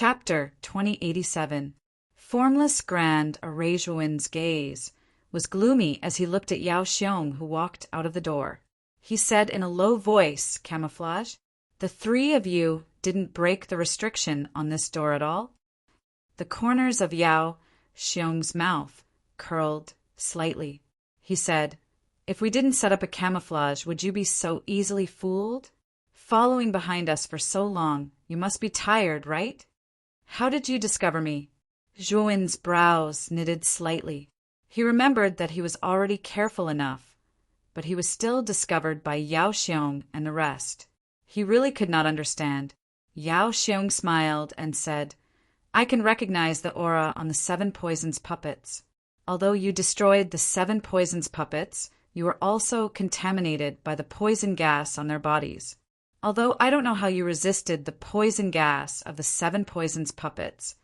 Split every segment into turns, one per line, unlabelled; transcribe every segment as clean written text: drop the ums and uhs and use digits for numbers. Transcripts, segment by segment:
Chapter 2087. Formless grand Arajuan's gaze was gloomy as he looked at Yao Xiong, who walked out of the door. He said in a low voice, camouflage, "The three of you didn't break the restriction on this door at all?" The corners of Yao Xiong's mouth curled slightly. He said, "If we didn't set up a camouflage, would you be so easily fooled? Following behind us for so long, you must be tired, right? How did you discover me?" Zhuowen's brows knitted slightly. He remembered that he was already careful enough, but he was still discovered by Yao Xiong and the rest. He really could not understand. Yao Xiong smiled and said, "I can recognize the aura on the 7 poisons puppets. Although you destroyed the 7 poisons puppets, you were also contaminated by the poison gas on their bodies. Although I don't know how you resisted the poison gas of the 7 poisons puppets,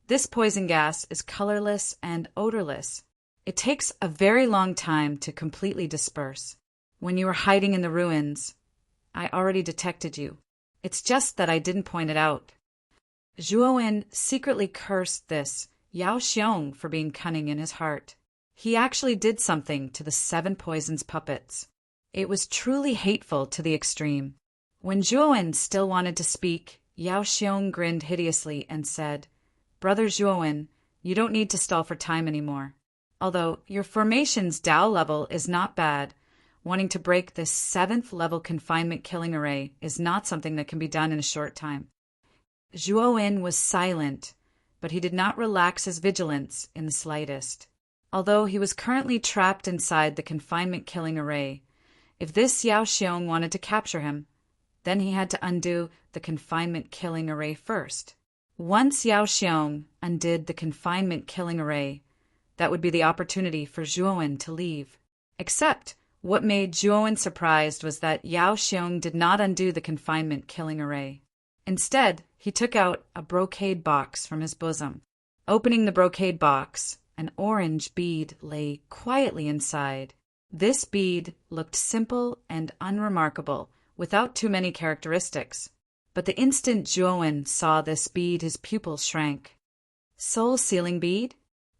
this poison gas is colorless and odorless. It takes a very long time to completely disperse. When you were hiding in the ruins, I already detected you. It's just that I didn't point it out." Zhuowen secretly cursed this Yao Xiong for being cunning in his heart. He actually did something to the 7 poisons puppets. It was truly hateful to the extreme. When Zhuowen still wanted to speak, Yao Xiong grinned hideously and said, "Brother Zhuowen, you don't need to stall for time anymore. Although your formation's Tao level is not bad, wanting to break this 7th level confinement killing array is not something that can be done in a short time." Zhuowen was silent, but he did not relax his vigilance in the slightest. Although he was currently trapped inside the confinement killing array, if this Yao Xiong wanted to capture him, then he had to undo the confinement killing array first. Once Yao Xiong undid the confinement killing array, that would be the opportunity for Zhuowen to leave. Except what made Zhuowen surprised was that Yao Xiong did not undo the confinement killing array. Instead, he took out a brocade box from his bosom. Opening the brocade box, an orange bead lay quietly inside. This bead looked simple and unremarkable, without too many characteristics. But the instant Zhuowen saw this bead, his pupils shrank. Soul sealing bead?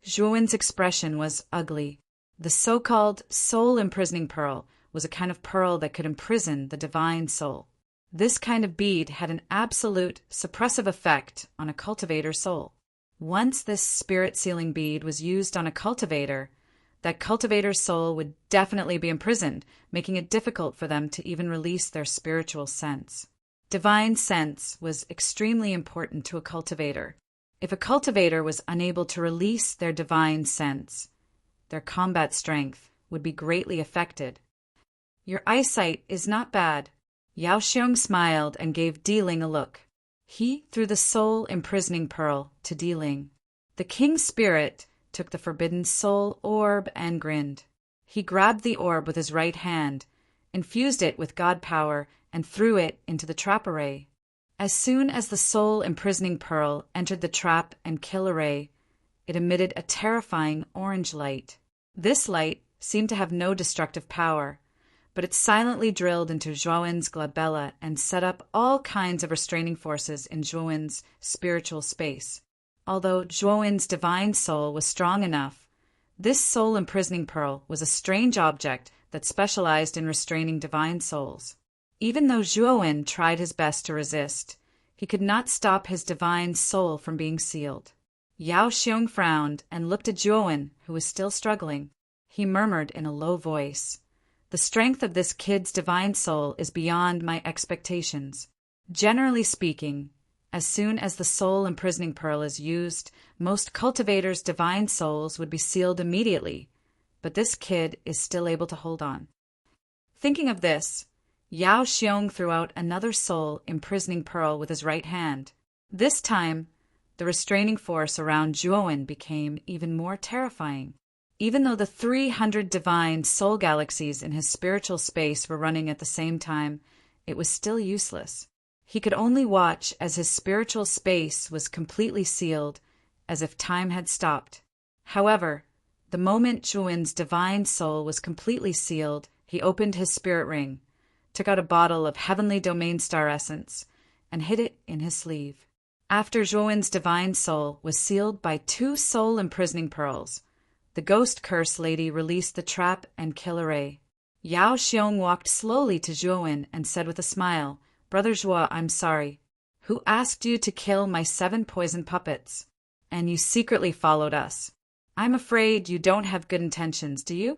Zhuowen's expression was ugly. The so-called soul imprisoning pearl was a kind of pearl that could imprison the divine soul. This kind of bead had an absolute suppressive effect on a cultivator's soul. Once this spirit-sealing bead was used on a cultivator, that cultivator's soul would definitely be imprisoned, making it difficult for them to even release their spiritual sense. Divine sense was extremely important to a cultivator. If a cultivator was unable to release their divine sense, their combat strength would be greatly affected. "Your eyesight is not bad." Yao Xiong smiled and gave Di Ling a look. He threw the soul imprisoning pearl to Di Ling. The king's spirit took the forbidden soul orb and grinned. He grabbed the orb with his right hand, infused it with god power, and threw it into the trap array. As soon as the soul imprisoning pearl entered the trap and kill array, it emitted a terrifying orange light. This light seemed to have no destructive power, but it silently drilled into Zhuowen's glabella and set up all kinds of restraining forces in Zhuowen's spiritual space. Although Zhuowen's divine soul was strong enough, this soul imprisoning pearl was a strange object that specialized in restraining divine souls. Even though Zhuowen tried his best to resist, he could not stop his divine soul from being sealed. Yao Xiong frowned and looked at Zhuowen, who was still struggling. He murmured in a low voice, "The strength of this kid's divine soul is beyond my expectations. Generally speaking, as soon as the soul imprisoning pearl is used, most cultivators' divine souls would be sealed immediately, but this kid is still able to hold on." Thinking of this, Yao Xiong threw out another soul imprisoning pearl with his right hand. This time, the restraining force around Zhuowen became even more terrifying. Even though the 300 divine soul galaxies in his spiritual space were running at the same time, it was still useless. He could only watch as his spiritual space was completely sealed, as if time had stopped. However, the moment Zhuowen's divine soul was completely sealed, he opened his spirit ring, took out a bottle of heavenly domain star essence, and hid it in his sleeve. After Zhuowen's divine soul was sealed by 2 soul-imprisoning pearls, the ghost curse lady released the trap and killer ray. Yao Xiong walked slowly to Zhuowen and said with a smile, "Brother Zhuo, I'm sorry. Who asked you to kill my 7 poison puppets? And you secretly followed us. I'm afraid you don't have good intentions, do you?"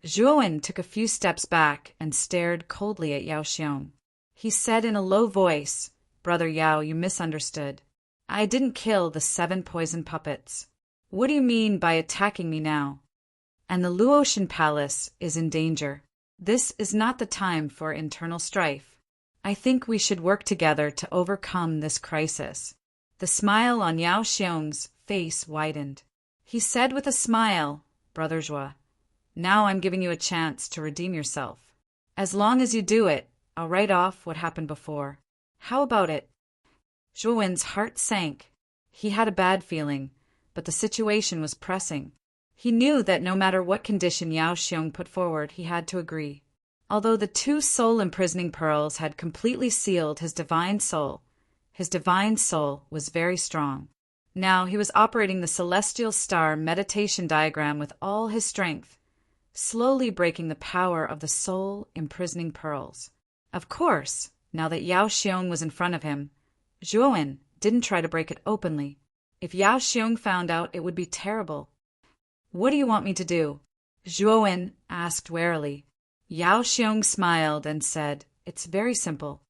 Zhuowen took a few steps back and stared coldly at Yao Xiong. He said in a low voice, "Brother Yao, you misunderstood. I didn't kill the 7 poison puppets. What do you mean by attacking me now? And the Luotian Palace is in danger. This is not the time for internal strife. I think we should work together to overcome this crisis." The smile on Yao Xiong's face widened. He said with a smile, "Brother Zhuo, now I'm giving you a chance to redeem yourself. As long as you do it, I'll write off what happened before. How about it?" Zhuowen's heart sank. He had a bad feeling, but the situation was pressing. He knew that no matter what condition Yao Xiong put forward, he had to agree. Although the 2 soul-imprisoning pearls had completely sealed his divine soul was very strong. Now he was operating the celestial star meditation diagram with all his strength, slowly breaking the power of the soul-imprisoning pearls. Of course, now that Yao Xiong was in front of him, Zhuowen didn't try to break it openly. If Yao Xiong found out, it would be terrible. "What do you want me to do?" Zhuowen asked warily. Yao Xiong smiled and said, "It's very simple.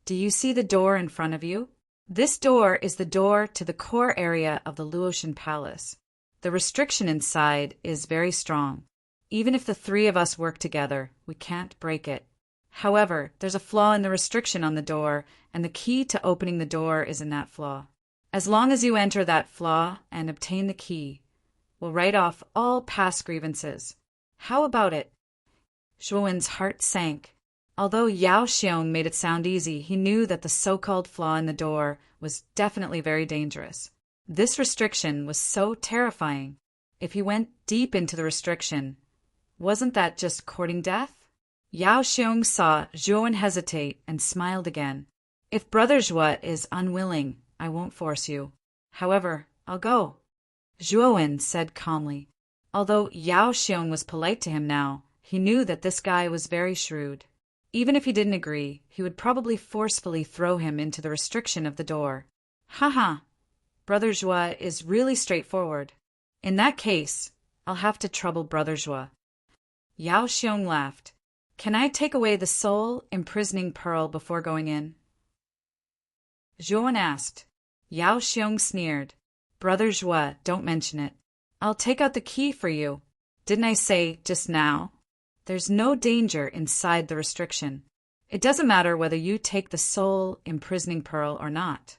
Do you see the door in front of you? This door is the door to the core area of the Luotian Palace. The restriction inside is very strong. Even if the 3 of us work together, we can't break it. However, there's a flaw in the restriction on the door, and the key to opening the door is in that flaw. As long as you enter that flaw and obtain the key, we'll write off all past grievances. How about it?" Zhuowen's heart sank. Although Yao Xiong made it sound easy, he knew that the so-called flaw in the door was definitely very dangerous. This restriction was so terrifying. If he went deep into the restriction, wasn't that just courting death? Yao Xiong saw Zhuowen hesitate and smiled again. "If Brother Zhuo is unwilling, I won't force you. However, I'll go," Zhuowen said calmly. Although Yao Xiong was polite to him now, he knew that this guy was very shrewd. Even if he didn't agree, he would probably forcefully throw him into the restriction of the door. Haha, Brother Zhuo is really straightforward. In that case, I'll have to trouble Brother Zhuo. Yao Xiong laughed. "Can I take away the soul-imprisoning pearl before going in?" Zhuowen asked. Yao Xiong sneered. "Brother Zhuo, don't mention it. I'll take out the key for you. Didn't I say just now? There's no danger inside the restriction. It doesn't matter whether you take the soul-imprisoning pearl or not."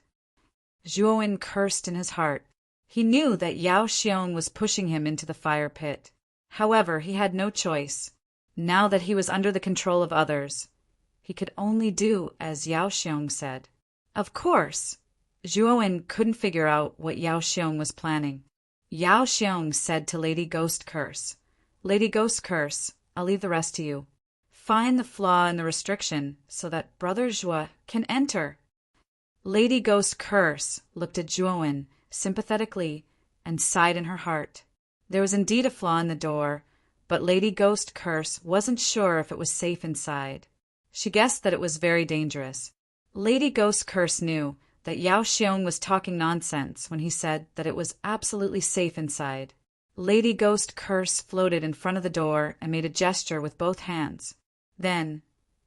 Zhuowen cursed in his heart. He knew that Yao Xiong was pushing him into the fire pit. However, he had no choice. Now that he was under the control of others, he could only do as Yao Xiong said. Of course, Zhuowen couldn't figure out what Yao Xiong was planning. Yao Xiong said to Lady Ghost Curse, "Lady Ghost Curse, I'll leave the rest to you. Find the flaw in the restriction so that Brother Zhuo can enter." Lady Ghost Curse looked at Zhuowen sympathetically and sighed in her heart. There was indeed a flaw in the door, but Lady Ghost Curse wasn't sure if it was safe inside. She guessed that it was very dangerous. Lady Ghost Curse knew that Yao Xiong was talking nonsense when he said that it was absolutely safe inside. Lady Ghost Curse floated in front of the door and made a gesture with both hands. Then,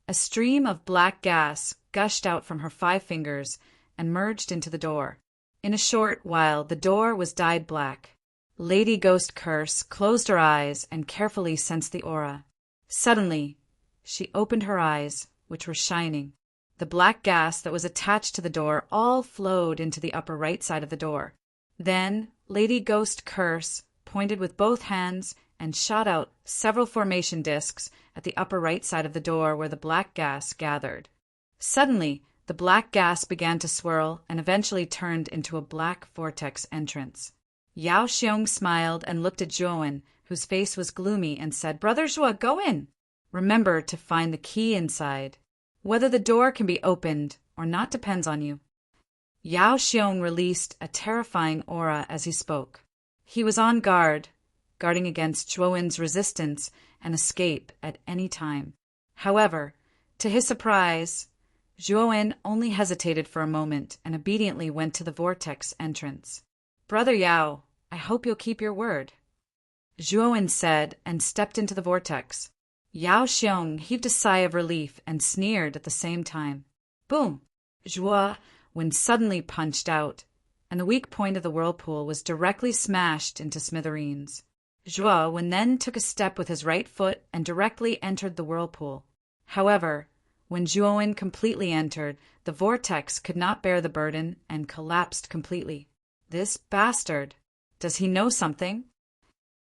a stream of black gas gushed out from her 5 fingers and merged into the door. In a short while, the door was dyed black. Lady Ghost Curse closed her eyes and carefully sensed the aura. Suddenly, she opened her eyes, which were shining. The black gas that was attached to the door all flowed into the upper right side of the door. Then, Lady Ghost Curse pointed with both hands and shot out several formation discs at the upper right side of the door where the black gas gathered. Suddenly, the black gas began to swirl and eventually turned into a black vortex entrance. Yao Xiong smiled and looked at Zhuowen, whose face was gloomy, and said, "Brother Zhuo, go in. Remember to find the key inside. Whether the door can be opened or not depends on you." Yao Xiong released a terrifying aura as he spoke. He was on guard, guarding against Zhuowen's resistance and escape at any time. However, to his surprise, Zhuowen only hesitated for a moment and obediently went to the vortex entrance. "Brother Yao, I hope you'll keep your word," Zhuowen said and stepped into the vortex. Yao Xiong heaved a sigh of relief and sneered at the same time. Boom! Zhuowen suddenly punched out, and the weak point of the whirlpool was directly smashed into smithereens. Zhuowen then took a step with his right foot and directly entered the whirlpool. However, when Zhuowen completely entered, the vortex could not bear the burden and collapsed completely. "This bastard! Does he know something?"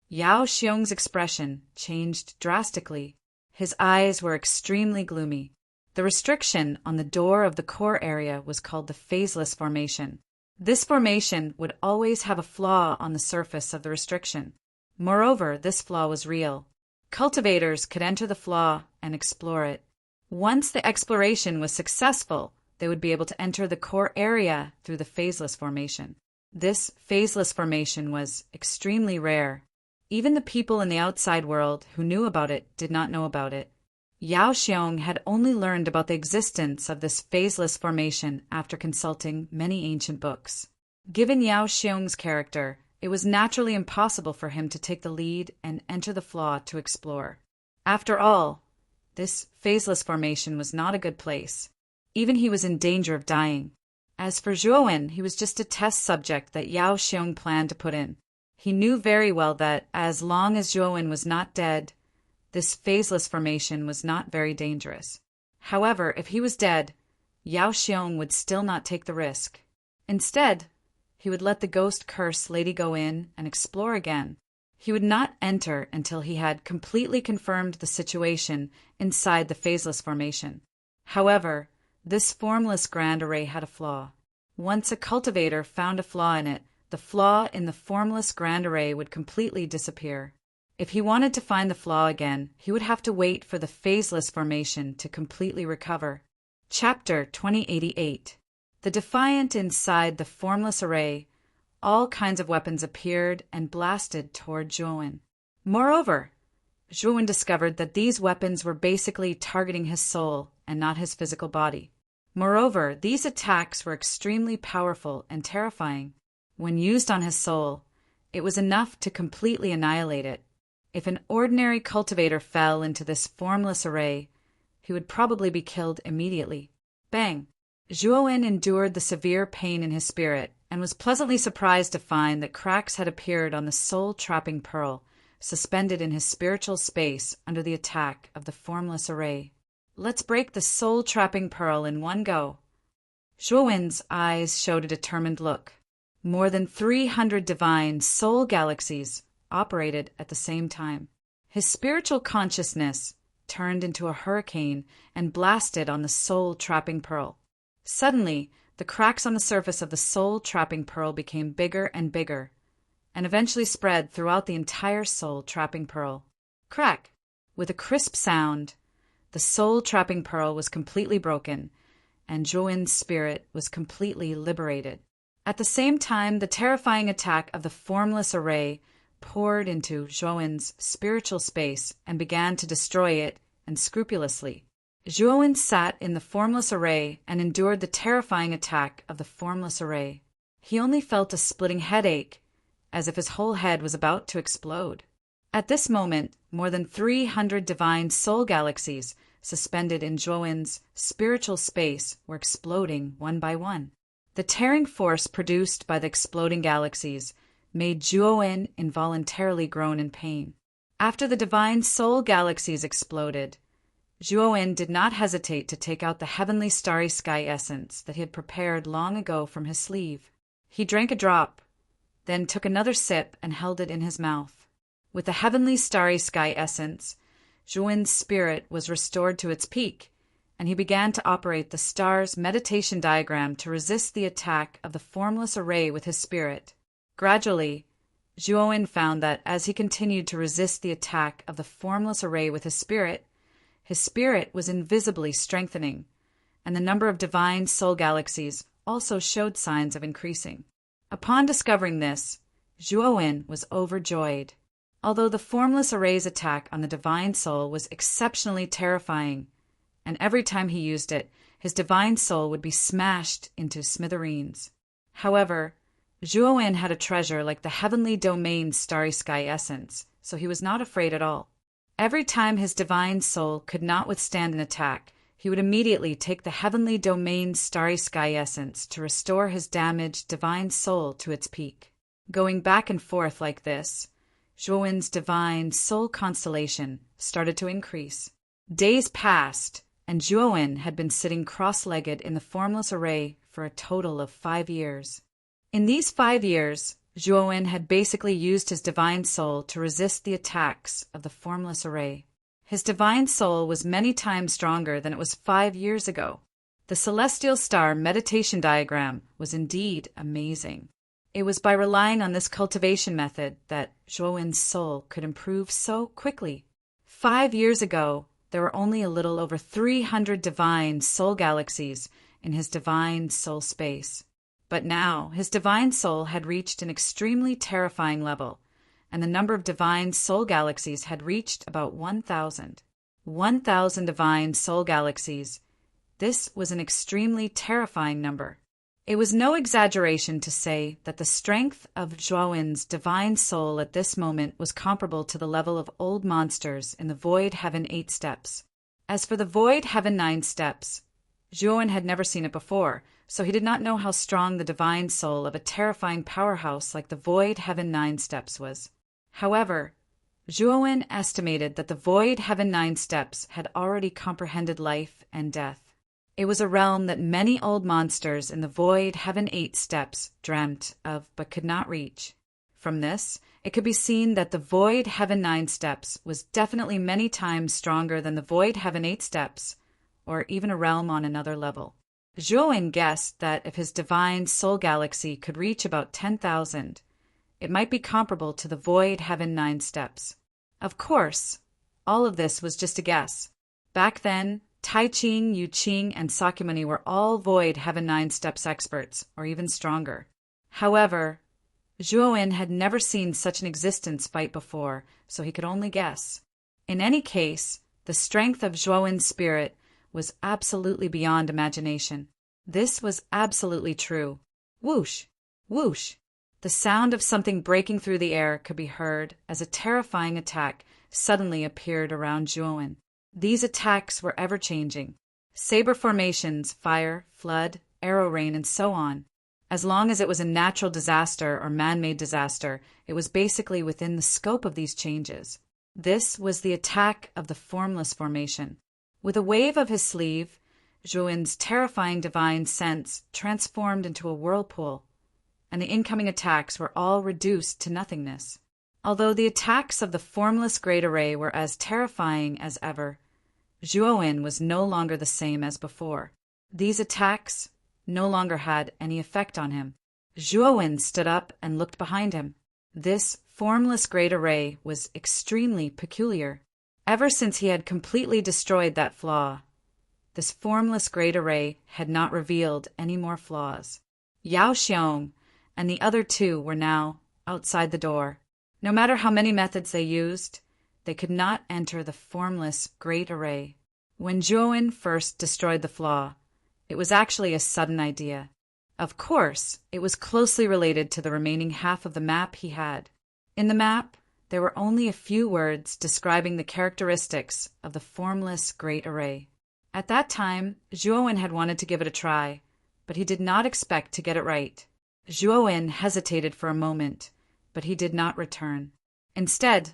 Yao Xiong's expression changed drastically. His eyes were extremely gloomy. The restriction on the door of the core area was called the phaseless formation. This formation would always have a flaw on the surface of the restriction. Moreover, this flaw was real. Cultivators could enter the flaw and explore it. Once the exploration was successful, they would be able to enter the core area through the phaseless formation. This phaseless formation was extremely rare. Even the people in the outside world who knew about it did not know about it. Yao Xiong had only learned about the existence of this phaseless formation after consulting many ancient books. Given Yao Xiong's character, it was naturally impossible for him to take the lead and enter the flaw to explore. After all, this phaseless formation was not a good place. Even he was in danger of dying. As for Zhuowen, he was just a test subject that Yao Xiong planned to put in. He knew very well that, as long as Zhuowen was not dead, this phaseless formation was not very dangerous. However, if he was dead, Yao Xiong would still not take the risk. Instead, he would let the ghost curse lady go in and explore again. He would not enter until he had completely confirmed the situation inside the phaseless formation. However, this formless grand array had a flaw. Once a cultivator found a flaw in it, the flaw in the formless grand array would completely disappear. If he wanted to find the flaw again, he would have to wait for the phaseless formation to completely recover. Chapter 2088. The Defiant inside the formless array. All kinds of weapons appeared and blasted toward Zhuowen. Moreover, Zhuowen discovered that these weapons were basically targeting his soul and not his physical body. Moreover, these attacks were extremely powerful and terrifying. When used on his soul, it was enough to completely annihilate it. If an ordinary cultivator fell into this formless array, he would probably be killed immediately. Bang! Zhuowen endured the severe pain in his spirit and was pleasantly surprised to find that cracks had appeared on the soul-trapping pearl, suspended in his spiritual space under the attack of the formless array. "Let's break the soul-trapping pearl in one go." Zhuowen's eyes showed a determined look. More than 300 divine soul galaxies operated at the same time. His spiritual consciousness turned into a hurricane and blasted on the soul-trapping pearl. Suddenly, the cracks on the surface of the soul-trapping pearl became bigger and bigger, and eventually spread throughout the entire soul-trapping pearl. Crack! With a crisp sound, the soul-trapping pearl was completely broken, and Zhuowen's spirit was completely liberated. At the same time, the terrifying attack of the formless array poured into Zhuowen's spiritual space and began to destroy it unscrupulously. Zhuowen sat in the formless array and endured the terrifying attack of the formless array. He only felt a splitting headache, as if his whole head was about to explode. At this moment, more than 300 divine soul galaxies suspended in Zhuowen's spiritual space were exploding one by one. The tearing force produced by the exploding galaxies made Zhuowen involuntarily groan in pain. After the divine soul galaxies exploded, Zhuowen did not hesitate to take out the heavenly starry sky essence that he had prepared long ago from his sleeve. He drank a drop, then took another sip and held it in his mouth. With the heavenly starry sky essence, Zhuowen's spirit was restored to its peak, and he began to operate the star's meditation diagram to resist the attack of the formless array with his spirit. Gradually, Zhuowen found that as he continued to resist the attack of the formless array with his spirit was invisibly strengthening, and the number of divine soul galaxies also showed signs of increasing. Upon discovering this, Zhuowen was overjoyed. Although the formless array's attack on the divine soul was exceptionally terrifying, and every time he used it, his divine soul would be smashed into smithereens. However, Zhuowen had a treasure like the heavenly domain's starry sky essence, so he was not afraid at all. Every time his divine soul could not withstand an attack, he would immediately take the heavenly domain's starry sky essence to restore his damaged divine soul to its peak. Going back and forth like this, Zhuowen's divine soul constellation started to increase. Days passed, and Zhuowen had been sitting cross-legged in the formless array for a total of 5 years. In these 5 years, Zhuowen had basically used his divine soul to resist the attacks of the formless array. His divine soul was many times stronger than it was 5 years ago. The celestial star meditation diagram was indeed amazing. It was by relying on this cultivation method that Zhuowen's soul could improve so quickly. 5 years ago, there were only a little over 300 divine soul galaxies in his divine soul space. But now, his divine soul had reached an extremely terrifying level, and the number of divine soul galaxies had reached about 1,000. 1,000 divine soul galaxies. This was an extremely terrifying number. It was no exaggeration to say that the strength of Zhuowen's divine soul at this moment was comparable to the level of old monsters in the Void Heaven 8 Steps. As for the Void Heaven 9 Steps, Zhuowen had never seen it before, so he did not know how strong the divine soul of a terrifying powerhouse like the Void Heaven 9 Steps was. However, Zhuowen estimated that the Void Heaven 9 Steps had already comprehended life and death. It was a realm that many old monsters in the Void Heaven 8 Steps dreamt of but could not reach. From this, it could be seen that the Void Heaven 9 Steps was definitely many times stronger than the Void Heaven 8 Steps, or even a realm on another level. Zhuowen guessed that if his divine soul galaxy could reach about 10,000, it might be comparable to the Void Heaven 9 Steps. Of course, all of this was just a guess. Back then, Tai Ching, Yu Qing, and Sakyamuni were all Void Heaven 9 Steps experts, or even stronger. However, Zhuowen had never seen such an existence fight before, so he could only guess. In any case, the strength of Zhuowen's spirit was absolutely beyond imagination. This was absolutely true. Whoosh! Whoosh! The sound of something breaking through the air could be heard as a terrifying attack suddenly appeared around Zhuowen. These attacks were ever-changing. Saber formations, fire, flood, arrow rain, and so on. As long as it was a natural disaster or man-made disaster, it was basically within the scope of these changes. This was the attack of the formless formation. With a wave of his sleeve, Zhuowen's terrifying divine sense transformed into a whirlpool, and the incoming attacks were all reduced to nothingness. Although the attacks of the formless great array were as terrifying as ever, Zhuowen was no longer the same as before. These attacks no longer had any effect on him. Zhuowen stood up and looked behind him. This formless great array was extremely peculiar. Ever since he had completely destroyed that flaw, this formless great array had not revealed any more flaws. Yao Xiong and the other two were now outside the door. No matter how many methods they used, they could not enter the formless great array. When Zhuowen first destroyed the flaw, it was actually a sudden idea. Of course, it was closely related to the remaining half of the map he had. In the map, there were only a few words describing the characteristics of the formless great array. At that time, Zhuowen had wanted to give it a try, but he did not expect to get it right. Zhuowen hesitated for a moment, but he did not return. Instead,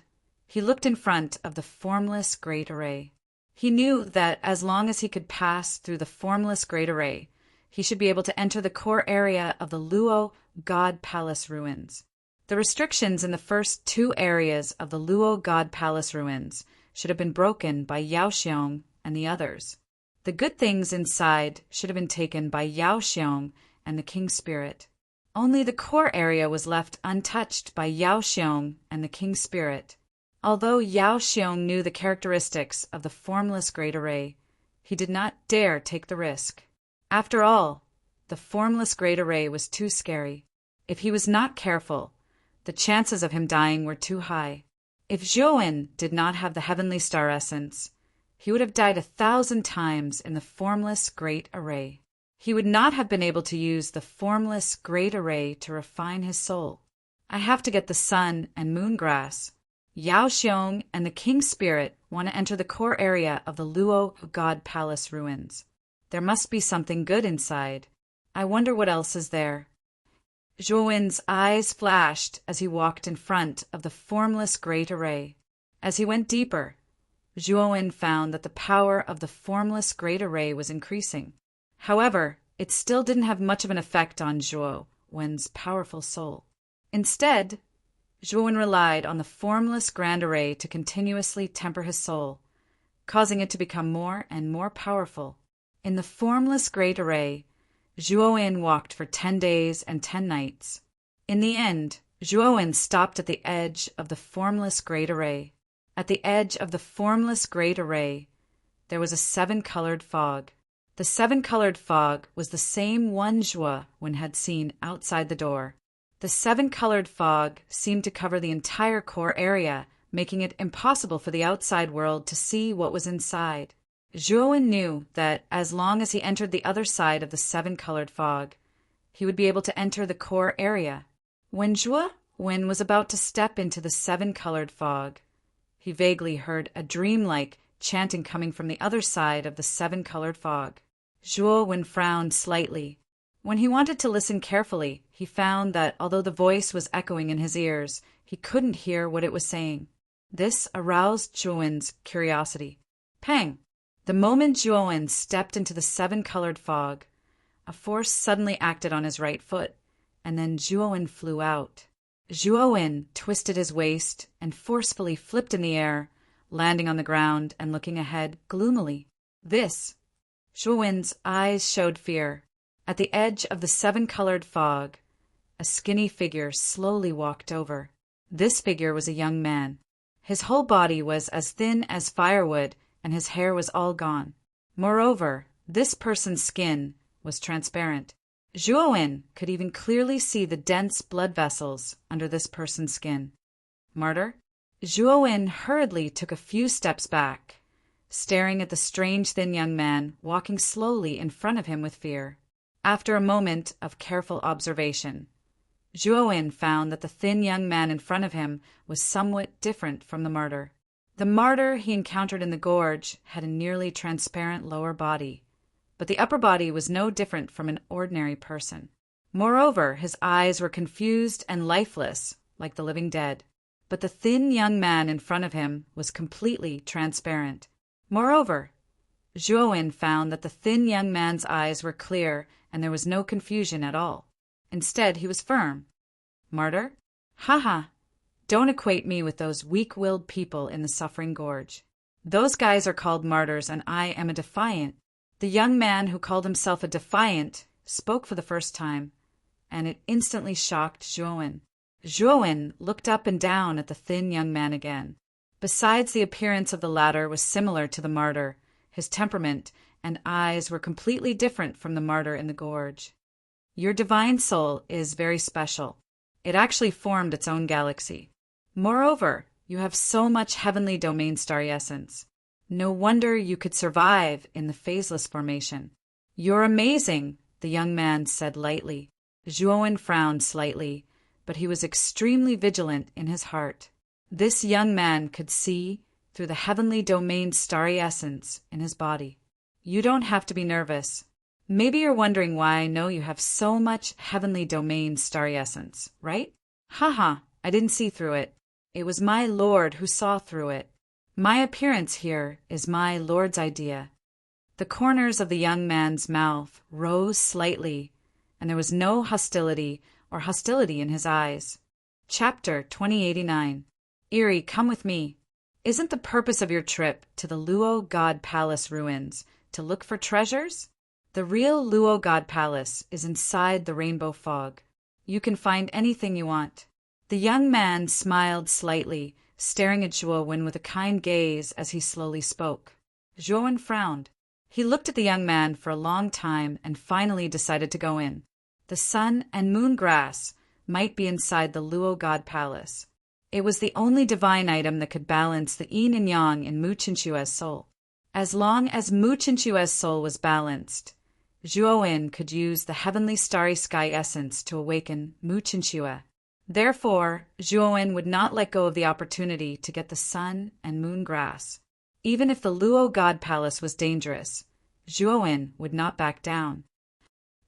he looked in front of the formless great array. He knew that as long as he could pass through the formless great array, he should be able to enter the core area of the Luo God Palace ruins. The restrictions in the first 2 areas of the Luo God Palace ruins should have been broken by Yao Xiong and the others. The good things inside should have been taken by Yao Xiong and the King Spirit. Only the core area was left untouched by Yao Xiong and the King Spirit. Although Yao Xiong knew the characteristics of the formless great array, he did not dare take the risk. After all, The formless great array was too scary. If he was not careful, the chances of him dying were too high. If Zhuo did not have the heavenly star essence, he would have died 1,000 times in the formless great array. He would not have been able to use the formless great array to refine his soul. I have to get the sun and moon grass. Yao Xiong and the King's Spirit want to enter the core area of the Luo God Palace ruins. There must be something good inside. I wonder what else is there. Zhuowen's eyes flashed as he walked in front of the formless great array. As he went deeper, Zhuowen found that the power of the formless great array was increasing. However, it still didn't have much of an effect on Zhuowen's powerful soul. Instead, Zhuowen relied on the formless grand array to continuously temper his soul, causing it to become more and more powerful. In the formless great array, Zhuowen walked for 10 days and 10 nights. In the end, Zhuowen stopped at the edge of the formless great array. At the edge of the formless great array, there was a 7-colored fog. The 7-colored fog was the same one Zhuowen had seen outside the door. The 7-colored fog seemed to cover the entire core area, making it impossible for the outside world to see what was inside. Zhuowen knew that as long as he entered the other side of the 7-colored fog, he would be able to enter the core area. When Zhuowen was about to step into the 7-colored fog, he vaguely heard a dreamlike chanting coming from the other side of the 7-colored fog. Zhuowen frowned slightly. When he wanted to listen carefully, he found that although the voice was echoing in his ears, he couldn't hear what it was saying. This aroused Zhuowen's curiosity. Pang! The moment Zhuowen stepped into the 7-colored fog, a force suddenly acted on his right foot, and then Zhuowen flew out. Zhuowen twisted his waist and forcefully flipped in the air, landing on the ground and looking ahead gloomily. Zhuowen's eyes showed fear. At the edge of the 7-colored fog, a skinny figure slowly walked over. This figure was a young man. His whole body was as thin as firewood, and his hair was all gone. Moreover, this person's skin was transparent. Zhuowen could even clearly see the dense blood vessels under this person's skin. Martyr? Zhuowen hurriedly took a few steps back, staring at the strange thin young man walking slowly in front of him with fear. After a moment of careful observation, Zhuowen found that the thin young man in front of him was somewhat different from the martyr. The martyr he encountered in the gorge had a nearly transparent lower body, but the upper body was no different from an ordinary person. Moreover, his eyes were confused and lifeless, like the living dead. But the thin young man in front of him was completely transparent. Moreover, Zhuowen found that the thin young man's eyes were clear and there was no confusion at all. Instead, he was firm. Martyr? Haha, don't equate me with those weak-willed people in the Suffering Gorge. Those guys are called martyrs and I am a defiant. The young man who called himself a defiant spoke for the first time, and it instantly shocked Zhuowen. Zhuowen looked up and down at the thin young man again. Besides, the appearance of the latter was similar to the martyr. His temperament and eyes were completely different from the martyr in the gorge. Your divine soul is very special. It actually formed its own galaxy. Moreover, you have so much heavenly domain starry essence. No wonder you could survive in the phaseless formation. You're amazing, the young man said lightly. Zhuowen frowned slightly, but he was extremely vigilant in his heart. This young man could see through the heavenly domain starry essence in his body. You don't have to be nervous. Maybe you're wondering why I know you have so much heavenly domain starry essence, right? Haha, I didn't see through it. It was my Lord who saw through it. My appearance here is my Lord's idea. The corners of the young man's mouth rose slightly, and there was no hostility in his eyes. Chapter 2089. Eerie, come with me. Isn't the purpose of your trip to the Luo God Palace ruins to look for treasures? The real Luo God Palace is inside the rainbow fog. You can find anything you want. The young man smiled slightly, staring at Zhuowen with a kind gaze as he slowly spoke. Zhuowen frowned. He looked at the young man for a long time and finally decided to go in. The sun and moon grass might be inside the Luo God Palace. It was the only divine item that could balance the yin and yang in Mu Chinchua's soul. As long as Mu Chinchua's soul was balanced, Zhuowen could use the heavenly starry sky essence to awaken Mu Chinchua. Therefore, Zhuowen would not let go of the opportunity to get the sun and moon grass. Even if the Luo God Palace was dangerous, Zhuowen would not back down.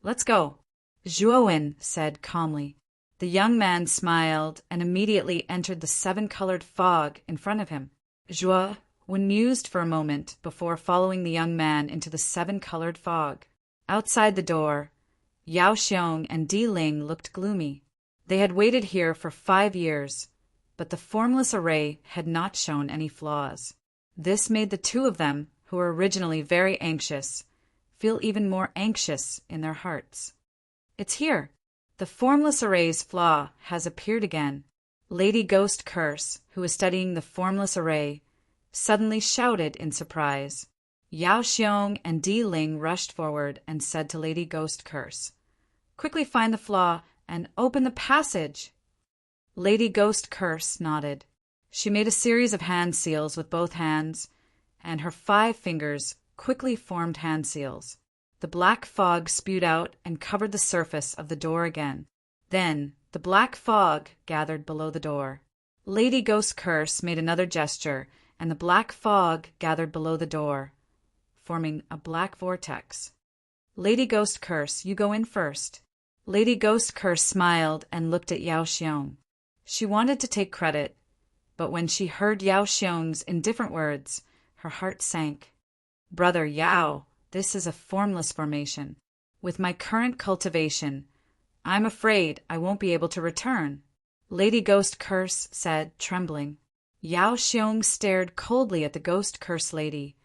"Let's go," Zhuowen said calmly. The young man smiled and immediately entered the seven-colored fog in front of him. Zhuowen mused for a moment before following the young man into the seven-colored fog. Outside the door, Yao Xiong and Di Ling looked gloomy. They had waited here for 5 years, but the formless array had not shown any flaws. This made the two of them, who were originally very anxious, feel even more anxious in their hearts. "It's here. The formless array's flaw has appeared again." Lady Ghost Curse, who was studying the formless array, suddenly shouted in surprise. Yao Xiong and Di Ling rushed forward and said to Lady Ghost Curse, "Quickly find the flaw and open the passage." Lady Ghost Curse nodded. She made a series of hand seals with both hands, and her 5 fingers quickly formed hand seals. The black fog spewed out and covered the surface of the door again. Then the black fog gathered below the door. Lady Ghost Curse made another gesture, and the black fog gathered below the door, forming a black vortex. "Lady Ghost Curse, you go in first." Lady Ghost Curse smiled and looked at Yao Xiong. She wanted to take credit, but when she heard Yao Xiong's indifferent words, her heart sank. "Brother Yao, this is a formless formation. With my current cultivation, I'm afraid I won't be able to return," Lady Ghost Curse said, trembling. Yao Xiong stared coldly at the Ghost Curse lady,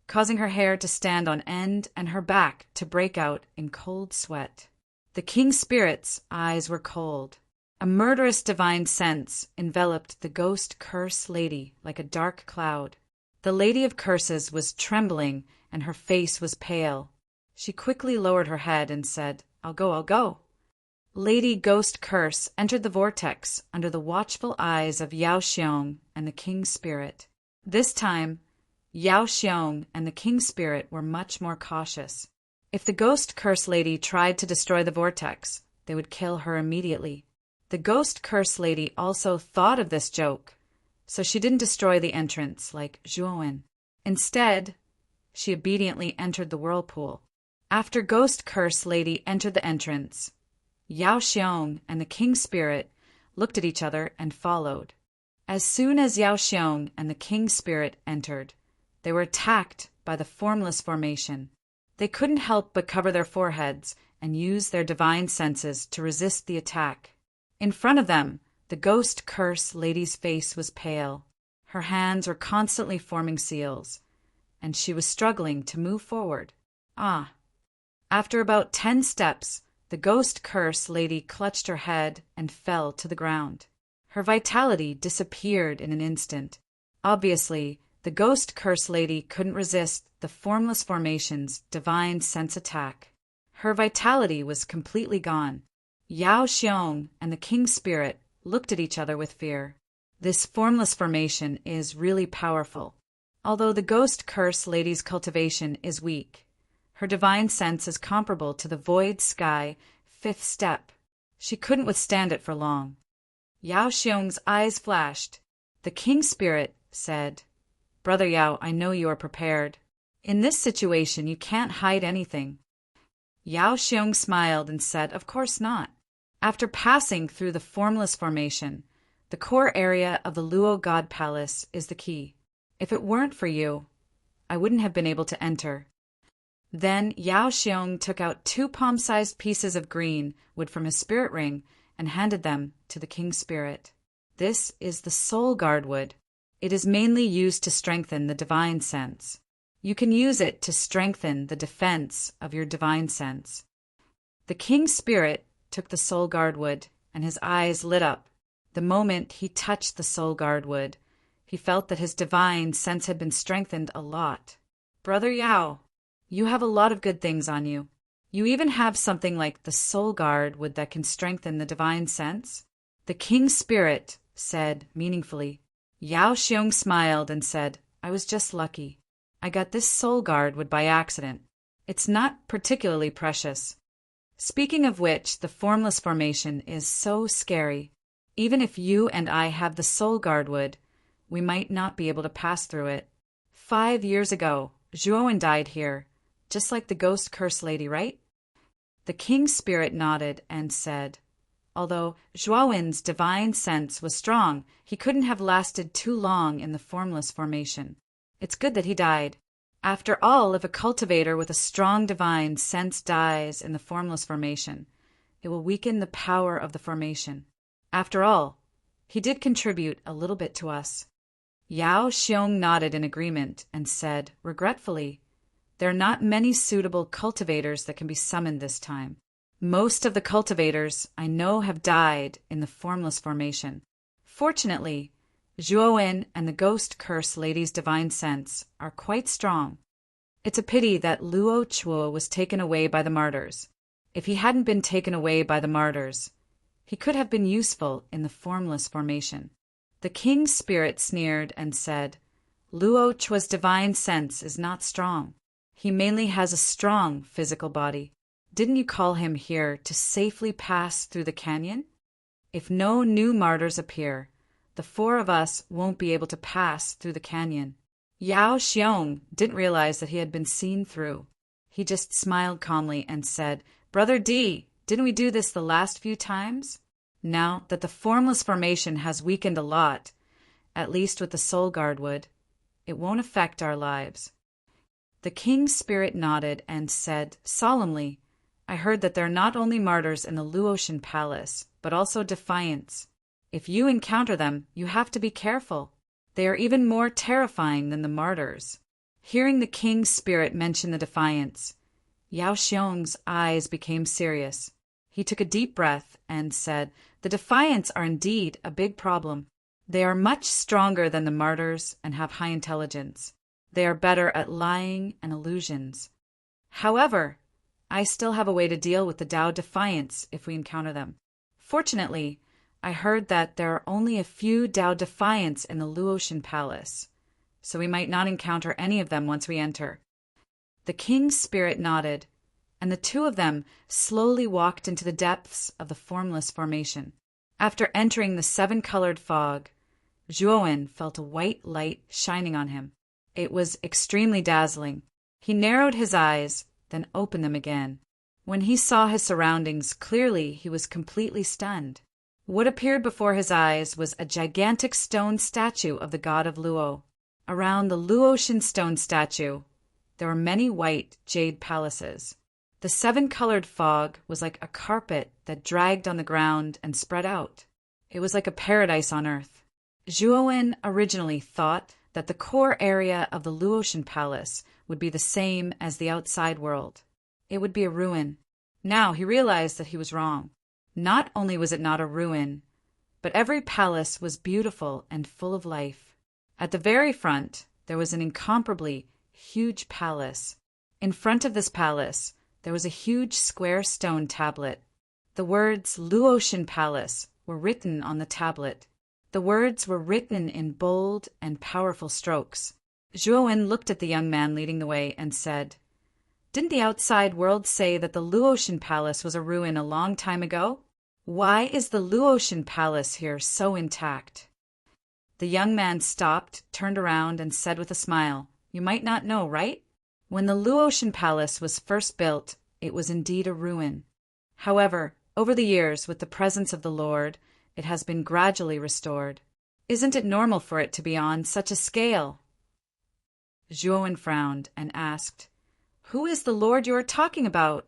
causing her hair to stand on end and her back to break out in cold sweat. The King Spirit's eyes were cold. A murderous divine sense enveloped the Ghost Curse lady like a dark cloud. The Lady of Curses was trembling and her face was pale. She quickly lowered her head and said, I'll go." Lady Ghost Curse entered the vortex under the watchful eyes of Yao Xiong and the King Spirit. This time, Yao Xiong and the King Spirit were much more cautious. If the Ghost Curse lady tried to destroy the vortex, they would kill her immediately. The Ghost Curse lady also thought of this joke, so she didn't destroy the entrance like Zhuowen. Instead, she obediently entered the whirlpool. After Ghost Curse lady entered the entrance, Yao Xiong and the King Spirit looked at each other and followed. As soon as Yao Xiong and the King Spirit entered, they were attacked by the formless formation. They couldn't help but cover their foreheads and use their divine senses to resist the attack. In front of them, the Ghost Curse lady's face was pale. Her hands were constantly forming seals, and she was struggling to move forward. After about 10 steps, the Ghost Curse lady clutched her head and fell to the ground. Her vitality disappeared in an instant. Obviously, the Ghost Curse lady couldn't resist the formless formation's divine sense attack. Her vitality was completely gone. Yao Xiong and the King Spirit looked at each other with fear. This formless formation is really powerful. Although the Ghost Curse lady's cultivation is weak, her divine sense is comparable to the Void Sky 5th step. She couldn't withstand it for long. Yao Xiong's eyes flashed. The King Spirit said, Brother Yao, I know you are prepared. In this situation, you can't hide anything. Yao Xiong smiled and said, Of course not. After passing through the formless formation, the core area of the Luo God Palace is the key. If it weren't for you, I wouldn't have been able to enter. Then Yao Xiong took out 2 palm-sized pieces of green wood from his spirit ring and handed them to the King Spirit. This is the Soul Guard wood. It is mainly used to strengthen the divine sense. You can use it to strengthen the defense of your divine sense. The King Spirit took the Soul Guard wood, and his eyes lit up. The moment he touched the Soul Guard wood, he felt that his divine sense had been strengthened a lot. Brother Yao, You have a lot of good things on you. You even have something like the soul guard wood that can strengthen the divine sense. The king's spirit said meaningfully. Yao Xiong smiled and said, I was just lucky. I got this soul guard wood by accident. It's not particularly precious. Speaking of which, the formless formation is so scary. Even if you and I have the soul guard wood, we might not be able to pass through it. 5 years ago, Zhuowen died here, just like the ghost curse lady, right? The king's spirit nodded and said, although Zhuowen's divine sense was strong, he couldn't have lasted too long in the formless formation. It's good that he died. After all, if a cultivator with a strong divine sense dies in the formless formation, it will weaken the power of the formation. After all, he did contribute a little bit to us. Yao Xiong nodded in agreement and said, regretfully, there are not many suitable cultivators that can be summoned this time. Most of the cultivators I know have died in the formless formation. Fortunately, Zhuowen and the ghost curse lady's divine sense are quite strong. It's a pity that Luo Chuo was taken away by the martyrs. If he hadn't been taken away by the martyrs, he could have been useful in the formless formation. The king's spirit sneered and said, Luo Chuo's divine sense is not strong. He mainly has a strong physical body. Didn't you call him here to safely pass through the canyon? If no new martyrs appear, the 4 of us won't be able to pass through the canyon. Yao Xiong didn't realize that he had been seen through. He just smiled calmly and said, Brother D, didn't we do this the last few times? Now that the formless formation has weakened a lot, at least with the soul guard wood, it won't affect our lives. The king's spirit nodded and said solemnly, I heard that there are not only martyrs in the Luotian palace, but also defiants. If you encounter them, you have to be careful. They are even more terrifying than the martyrs. Hearing the king's spirit mention the defiants, Yao Xiong's eyes became serious. He took a deep breath and said, the defiants are indeed a big problem. They are much stronger than the martyrs and have high intelligence. They are better at lying and illusions. However, I still have a way to deal with the Tao defiants if we encounter them. Fortunately, I heard that there are only a few Tao defiants in the Luotian palace, so we might not encounter any of them once we enter. The king's spirit nodded, and the 2 of them slowly walked into the depths of the formless formation. After entering the 7-colored fog, Zhuowen felt a white light shining on him. It was extremely dazzling. He narrowed his eyes, then opened them again. When he saw his surroundings clearly, he was completely stunned. What appeared before his eyes was a gigantic stone statue of the god of Luo. Around the Luotian stone statue, there were many white jade palaces. The 7-colored fog was like a carpet that dragged on the ground and spread out. It was like a paradise on earth. Zhuowen originally thought that the core area of the Luotian palace would be the same as the outside world. It would be a ruin. Now he realized that he was wrong. Not only was it not a ruin, but every palace was beautiful and full of life. At the very front, there was an incomparably huge palace. In front of this palace, there was a huge square stone tablet. The words Luotian Palace were written on the tablet. The words were written in bold and powerful strokes. Zhuowen looked at the young man leading the way and said, Didn't the outside world say that the Luotian Palace was a ruin a long time ago? Why is the Luotian Palace here so intact? The young man stopped, turned around, and said with a smile, You might not know, right? When the Luotian Palace was first built, it was indeed a ruin. However, over the years, with the presence of the Lord, it has been gradually restored. Isn't it normal for it to be on such a scale? Zhuowen frowned and asked, Who is the Lord you are talking about?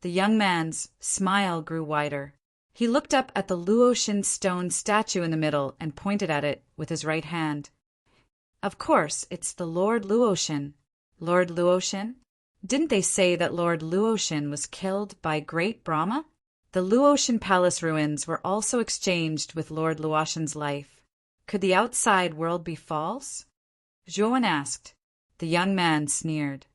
The young man's smile grew wider. He looked up at the Luotian stone statue in the middle and pointed at it with his right hand. Of course, it's the Lord Luotian. Lord Luotian? Didn't they say that Lord Luotian was killed by great Brahma? The Luotian palace ruins were also exchanged with Lord Luotian's life. Could the outside world be false? Zhuowen asked. The young man sneered.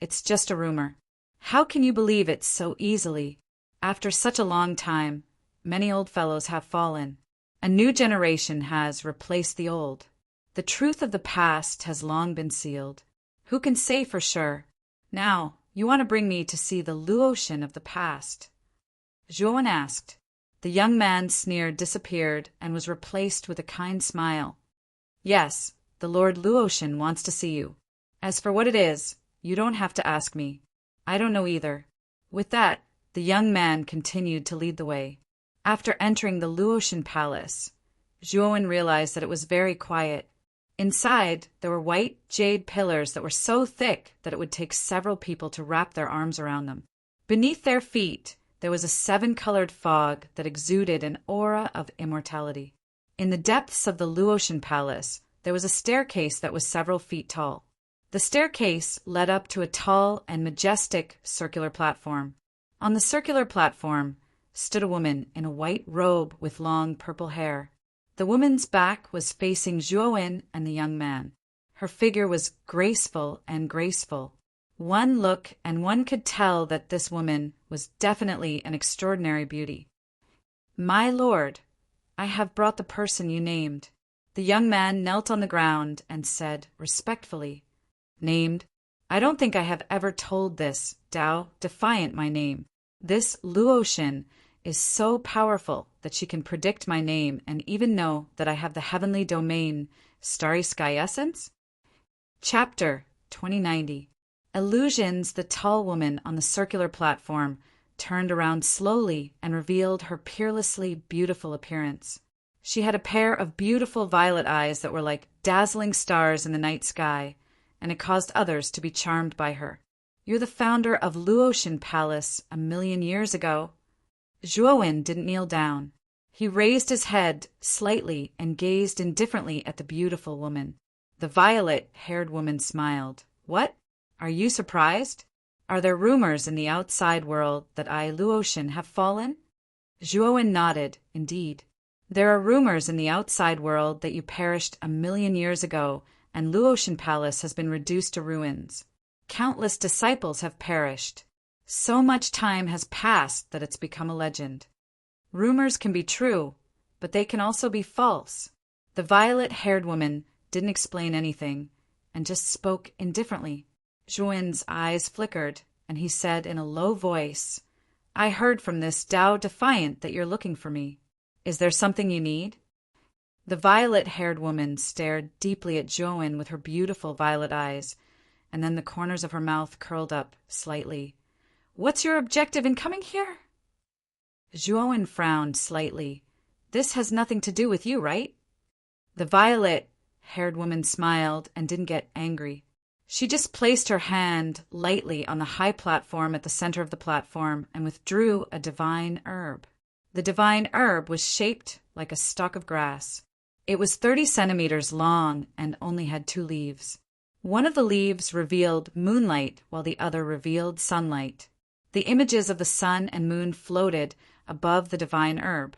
It's just a rumor. How can you believe it so easily? After such a long time, many old fellows have fallen. A new generation has replaced the old. The truth of the past has long been sealed. Who can say for sure? Now, you want to bring me to see the Luotian of the past? Zhuowen asked. The young man's sneer disappeared and was replaced with a kind smile. Yes, the Lord Luotian wants to see you. As for what it is, you don't have to ask me. I don't know either. With that, the young man continued to lead the way. After entering the Luotian palace, Zhuowen realized that it was very quiet. Inside, there were white jade pillars that were so thick that it would take several people to wrap their arms around them. Beneath their feet, there was a 7-colored fog that exuded an aura of immortality. In the depths of the Luotian palace, there was a staircase that was several feet tall. The staircase led up to a tall and majestic circular platform. On the circular platform stood a woman in a white robe with long purple hair. The woman's back was facing Zhuowen and the young man. Her figure was graceful. One look and one could tell that this woman was definitely an extraordinary beauty. My lord, I have brought the person you named. The young man knelt on the ground and said respectfully, Named? I don't think I have ever told this Tao Defiant my name. This Luotian is so powerful that she can predict my name and even know that I have the heavenly domain, Starry Sky Essence? Chapter 2090. Illusions. The tall woman on the circular platform turned around slowly and revealed her peerlessly beautiful appearance. She had a pair of beautiful violet eyes that were like dazzling stars in the night sky, and it caused others to be charmed by her. You're the founder of Luotian Palace 1,000,000 years ago. Zhuowen didn't kneel down. He raised his head slightly and gazed indifferently at the beautiful woman. The violet-haired woman smiled. What? Are you surprised? Are there rumors in the outside world that I, Luotian, have fallen? Zhuowen nodded. Indeed. There are rumors in the outside world that you perished 1,000,000 years ago, and Luotian Palace has been reduced to ruins. Countless disciples have perished. So much time has passed that it's become a legend. Rumors can be true, but they can also be false. The violet-haired woman didn't explain anything and just spoke indifferently. Zhuowen's eyes flickered, and he said in a low voice, I heard from this Tao Defiant that you're looking for me. Is there something you need? The violet-haired woman stared deeply at Zhuowen with her beautiful violet eyes, and then the corners of her mouth curled up slightly. What's your objective in coming here? Zhuowen frowned slightly. This has nothing to do with you, right? The violet-haired woman smiled and didn't get angry. She just placed her hand lightly on the high platform at the center of the platform and withdrew a divine herb. The divine herb was shaped like a stalk of grass. It was 30 centimeters long and only had 2 leaves. One of the leaves revealed moonlight while the other revealed sunlight. The images of the sun and moon floated above the divine herb,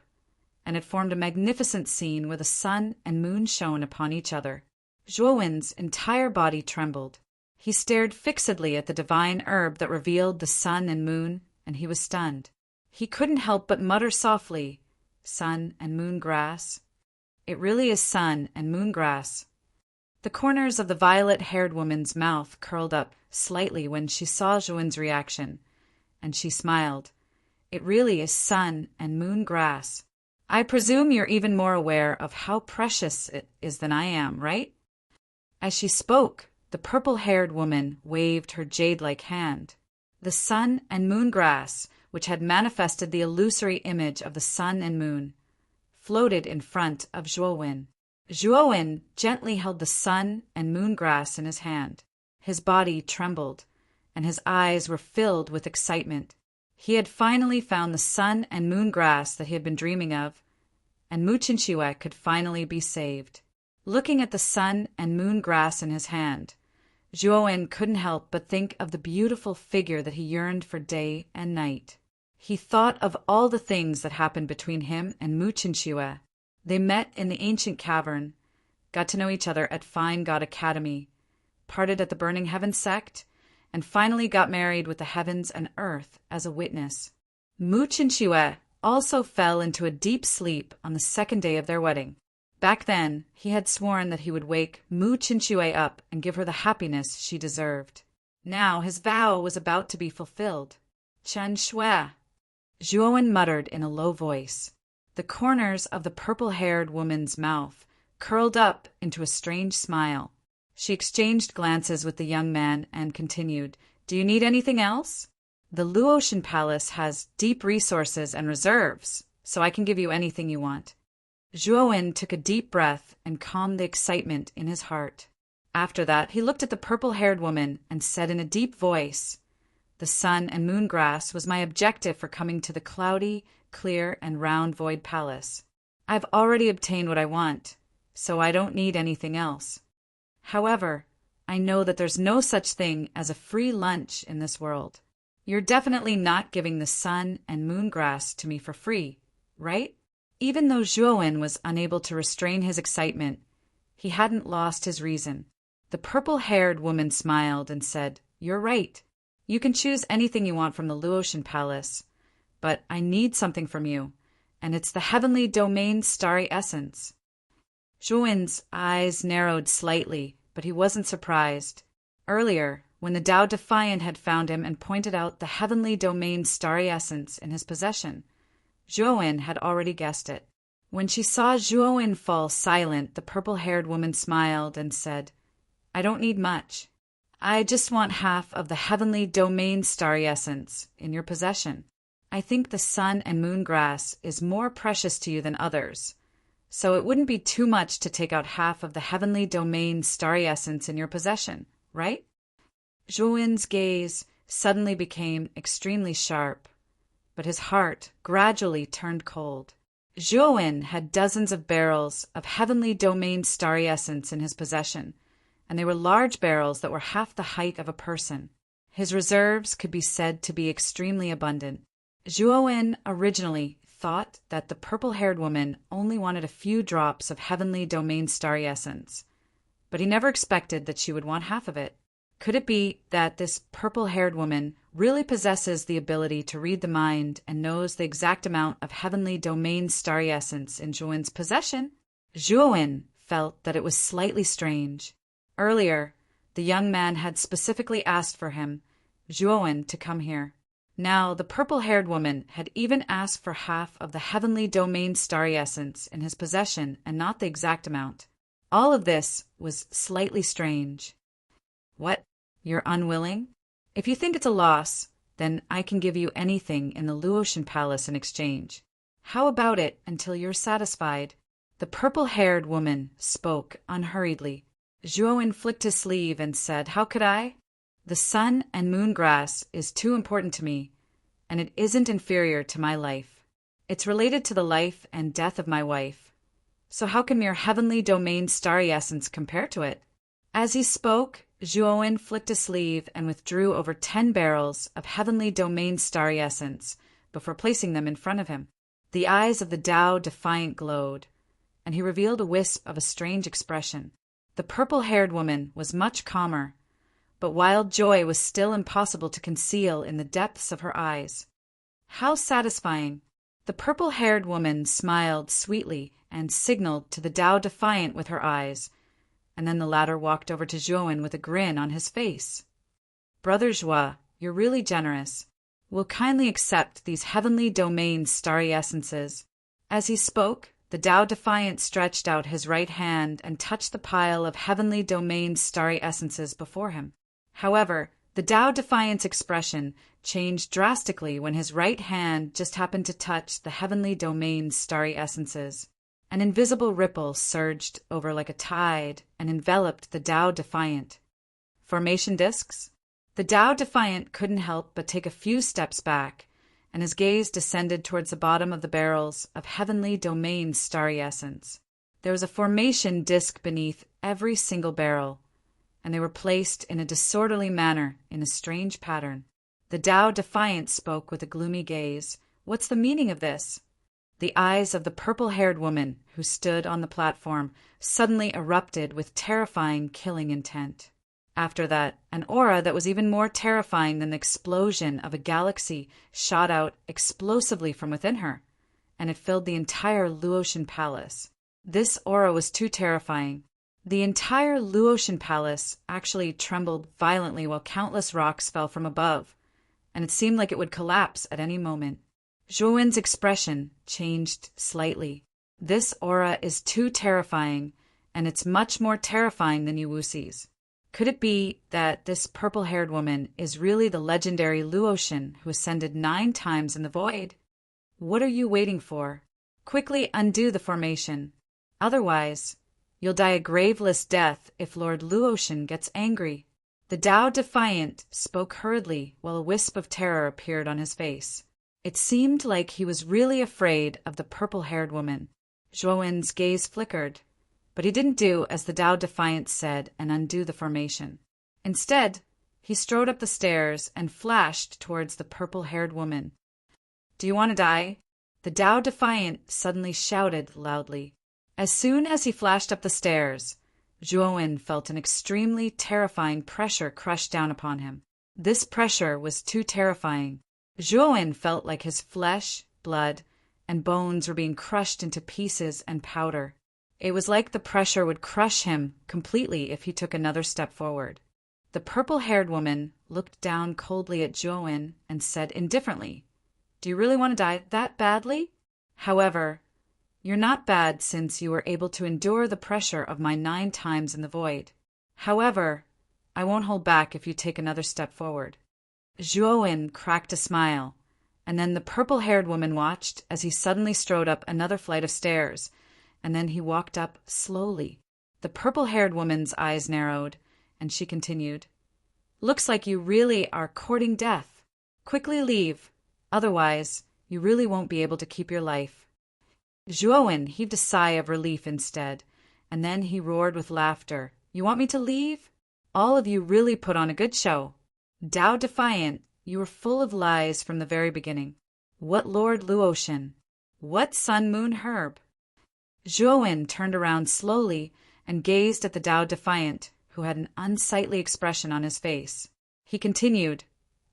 and it formed a magnificent scene where the sun and moon shone upon each other. Zhuowen's entire body trembled. He stared fixedly at the divine herb that revealed the sun and moon, and he was stunned. He couldn't help but mutter softly, Sun and moon grass. It really is sun and moon grass. The corners of the violet-haired woman's mouth curled up slightly when she saw Zhuowen's reaction, and she smiled. It really is sun and moon grass. I presume you're even more aware of how precious it is than I am, right? As she spoke, the purple-haired woman waved her jade-like hand. The sun and moon grass, which had manifested the illusory image of the sun and moon, floated in front of Zhuowen. Zhuowen gently held the sun and moon grass in his hand. His body trembled, and his eyes were filled with excitement. He had finally found the sun and moon grass that he had been dreaming of, and Mu Qinxue could finally be saved. Looking at the sun and moon grass in his hand, Zhuowen couldn't help but think of the beautiful figure that he yearned for day and night. He thought of all the things that happened between him and Mu Qinxue. They met in the ancient cavern, got to know each other at Fine God Academy, parted at the Burning Heaven sect, and finally got married with the heavens and earth as a witness. Mu Chinchue also fell into a deep sleep on the second day of their wedding. Back then, he had sworn that he would wake Mu Chinchue up and give her the happiness she deserved. Now his vow was about to be fulfilled. Chen Shui, Zhuowen muttered in a low voice. The corners of the purple-haired woman's mouth curled up into a strange smile. She exchanged glances with the young man and continued, "Do you need anything else? The Luotian Palace has deep resources and reserves, so I can give you anything you want." Zhuowen took a deep breath and calmed the excitement in his heart. After that, he looked at the purple-haired woman and said in a deep voice, "The sun and moon grass was my objective for coming to the cloudy, clear, and round void palace. I've already obtained what I want, so I don't need anything else. However, I know that there's no such thing as a free lunch in this world. You're definitely not giving the sun and moon grass to me for free, right?" Even though Zhuowen was unable to restrain his excitement, he hadn't lost his reason. The purple-haired woman smiled and said, "You're right. You can choose anything you want from the Luotian Palace, but I need something from you, and it's the heavenly domain's starry essence." Zhuowen's eyes narrowed slightly, but he wasn't surprised. Earlier, when the Tao Defiant had found him and pointed out the heavenly domain's starry essence in his possession, Zhuowen had already guessed it. When she saw Zhuowen fall silent, the purple-haired woman smiled and said, "I don't need much. I just want half of the heavenly domain's starry essence in your possession. I think the sun and moon grass is more precious to you than others, so it wouldn't be too much to take out half of the heavenly domain's starry essence in your possession, right?" Zhuowen's gaze suddenly became extremely sharp, but his heart gradually turned cold. Zhuowen had dozens of barrels of heavenly domain starry essence in his possession, and they were large barrels that were half the height of a person. His reserves could be said to be extremely abundant. Zhuowen originally thought that the purple-haired woman only wanted a few drops of heavenly domain starry essence, but he never expected that she would want half of it. Could it be that this purple-haired woman really possesses the ability to read the mind and knows the exact amount of heavenly domain starry essence in Zhuowen's possession? Zhuowen felt that it was slightly strange. Earlier, the young man had specifically asked for him, Zhuowen, to come here. Now the purple-haired woman had even asked for half of the heavenly domain starry essence in his possession and not the exact amount. All of this was slightly strange. "What? You're unwilling? If you think it's a loss, then I can give you anything in the Luotian Palace in exchange. How about it until you're satisfied?" The purple-haired woman spoke unhurriedly. Zhuowen flicked his sleeve and said, "How could I? The sun and moon grass is too important to me, and it isn't inferior to my life. It's related to the life and death of my wife. So how can mere heavenly domain starry essence compare to it?" As he spoke, Zhuowen flicked a sleeve and withdrew over 10 barrels of heavenly domain starry essence before placing them in front of him. The eyes of the Tao Defiant glowed, and he revealed a wisp of a strange expression. The purple-haired woman was much calmer, but wild joy was still impossible to conceal in the depths of her eyes. How satisfying! The purple-haired woman smiled sweetly and signaled to the Tao Defiant with her eyes, and then the latter walked over to Zhuowen with a grin on his face. "Brother Zhua, you're really generous. We'll kindly accept these heavenly domain starry essences." As he spoke, the Tao Defiant stretched out his right hand and touched the pile of heavenly domain starry essences before him. However, the Tao Defiant's expression changed drastically when his right hand just happened to touch the heavenly domain starry essences. An invisible ripple surged over like a tide and enveloped the Tao Defiant. Formation discs? The Tao Defiant couldn't help but take a few steps back, and his gaze descended towards the bottom of the barrels of heavenly domain starry essence. There was a formation disc beneath every single barrel, and they were placed in a disorderly manner in a strange pattern. The Tao Defiant spoke with a gloomy gaze. "What's the meaning of this?" The eyes of the purple-haired woman who stood on the platform suddenly erupted with terrifying, killing intent. After that, an aura that was even more terrifying than the explosion of a galaxy shot out explosively from within her, and it filled the entire Luotian palace. This aura was too terrifying. The entire Luotian palace actually trembled violently while countless rocks fell from above, and it seemed like it would collapse at any moment. Zhuowen's expression changed slightly. This aura is too terrifying, and it's much more terrifying than Yuwusi's. Could it be that this purple-haired woman is really the legendary Luotian who ascended 9 times in the void? What are you waiting for? Quickly undo the formation. Otherwise, you'll die a graveless death if Lord Luotian gets angry. The Tao Defiant spoke hurriedly while a wisp of terror appeared on his face. It seemed like he was really afraid of the purple-haired woman. Zhuowen's gaze flickered, but he didn't do as the Tao Defiant said and undo the formation. Instead, he strode up the stairs and flashed towards the purple-haired woman. "Do you want to die?" The Tao Defiant suddenly shouted loudly. As soon as he flashed up the stairs, Zhuowen felt an extremely terrifying pressure crush down upon him. This pressure was too terrifying. Zhuowen felt like his flesh, blood, and bones were being crushed into pieces and powder. It was like the pressure would crush him completely if he took another step forward. The purple-haired woman looked down coldly at Zhuowen and said indifferently, "Do you really want to die that badly? However, you're not bad since you were able to endure the pressure of my 9 times in the void. However, I won't hold back if you take another step forward." Zhuowen cracked a smile, and then the purple-haired woman watched as he suddenly strode up another flight of stairs, and then he walked up slowly. The purple-haired woman's eyes narrowed, and she continued, "Looks like you really are courting death. Quickly leave, otherwise you really won't be able to keep your life." Zhuowen heaved a sigh of relief instead, and then he roared with laughter. "You want me to leave? All of you really put on a good show. Tao Defiant, you were full of lies from the very beginning. What Lord Luotian? What Sun Moon Herb?" Zhuowen turned around slowly and gazed at the Tao Defiant, who had an unsightly expression on his face. He continued,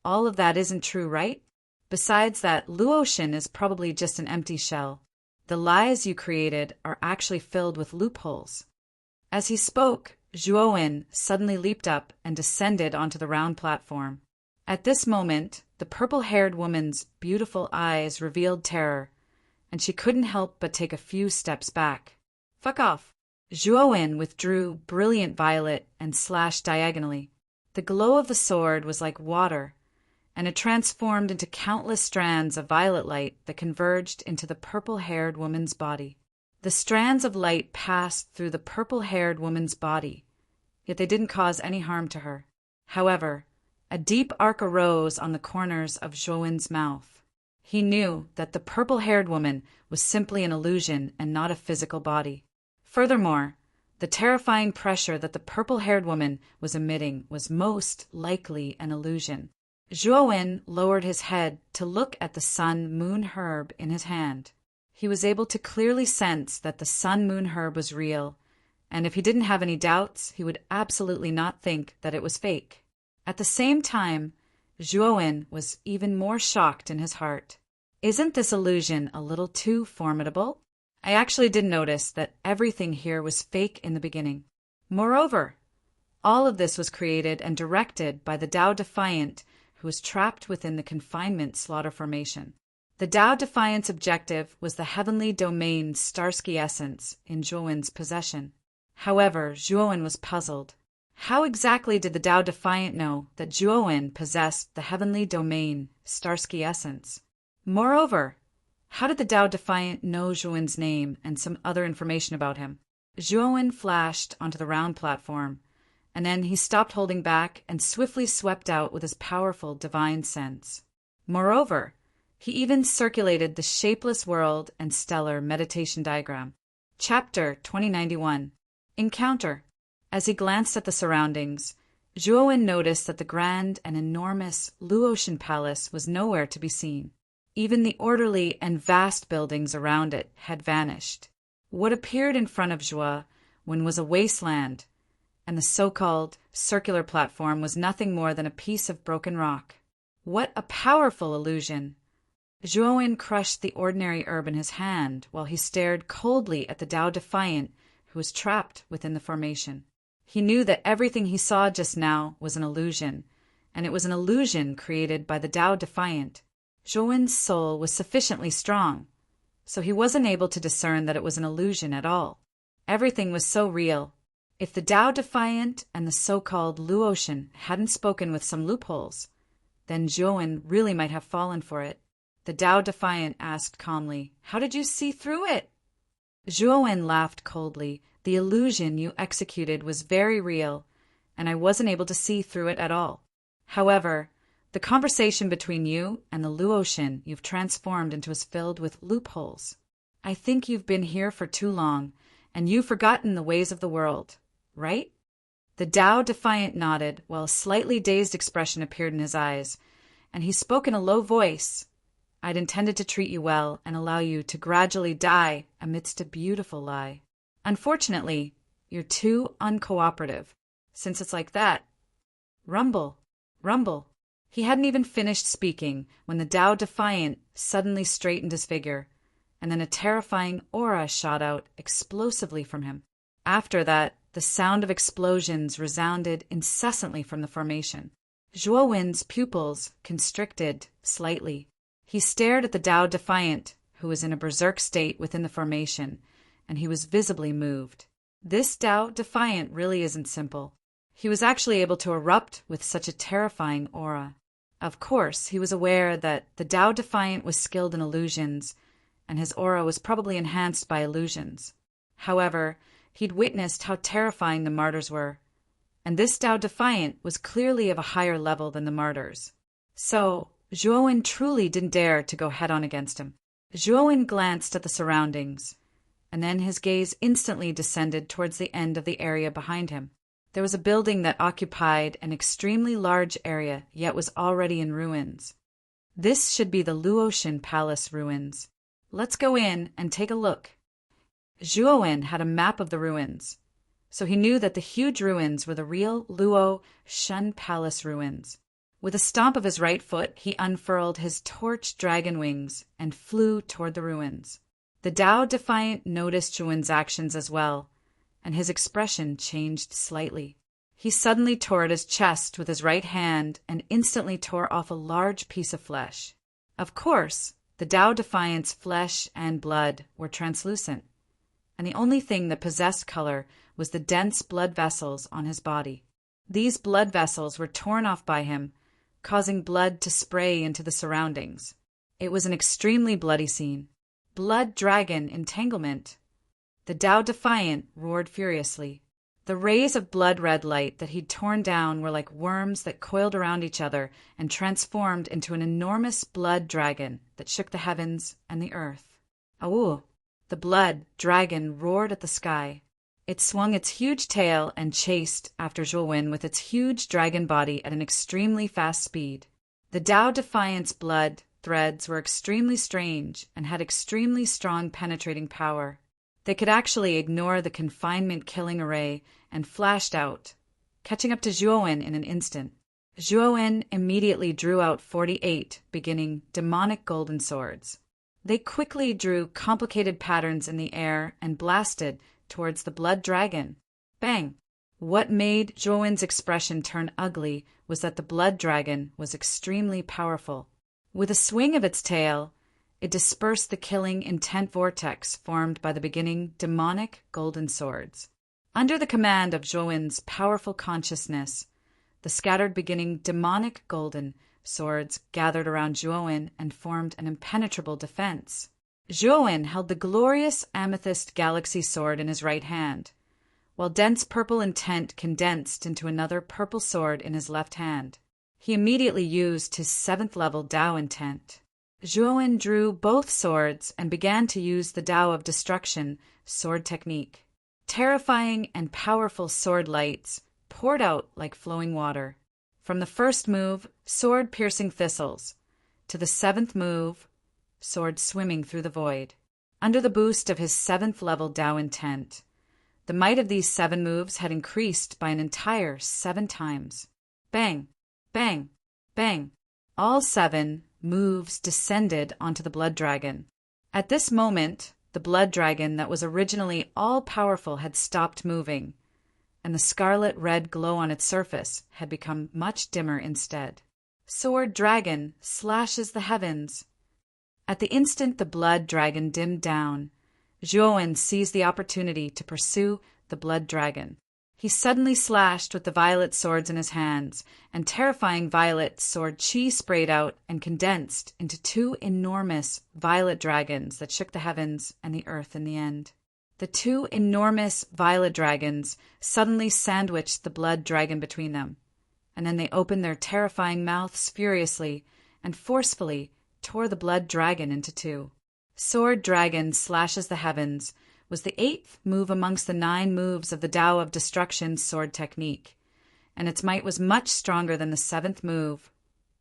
"All of that isn't true, right? Besides that, Luotian is probably just an empty shell. The lies you created are actually filled with loopholes." As he spoke, Zhuowen suddenly leaped up and descended onto the round platform. At this moment, the purple-haired woman's beautiful eyes revealed terror, and she couldn't help but take a few steps back. "Fuck off!" Zhuowen withdrew Brilliant Violet and slashed diagonally. The glow of the sword was like water, and it transformed into countless strands of violet light that converged into the purple-haired woman's body. The strands of light passed through the purple-haired woman's body, yet they didn't cause any harm to her. However, a deep arc arose on the corners of Zhuowen's mouth. He knew that the purple-haired woman was simply an illusion and not a physical body. Furthermore, the terrifying pressure that the purple-haired woman was emitting was most likely an illusion. Zhuowen lowered his head to look at the Sun Moon Herb in his hand. He was able to clearly sense that the Sun Moon Herb was real, and if he didn't have any doubts, he would absolutely not think that it was fake. At the same time, Zhuowen was even more shocked in his heart. Isn't this illusion a little too formidable? I actually did notice that everything here was fake in the beginning. Moreover, all of this was created and directed by the Tao Defiant, who was trapped within the confinement slaughter formation. The Tao Defiant's objective was the heavenly domain Starsky essence in Zhuowen's possession. However, Zhuowen was puzzled. How exactly did the Tao Defiant know that Zhuowen possessed the heavenly domain Starsky essence? Moreover, how did the Tao Defiant know Zhuowen's name and some other information about him? Zhuowen flashed onto the round platform, and then he stopped holding back and swiftly swept out with his powerful divine sense. Moreover, he even circulated the shapeless world and stellar meditation diagram. Chapter 2091. Encounter. As he glanced at the surroundings, Zhuowen noticed that the grand and enormous Luotian palace was nowhere to be seen. Even the orderly and vast buildings around it had vanished. What appeared in front of Zhuo was a wasteland, and the so-called circular platform was nothing more than a piece of broken rock. What a powerful illusion! Zhuo crushed the ordinary herb in his hand while he stared coldly at the Tao Defiant who was trapped within the formation. He knew that everything he saw just now was an illusion, and it was an illusion created by the Tao Defiant. Zhuo's soul was sufficiently strong, so he wasn't able to discern that it was an illusion at all. Everything was so real. If the Tao Defiant and the so-called Luotian hadn't spoken with some loopholes, then Zhuo really might have fallen for it. The Tao Defiant asked calmly, "How did you see through it?" Zhuo laughed coldly. "The illusion you executed was very real, and I wasn't able to see through it at all. However, the conversation between you and the Luotian you've transformed into is filled with loopholes. I think you've been here for too long, and you've forgotten the ways of the world, right?" The Tao Defiant nodded, while a slightly dazed expression appeared in his eyes, and he spoke in a low voice. "I'd intended to treat you well and allow you to gradually die amidst a beautiful lie. Unfortunately, you're too uncooperative. Since it's like that, rumble, rumble." He hadn't even finished speaking when the Tao Defiant suddenly straightened his figure, and then a terrifying aura shot out explosively from him. After that, the sound of explosions resounded incessantly from the formation. Zhuo's pupils constricted slightly. He stared at the Tao Defiant, who was in a berserk state within the formation, and he was visibly moved. This Tao Defiant really isn't simple. He was actually able to erupt with such a terrifying aura. Of course, he was aware that the Tao Defiant was skilled in illusions, and his aura was probably enhanced by illusions. However, he'd witnessed how terrifying the martyrs were, and this Tao Defiant was clearly of a higher level than the martyrs. So, Zhuo truly didn't dare to go head-on against him. Zhuo glanced at the surroundings, and then his gaze instantly descended towards the end of the area behind him. There was a building that occupied an extremely large area, yet was already in ruins. This should be the Luotian Palace ruins. Let's go in and take a look. Zhuo had a map of the ruins, so he knew that the huge ruins were the real Luo-Shun Palace ruins. With a stomp of his right foot, he unfurled his torch dragon wings and flew toward the ruins. The Tao Defiant noticed Zhuo's actions as well, and his expression changed slightly. He suddenly tore at his chest with his right hand and instantly tore off a large piece of flesh. Of course, the Tao Defiant's flesh and blood were translucent, and the only thing that possessed color was the dense blood vessels on his body. These blood vessels were torn off by him, causing blood to spray into the surroundings. It was an extremely bloody scene. Blood dragon entanglement. The Tao Defiant roared furiously. The rays of blood-red light that he'd torn down were like worms that coiled around each other and transformed into an enormous blood dragon that shook the heavens and the earth. Awoo! The blood dragon roared at the sky. It swung its huge tail and chased after Zhuo with its huge dragon body at an extremely fast speed. The Tao Defiant's blood threads were extremely strange and had extremely strong penetrating power. They could actually ignore the confinement-killing array and flashed out, catching up to Zhuo in an instant. Zhuo immediately drew out 48 beginning demonic golden swords. They quickly drew complicated patterns in the air and blasted towards the blood dragon. Bang! What made Zhuo's expression turn ugly was that the blood dragon was extremely powerful. With a swing of its tail, it dispersed the killing intent vortex formed by the beginning demonic golden swords. Under the command of Zhuo's powerful consciousness, the scattered beginning demonic golden swords gathered around Zhuo and formed an impenetrable defense. Zhuo held the glorious amethyst galaxy sword in his right hand, while dense purple intent condensed into another purple sword in his left hand. He immediately used his 7th level Tao intent. Zhuo drew both swords and began to use the Tao of Destruction sword technique. Terrifying and powerful sword lights poured out like flowing water. From the first move, sword-piercing thistles, to the 7th move, sword swimming through the void. Under the boost of his 7th level Tao intent, The might of these 7 moves had increased by an entire 7 times. Bang! Bang! Bang! All 7 moves descended onto the blood dragon. At this moment, the blood dragon that was originally all-powerful had stopped moving, and the scarlet-red glow on its surface had become much dimmer instead. Sword dragon slashes the heavens. At the instant the blood dragon dimmed down, Zhuowen seized the opportunity to pursue the blood dragon. He suddenly slashed with the violet swords in his hands, and terrifying violet sword chi sprayed out and condensed into 2 enormous violet dragons that shook the heavens and the earth in the end. The 2 enormous violet dragons suddenly sandwiched the blood dragon between them, and then they opened their terrifying mouths furiously and forcefully tore the blood dragon into 2. Sword dragon slashes the heavens was the 8th move amongst the 9 moves of the Tao of Destruction sword technique, and its might was much stronger than the 7th move,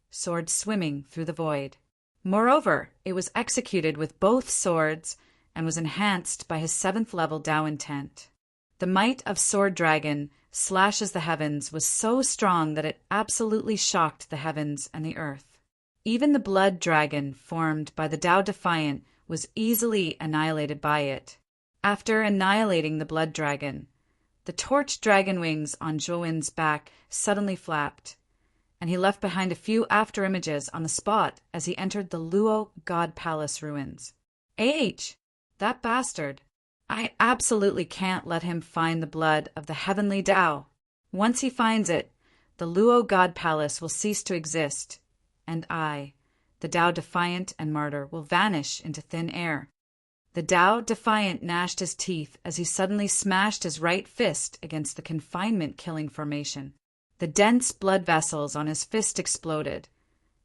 sword swimming through the void. Moreover, it was executed with both swords and was enhanced by his 7th level Tao intent. The might of Sword Dragon slashes the heavens was so strong that it absolutely shocked the heavens and the earth. Even the blood dragon formed by the Tao Defiant was easily annihilated by it. After annihilating the blood dragon, the torch dragon wings on Zhuowen's back suddenly flapped, and he left behind a few after-images on the spot as he entered the Luo God Palace ruins. That bastard. I absolutely can't let him find the blood of the heavenly Tao. Once he finds it, the Luo God Palace will cease to exist, and I, the Tao Defiant and Martyr, will vanish into thin air. The Tao Defiant gnashed his teeth as he suddenly smashed his right fist against the confinement-killing formation. The dense blood vessels on his fist exploded,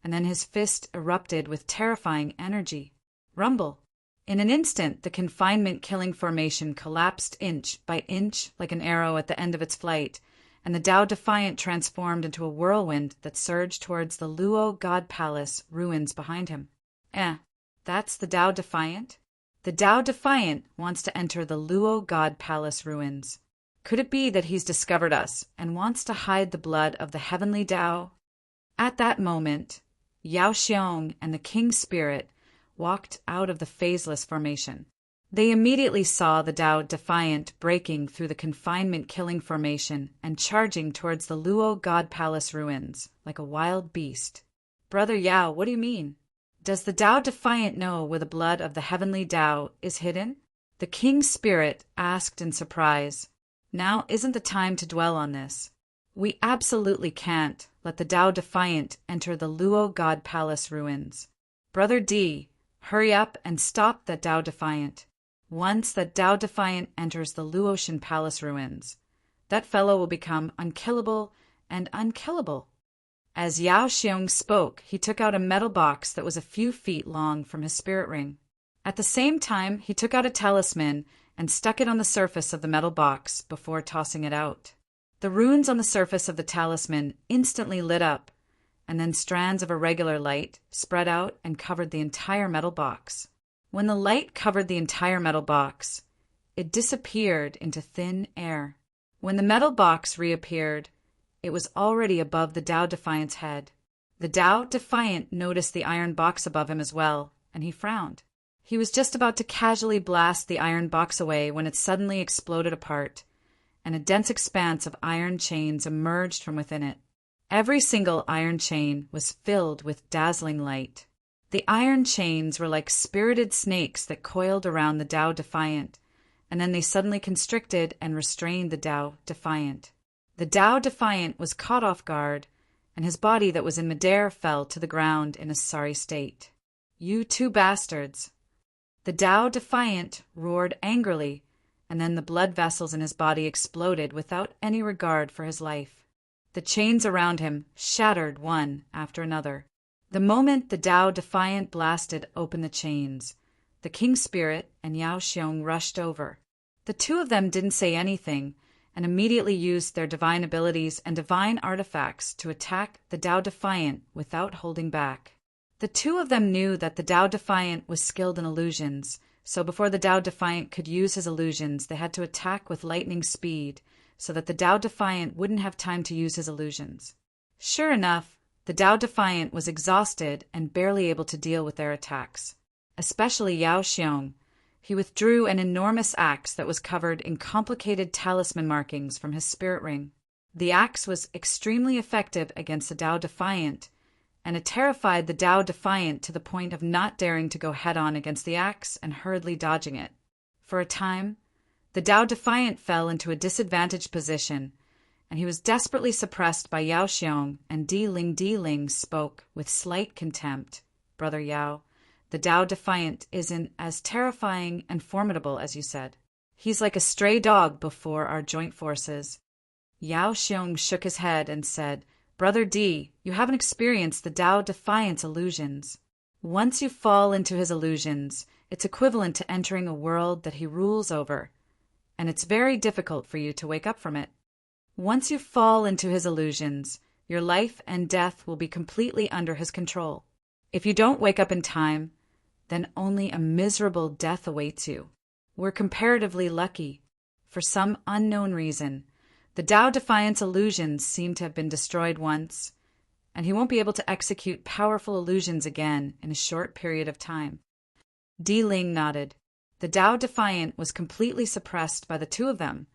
and then his fist erupted with terrifying energy. Rumble! In an instant, the confinement-killing formation collapsed inch by inch like an arrow at the end of its flight, and the Tao Defiant transformed into a whirlwind that surged towards the Luo God Palace ruins behind him. That's the Tao Defiant? The Tao Defiant wants to enter the Luo God Palace ruins. Could it be that he's discovered us and wants to hide the blood of the heavenly Tao? At that moment, Yao Xiong and the King Spirit walked out of the phaseless formation. They immediately saw the Tao Defiant breaking through the confinement-killing formation and charging towards the Luo God Palace ruins like a wild beast. Brother Yao, what do you mean? Does the Tao Defiant know where the blood of the heavenly Tao is hidden? The King Spirit asked in surprise. Now isn't the time to dwell on this. We absolutely can't let the Tao Defiant enter the Luo God Palace ruins. Brother D, hurry up and stop that Tao Defiant. Once that Tao Defiant enters the Luotian Palace ruins, that fellow will become unkillable and unkillable. As Yao Xiong spoke, he took out a metal box that was a few feet long from his spirit ring. At the same time, he took out a talisman and stuck it on the surface of the metal box before tossing it out. The runes on the surface of the talisman instantly lit up, and then strands of irregular light spread out and covered the entire metal box. When the light covered the entire metal box, it disappeared into thin air. When the metal box reappeared, it was already above the Tao Defiant's head. The Tao Defiant noticed the iron box above him as well, and he frowned. He was just about to casually blast the iron box away when it suddenly exploded apart, and a dense expanse of iron chains emerged from within it. Every single iron chain was filled with dazzling light. The iron chains were like spirited snakes that coiled around the Tao Defiant, and then they suddenly constricted and restrained the Tao Defiant. The Tao Defiant was caught off guard, and his body that was in midair fell to the ground in a sorry state. You 2 bastards! The Tao Defiant roared angrily, and then the blood vessels in his body exploded without any regard for his life. The chains around him shattered one after another. The moment the Tao Defiant blasted open the chains, the King Spirit and Yao Xiong rushed over. The 2 of them didn't say anything, and immediately used their divine abilities and divine artifacts to attack the Tao Defiant without holding back. The 2 of them knew that the Tao Defiant was skilled in illusions, So before the Tao Defiant could use his illusions, they had to attack with lightning speed so that the Tao Defiant wouldn't have time to use his illusions. Sure enough, the Tao Defiant was exhausted and barely able to deal with their attacks. Especially Yao Xiong. He withdrew an enormous axe that was covered in complicated talisman markings from his spirit ring. The axe was extremely effective against the Tao Defiant, and it terrified the Tao Defiant to the point of not daring to go head-on against the axe and hurriedly dodging it. For a time, the Tao Defiant fell into a disadvantaged position, and he was desperately suppressed by Yao Xiong, and Di Ling spoke with slight contempt. Brother Yao, the Tao Defiant isn't as terrifying and formidable as you said. He's like a stray dog before our joint forces. Yao Xiong shook his head and said, Brother Di, you haven't experienced the Tao Defiant's illusions. Once you fall into his illusions, it's equivalent to entering a world that he rules over, and it's very difficult for you to wake up from it. Once you fall into his illusions, your life and death will be completely under his control. If you don't wake up in time, then only a miserable death awaits you. We're comparatively lucky. For some unknown reason, the Tao Defiant's illusions seem to have been destroyed once, and he won't be able to execute powerful illusions again in a short period of time. Di Ling nodded. The Tao Defiant was completely suppressed by the two of them,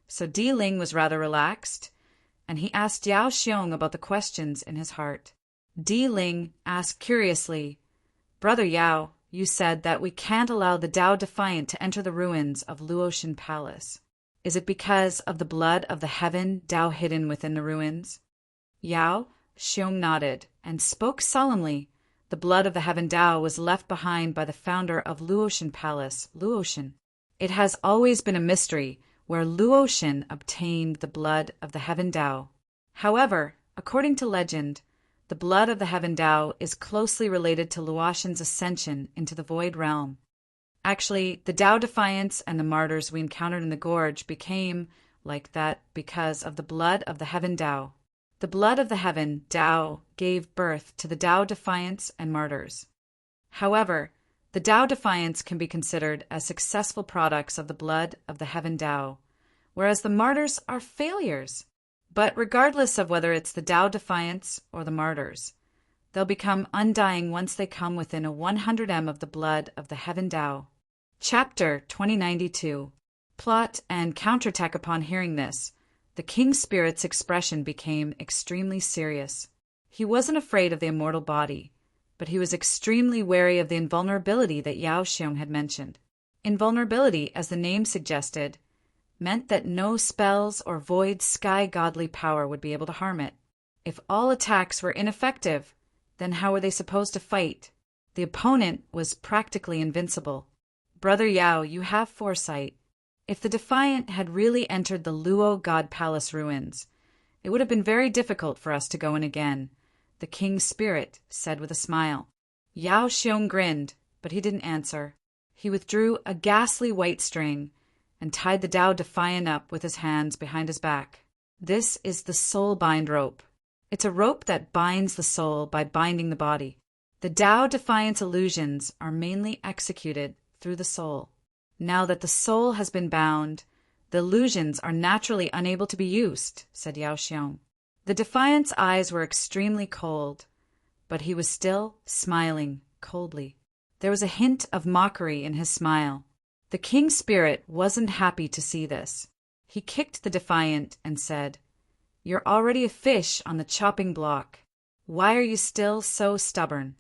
so Di Ling was rather relaxed, and he asked Yao Xiong about the questions in his heart. Di Ling asked curiously, Brother Yao, you said that we can't allow the Tao Defiant to enter the ruins of Luotian Palace. Is it because of the blood of the heaven Tao hidden within the ruins? Yao Xiong nodded and spoke solemnly. The blood of the heaven Tao was left behind by the founder of Luotian Palace, Luotian. It has always been a mystery where Luotian obtained the blood of the heaven Tao. However, according to legend, the blood of the heaven Tao is closely related to Luotian's ascension into the void realm. Actually, the Tao Defiants and the martyrs we encountered in the gorge became like that because of the blood of the heaven Tao. The blood of the heaven Tao gave birth to the Tao Defiants and martyrs. However, the Tao Defiants can be considered as successful products of the blood of the heaven Tao, whereas the martyrs are failures. But regardless of whether it's the Tao Defiants or the martyrs, they'll become undying once they come within a 100 m of the blood of the heaven Tao. Chapter 2092. Plot and counterattack. Upon hearing this, the King Spirit's expression became extremely serious. He wasn't afraid of the immortal body, but he was extremely wary of the invulnerability that Yao Xiong had mentioned. Invulnerability, as the name suggested, meant that no spells or void sky godly power would be able to harm it. If all attacks were ineffective, then how were they supposed to fight? The opponent was practically invincible. Brother Yao, you have foresight. If the Defiant had really entered the Luo God Palace ruins, it would have been very difficult for us to go in again, the King's Spirit said with a smile. Yao Xiong grinned, but he didn't answer. He withdrew a ghastly white string and tied the Tao Defiant up with his hands behind his back. This is the soul bind rope. It's a rope that binds the soul by binding the body. The Tao Defiant's illusions are mainly executed through the soul. Now that the soul has been bound, the illusions are naturally unable to be used, said Yao Xiong. The Defiant's eyes were extremely cold, but he was still smiling coldly. There was a hint of mockery in his smile. The King's Spirit wasn't happy to see this. He kicked the Defiant and said, You're already a fish on the chopping block. Why are you still so stubborn?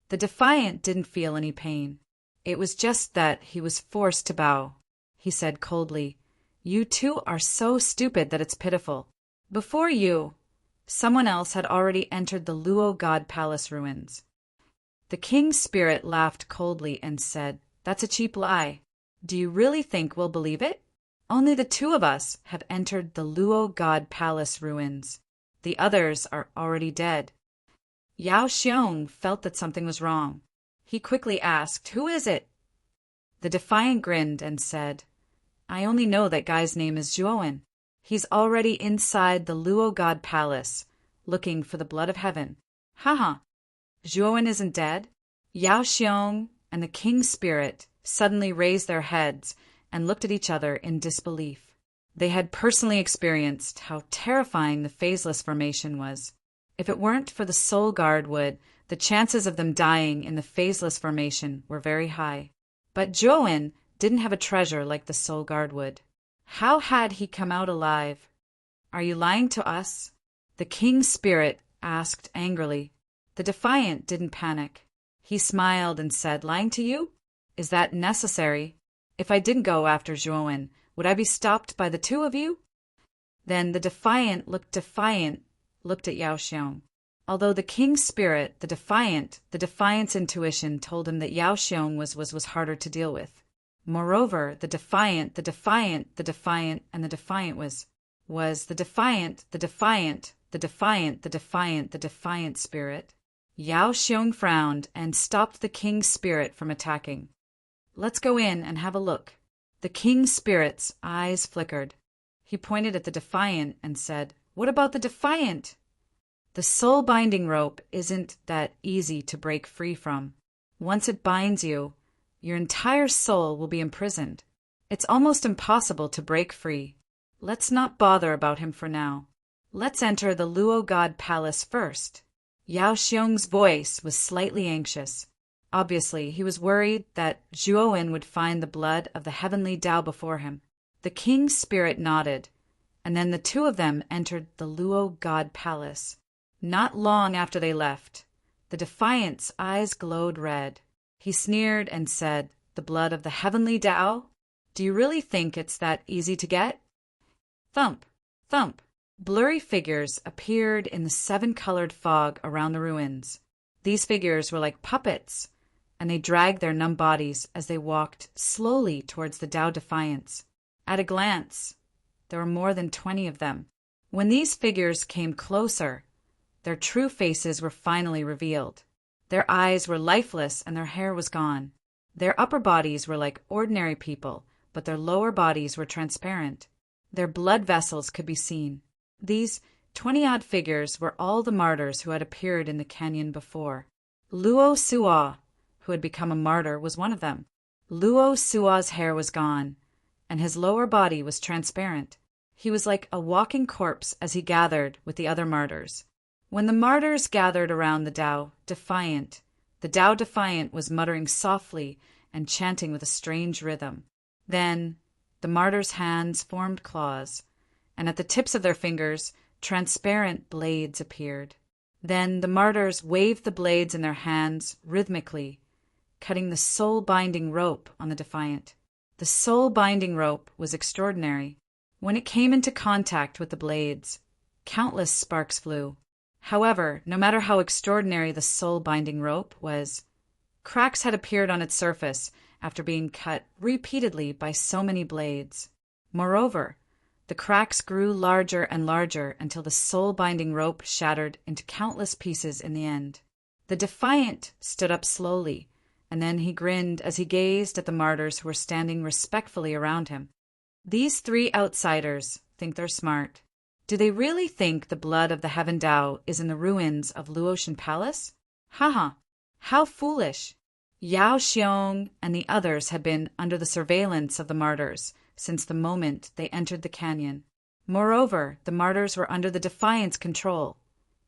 The Defiant didn't feel any pain. It was just that he was forced to bow. He said coldly, You two are so stupid that it's pitiful. Before you, someone else had already entered the Luo God Palace ruins. The King's Spirit laughed coldly and said, That's a cheap lie. Do you really think we'll believe it? Only the two of us have entered the Luo God Palace ruins. The others are already dead. Yao Xiong felt that something was wrong. He quickly asked, Who is it? The Defiant grinned and said, I only know that guy's name is Zhuowen. He's already inside the Luo God Palace, looking for the blood of heaven. Haha. Zhuowen isn't dead? Yao Xiong and the King's Spirit suddenly raised their heads and looked at each other in disbelief. They had personally experienced how terrifying the phaseless formation was. If it weren't for the soul guard wood, the chances of them dying in the phaseless formation were very high. But Zhuo-wen didn't have a treasure like the soul guard would. How had he come out alive? Are you lying to us? The king's spirit asked angrily. The defiant didn't panic. He smiled and said, lying to you? Is that necessary? If I didn't go after Zhuo-wen, would I be stopped by the two of you? Then the defiant looked at Yao Xiong. Although the king's spirit, the defiant's intuition told him that Yao Xiong was harder to deal with. Moreover, the defiant was the defiant spirit. Yao Xiong frowned and stopped the king's spirit from attacking. Let's go in and have a look. The king's spirit's eyes flickered. He pointed at the defiant and said, What about the defiant? The soul binding rope isn't that easy to break free from. Once it binds you, your entire soul will be imprisoned. It's almost impossible to break free. Let's not bother about him for now. Let's enter the Luo God Palace first. Yao Xiong's voice was slightly anxious. Obviously, he was worried that Zhuo-wen would find the blood of the heavenly Tao before him. The king's spirit nodded, and then the two of them entered the Luo God Palace. Not long after they left, the defiant's eyes glowed red. He sneered and said, The blood of the heavenly Tao? Do you really think it's that easy to get? Thump, thump. Blurry figures appeared in the 7-colored fog around the ruins. These figures were like puppets, and they dragged their numb bodies as they walked slowly towards the Tao Defiants. At a glance, there were more than 20 of them. When these figures came closer, their true faces were finally revealed. Their eyes were lifeless and their hair was gone. Their upper bodies were like ordinary people, but their lower bodies were transparent. Their blood vessels could be seen. These 20-odd figures were all the martyrs who had appeared in the canyon before. Luo Suo, who had become a martyr, was one of them. Luo Suo's hair was gone, and his lower body was transparent. He was like a walking corpse as he gathered with the other martyrs. When the martyrs gathered around the Tao Defiant was muttering softly and chanting with a strange rhythm. Then the martyrs' hands formed claws, and at the tips of their fingers, transparent blades appeared. Then the martyrs waved the blades in their hands rhythmically, cutting the soul-binding rope on the defiant. The soul-binding rope was extraordinary. When it came into contact with the blades, countless sparks flew. However, no matter how extraordinary the soul-binding rope was, cracks had appeared on its surface after being cut repeatedly by so many blades. Moreover, the cracks grew larger and larger until the soul-binding rope shattered into countless pieces in the end. The defiant stood up slowly, and then he grinned as he gazed at the martyrs who were standing respectfully around him. These 3 outsiders think they're smart. Do they really think the blood of the Heaven Tao is in the ruins of Luotian Palace? Haha, how foolish! Yao Xiong and the others had been under the surveillance of the martyrs since the moment they entered the canyon. Moreover, the martyrs were under the Defiant's control,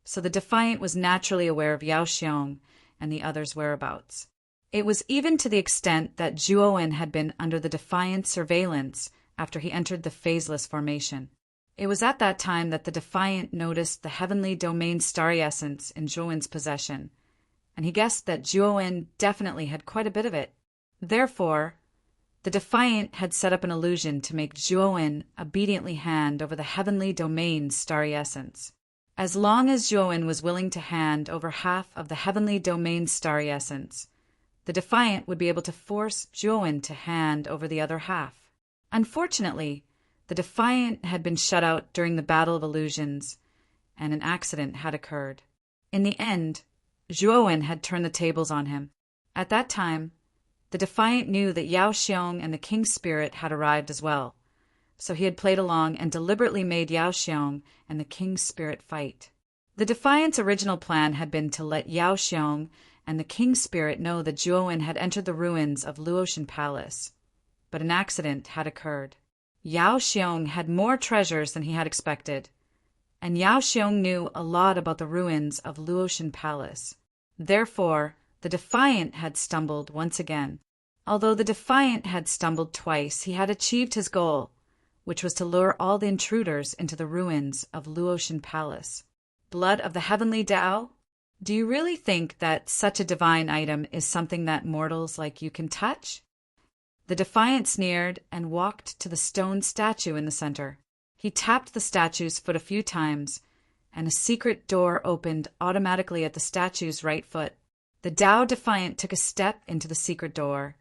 so the Defiant was naturally aware of Yao Xiong and the others' whereabouts. It was even to the extent that Zhuo-wen had been under the Defiant's surveillance after he entered the phaseless formation. It was at that time that the Defiant noticed the heavenly domain starry essence in Zhuo-wen's possession, and he guessed that Zhuo-wen definitely had quite a bit of it. Therefore, the Defiant had set up an illusion to make Zhuo-wen obediently hand over the heavenly domain's starry essence. As long as Zhuo-wen was willing to hand over half of the heavenly domain's starry essence, the Defiant would be able to force Zhuo-wen to hand over the other half. Unfortunately, the Defiant had been shut out during the Battle of Illusions, and an accident had occurred. In the end, Zhuo-wen had turned the tables on him. At that time, the Defiant knew that Yao Xiong and the King's Spirit had arrived as well, so he had played along and deliberately made Yao Xiong and the King's Spirit fight. The Defiant's original plan had been to let Yao Xiong and the king's spirit know that Zhuowen had entered the ruins of Luotian Palace. But an accident had occurred. Yao Xiong had more treasures than he had expected, and Yao Xiong knew a lot about the ruins of Luotian Palace. Therefore, the Defiant had stumbled once again. Although the Defiant had stumbled twice, he had achieved his goal, which was to lure all the intruders into the ruins of Luotian Palace. Blood of the heavenly Tao? Do you really think that such a divine item is something that mortals like you can touch? The Defiant sneered and walked to the stone statue in the center. He tapped the statue's foot a few times, and a secret door opened automatically at the statue's right foot. The Tao Defiant took a step into the secret door,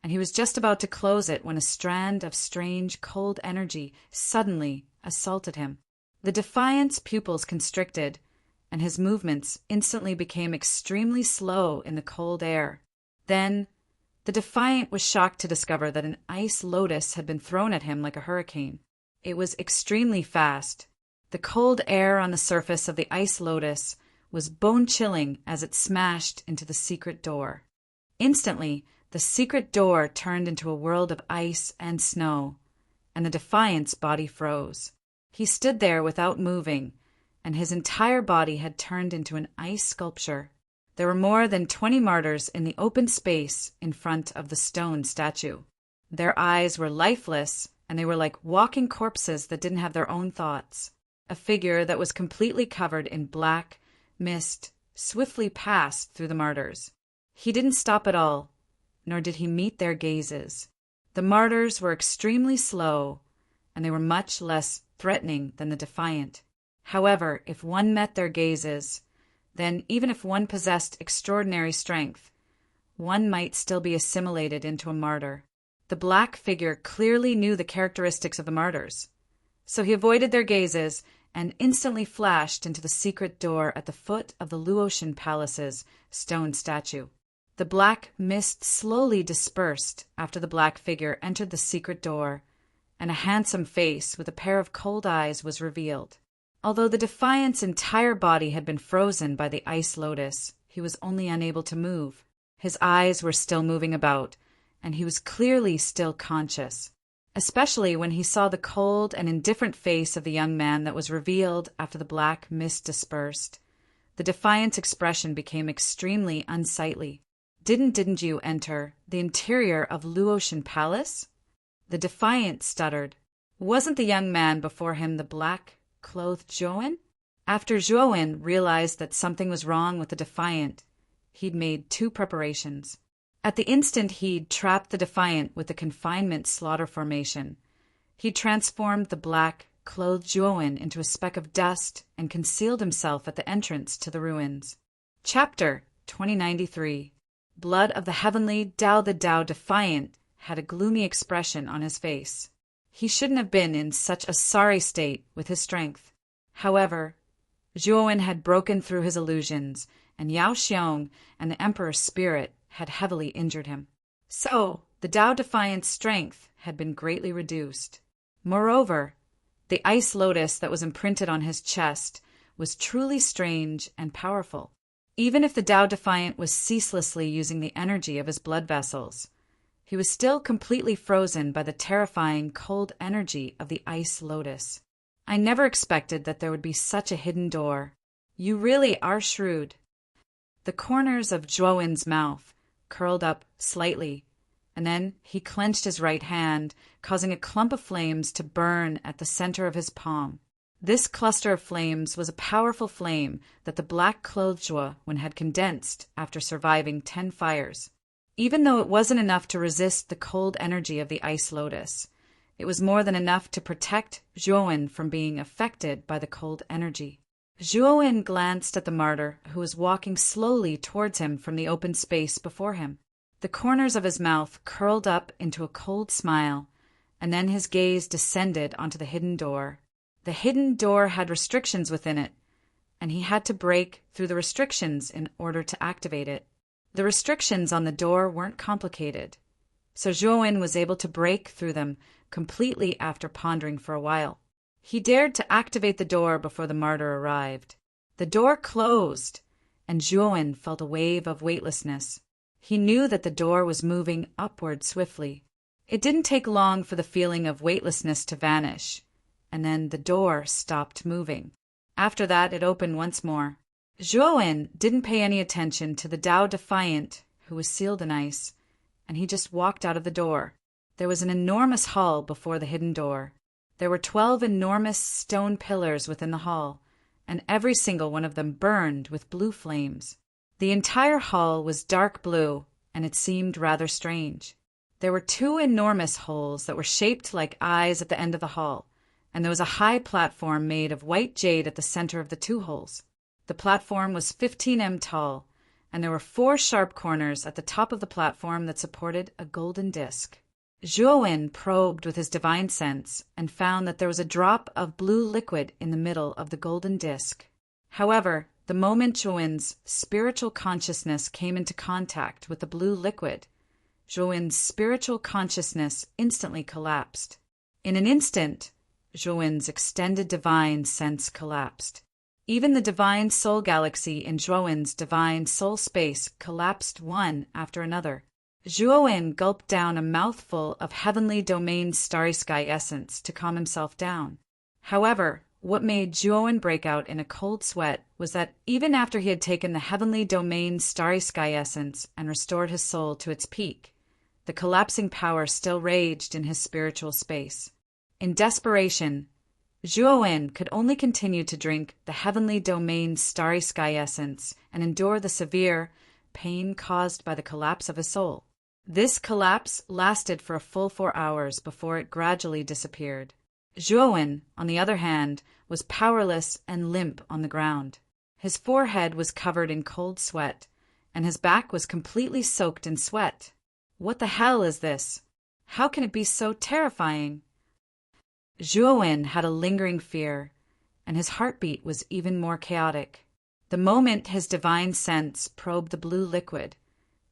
and he was just about to close it when a strand of strange, cold energy suddenly assaulted him. The Defiant's pupils constricted, and his movements instantly became extremely slow in the cold air. Then, the Defiant was shocked to discover that an ice lotus had been thrown at him like a hurricane. It was extremely fast. The cold air on the surface of the ice lotus was bone-chilling as it smashed into the secret door. Instantly, the secret door turned into a world of ice and snow, and the Defiant's body froze. He stood there without moving, and his entire body had turned into an ice sculpture. There were more than 20 martyrs in the open space in front of the stone statue. Their eyes were lifeless, and they were like walking corpses that didn't have their own thoughts. A figure that was completely covered in black mist swiftly passed through the martyrs. He didn't stop at all, nor did he meet their gazes. The martyrs were extremely slow, and they were much less threatening than the Defiant. However, if one met their gazes, then even if one possessed extraordinary strength, one might still be assimilated into a martyr. The black figure clearly knew the characteristics of the martyrs, so he avoided their gazes and instantly flashed into the secret door at the foot of the Luotian Palace's stone statue. The black mist slowly dispersed after the black figure entered the secret door, and a handsome face with a pair of cold eyes was revealed. Although the Defiant's entire body had been frozen by the ice lotus, he was only unable to move. His eyes were still moving about, and he was clearly still conscious, especially when he saw the cold and indifferent face of the young man that was revealed after the black mist dispersed. The Defiant's expression became extremely unsightly. Didn't you enter the interior of Luotian Palace? The Defiant stuttered. Wasn't the young man before him the black-clothed Zhuowen? After Zhuowen realized that something was wrong with the Defiant, he'd made 2 preparations. At the instant he'd trapped the Defiant with the confinement slaughter formation, he transformed the black-clothed Zhuowen into a speck of dust and concealed himself at the entrance to the ruins. Chapter 2093. Blood of the heavenly Tao. The Tao Defiant had a gloomy expression on his face. He shouldn't have been in such a sorry state with his strength. However, Zhuowen had broken through his illusions, and Yao Xiong and the Emperor's spirit had heavily injured him. So, the Tao Defiant's strength had been greatly reduced. Moreover, the ice lotus that was imprinted on his chest was truly strange and powerful. Even if the Tao Defiant was ceaselessly using the energy of his blood vessels, he was still completely frozen by the terrifying cold energy of the ice lotus. I never expected that there would be such a hidden door. You really are shrewd. The corners of Zhuowen's mouth curled up slightly, and then he clenched his right hand, causing a clump of flames to burn at the center of his palm. This cluster of flames was a powerful flame that the black-clothed Zhuowen had condensed after surviving 10 fires. Even though it wasn't enough to resist the cold energy of the ice lotus, it was more than enough to protect Zhuowen from being affected by the cold energy. Zhuowen glanced at the martyr who was walking slowly towards him from the open space before him. The corners of his mouth curled up into a cold smile, and then his gaze descended onto the hidden door. The hidden door had restrictions within it, and he had to break through the restrictions in order to activate it. The restrictions on the door weren't complicated, so Zhuowen was able to break through them completely after pondering for a while. He dared to activate the door before the martyr arrived. The door closed, and Zhuowen felt a wave of weightlessness. He knew that the door was moving upward swiftly. It didn't take long for the feeling of weightlessness to vanish, and then the door stopped moving. After that, it opened once more. Zhuowen didn't pay any attention to the Tao Defiant, who was sealed in ice, and he just walked out of the door. There was an enormous hall before the hidden door. There were 12 enormous stone pillars within the hall, and every single one of them burned with blue flames. The entire hall was dark blue, and it seemed rather strange. There were 2 enormous holes that were shaped like eyes at the end of the hall, and there was a high platform made of white jade at the center of the 2 holes. The platform was 15 m tall, and there were 4 sharp corners at the top of the platform that supported a golden disc. Zhuowen probed with his divine sense and found that there was a drop of blue liquid in the middle of the golden disc. However, the moment Zhuowen's spiritual consciousness came into contact with the blue liquid, Zhuowen's spiritual consciousness instantly collapsed. In an instant, Zhuowen's extended divine sense collapsed. Even the divine soul galaxy in Zhuowen's divine soul space collapsed one after another. Zhuowen gulped down a mouthful of heavenly domain starry sky essence to calm himself down. However, what made Zhuowen break out in a cold sweat was that even after he had taken the heavenly domain starry sky essence and restored his soul to its peak, the collapsing power still raged in his spiritual space. In desperation, Zhuowen could only continue to drink the heavenly domain starry sky essence and endure the severe pain caused by the collapse of his soul. This collapse lasted for a full 4 hours before it gradually disappeared. Zhuowen, on the other hand, was powerless and limp on the ground. His forehead was covered in cold sweat, and his back was completely soaked in sweat. What the hell is this? How can it be so terrifying? Zhuowen had a lingering fear, and his heartbeat was even more chaotic. The moment his divine sense probed the blue liquid,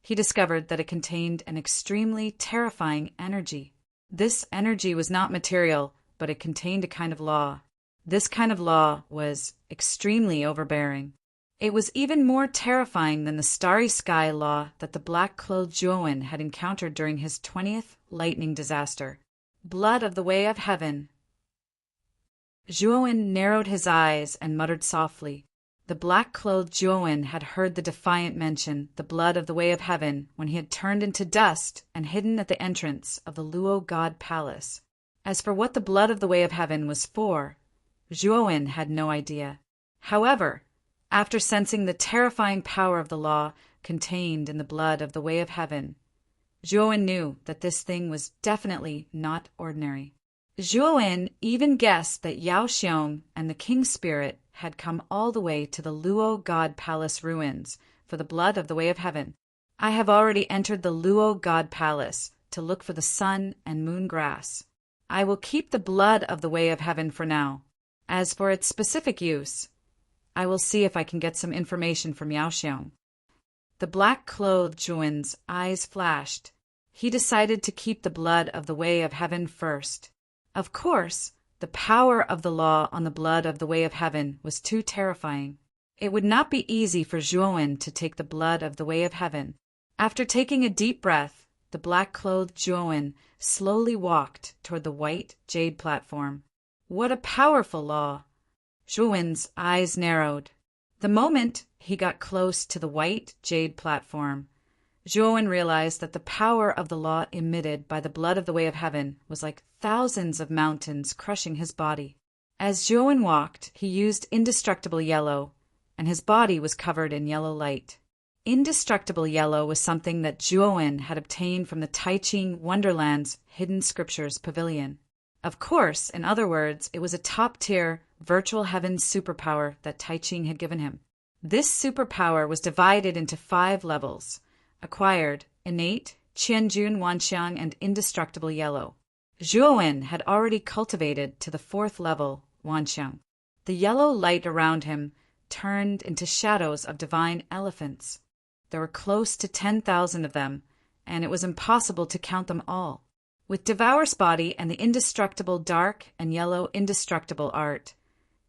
he discovered that it contained an extremely terrifying energy. This energy was not material, but it contained a kind of law. This kind of law was extremely overbearing. It was even more terrifying than the starry sky law that the black-clothed Zhuowen had encountered during his 20th lightning disaster. Blood of the way of heaven. Zhuowen narrowed his eyes and muttered softly. The black-clothed Zhuowen had heard the defiant mention the blood of the way of heaven when he had turned into dust and hidden at the entrance of the Luo God Palace. As for what the blood of the way of heaven was for, Zhuowen had no idea. However, after sensing the terrifying power of the law contained in the blood of the way of heaven, Zhuowen knew that this thing was definitely not ordinary. Zhuowen even guessed that Yao Xiong and the King Spirit had come all the way to the Luo God Palace ruins for the blood of the way of heaven. I have already entered the Luo God Palace to look for the sun and moon grass. I will keep the blood of the way of heaven for now. As for its specific use, I will see if I can get some information from Yao Xiong. The black-clothed Zhuowen's eyes flashed. He decided to keep the blood of the way of heaven first. Of course, the power of the law on the blood of the way of heaven was too terrifying. It would not be easy for Zhuowen to take the blood of the way of heaven. After taking a deep breath, the black-clothed Zhuowen slowly walked toward the white jade platform. What a powerful law! Zhuowen's eyes narrowed. The moment he got close to the white jade platform, Zhuowen realized that the power of the law emitted by the blood of the way of heaven was like thousands of mountains crushing his body. As Zhuowen walked, he used indestructible yellow, and his body was covered in yellow light. Indestructible yellow was something that Zhuowen had obtained from the Tai Ching Wonderland's Hidden Scriptures Pavilion. Of course, in other words, it was a top-tier virtual heaven superpower that Tai Ching had given him. This superpower was divided into 5 levels: acquired, innate, Qianjun Wanxiang, and indestructible yellow. Zhuowen had already cultivated to the 4th level, Wanxiang. The yellow light around him turned into shadows of divine elephants. There were close to 10,000 of them, and it was impossible to count them all. With Devour's body and the indestructible dark and yellow indestructible art,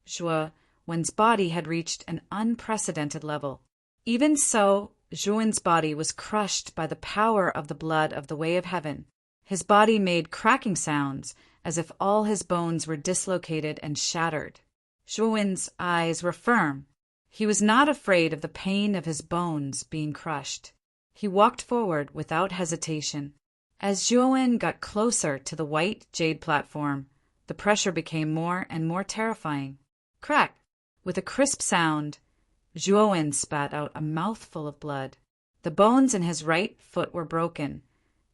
Zhuowen's body had reached an unprecedented level. Even so, Zhuan's body was crushed by the power of the blood of the Way of Heaven. His body made cracking sounds, as if all his bones were dislocated and shattered. Zhuan's eyes were firm. He was not afraid of the pain of his bones being crushed. He walked forward without hesitation. As Zhuan got closer to the white jade platform, the pressure became more and more terrifying. Crack! With a crisp sound, Zhuan spat out a mouthful of blood. The bones in his right foot were broken,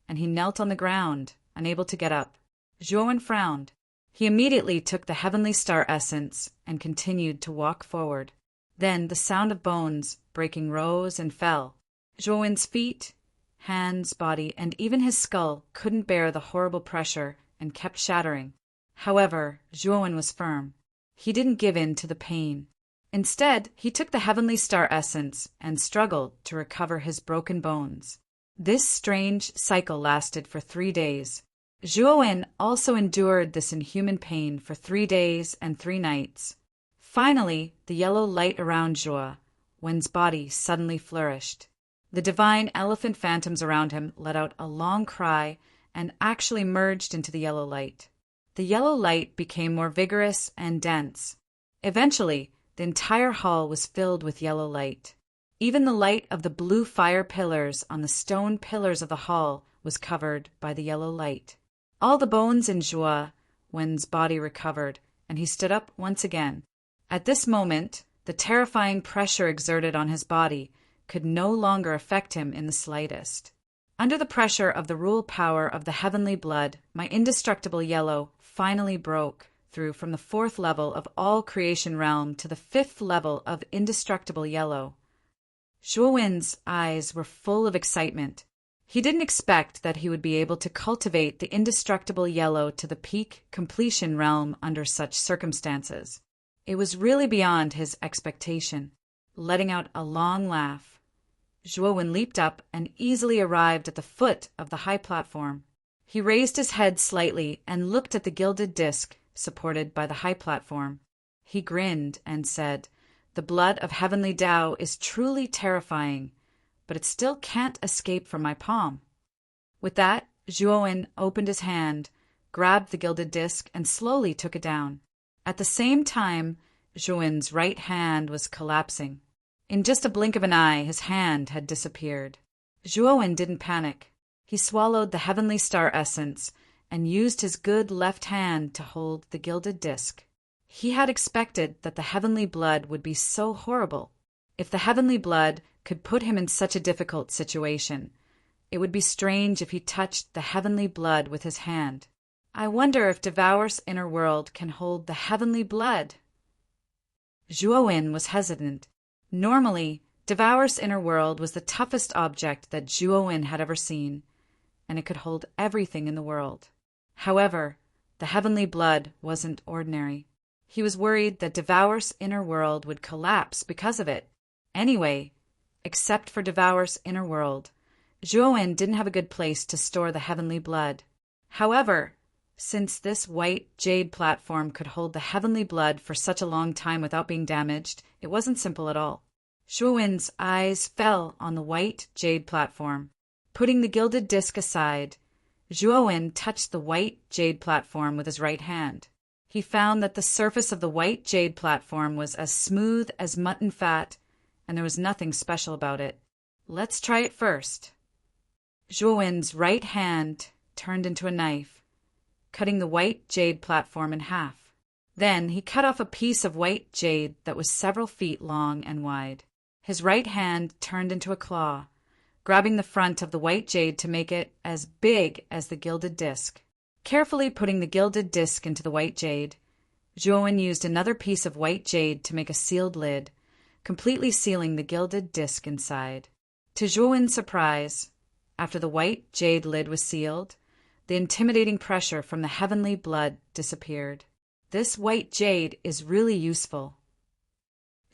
and he knelt on the ground, unable to get up. Zhuan frowned. He immediately took the heavenly star essence and continued to walk forward. Then the sound of bones breaking rose and fell. Zhuan's feet, hands, body, and even his skull couldn't bear the horrible pressure and kept shattering. However, Zhuan was firm. He didn't give in to the pain. Instead, he took the heavenly star essence and struggled to recover his broken bones. This strange cycle lasted for 3 days. Zhuan also endured this inhuman pain for 3 days and 3 nights. Finally, the yellow light around Zhuan's body suddenly flourished. The divine elephant phantoms around him let out a long cry and actually merged into the yellow light. The yellow light became more vigorous and dense. Eventually, the entire hall was filled with yellow light. Even the light of the blue fire pillars on the stone pillars of the hall was covered by the yellow light. All the bones in Zhuan's body recovered, and he stood up once again. At this moment, the terrifying pressure exerted on his body could no longer affect him in the slightest. Under the pressure of the rule power of the heavenly blood, my indestructible yellow finally broke through from the 4th level of all creation realm to the 5th level of indestructible yellow. Zhuan's eyes were full of excitement. He didn't expect that he would be able to cultivate the indestructible yellow to the peak completion realm under such circumstances. It was really beyond his expectation. Letting out a long laugh, Zhuan leaped up and easily arrived at the foot of the high platform. He raised his head slightly and looked at the gilded disc supported by the high platform. He grinned and said, "The blood of heavenly Tao is truly terrifying, but it still can't escape from my palm." With that, Zhuan opened his hand, grabbed the gilded disc, and slowly took it down. At the same time, Zhuan's right hand was collapsing. In just a blink of an eye, his hand had disappeared. Zhuan didn't panic. He swallowed the heavenly star essence and used his good left hand to hold the gilded disc. He had expected that the heavenly blood would be so horrible. If the heavenly blood could put him in such a difficult situation, it would be strange if he touched the heavenly blood with his hand. I wonder if Devour's inner world can hold the heavenly blood. Zhuan was hesitant. Normally, Devour's inner world was the toughest object that Zhuan had ever seen, and it could hold everything in the world. However, the heavenly blood wasn't ordinary. He was worried that Devour's inner world would collapse because of it. Anyway, except for Devour's inner world, Zhuan didn't have a good place to store the heavenly blood. However, since this white jade platform could hold the heavenly blood for such a long time without being damaged, it wasn't simple at all. Zhuan's eyes fell on the white jade platform. Putting the gilded disc aside, Zhuan touched the white jade platform with his right hand. He found that the surface of the white jade platform was as smooth as mutton fat, and there was nothing special about it. Let's try it first. Zhuan's right hand turned into a knife, cutting the white jade platform in half. Then he cut off a piece of white jade that was several feet long and wide. His right hand turned into a claw, grabbing the front of the white jade to make it as big as the gilded disc. Carefully putting the gilded disc into the white jade, Zhuan used another piece of white jade to make a sealed lid, completely sealing the gilded disc inside. To Zhuan's surprise, after the white jade lid was sealed, the intimidating pressure from the heavenly blood disappeared. This white jade is really useful.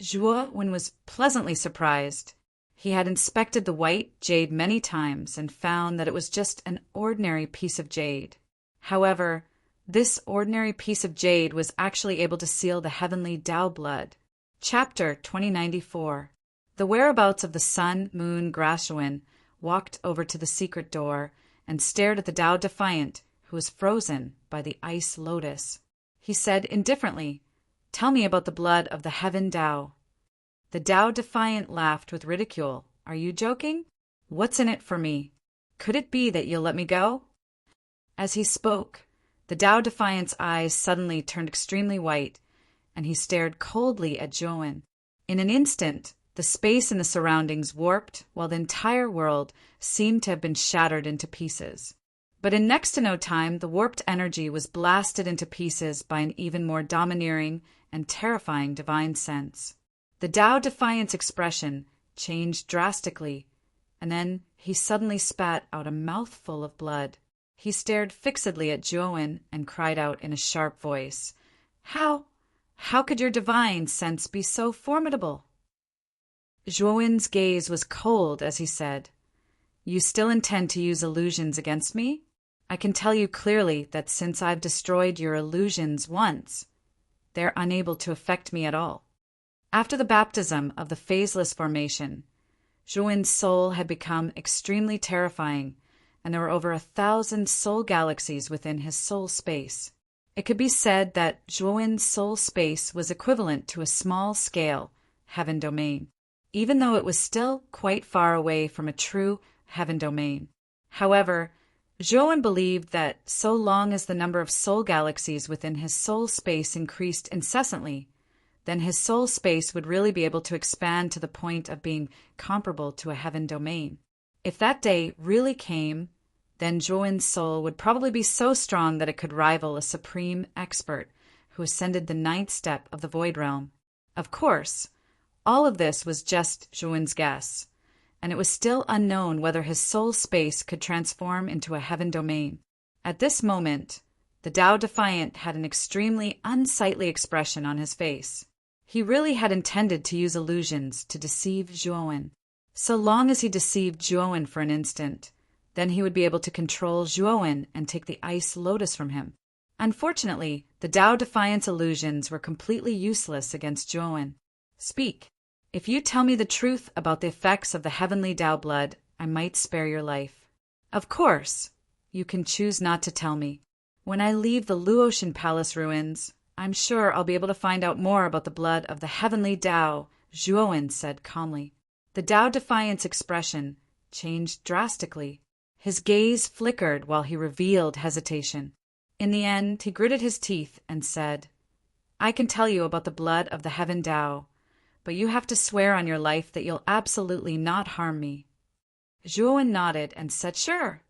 Zhuan was pleasantly surprised. He had inspected the white jade many times and found that it was just an ordinary piece of jade. However, this ordinary piece of jade was actually able to seal the heavenly Tao blood. Chapter 2094. The whereabouts of the sun, moon, Grashuin walked over to the secret door and stared at the Tao Defiant, who was frozen by the ice lotus. He said indifferently, "Tell me about the blood of the heaven Tao." The Tao Defiant laughed with ridicule. "Are you joking? What's in it for me? Could it be that you'll let me go?" As he spoke, the Tao Defiant's eyes suddenly turned extremely white, and he stared coldly at Zhuowen. In an instant, the space in the surroundings warped, while the entire world seemed to have been shattered into pieces. But in next to no time, the warped energy was blasted into pieces by an even more domineering and terrifying divine sense. The Tao Defiant's expression changed drastically, and then he suddenly spat out a mouthful of blood. He stared fixedly at Zhuowen and cried out in a sharp voice, How could your divine sense be so formidable?" Zhuowen's gaze was cold as he said, "You still intend to use illusions against me? I can tell you clearly that since I've destroyed your illusions once, they're unable to affect me at all." After the baptism of the phaseless formation, Zhuowen's soul had become extremely terrifying, and there were over 1,000 soul galaxies within his soul space. It could be said that Zhuowen's soul space was equivalent to a small-scale heaven domain, even though it was still quite far away from a true heaven domain. However, Zhuowen believed that so long as the number of soul galaxies within his soul space increased incessantly, then his soul space would really be able to expand to the point of being comparable to a heaven domain. If that day really came, then Zhuowen's soul would probably be so strong that it could rival a supreme expert who ascended the 9th step of the Void Realm. Of course, all of this was just Zhuowen's guess, and it was still unknown whether his soul space could transform into a heaven domain. At this moment, the Tao Defiant had an extremely unsightly expression on his face. He really had intended to use illusions to deceive Zhuowen. So long as he deceived Zhuowen for an instant, then he would be able to control Zhuowen and take the ice lotus from him. Unfortunately, the Tao Defiant's illusions were completely useless against Zhuowen. "Speak. If you tell me the truth about the effects of the heavenly Tao blood, I might spare your life." "Of course. You can choose not to tell me. When I leave the Luotian Palace ruins, I'm sure I'll be able to find out more about the blood of the heavenly Tao," Zhuowen said calmly. The Tao Defiant's expression changed drastically. His gaze flickered while he revealed hesitation. In the end, he gritted his teeth and said, "I can tell you about the blood of the heaven Tao, but you have to swear on your life that you'll absolutely not harm me." Zhuowen nodded and said, "Sure."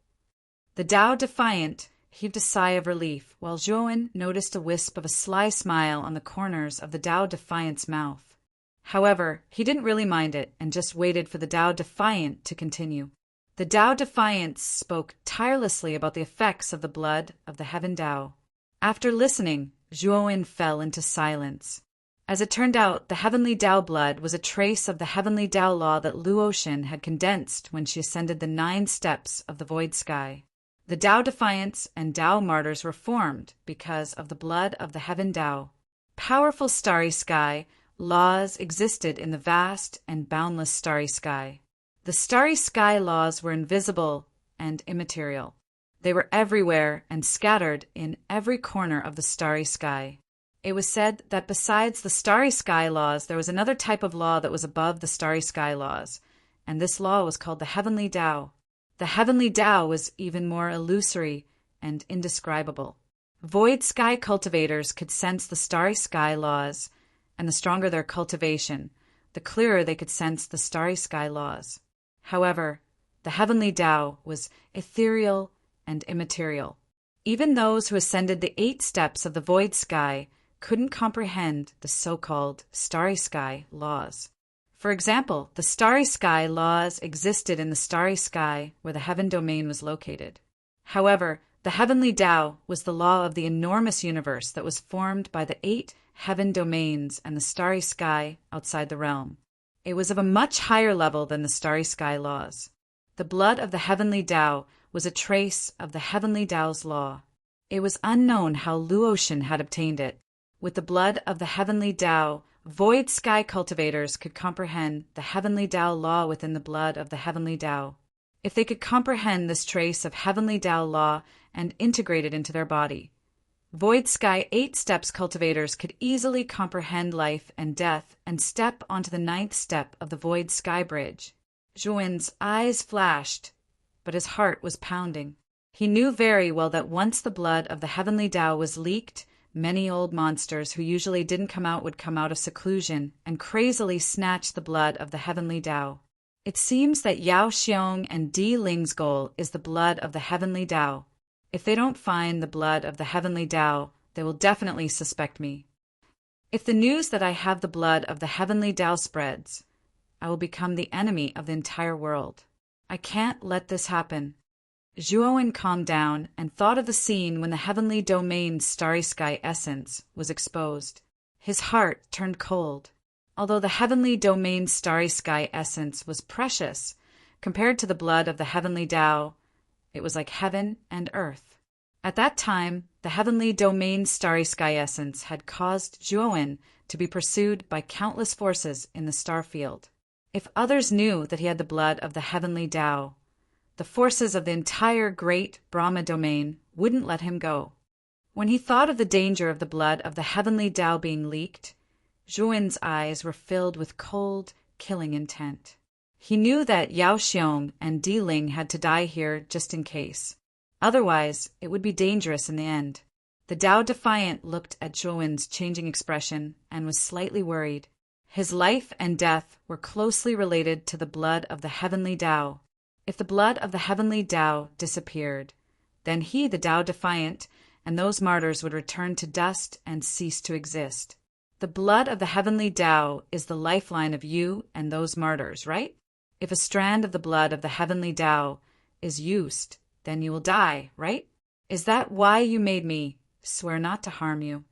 The Tao Defiant heaved a sigh of relief, while Zhuowen noticed a wisp of a sly smile on the corners of the Tao Defiant's mouth. However, he didn't really mind it and just waited for the Tao Defiant to continue. The Tao Defiant spoke tirelessly about the effects of the blood of the heaven Tao. After listening, Zhuowen fell into silence. As it turned out, the heavenly Tao blood was a trace of the heavenly Tao law that Luotian had condensed when she ascended the 9 steps of the void sky. The Tao Defiants and Tao Martyrs were formed because of the blood of the heaven Tao. Powerful starry sky laws existed in the vast and boundless starry sky. The starry sky laws were invisible and immaterial. They were everywhere and scattered in every corner of the starry sky. It was said that besides the starry sky laws, there was another type of law that was above the starry sky laws, and this law was called the heavenly Tao. The heavenly Tao was even more illusory and indescribable. Void sky cultivators could sense the starry sky laws, and the stronger their cultivation, the clearer they could sense the starry sky laws. However, the heavenly Tao was ethereal and immaterial. Even those who ascended the 8 steps of the void sky couldn't comprehend the so-called starry sky laws. For example, the starry sky laws existed in the starry sky where the heaven domain was located. However, the heavenly Tao was the law of the enormous universe that was formed by the 8 heaven domains and the starry sky outside the realm. It was of a much higher level than the starry sky laws. The blood of the heavenly Tao was a trace of the heavenly Tao's law. It was unknown how Luotian had obtained it, With the blood of the heavenly Tao, void sky cultivators could comprehend the heavenly Tao law within the blood of the heavenly Tao. If they could comprehend this trace of heavenly Tao law and integrate it into their body, void sky 8 steps cultivators could easily comprehend life and death and step onto the 9th step of the void sky bridge. Zhuan's eyes flashed, but his heart was pounding. He knew very well that once the blood of the heavenly Tao was leaked, many old monsters who usually didn't come out would come out of seclusion and crazily snatch the blood of the heavenly Tao. It seems that Yao Xiong and Di Ling's goal is the blood of the heavenly Tao. If they don't find the blood of the heavenly Tao, they will definitely suspect me. If the news that I have the blood of the heavenly Tao spreads, I will become the enemy of the entire world. I can't let this happen. Zhuowen calmed down and thought of the scene when the heavenly domain's starry sky essence was exposed. His heart turned cold. Although the heavenly domain's starry sky essence was precious compared to the blood of the heavenly Tao, it was like heaven and earth. At that time, the heavenly domain's starry sky essence had caused Zhuowen to be pursued by countless forces in the star field. If others knew that he had the blood of the heavenly Tao, the forces of the entire great Brahma domain wouldn't let him go. When he thought of the danger of the blood of the heavenly Tao being leaked, Zhuan's eyes were filled with cold, killing intent. He knew that Yao Xiong and Di Ling had to die here just in case. Otherwise, it would be dangerous in the end. The Tao Defiant looked at Zhuan's changing expression and was slightly worried. His life and death were closely related to the blood of the heavenly Tao. If the blood of the heavenly Tao disappeared, then he, the Tao Defiant, and those martyrs would return to dust and cease to exist. The blood of the heavenly Tao is the lifeline of you and those martyrs, right? If a strand of the blood of the heavenly Tao is used, then you will die, right? Is that why you made me swear not to harm you?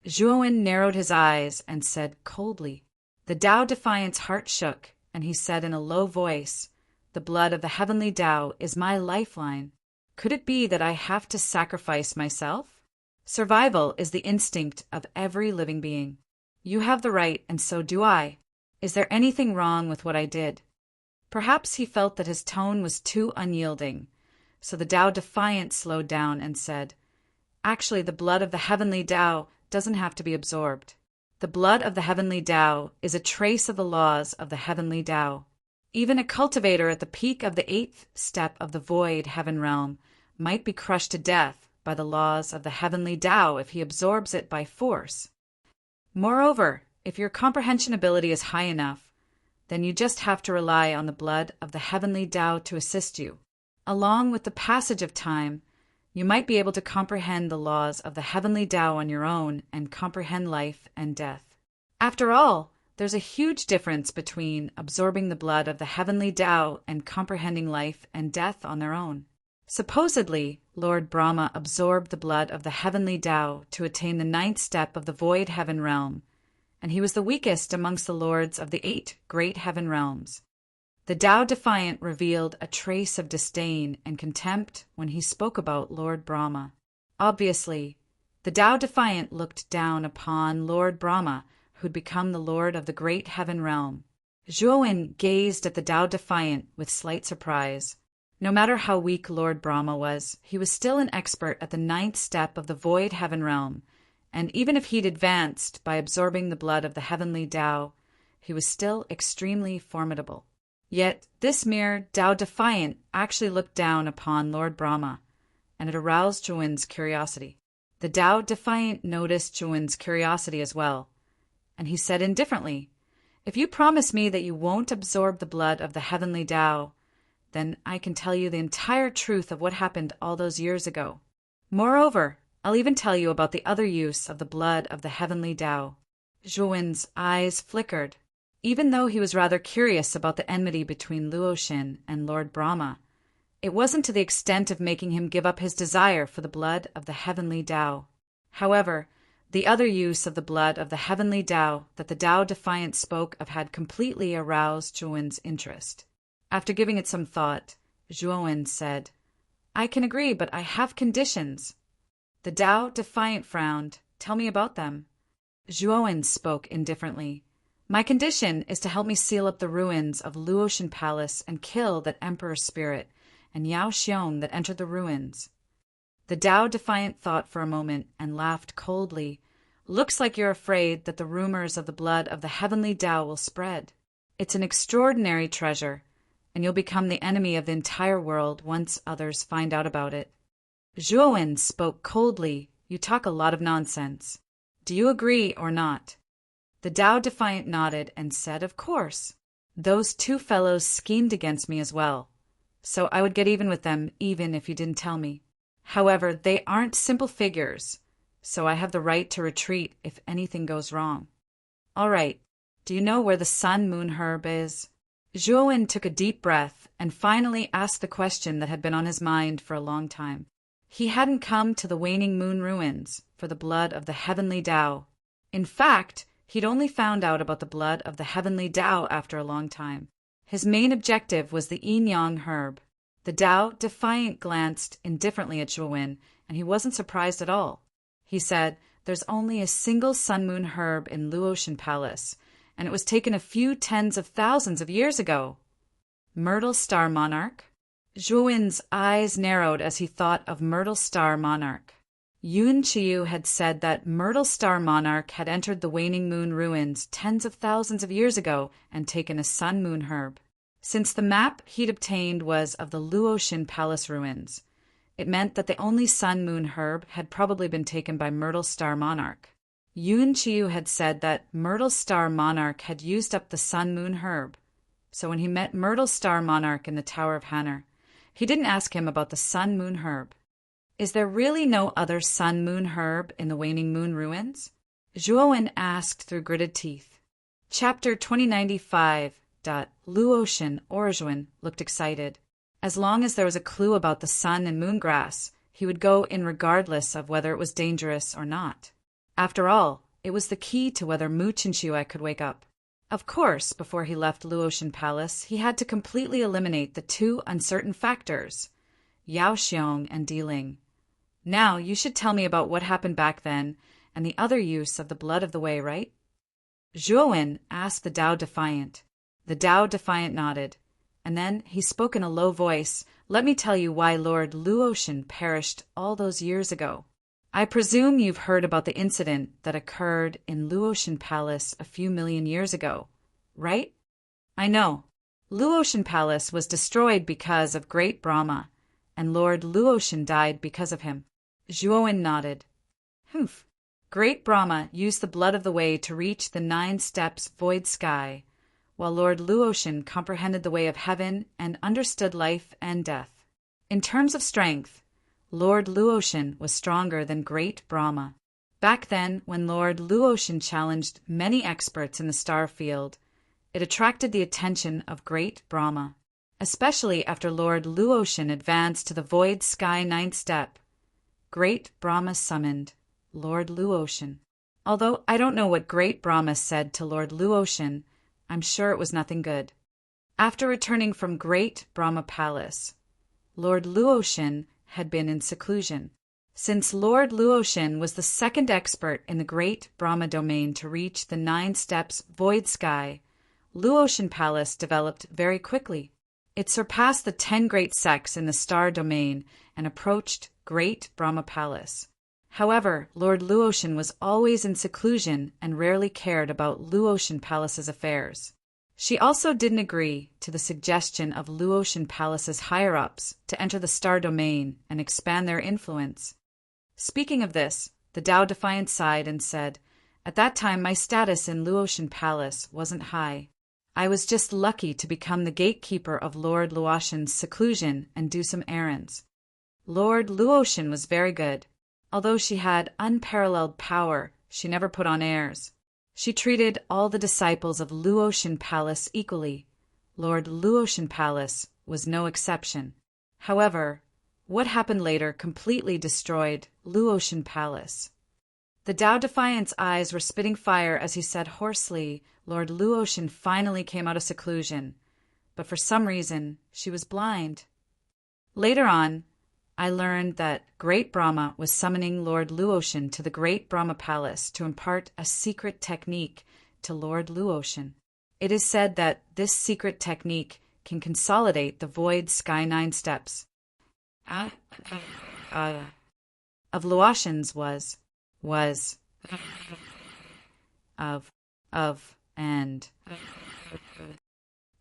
Zhuowen narrowed his eyes and said coldly. The Tao Defiant's heart shook, and he said in a low voice, "The blood of the heavenly Tao is my lifeline. Could it be that I have to sacrifice myself? Survival is the instinct of every living being. You have the right, and so do I. Is there anything wrong with what I did?" Perhaps he felt that his tone was too unyielding, so the Tao Defiant slowed down and said, "Actually, the blood of the heavenly Tao doesn't have to be absorbed. The blood of the heavenly Tao is a trace of the laws of the heavenly Tao. Even a cultivator at the peak of the 8th step of the void heaven realm might be crushed to death by the laws of the heavenly Tao if he absorbs it by force. Moreover, if your comprehension ability is high enough, then you just have to rely on the blood of the heavenly Tao to assist you. Along with the passage of time, you might be able to comprehend the laws of the heavenly Tao on your own and comprehend life and death. After all, there's a huge difference between absorbing the blood of the heavenly Tao and comprehending life and death on their own. Supposedly, Lord Brahma absorbed the blood of the heavenly Tao to attain the 9th step of the void heaven realm, and he was the weakest amongst the lords of the 8 great heaven realms. The Tao Defiant revealed a trace of disdain and contempt when he spoke about Lord Brahma. Obviously, the Tao Defiant looked down upon Lord Brahma, who'd become the lord of the great heaven realm. Zhuowen gazed at the Tao Defiant with slight surprise. No matter how weak Lord Brahma was, he was still an expert at the 9th step of the void heaven realm, and even if he'd advanced by absorbing the blood of the heavenly Tao, he was still extremely formidable. Yet this mere Tao Defiant actually looked down upon Lord Brahma, and it aroused Zhuowen's curiosity. The Tao Defiant noticed Zhuowen's curiosity as well, and he said indifferently, "If you promise me that you won't absorb the blood of the heavenly Tao, then I can tell you the entire truth of what happened all those years ago. Moreover, I'll even tell you about the other use of the blood of the heavenly Tao." Zhuowen's eyes flickered. Even though he was rather curious about the enmity between Luoxin and Lord Brahma, it wasn't to the extent of making him give up his desire for the blood of the heavenly Tao. However, the other use of the blood of the heavenly Tao that the Tao Defiant spoke of had completely aroused Zhuowen's interest. After giving it some thought, Zhuowen said, "I can agree, but I have conditions." The Tao Defiant frowned Tell me about them. Zhuowen spoke indifferently. My condition is to help me seal up the ruins of Luotian Palace and kill that emperor spirit and Yao Xiong that entered the ruins. The Tao Defiant thought for a moment and laughed coldly. Looks like you're afraid that the rumors of the blood of the heavenly Tao will spread. It's an extraordinary treasure, and you'll become the enemy of the entire world once others find out about it. Zhuowen spoke coldly. You talk a lot of nonsense. Do you agree or not? The Tao Defiant nodded and said, of course. Those two fellows schemed against me as well, so I would get even with them even if you didn't tell me. However, they aren't simple figures, so I have the right to retreat if anything goes wrong. All right, do you know where the Sun Moon Herb is? Zhuowen took a deep breath and finally asked the question that had been on his mind for a long time. He hadn't come to the Waning Moon ruins for the blood of the heavenly Tao. In fact, he'd only found out about the blood of the heavenly Tao after a long time. His main objective was the Yin Yang herb. The Tao Defiant glanced indifferently at Zhuowen, and he wasn't surprised at all. He said, there's only a single Sun Moon herb in Luotian Palace, and it was taken a few tens of thousands of years ago. Myrtle Star Monarch? Zhuowen's eyes narrowed as he thought of Myrtle Star Monarch. Yun Qiu had said that Myrtle Star Monarch had entered the Waning Moon ruins tens of thousands of years ago and taken a Sun Moon herb. Since the map he'd obtained was of the Luotian Palace ruins, it meant that the only Sun Moon herb had probably been taken by Myrtle Star Monarch. Yun Qiu had said that Myrtle Star Monarch had used up the Sun Moon herb, so when he met Myrtle Star Monarch in the Tower of Hanner, he didn't ask him about the Sun Moon herb. Is there really no other Sun Moon herb in the Waning Moon ruins? Zhuowen asked through gritted teeth. Chapter 2095. Luotian Orjuan looked excited. As long as there was a clue about the sun and moon grass, he would go in regardless of whether it was dangerous or not. After all, it was the key to whether Mu Qinshui could wake up. Of course, before he left Luotian Palace, he had to completely eliminate the two uncertain factors, Yao Xiong and Diling. Now you should tell me about what happened back then and the other use of the blood of the way, right? Zhuowen asked the Tao Defiant. The Tao Defiant nodded, and then he spoke in a low voice. Let me tell you why Lord Luotian perished all those years ago. I presume you've heard about the incident that occurred in Luotian Palace a few million years ago, right? I know. Luotian Palace was destroyed because of Great Brahma, and Lord Luotian died because of him. Zhuowen nodded. Humph. Great Brahma used the blood of the way to reach the 9 steps void sky, while Lord Luotian comprehended the way of heaven and understood life and death. In terms of strength, Lord Luotian was stronger than Great Brahma. Back then, when Lord Luotian challenged many experts in the star field, it attracted the attention of Great Brahma, especially after Lord Luotian advanced to the void sky 9th step. Great Brahma summoned Lord Luotian. Although I don't know what Great Brahma said to Lord Luotian, I'm sure it was nothing good. After returning from Great Brahma Palace, Lord Luotian had been in seclusion. Since Lord Luotian was the second expert in the Great Brahma domain to reach the 9 steps void sky, Luotian Palace developed very quickly. It surpassed the 10 great sects in the star domain and approached Great Brahma Palace. However, Lord Luotian was always in seclusion and rarely cared about Luotian Palace's affairs. She also didn't agree to the suggestion of Luotian Palace's higher-ups to enter the star domain and expand their influence. Speaking of this, the Tao Defiant sighed and said, at that time my status in Luotian Palace wasn't high. I was just lucky to become the gatekeeper of Lord Luotian's seclusion and do some errands. Lord Luotian was very good. Although she had unparalleled power, she never put on airs. She treated all the disciples of Luotian Palace equally. Lord Luotian Palace was no exception. However, what happened later completely destroyed Luotian Palace. The Tao Defiant's eyes were spitting fire as he said hoarsely, Lord Luotian finally came out of seclusion, but for some reason she was blind. Later on, I learned that Great Brahma was summoning Lord Luotian to the Great Brahma Palace to impart a secret technique to Lord Luotian. It is said that this secret technique can consolidate the void sky 9 steps. Of Luotian's was,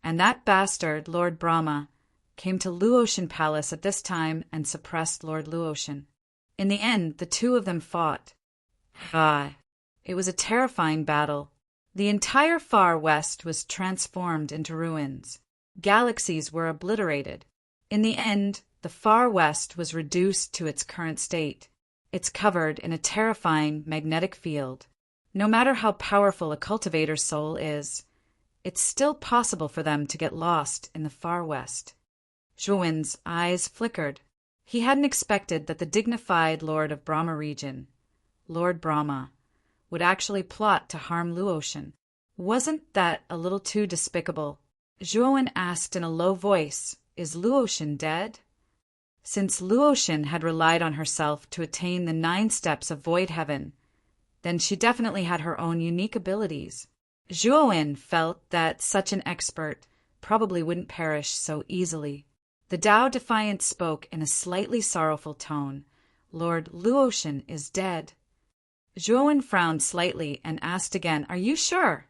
and that bastard, Lord Brahma, came to Luotian Palace at this time and suppressed Lord Luotian. In the end, the two of them fought. It was a terrifying battle. The entire far west was transformed into ruins. Galaxies were obliterated. In the end, the far west was reduced to its current state. It's covered in a terrifying magnetic field. No matter how powerful a cultivator's soul is, it's still possible for them to get lost in the far west. Zhuowen's eyes flickered. He hadn't expected that the dignified Lord of Brahma region, Lord Brahma, would actually plot to harm Luotian. Wasn't that a little too despicable? Zhuowen asked in a low voice, "Is Luotian dead?" Since Luotian had relied on herself to attain the 9 steps of void heaven, then she definitely had her own unique abilities. Zhuowen felt that such an expert probably wouldn't perish so easily. The Tao Defiant spoke in a slightly sorrowful tone. "Lord Luotian is dead." Zhuowen frowned slightly and asked again, "Are you sure?"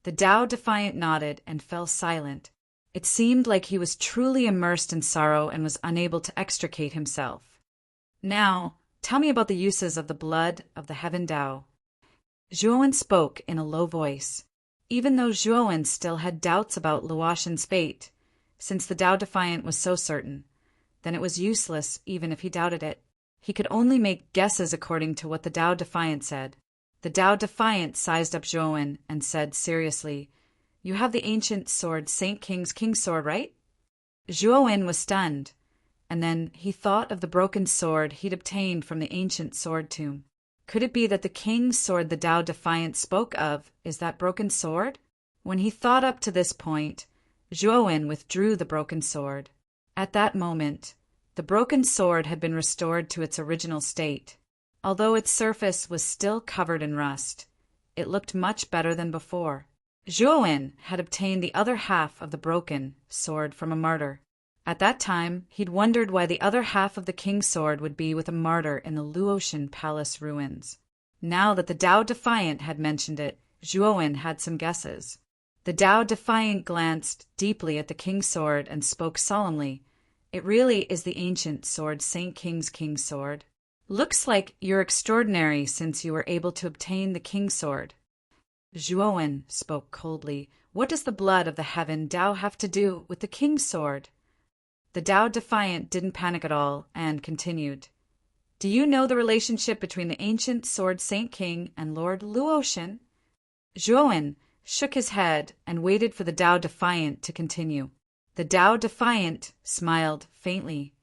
The Tao Defiant nodded and fell silent. It seemed like he was truly immersed in sorrow and was unable to extricate himself. "Now, tell me about the uses of the blood of the Heaven Tao." Zhuowen spoke in a low voice. Even though Zhuowen still had doubts about Luotian's fate, since the Tao Defiant was so certain, then it was useless even if he doubted it. He could only make guesses according to what the Tao Defiant said. The Tao Defiant sized up Zhuowen and said seriously, "You have the ancient sword Saint King's King's Sword, right?" Zhuowen was stunned, and then he thought of the broken sword he'd obtained from the ancient sword tomb. Could it be that the king's sword the Tao Defiant spoke of is that broken sword? When he thought up to this point, Zhuowen withdrew the broken sword. At that moment, the broken sword had been restored to its original state. Although its surface was still covered in rust, it looked much better than before. Zhuowen had obtained the other half of the broken sword from a martyr. At that time, he'd wondered why the other half of the king's sword would be with a martyr in the Luotian Palace ruins. Now that the Tao Defiant had mentioned it, Zhuowen had some guesses. The Tao Defiant glanced deeply at the king's sword and spoke solemnly. "It really is the ancient sword Saint King's King's Sword. Looks like you're extraordinary since you were able to obtain the king's sword." Zhuowen spoke coldly. "What does the blood of the Heaven Tao have to do with the king's sword?" The Tao Defiant didn't panic at all and continued. "Do you know the relationship between the ancient sword Saint King and Lord Luotian?" Zhuowen shook his head and waited for the Tao Defiant to continue. The Tao Defiant smiled faintly.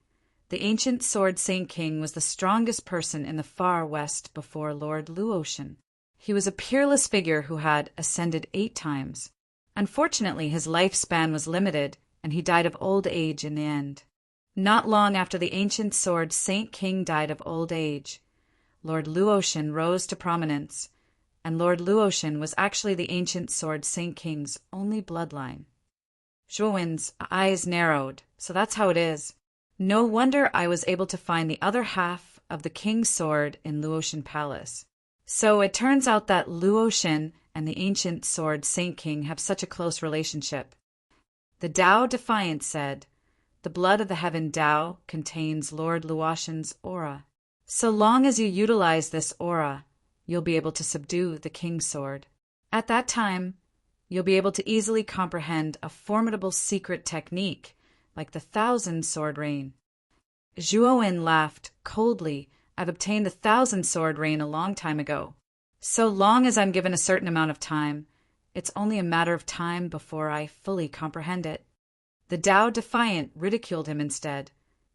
The ancient sword Saint King was the strongest person in the far west before Lord Luotian. He was a peerless figure who had ascended 8 times. Unfortunately, his lifespan was limited, and he died of old age in the end. Not long after the ancient sword Saint King died of old age, Lord Luotian rose to prominence, and Lord Luotian was actually the ancient sword Saint King's only bloodline. Zhuowen's eyes narrowed. "So that's how it is. No wonder I was able to find the other half of the king's sword in Luotian Palace. So it turns out that Luotian and the ancient sword Saint King have such a close relationship." The Tao Defiant said, "The blood of the Heaven Tao contains Lord Luotian's aura. So long as you utilize this aura, you'll be able to subdue the king's sword. At that time, you'll be able to easily comprehend a formidable secret technique like the 1,000 sword rain." Zhuowen laughed coldly. "I've obtained the 1,000 sword rain a long time ago. So long as I'm given a certain amount of time, it's only a matter of time before I fully comprehend it." The Tao Defiant ridiculed him instead.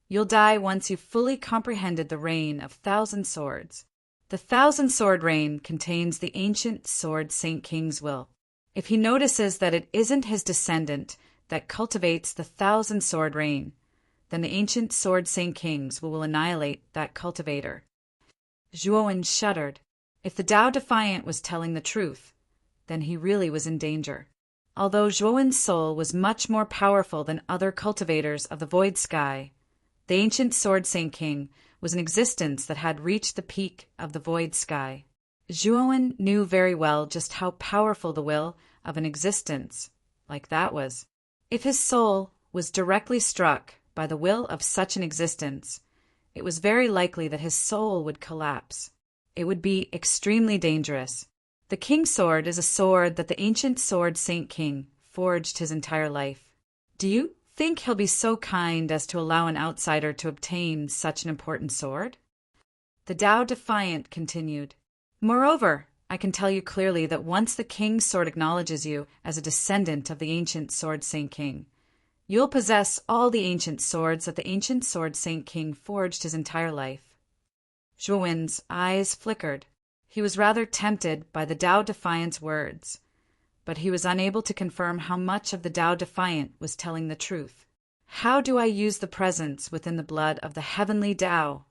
"You'll die once you've fully comprehended the rain of 1,000 swords. The 1,000 sword rain contains the ancient sword Saint King's will. If he notices that it isn't his descendant that cultivates the 1,000 sword rain, then the ancient sword Saint Kings will annihilate that cultivator. Zhuowen shuddered. If the Tao Defiant was telling the truth, then he really was in danger. Although Zhuowen's soul was much more powerful than other cultivators of the void sky, the ancient sword Saint King was an existence that had reached the peak of the void sky. Zhuowen knew very well just how powerful the will of an existence like that was. If his soul was directly struck by the will of such an existence, it was very likely that his soul would collapse. It would be extremely dangerous. The King's Sword is a sword that the ancient sword Saint King forged his entire life. Do you think he'll be so kind as to allow an outsider to obtain such an important sword? The Tao Defiant continued. Moreover, I can tell you clearly that once the King's Sword acknowledges you as a descendant of the ancient sword Saint King, you'll possess all the ancient swords that the ancient sword Saint King forged his entire life. Zhuowen's eyes flickered. He was rather tempted by the Tao Defiant's words, but he was unable to confirm how much of the Tao Defiant was telling the truth. How do I use the presence within the blood of the heavenly Tao?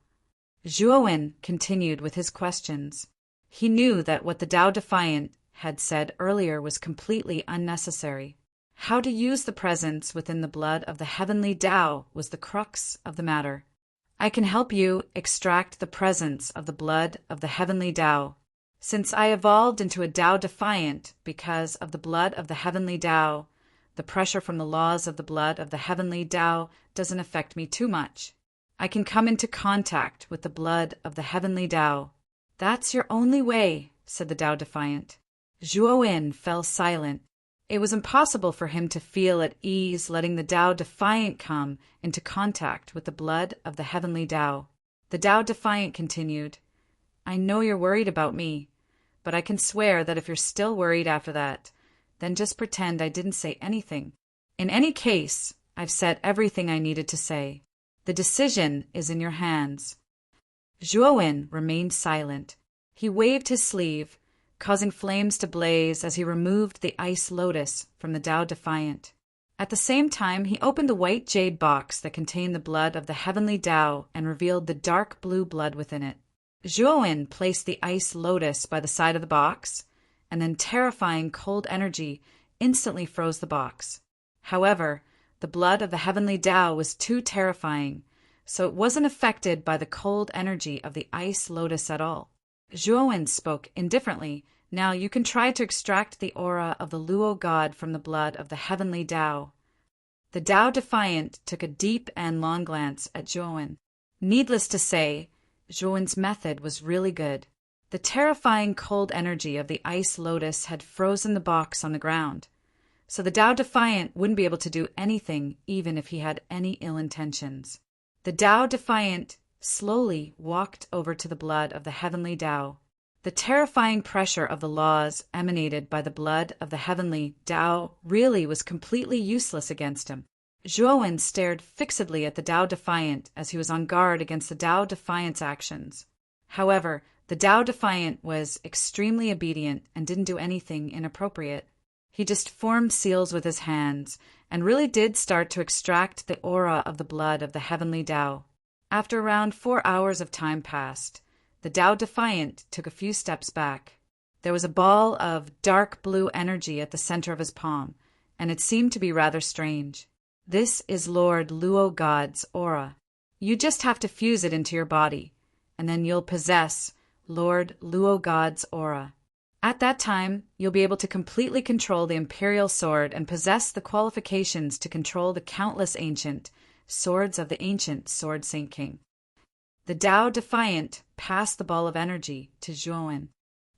Zhuowen continued with his questions. He knew that what the Tao Defiant had said earlier was completely unnecessary. How to use the presence within the blood of the heavenly Tao was the crux of the matter. I can help you extract the presence of the blood of the heavenly Tao. Since I evolved into a Tao Defiant because of the blood of the heavenly Tao, the pressure from the laws of the blood of the heavenly Tao doesn't affect me too much. I can come into contact with the blood of the heavenly Tao. That's your only way, said the Tao Defiant. Zhuowen fell silent. It was impossible for him to feel at ease letting the Tao Defiant come into contact with the blood of the heavenly Tao. The Tao Defiant continued, I know you're worried about me, but I can swear that if you're still worried after that, then just pretend I didn't say anything. In any case, I've said everything I needed to say. The decision is in your hands. Zhuowen remained silent. He waved his sleeve, causing flames to blaze as he removed the ice lotus from the Tao Defiant. At the same time, he opened the white jade box that contained the blood of the heavenly Tao and revealed the dark blue blood within it. Zhuowen placed the ice lotus by the side of the box, and then terrifying cold energy instantly froze the box. However, the blood of the heavenly Tao was too terrifying, so it wasn't affected by the cold energy of the ice lotus at all. Zhuowen spoke indifferently. Now you can try to extract the aura of the Luo god from the blood of the heavenly Tao. The Tao Defiant took a deep and long glance at Zhuowen. Needless to say, Zhuowen's method was really good. The terrifying cold energy of the ice lotus had frozen the box on the ground, so the Tao Defiant wouldn't be able to do anything even if he had any ill intentions. The Tao Defiant slowly walked over to the blood of the heavenly Tao. The terrifying pressure of the laws emanated by the blood of the heavenly Tao really was completely useless against him. Zhuowen stared fixedly at the Tao Defiant as he was on guard against the Tao Defiant's actions. However, the Tao Defiant was extremely obedient and didn't do anything inappropriate. He just formed seals with his hands and really did start to extract the aura of the blood of the heavenly Tao. After around 4 hours of time passed, the Tao Defiant took a few steps back. There was a ball of dark blue energy at the center of his palm, and it seemed to be rather strange. This is Lord Luo God's aura. You just have to fuse it into your body, and then you'll possess Lord Luo God's aura. At that time, you'll be able to completely control the Imperial Sword and possess the qualifications to control the countless ancient swords of the ancient sword Saint King. The Tao Defiant passed the ball of energy to Zhuowen.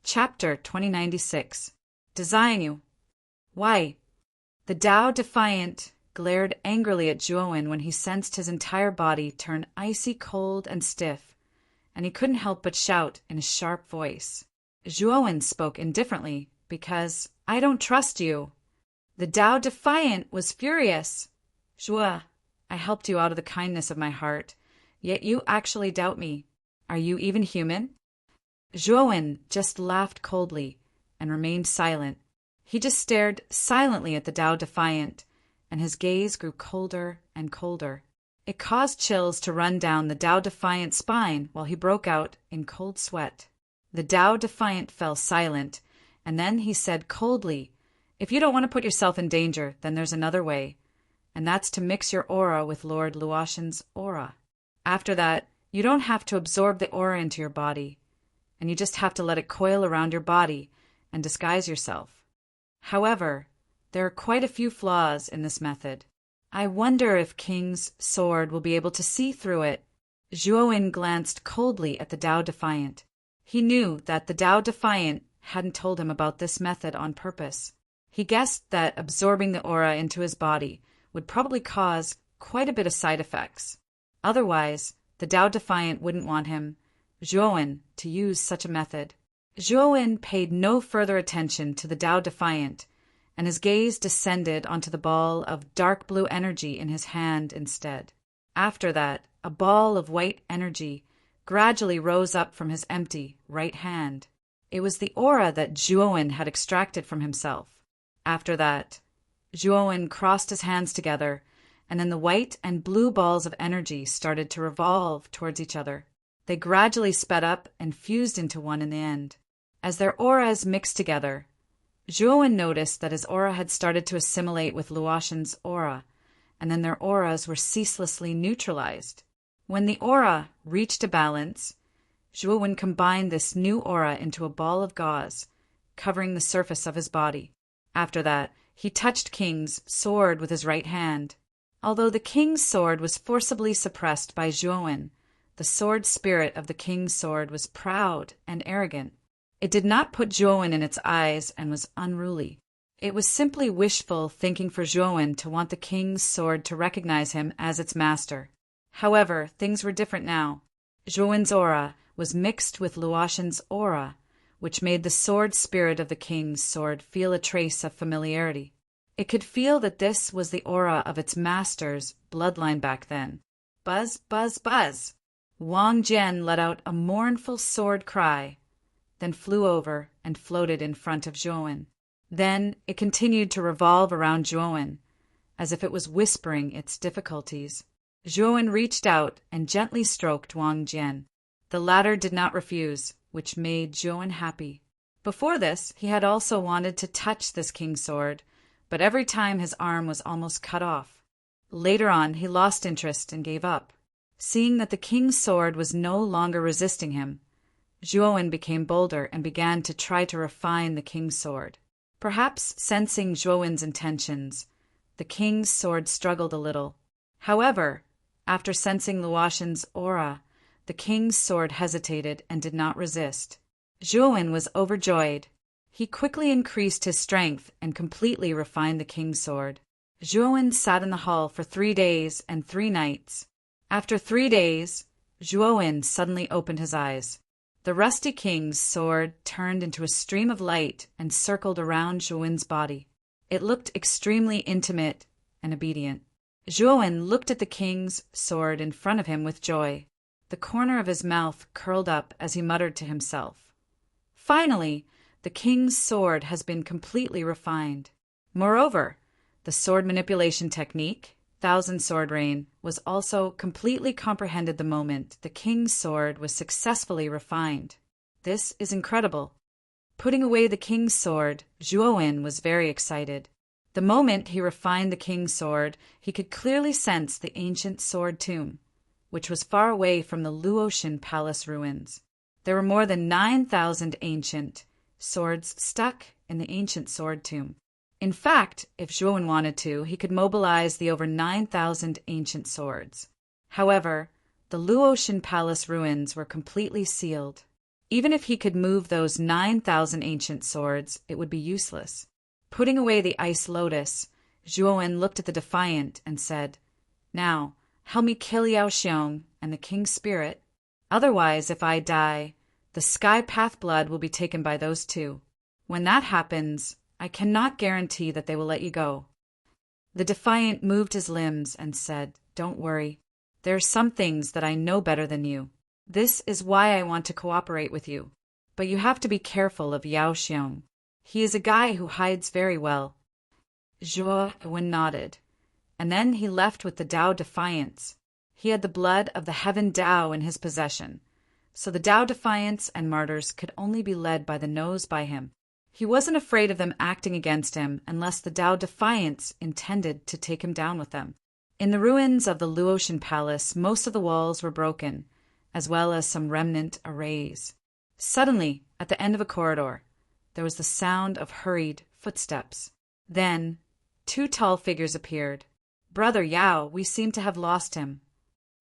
Chapter 2096. Design you. Why? The Tao Defiant glared angrily at Zhuowen when he sensed his entire body turn icy cold and stiff, and he couldn't help but shout in a sharp voice. Zhuowen spoke indifferently, because I don't trust you. The Tao Defiant was furious. Zhuo, I helped you out of the kindness of my heart, yet you actually doubt me. Are you even human? Zhuowen just laughed coldly and remained silent. He just stared silently at the Tao Defiant, and his gaze grew colder and colder. It caused chills to run down the Tao Defiant's spine while he broke out in cold sweat. The Tao Defiant fell silent, and then he said coldly, "If you don't want to put yourself in danger, then there's another way, and that's to mix your aura with Lord Luotian's aura. After that, you don't have to absorb the aura into your body, and you just have to let it coil around your body and disguise yourself. However, there are quite a few flaws in this method. I wonder if King's sword will be able to see through it." Zhuowen glanced coldly at the Tao Defiant. He knew that the Tao Defiant hadn't told him about this method on purpose. He guessed that absorbing the aura into his body would probably cause quite a bit of side effects. Otherwise, the Tao Defiant wouldn't want him, Zhuowen, to use such a method. Zhuowen paid no further attention to the Tao Defiant, and his gaze descended onto the ball of dark blue energy in his hand instead. After that, a ball of white energy gradually rose up from his empty right hand. It was the aura that Zhuowen had extracted from himself. After that, Zhuowen crossed his hands together, and then the white and blue balls of energy started to revolve towards each other. They gradually sped up and fused into one in the end. As their auras mixed together, Zhuowen noticed that his aura had started to assimilate with Luotian's aura, and then their auras were ceaselessly neutralized. When the aura reached a balance, Zhuowen combined this new aura into a ball of gauze, covering the surface of his body. After that, he touched King's sword with his right hand. Although the King's sword was forcibly suppressed by Zhuowen, the sword spirit of the King's sword was proud and arrogant. It did not put Zhuowen in its eyes and was unruly. It was simply wishful thinking for Zhuowen to want the King's sword to recognize him as its master. However, things were different now. Zhuowen's aura was mixed with Luotian's aura, which made the sword spirit of the King's sword feel a trace of familiarity. It could feel that this was the aura of its master's bloodline back then. Buzz, buzz, buzz! Wang Jian let out a mournful sword cry, then flew over and floated in front of Zhuowen. Then it continued to revolve around Zhuowen, as if it was whispering its difficulties. Zhuowen reached out and gently stroked Wang Jian. The latter did not refuse, which made Zhuowen happy. Before this, he had also wanted to touch this King's sword, but every time his arm was almost cut off. Later on, he lost interest and gave up. Seeing that the King's sword was no longer resisting him, Zhuowen became bolder and began to try to refine the King's sword. Perhaps sensing Zhuowen's intentions, the King's sword struggled a little. However, after sensing Luotian's aura, the King's sword hesitated and did not resist. Zhuowen was overjoyed. He quickly increased his strength and completely refined the King's sword. Zhuowen sat in the hall for 3 days and 3 nights. After 3 days, Zhuowen suddenly opened his eyes. The rusty King's sword turned into a stream of light and circled around Zhuowen's body. It looked extremely intimate and obedient. Zhuowen looked at the King's sword in front of him with joy. The corner of his mouth curled up as he muttered to himself. Finally, the King's sword has been completely refined. Moreover, the sword manipulation technique, Thousand Sword Rain, was also completely comprehended the moment the King's sword was successfully refined. This is incredible. Putting away the King's sword, Zhuowen was very excited. The moment he refined the King's sword, he could clearly sense the ancient sword tomb, which was far away from the Luotian palace ruins. There were more than 9,000 ancient swords stuck in the ancient sword tomb. In fact, if Zhuowen wanted to, he could mobilize the over 9,000 ancient swords. However, the Luotian palace ruins were completely sealed. Even if he could move those 9,000 ancient swords, it would be useless. Putting away the ice lotus, Zhuowen looked at the Defiant and said, "Now, help me kill Yao Xiong and the King's spirit. Otherwise, if I die, the Sky Path blood will be taken by those two. When that happens, I cannot guarantee that they will let you go." The Defiant moved his limbs and said, "Don't worry. There are some things that I know better than you. This is why I want to cooperate with you. But you have to be careful of Yao Xiong. He is a guy who hides very well." Zhuowen nodded, and then he left with the Tao Defiants. He had the blood of the Heaven Tao in his possession, so the Tao Defiance and martyrs could only be led by the nose by him. He wasn't afraid of them acting against him unless the Tao Defiance intended to take him down with them. In the ruins of the Luotian Palace, most of the walls were broken, as well as some remnant arrays. Suddenly, at the end of a corridor, there was the sound of hurried footsteps. Then, 2 tall figures appeared. "Brother Yao, we seem to have lost him."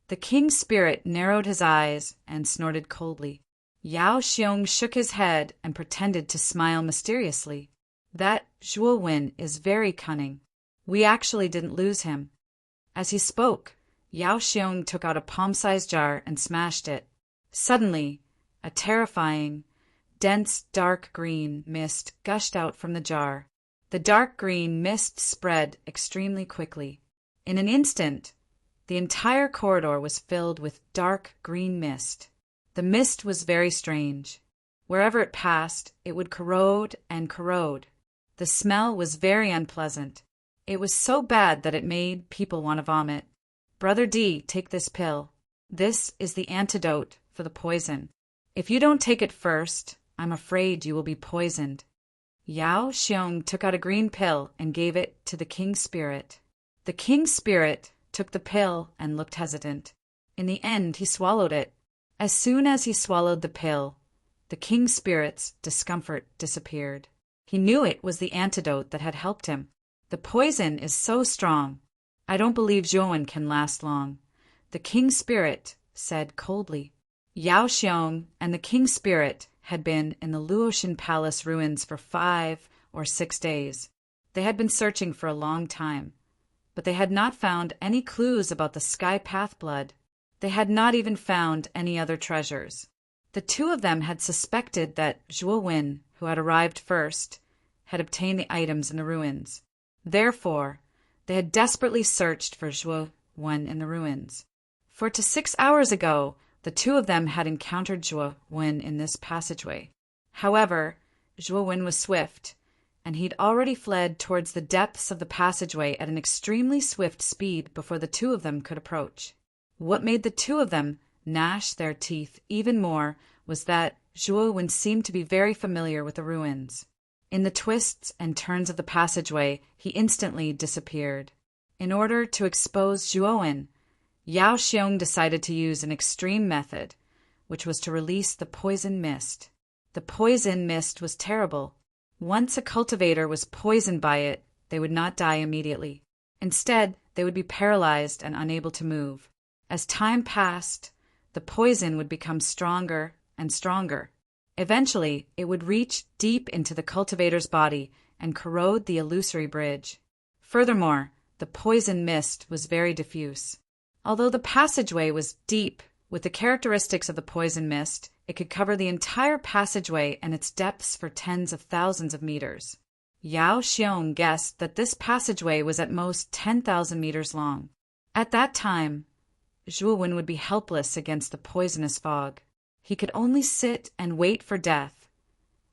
The king's spirit narrowed his eyes and snorted coldly. Yao Xiong shook his head and pretended to smile mysteriously. "That Zhuo Wen is very cunning. We actually didn't lose him." As he spoke, Yao Xiong took out a palm-sized jar and smashed it. Suddenly, a terrifying, dense dark green mist gushed out from the jar. The dark green mist spread extremely quickly. In an instant, the entire corridor was filled with dark green mist. The mist was very strange. Wherever it passed, it would corrode and corrode. The smell was very unpleasant. It was so bad that it made people want to vomit. "Brother D, take this pill. This is the antidote for the poison. If you don't take it first, I'm afraid you will be poisoned." Yao Xiong took out a green pill and gave it to the king's spirit. The king's spirit took the pill and looked hesitant. In the end, he swallowed it. As soon as he swallowed the pill, the king's spirit's discomfort disappeared. He knew it was the antidote that had helped him. "The poison is so strong. I don't believe Zhuo can last long," the king's spirit said coldly. Yao Xiong and the king's spirit had been in the Luotian Palace ruins for 5 or 6 days. They had been searching for a long time, but they had not found any clues about the Sky Path blood. They had not even found any other treasures. The 2 of them had suspected that Zhuo Wen, who had arrived first, had obtained the items in the ruins. Therefore, they had desperately searched for Zhuo Wen in the ruins. 4 to 6 hours ago, the 2 of them had encountered Zhuo Wen in this passageway. However, Zhuo Wen was swift, and he'd already fled towards the depths of the passageway at an extremely swift speed before the 2 of them could approach. What made the 2 of them gnash their teeth even more was that Zhuo Wen seemed to be very familiar with the ruins. In the twists and turns of the passageway, he instantly disappeared. In order to expose Zhuo Wen, Yao Xiong decided to use an extreme method, which was to release the poison mist. The poison mist was terrible. Once a cultivator was poisoned by it, they would not die immediately. Instead, they would be paralyzed and unable to move. As time passed, the poison would become stronger and stronger. Eventually, it would reach deep into the cultivator's body and corrode the illusory bridge. Furthermore, the poison mist was very diffuse. Although the passageway was deep, with the characteristics of the poison mist, it could cover the entire passageway and its depths for tens of thousands of meters. Yao Xiong guessed that this passageway was at most 10,000 meters long. At that time, Zhuo Wen would be helpless against the poisonous fog. He could only sit and wait for death,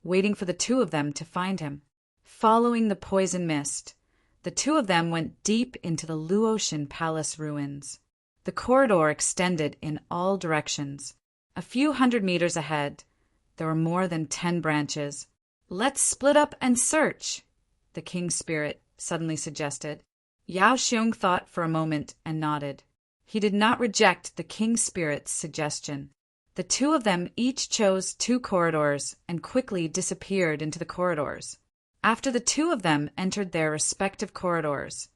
waiting for the 2 of them to find him. Following the poison mist, the 2 of them went deep into the Luotian Palace ruins. The corridor extended in all directions. A few hundred meters ahead, there were more than 10 branches. "Let's split up and search," the king's spirit suddenly suggested. Yao Xiong thought for a moment and nodded. He did not reject the king's spirit's suggestion. The 2 of them each chose 2 corridors and quickly disappeared into the corridors. After the 2 of them entered their respective corridors,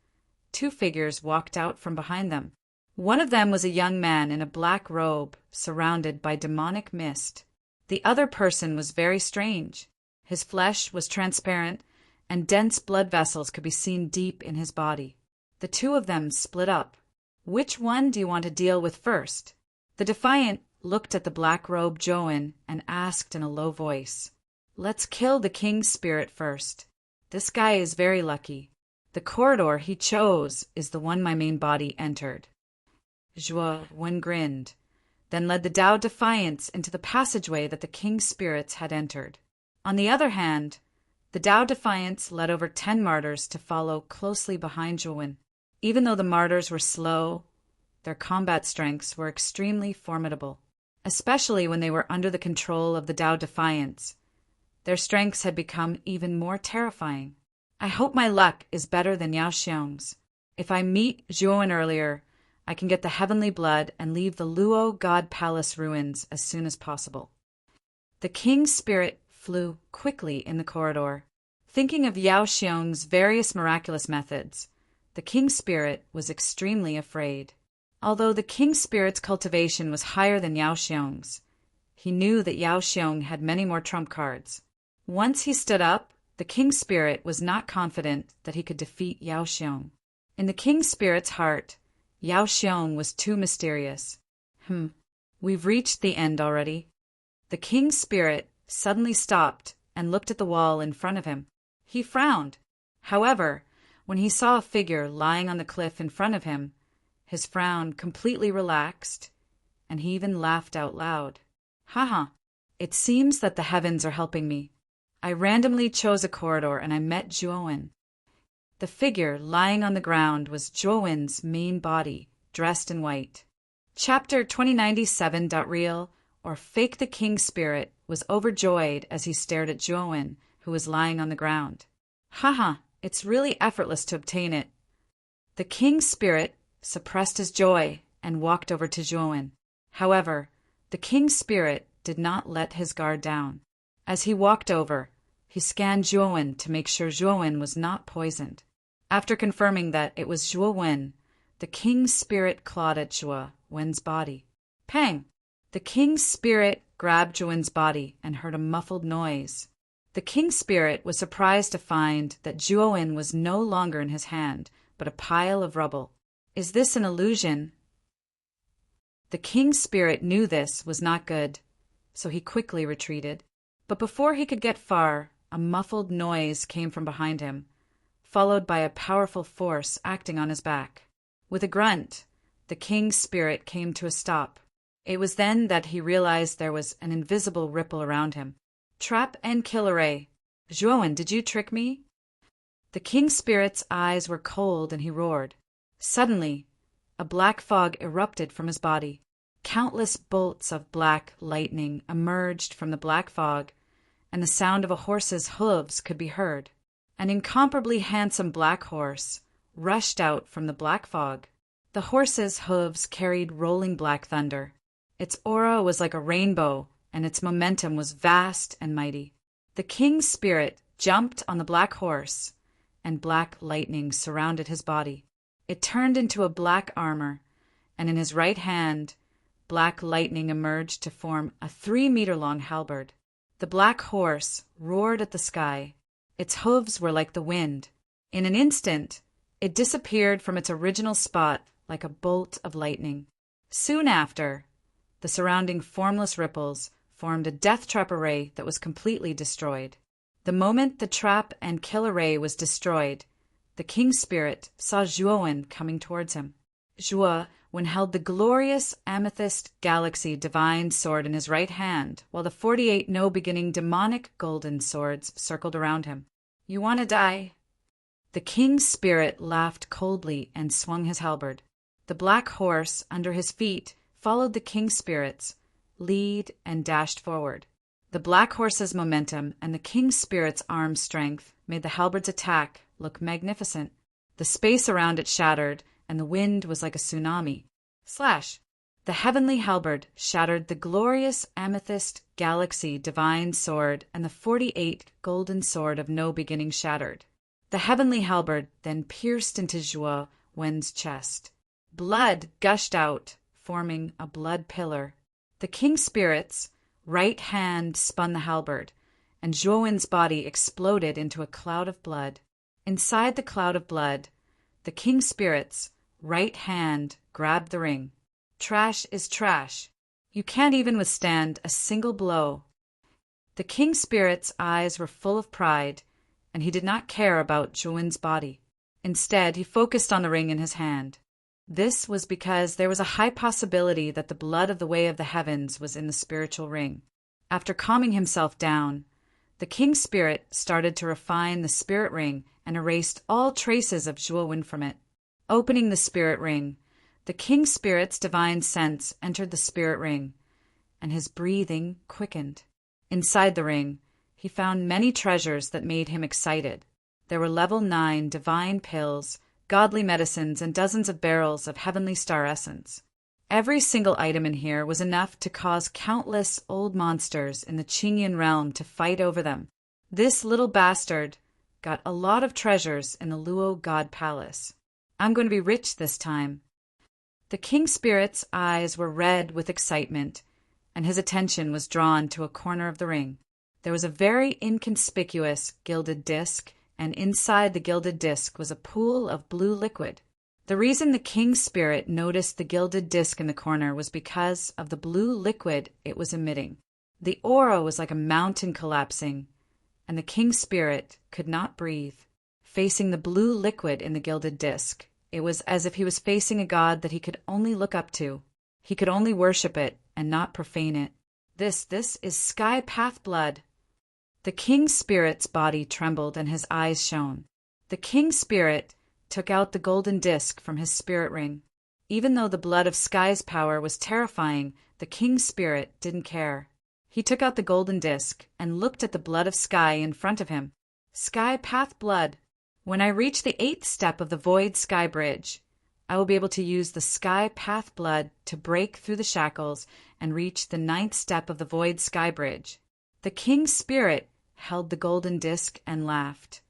2 figures walked out from behind them. One of them was a young man in a black robe surrounded by demonic mist. The other person was very strange. His flesh was transparent, and dense blood vessels could be seen deep in his body. The 2 of them split up. "Which one do you want to deal with first?" The Defiant looked at the black-robed Zhuo and asked in a low voice, "Let's kill the king's spirit first. This guy is very lucky. The corridor he chose is the one my main body entered." Zhuo Wen grinned, then led the Tao Defiance into the passageway that the king's spirits had entered. On the other hand, the Tao Defiance led over 10 martyrs to follow closely behind Zhuo Wen. Even though the martyrs were slow, their combat strengths were extremely formidable, especially when they were under the control of the Tao Defiance. Their strengths had become even more terrifying. I hope my luck is better than Yao Xiong's. If I meet Zhuowen earlier, I can get the heavenly blood and leave the Luo God Palace ruins as soon as possible. The king's spirit flew quickly in the corridor. Thinking of Yao Xiong's various miraculous methods, the king's spirit was extremely afraid. Although the king's spirit's cultivation was higher than Yao Xiong's, he knew that Yao Xiong had many more trump cards. Once he stood up, the king's spirit was not confident that he could defeat Yao Xiong. In the king's spirit's heart, Yao Xiong was too mysterious. We've reached the end already. The king's spirit suddenly stopped and looked at the wall in front of him. He frowned. However, when he saw a figure lying on the cliff in front of him, his frown completely relaxed, and he even laughed out loud. Haha, it seems that the heavens are helping me. I randomly chose a corridor and I met Zhuowen. The figure lying on the ground was Zhuowen's main body, dressed in white. Chapter 2097.Real or Fake the King's Spirit was overjoyed as he stared at Zhuowen, who was lying on the ground. Haha, it's really effortless to obtain it. The king's spirit suppressed his joy and walked over to Zhuowen. However, the king's spirit did not let his guard down. As he walked over, he scanned Zhuowen to make sure Zhuowen was not poisoned. After confirming that it was Zhuowen, the king's spirit clawed at Zhuowen's body. Pang! The king's spirit grabbed Zhuowen's body and heard a muffled noise. The king's spirit was surprised to find that Zhuowen was no longer in his hand, but a pile of rubble. Is this an illusion? The king's spirit knew this was not good, so he quickly retreated. But before he could get far, a muffled noise came from behind him, followed by a powerful force acting on his back. With a grunt, the king's spirit came to a stop. It was then that he realized there was an invisible ripple around him. Trap and kill array. Zhuowen, did you trick me? The king's spirit's eyes were cold and he roared. Suddenly, a black fog erupted from his body. Countless bolts of black lightning emerged from the black fog, and the sound of a horse's hooves could be heard. An incomparably handsome black horse rushed out from the black fog. The horse's hooves carried rolling black thunder. Its aura was like a rainbow, and its momentum was vast and mighty. The king's spirit jumped on the black horse, and black lightning surrounded his body. It turned into a black armor, and in his right hand, black lightning emerged to form a 3-meter-long halberd. The black horse roared at the sky. Its hooves were like the wind. In an instant, it disappeared from its original spot like a bolt of lightning. Soon after, the surrounding formless ripples formed a death trap array that was completely destroyed. The moment the trap and kill array was destroyed, the king's spirit saw Zhuowen coming towards him. Zhuowen held the glorious amethyst galaxy divine sword in his right hand, while the 48 no-beginning demonic golden swords circled around him. You want to die? The king's spirit laughed coldly and swung his halberd. The black horse under his feet followed the king's spirit's lead and dashed forward. The black horse's momentum and the king's spirit's arm strength made the halberd's attack look magnificent. The space around it shattered, and the wind was like a tsunami. Slash! The heavenly halberd shattered the glorious amethyst galaxy divine sword, and the 48 golden sword of no beginning shattered. The heavenly halberd then pierced into Zhuowen's chest. Blood gushed out, forming a blood pillar. The king's spirit's right hand spun the halberd, and Zhuowen's body exploded into a cloud of blood. Inside the cloud of blood, the king's spirit's right hand grabbed the ring. Trash is trash. You can't even withstand a single blow. The king's spirit's eyes were full of pride, and he did not care about Zhuowen's body. Instead, he focused on the ring in his hand. This was because there was a high possibility that the blood of the way of the heavens was in the spiritual ring. After calming himself down, the king's spirit started to refine the spirit ring and erased all traces of Zhuowen from it. Opening the spirit ring, The king spirit's divine sense entered the spirit ring, and his breathing quickened. Inside the ring, he found many treasures that made him excited. There were level 9 divine pills, godly medicines, and dozens of barrels of heavenly star essence. Every single item in here was enough to cause countless old monsters in the Qingyan realm to fight over them. This little bastard got a lot of treasures in the Luo God Palace. I'm going to be rich this time. The king spirit's eyes were red with excitement, and his attention was drawn to a corner of the ring. There was a very inconspicuous gilded disc, and inside the gilded disc was a pool of blue liquid. The reason the king spirit noticed the gilded disc in the corner was because of the blue liquid it was emitting. The aura was like a mountain collapsing, and the king spirit could not breathe. Facing the blue liquid in the gilded disc, it was as if he was facing a god that he could only look up to. He could only worship it and not profane it. This is sky path blood. The king spirit's body trembled and his eyes shone. The king spirit took out the golden disc from his spirit ring. Even though the blood of sky's power was terrifying, the king spirit didn't care. He took out the golden disc and looked at the blood of sky in front of him. Sky path blood. When I reach the 8th step of the void sky bridge, I will be able to use the sky path blood to break through the shackles and reach the 9th step of the void sky bridge. The king spirit held the golden disc and laughed,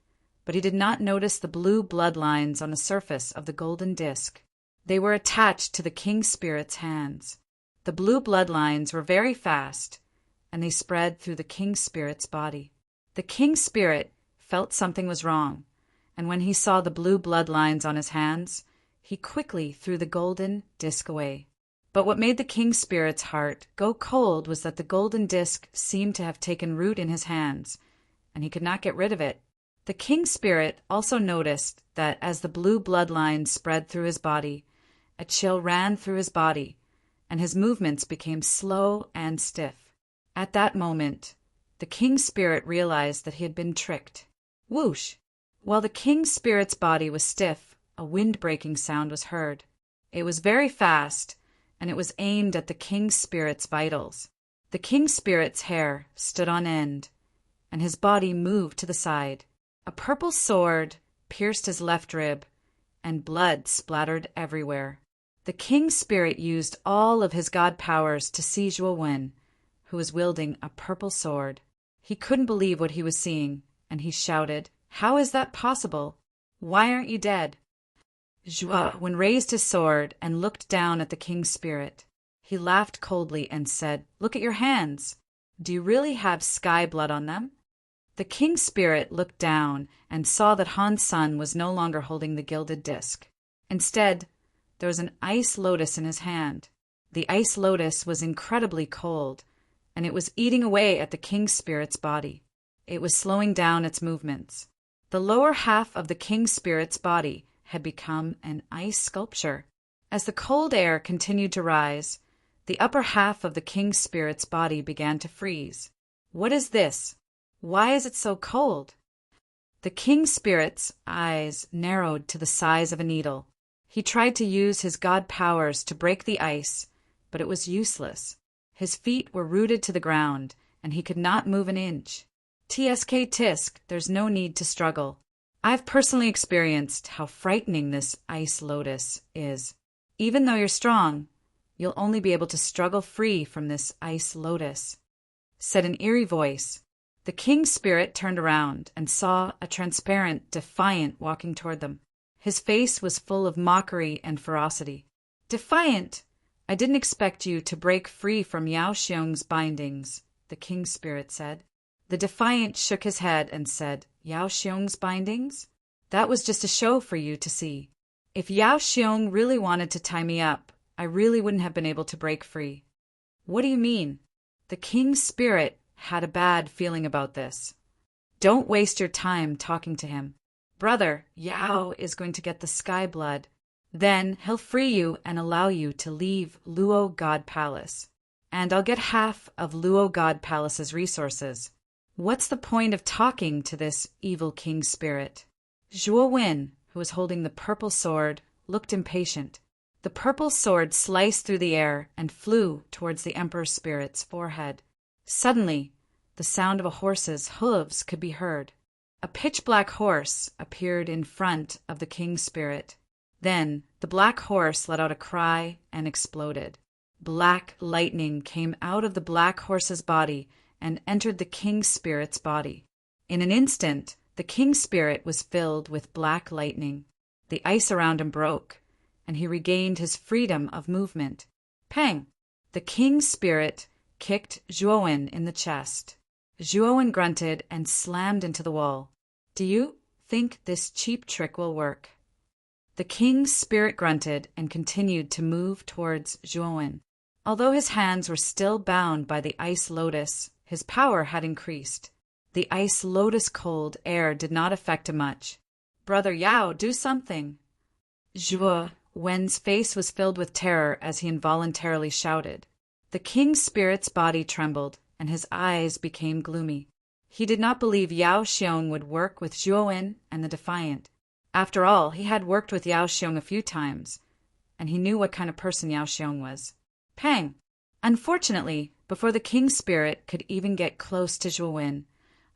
but he did not notice the blue bloodlines on the surface of the golden disc. They were attached to the king spirit's hands. The blue bloodlines were very fast, and they spread through the king spirit's body. The king spirit felt something was wrong, and when he saw the blue bloodlines on his hands, he quickly threw the golden disc away. But what made the king spirit's heart go cold was that the golden disc seemed to have taken root in his hands, and he could not get rid of it. The king spirit also noticed that as the blue bloodlines spread through his body, a chill ran through his body, and his movements became slow and stiff. At that moment, the king spirit realized that he had been tricked. Whoosh! While the king spirit's body was stiff, a wind-breaking sound was heard. It was very fast, and it was aimed at the king spirit's vitals. The king spirit's hair stood on end, and his body moved to the side. A purple sword pierced his left rib, and blood splattered everywhere. The king spirit used all of his god powers to see Zhuo Wen, who was wielding a purple sword. He couldn't believe what he was seeing, and he shouted, "How is that possible? Why aren't you dead?" Zhuo Wen raised his sword and looked down at the king spirit. He laughed coldly and said, "Look at your hands. Do you really have sky blood on them?" The king spirit looked down and saw that Han's son was no longer holding the gilded disc. Instead, there was an ice lotus in his hand. The ice lotus was incredibly cold, and it was eating away at the king spirit's body. It was slowing down its movements. The lower half of the king spirit's body had become an ice sculpture. As the cold air continued to rise, the upper half of the king spirit's body began to freeze. What is this? Why is it so cold? The king spirit's eyes narrowed to the size of a needle. He tried to use his god powers to break the ice, but it was useless. His feet were rooted to the ground, and he could not move an inch. TSK Tisk, there's no need to struggle. I've personally experienced how frightening this ice lotus is. Even though you're strong, you'll only be able to struggle free from this ice lotus," said an eerie voice. The king spirit turned around and saw a transparent defiant walking toward them. His face was full of mockery and ferocity. "Defiant! I didn't expect you to break free from Yao Xiong's bindings," the king spirit said. The defiant shook his head and said, "Yao Xiong's bindings? That was just a show for you to see. If Yao Xiong really wanted to tie me up, I really wouldn't have been able to break free." "What do you mean?" The king's spirit had a bad feeling about this. "Don't waste your time talking to him. Brother, Yao is going to get the sky blood. Then he'll free you and allow you to leave Luo God Palace. And I'll get half of Luo God Palace's resources. What's the point of talking to this evil king spirit?" Zhuo Wen, who was holding the purple sword, looked impatient. The purple sword sliced through the air and flew towards the Emperor Spirit's forehead. Suddenly, the sound of a horse's hooves could be heard. A pitch-black horse appeared in front of the King Spirit. Then the black horse let out a cry and exploded. Black lightning came out of the black horse's body and entered the King Spirit's body. In an instant, the King Spirit was filled with black lightning. The ice around him broke, and he regained his freedom of movement. Pang! The King Spirit kicked Zhuowen in the chest. Zhuowen grunted and slammed into the wall. Do you think this cheap trick will work? The King's Spirit grunted and continued to move towards Zhuowen. Although his hands were still bound by the ice lotus, his power had increased. The ice lotus cold air did not affect him much. Brother Yao, do something! Zhuowen's face was filled with terror as he involuntarily shouted. The King's Spirit's body trembled, and his eyes became gloomy. He did not believe Yao Xiong would work with Zhuowen and the Defiant. After all, he had worked with Yao Xiong a few times, and he knew what kind of person Yao Xiong was. Pang! Unfortunately, before the King's Spirit could even get close to Zhuowen,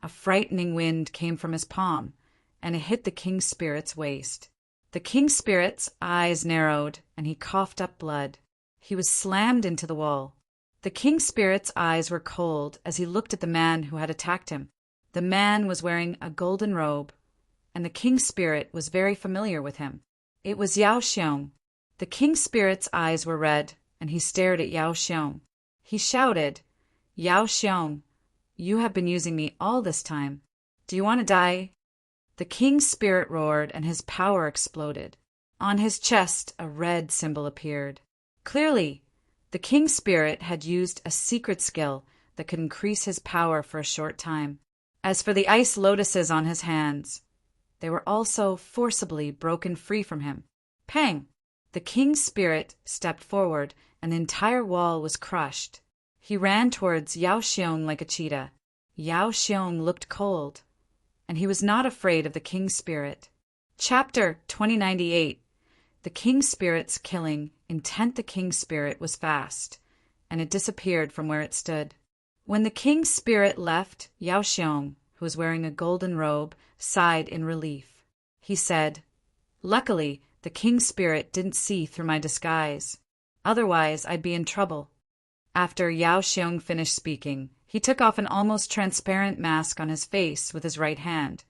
a frightening wind came from his palm, and it hit the King's Spirit's waist. The King's Spirit's eyes narrowed, and he coughed up blood. He was slammed into the wall. The King's Spirit's eyes were cold as he looked at the man who had attacked him. The man was wearing a golden robe, and the King's Spirit was very familiar with him. It was Yao Xiong. The King's Spirit's eyes were red, and he stared at Yao Xiong. He shouted, Yao Xiong, you have been using me all this time. Do you want to die? The King's Spirit roared, and his power exploded. On his chest, a red symbol appeared. Clearly, the King's Spirit had used a secret skill that could increase his power for a short time. As for the ice lotuses on his hands, they were also forcibly broken free from him. Pang! The King's Spirit stepped forward, and the entire wall was crushed. He ran towards Yao Xiong like a cheetah. Yao Xiong looked cold, and he was not afraid of the King's Spirit. Chapter 2098. The King's Spirit's killing intent. The King's Spirit was fast, and it disappeared from where it stood. When the King's Spirit left, Yao Xiong, who was wearing a golden robe, sighed in relief. He said, Luckily, the King's Spirit didn't see through my disguise. Otherwise, I'd be in trouble. After Yao Xiong finished speaking, he took off an almost transparent mask on his face with his right hand,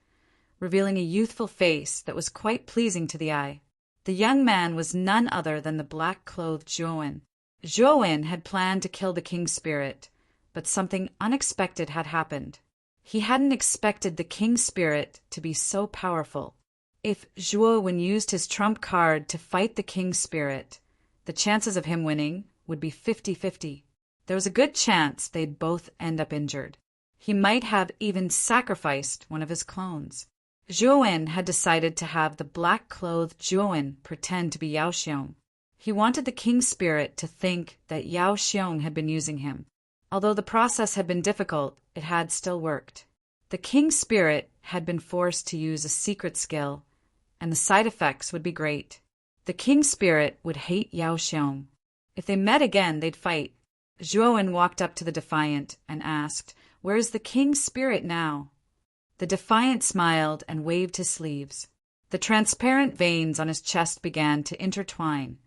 revealing a youthful face that was quite pleasing to the eye. The young man was none other than the black-clothed Zhuowen. Zhuowen had planned to kill the King's Spirit, but something unexpected had happened. He hadn't expected the King's Spirit to be so powerful. If Zhuowen used his trump card to fight the King's Spirit, the chances of him winning would be 50-50. There was a good chance they'd both end up injured. He might have even sacrificed one of his clones. Zhuowen had decided to have the black-clothed Zhuowen pretend to be Yao Xiong. He wanted the King's Spirit to think that Yao Xiong had been using him. Although the process had been difficult, it had still worked. The King's Spirit had been forced to use a secret skill, and the side effects would be great. The King's Spirit would hate Yao Xiong. If they met again, they'd fight. Zhuowen walked up to the Defiant and asked, Where is the King's Spirit now? The Defiant smiled and waved his sleeves. The transparent veins on his chest began to intertwine,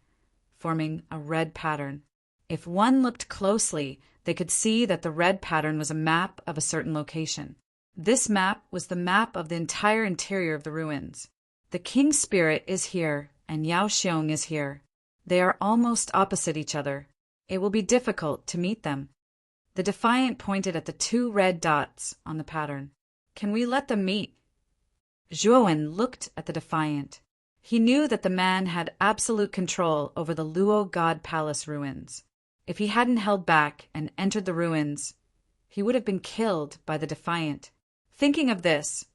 forming a red pattern. If one looked closely, they could see that the red pattern was a map of a certain location. This map was the map of the entire interior of the ruins. The King's Spirit is here, and Yao Xiong is here. They are almost opposite each other. It will be difficult to meet them. The Defiant pointed at the two red dots on the pattern. Can we let them meet? Zhuowen looked at the Defiant. He knew that the man had absolute control over the Luo God Palace ruins. If he hadn't held back and entered the ruins, he would have been killed by the Defiant. Thinking of this,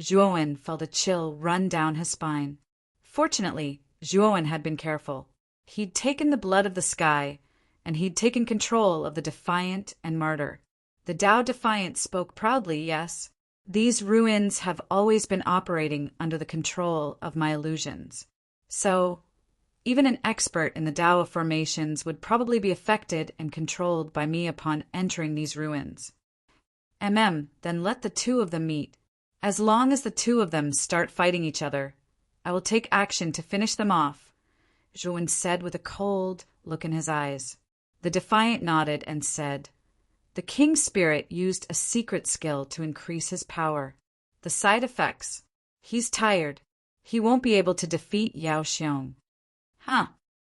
Zhuowen felt a chill run down his spine. Fortunately, Zhuowen had been careful. He'd taken the blood of the sky, and he'd taken control of the Defiant and Martyr. The Tao Defiant spoke proudly, yes. These ruins have always been operating under the control of my illusions. So, Even an expert in the Tao of formations would probably be affected and controlled by me upon entering these ruins. Then let the two of them meet. As long as the two of them start fighting each other, I will take action to finish them off, Zhuan said with a cold look in his eyes. The Defiant nodded and said, The King Spirit used a secret skill to increase his power. The side effects. He's tired. He won't be able to defeat Yao Xiong.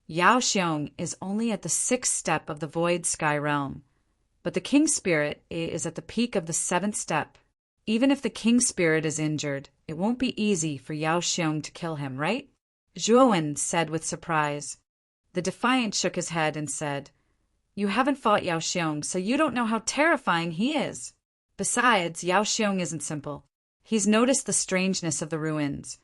Yao Xiong is only at the 6th step of the Void Sky Realm, but the King Spirit is at the peak of the 7th step. Even if the King Spirit is injured, it won't be easy for Yao Xiong to kill him, right? Zhuowen said with surprise. The Defiant shook his head and said, You haven't fought Yao Xiong, so you don't know how terrifying he is. Besides, Yao Xiong isn't simple. He's noticed the strangeness of the ruins,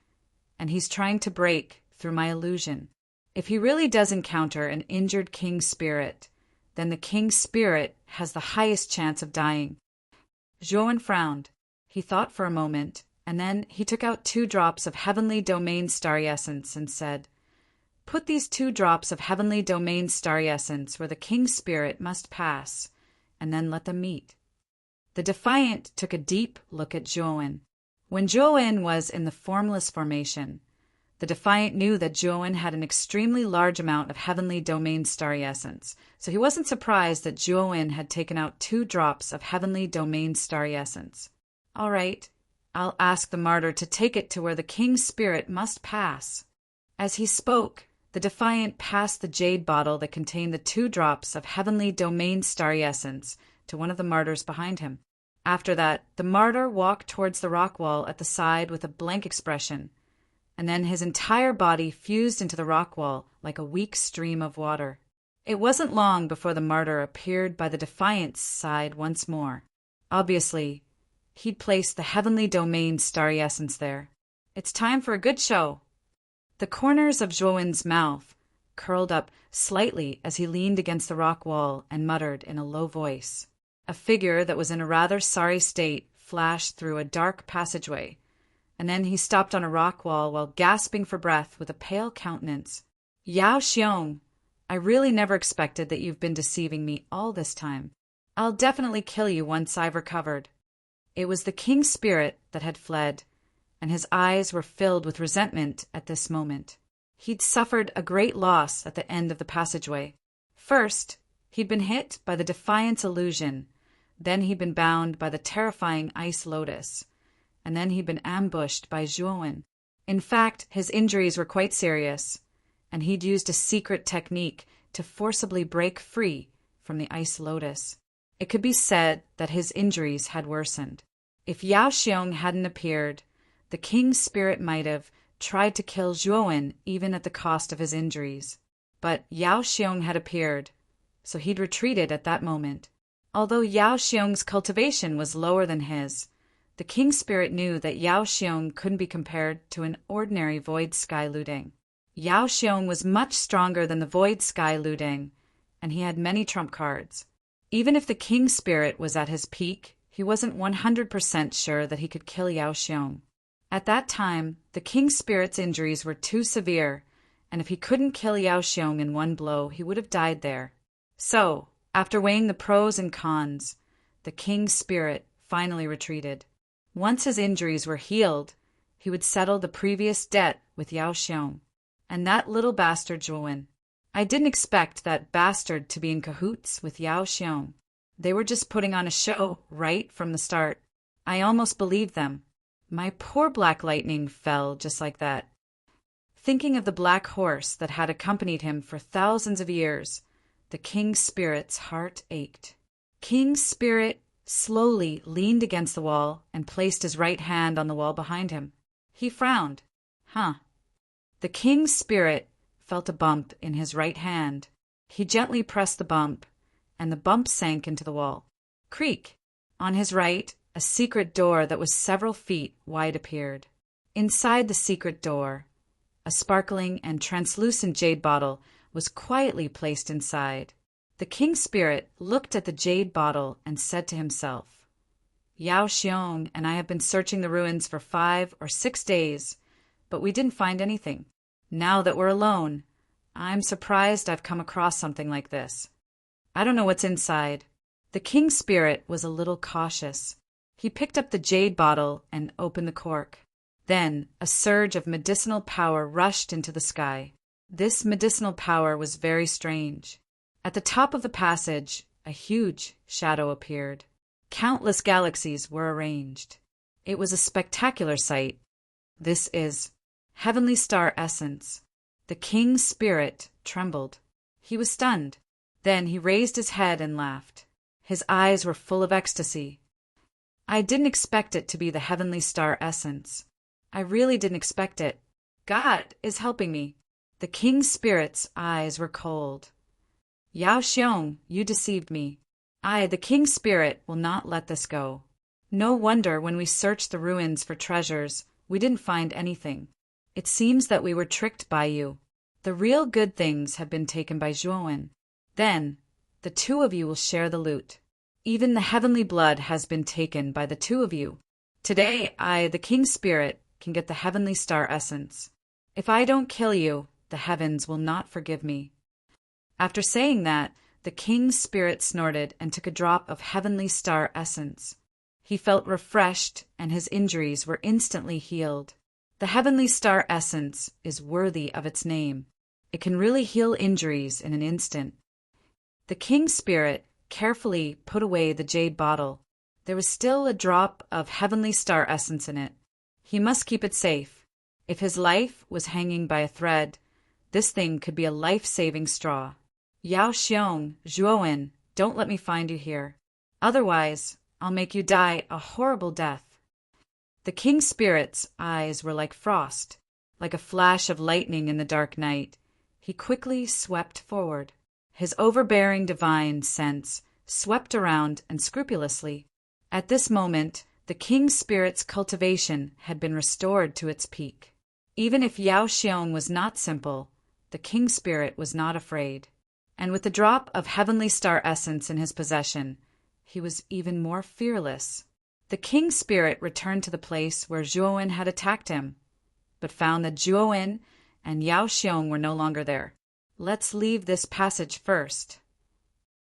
and he's trying to break through my illusion. If he really does encounter an injured King Spirit, then the King Spirit has the highest chance of dying. Zhuowen frowned. He thought for a moment, and then he took out 2 drops of Heavenly Domain Starry Essence and said, Put these 2 drops of Heavenly Domain Starry Essence where the King Spirit must pass, and then let them meet. The Defiant took a deep look at Zhuowen. When Zhuowen was in the formless formation, the Defiant knew that Zhuowen had an extremely large amount of Heavenly Domain Starry Essence, so he wasn't surprised that Zhuowen had taken out 2 drops of Heavenly Domain Starry Essence. All right, I'll ask the martyr to take it to where the King Spirit must pass. As he spoke, the Defiant passed the jade bottle that contained the 2 drops of Heavenly Domain Starry Essence to one of the martyrs behind him. After that, the martyr walked towards the rock wall at the side with a blank expression, and then his entire body fused into the rock wall like a weak stream of water. It wasn't long before the martyr appeared by the Defiant's side once more. Obviously, he'd placed the Heavenly Domain Starry Essence there. It's time for a good show. The corners of Zhuowen's mouth curled up slightly as he leaned against the rock wall and muttered in a low voice. A figure that was in a rather sorry state flashed through a dark passageway, and then he stopped on a rock wall while gasping for breath with a pale countenance. Yao Xiong, I really never expected that you've been deceiving me all this time. I'll definitely kill you once I've recovered. It was the King Spirit that had fled, and his eyes were filled with resentment at this moment. He'd suffered a great loss at the end of the passageway. First, he'd been hit by the Defiance illusion, then he'd been bound by the terrifying Ice Lotus, and then he'd been ambushed by Zhuowen. In fact, his injuries were quite serious, and he'd used a secret technique to forcibly break free from the Ice Lotus. It could be said that his injuries had worsened. If Yao Xiong hadn't appeared, the King Spirit might have tried to kill Zhuowen even at the cost of his injuries. But Yao Xiong had appeared, so he'd retreated at that moment. Although Yao Xiong's cultivation was lower than his, the King Spirit knew that Yao Xiong couldn't be compared to an ordinary Void Sky Luding. Yao Xiong was much stronger than the Void Sky Luding, and he had many trump cards. Even if the King Spirit was at his peak, he wasn't 100% sure that he could kill Yao Xiong. At that time, the King Spirit's injuries were too severe, and if he couldn't kill Yao Xiong in one blow, he would have died there. So, after weighing the pros and cons, the King Spirit finally retreated. Once his injuries were healed, he would settle the previous debt with Yao Xiong, and that little bastard Zhuowen. I didn't expect that bastard to be in cahoots with Yao Xiong. They were just putting on a show right from the start. I almost believed them. My poor Black Lightning fell just like that. Thinking of the black horse that had accompanied him for thousands of years, the King Spirit's heart ached. King Spirit slowly leaned against the wall and placed his right hand on the wall behind him. He frowned. The King Spirit felt a bump in his right hand. He gently pressed the bump, and the bump sank into the wall. Creak! On his right, a secret door that was several feet wide appeared. Inside the secret door, a sparkling and translucent jade bottle was quietly placed inside. The King Spirit looked at the jade bottle and said to himself, Yao Xiong and I have been searching the ruins for 5 or 6 days, but we didn't find anything. Now that we're alone, I'm surprised I've come across something like this. I don't know what's inside. The king's spirit was a little cautious. He picked up the jade bottle and opened the cork. Then a surge of medicinal power rushed into the sky. This medicinal power was very strange. At the top of the passage, a huge shadow appeared. Countless galaxies were arranged. It was a spectacular sight. This is heavenly star essence. The king's spirit trembled. He was stunned. Then he raised his head and laughed. His eyes were full of ecstasy. I didn't expect it to be the heavenly star essence. I really didn't expect it. God is helping me. The king's spirit's eyes were cold. Yao Xiong, you deceived me. I, the king's spirit, will not let this go. No wonder when we searched the ruins for treasures, we didn't find anything. It seems that we were tricked by you. The real good things have been taken by Zhuowen. Then, the two of you will share the loot. Even the heavenly blood has been taken by the two of you. Today, I, the king's spirit, can get the heavenly star essence. If I don't kill you, the heavens will not forgive me. After saying that, the king's spirit snorted and took a drop of heavenly star essence. He felt refreshed, and his injuries were instantly healed. The heavenly star essence is worthy of its name. It can really heal injuries in an instant. The king's spirit carefully put away the jade bottle. There was still a drop of heavenly star essence in it. He must keep it safe. If his life was hanging by a thread, this thing could be a life-saving straw. Yao Xiong, Zhuowen, don't let me find you here. Otherwise, I'll make you die a horrible death. The king's spirit's eyes were like frost, like a flash of lightning in the dark night. He quickly swept forward. His overbearing divine sense swept around and scrupulously. At this moment, the king's spirit's cultivation had been restored to its peak. Even if Yao Xiong was not simple, the king's spirit was not afraid. And with the drop of heavenly star essence in his possession, he was even more fearless. The king's spirit returned to the place where Zhuowen had attacked him, but found that Zhuowen and Yao Xiong were no longer there. Let's leave this passage first.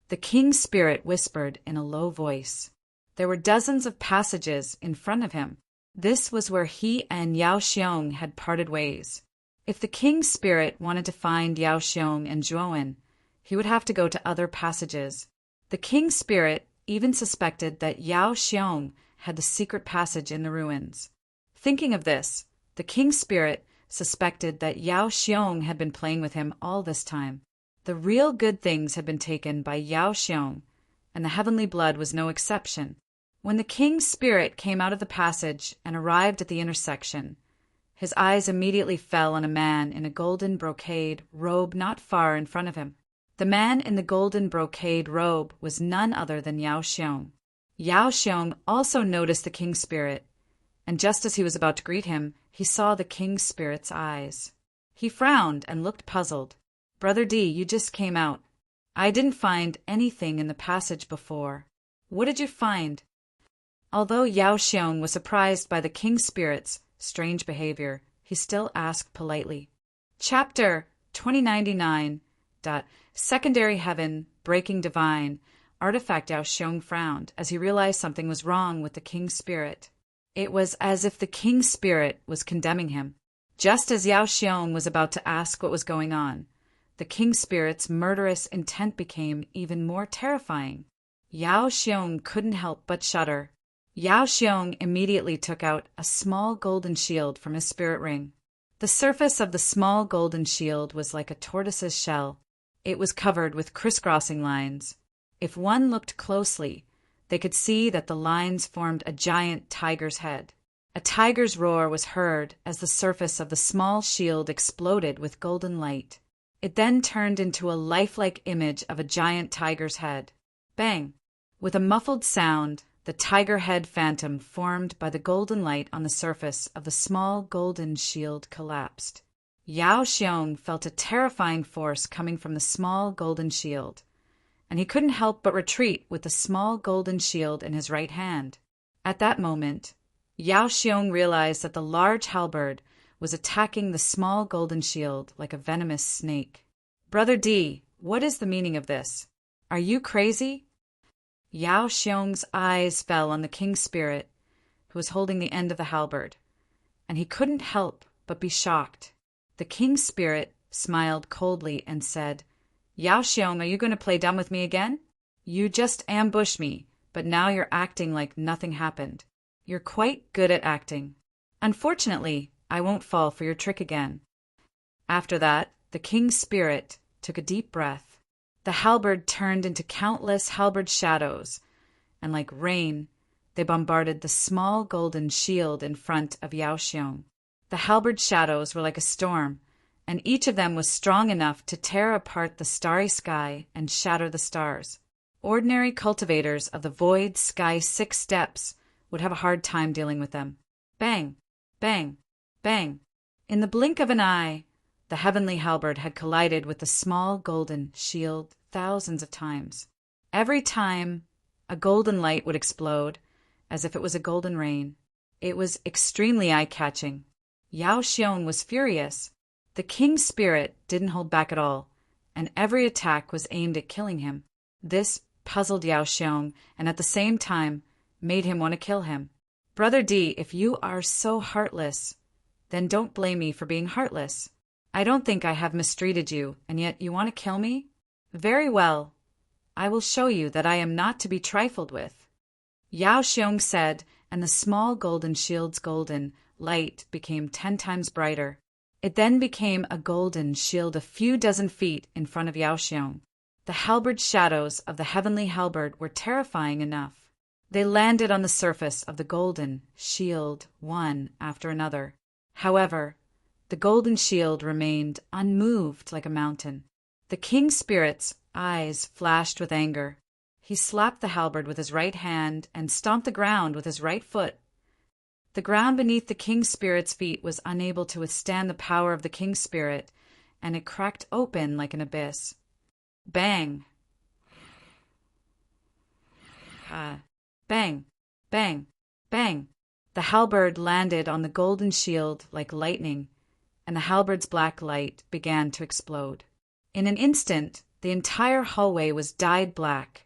The king's spirit whispered in a low voice. There were dozens of passages in front of him. This was where he and Yao Xiong had parted ways. If the king's spirit wanted to find Yao Xiong and Zhuowen, he would have to go to other passages. The king's spirit even suspected that Yao Xiong had the secret passage in the ruins. Thinking of this, the king's spirit suspected that Yao Xiong had been playing with him all this time. The real good things had been taken by Yao Xiong, and the heavenly blood was no exception. When the king's spirit came out of the passage and arrived at the intersection, his eyes immediately fell on a man in a golden brocade robe not far in front of him. The man in the golden brocade robe was none other than Yao Xiong. Yao Xiong also noticed the king's spirit, and just as he was about to greet him, he saw the king's spirit's eyes. He frowned and looked puzzled. Brother D, you just came out. I didn't find anything in the passage before. What did you find? Although Yao Xiong was surprised by the king's spirit's strange behavior, he still asked politely. Chapter 2099. Secondary Heaven, Breaking Divine. Artifact. Yao Xiong frowned as he realized something was wrong with the king's spirit. It was as if the king's spirit was condemning him. Just as Yao Xiong was about to ask what was going on, the king's spirit's murderous intent became even more terrifying. Yao Xiong couldn't help but shudder. Yao Xiong immediately took out a small golden shield from his spirit ring. The surface of the small golden shield was like a tortoise's shell. It was covered with crisscrossing lines. If one looked closely, they could see that the lines formed a giant tiger's head. A tiger's roar was heard as the surface of the small shield exploded with golden light. It then turned into a lifelike image of a giant tiger's head. Bang! With a muffled sound, the tiger head phantom formed by the golden light on the surface of the small golden shield collapsed. Yao Xiong felt a terrifying force coming from the small golden shield, and he couldn't help but retreat with the small golden shield in his right hand. At that moment, Yao Xiong realized that the large halberd was attacking the small golden shield like a venomous snake. Brother D, what is the meaning of this? Are you crazy? Yao Xiong's eyes fell on the king's spirit, who was holding the end of the halberd, and he couldn't help but be shocked. The king's spirit smiled coldly and said, Yao Xiong, are you going to play dumb with me again? You just ambushed me, but now you're acting like nothing happened. You're quite good at acting. Unfortunately, I won't fall for your trick again. After that, the king's spirit took a deep breath. The halberd turned into countless halberd shadows, and like rain, they bombarded the small golden shield in front of Yao Xiong. The halberd shadows were like a storm, and each of them was strong enough to tear apart the starry sky and shatter the stars. Ordinary cultivators of the void sky 6 steps would have a hard time dealing with them. Bang! Bang! Bang! In the blink of an eye, the heavenly halberd had collided with the small golden shield thousands of times. Every time, a golden light would explode, as if it was a golden rain. It was extremely eye-catching. Yao Xiong was furious. The king's spirit didn't hold back at all, and every attack was aimed at killing him. This puzzled Yao Xiong, and at the same time made him want to kill him. Brother D, if you are so heartless, then don't blame me for being heartless. I don't think I have mistreated you, and yet you want to kill me? Very well. I will show you that I am not to be trifled with. Yao Xiong said, and the small golden shield's golden light became 10 times brighter. It then became a golden shield a few dozen feet in front of Yao Xiong. The halberd shadows of the heavenly halberd were terrifying enough. They landed on the surface of the golden shield one after another. However, the golden shield remained unmoved like a mountain. The king's spirit's eyes flashed with anger. He slapped the halberd with his right hand and stomped the ground with his right foot. The ground beneath the king's spirit's feet was unable to withstand the power of the king's spirit, and it cracked open like an abyss. Bang! Bang! Bang! Bang! The halberd landed on the golden shield like lightning, and the halberd's black light began to explode. In an instant, the entire hallway was dyed black,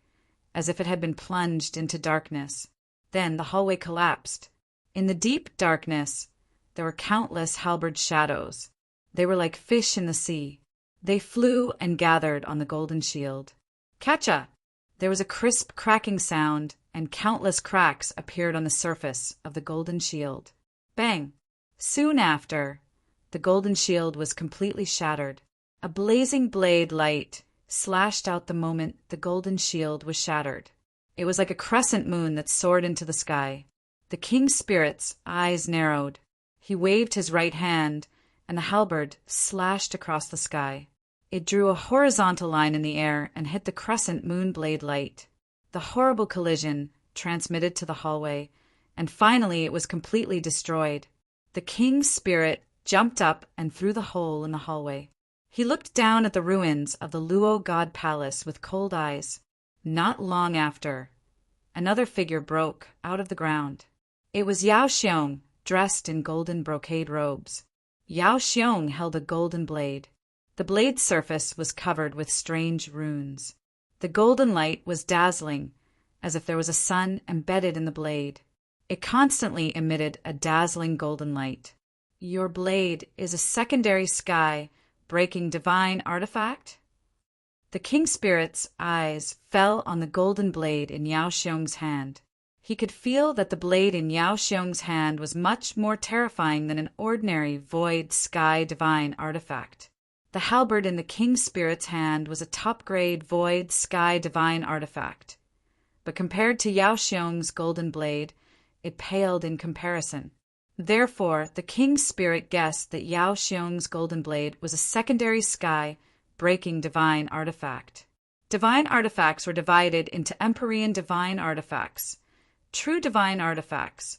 as if it had been plunged into darkness. Then the hallway collapsed. In the deep darkness, there were countless halberd shadows. They were like fish in the sea. They flew and gathered on the golden shield. Catcha! There was a crisp cracking sound, and countless cracks appeared on the surface of the golden shield. Bang! Soon after, the golden shield was completely shattered. A blazing blade light slashed out the moment the golden shield was shattered. It was like a crescent moon that soared into the sky. The king's spirit's eyes narrowed. He waved his right hand, and the halberd slashed across the sky. It drew a horizontal line in the air and hit the crescent moon blade light. The horrible collision transmitted to the hallway, and finally it was completely destroyed. The king's spirit jumped up and through the hole in the hallway. He looked down at the ruins of the Luo God Palace with cold eyes. Not long after, another figure broke out of the ground. It was Yao Xiong, dressed in golden brocade robes. Yao Xiong held a golden blade. The blade's surface was covered with strange runes. The golden light was dazzling, as if there was a sun embedded in the blade. It constantly emitted a dazzling golden light. Your blade is a secondary sky-breaking divine artifact? The king spirit's eyes fell on the golden blade in Yao Xiong's hand. He could feel that the blade in Yao Xiong's hand was much more terrifying than an ordinary void sky divine artifact. The halberd in the king's spirit's hand was a top-grade void sky divine artifact. But compared to Yao Xiong's golden blade, it paled in comparison. Therefore, the king's spirit guessed that Yao Xiong's golden blade was a secondary sky-breaking divine artifact. Divine artifacts were divided into Empyrean divine artifacts, true divine artifacts,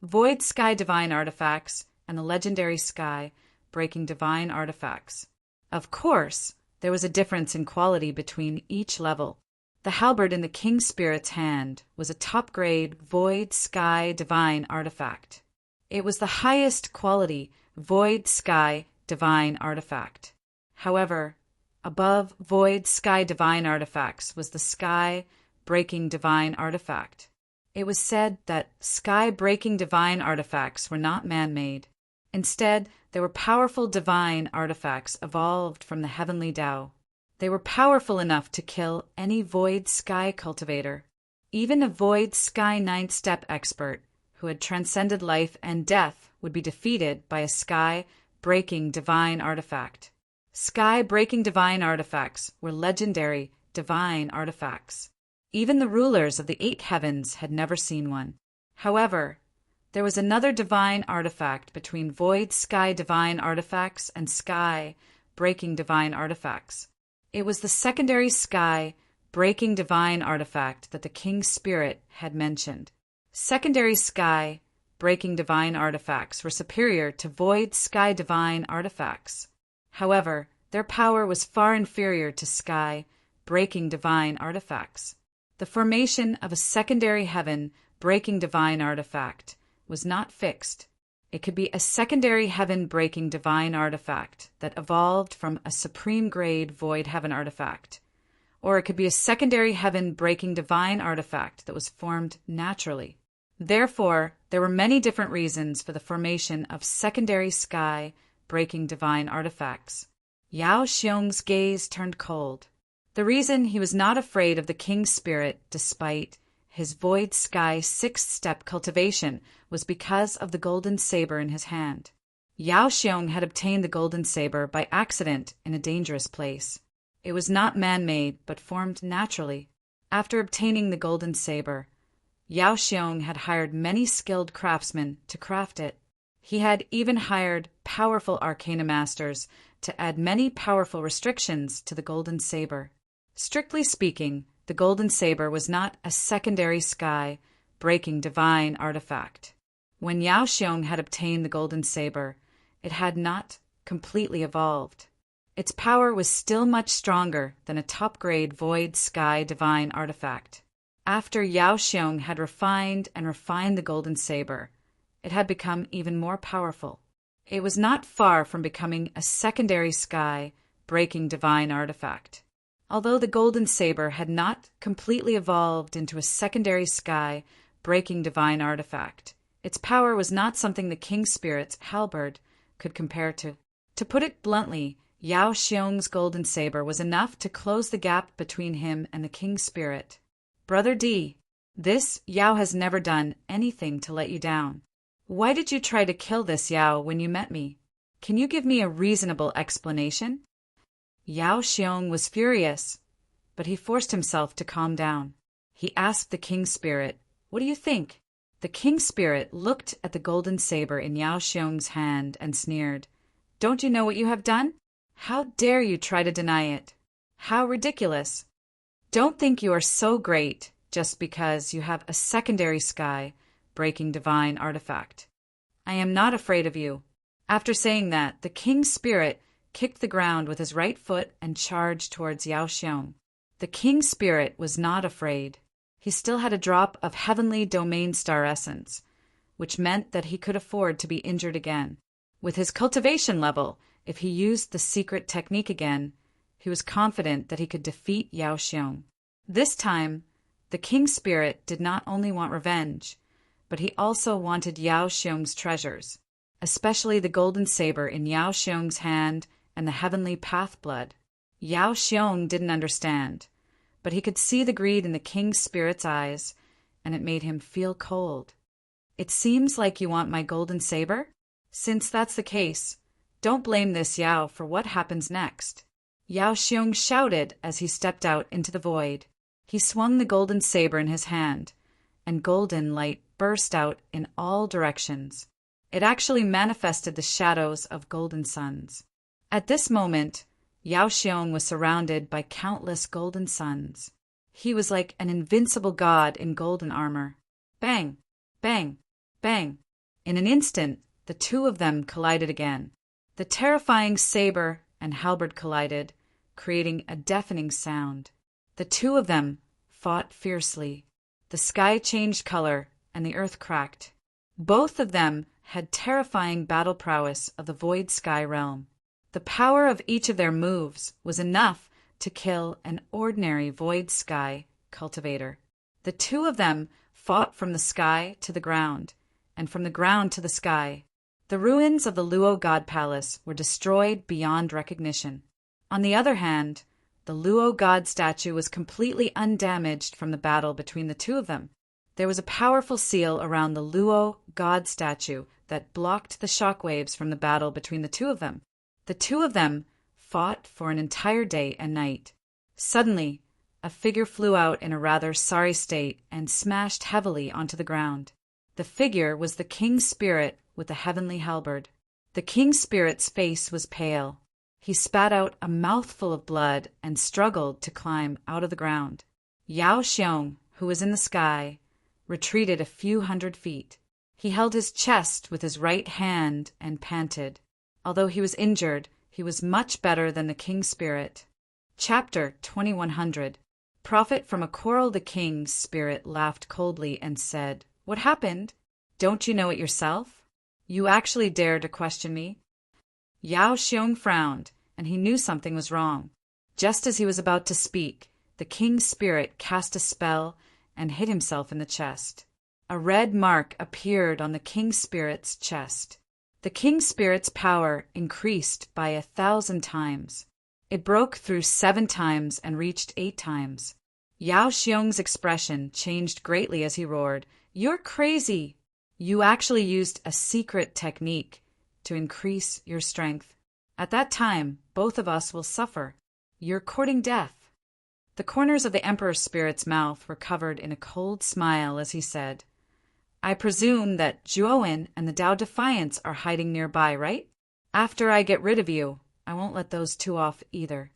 void sky divine artifacts, and the legendary sky-breaking divine artifacts. Of course, there was a difference in quality between each level. The halberd in the king's spirit's hand was a top-grade void sky divine artifact. It was the highest quality void sky divine artifact. However, Above void sky divine artifacts was the sky-breaking divine artifact. It was said that sky-breaking divine artifacts were not man-made. Instead, they were powerful divine artifacts evolved from the heavenly Tao. They were powerful enough to kill any void sky cultivator. Even a void sky ninth step expert who had transcended life and death would be defeated by a sky-breaking divine artifact. Sky-breaking divine artifacts were legendary divine artifacts. Even the rulers of the 8 heavens had never seen one. However, there was another divine artifact between void sky divine artifacts and sky-breaking divine artifacts. It was the secondary sky-breaking divine artifact that the King's Spirit had mentioned. Secondary sky-breaking divine artifacts were superior to void sky divine artifacts. However, their power was far inferior to sky-breaking divine artifacts. The formation of a secondary heaven-breaking divine artifact was not fixed. It could be a secondary heaven-breaking divine artifact that evolved from a supreme-grade void heaven artifact, or it could be a secondary heaven-breaking divine artifact that was formed naturally. Therefore, there were many different reasons for the formation of secondary sky-breaking divine artifacts. Yao Xiong's gaze turned cold. The reason he was not afraid of the King's Spirit, despite his void sky 6th step cultivation, was because of the golden saber in his hand. Yao Xiong had obtained the golden saber by accident in a dangerous place. It was not man-made, but formed naturally. After obtaining the golden saber, Yao Xiong had hired many skilled craftsmen to craft it. He had even hired powerful arcana masters to add many powerful restrictions to the golden saber. Strictly speaking, the golden saber was not a secondary sky-breaking divine artifact. When Yao Xiong had obtained the golden saber, it had not completely evolved. Its power was still much stronger than a top-grade void sky divine artifact. After Yao Xiong had refined the golden saber, it had become even more powerful. It was not far from becoming a secondary sky-breaking divine artifact. Although the golden saber had not completely evolved into a secondary sky-breaking divine artifact, its power was not something the King's Spirit's halberd could compare to. To put it bluntly, Yao Xiong's golden saber was enough to close the gap between him and the King's Spirit. Brother D, this Yao has never done anything to let you down. Why did you try to kill this Yao when you met me? Can you give me a reasonable explanation? Yao Xiong was furious, but he forced himself to calm down. He asked the King's Spirit, "What do you think?" The King's Spirit looked at the golden saber in Yao Xiong's hand and sneered. "Don't you know what you have done? How dare you try to deny it? How ridiculous! Don't think you are so great just because you have a secondary sky-breaking divine artifact. I am not afraid of you." After saying that, the King's Spirit kicked the ground with his right foot and charged towards Yao Xiong. The King's Spirit was not afraid. He still had a drop of heavenly domain star essence, which meant that he could afford to be injured again. With his cultivation level, if he used the secret technique again, he was confident that he could defeat Yao Xiong. This time, the King's Spirit did not only want revenge, but he also wanted Yao Xiong's treasures, especially the golden saber in Yao Xiong's hand and the heavenly path blood. Yao Xiong didn't understand, but he could see the greed in the King's Spirit's eyes, and it made him feel cold. "It seems like you want my golden saber? Since that's the case, don't blame this Yao for what happens next." Yao Xiong shouted as he stepped out into the void. He swung the golden saber in his hand, and golden light burst out in all directions. It actually manifested the shadows of golden suns. At this moment, Yao Xiong was surrounded by countless golden suns. He was like an invincible god in golden armor. Bang! Bang! Bang! In an instant, the two of them collided again. The terrifying saber and halberd collided, creating a deafening sound. The two of them fought fiercely. The sky changed color, and the earth cracked. Both of them had terrifying battle prowess of the void sky realm. The power of each of their moves was enough to kill an ordinary void sky cultivator. The two of them fought from the sky to the ground, and from the ground to the sky. The ruins of the Luo God Palace were destroyed beyond recognition. On the other hand, the Luo God statue was completely undamaged from the battle between the two of them. There was a powerful seal around the Luo God statue that blocked the shockwaves from the battle between the two of them. The two of them fought for an entire day and night. Suddenly, a figure flew out in a rather sorry state and smashed heavily onto the ground. The figure was the King's spirit with the heavenly halberd. The King's spirit's face was pale. He spat out a mouthful of blood and struggled to climb out of the ground. Yao Xiong, who was in the sky, retreated a few hundred feet. He held his chest with his right hand and panted. Although he was injured, he was much better than the King's spirit. Chapter 2100. Prophet from a quarrel. The King's spirit laughed coldly and said, "What happened? Don't you know it yourself? You actually dare to question me?" Yao Xiong frowned, and he knew something was wrong. Just as he was about to speak, the King's spirit cast a spell and hit himself in the chest. A red mark appeared on the King's spirit's chest. The King's spirit's power increased by 1,000 times. It broke through 7 times and reached 8 times. Yao Xiong's expression changed greatly as he roared, "You're crazy! You actually used a secret technique to increase your strength. At that time, both of us will suffer. You're courting death." The corners of the Emperor's spirit's mouth were covered in a cold smile as he said, "I presume that Zhuowen and the Tao Defiance are hiding nearby, right? After I get rid of you, I won't let those two off either."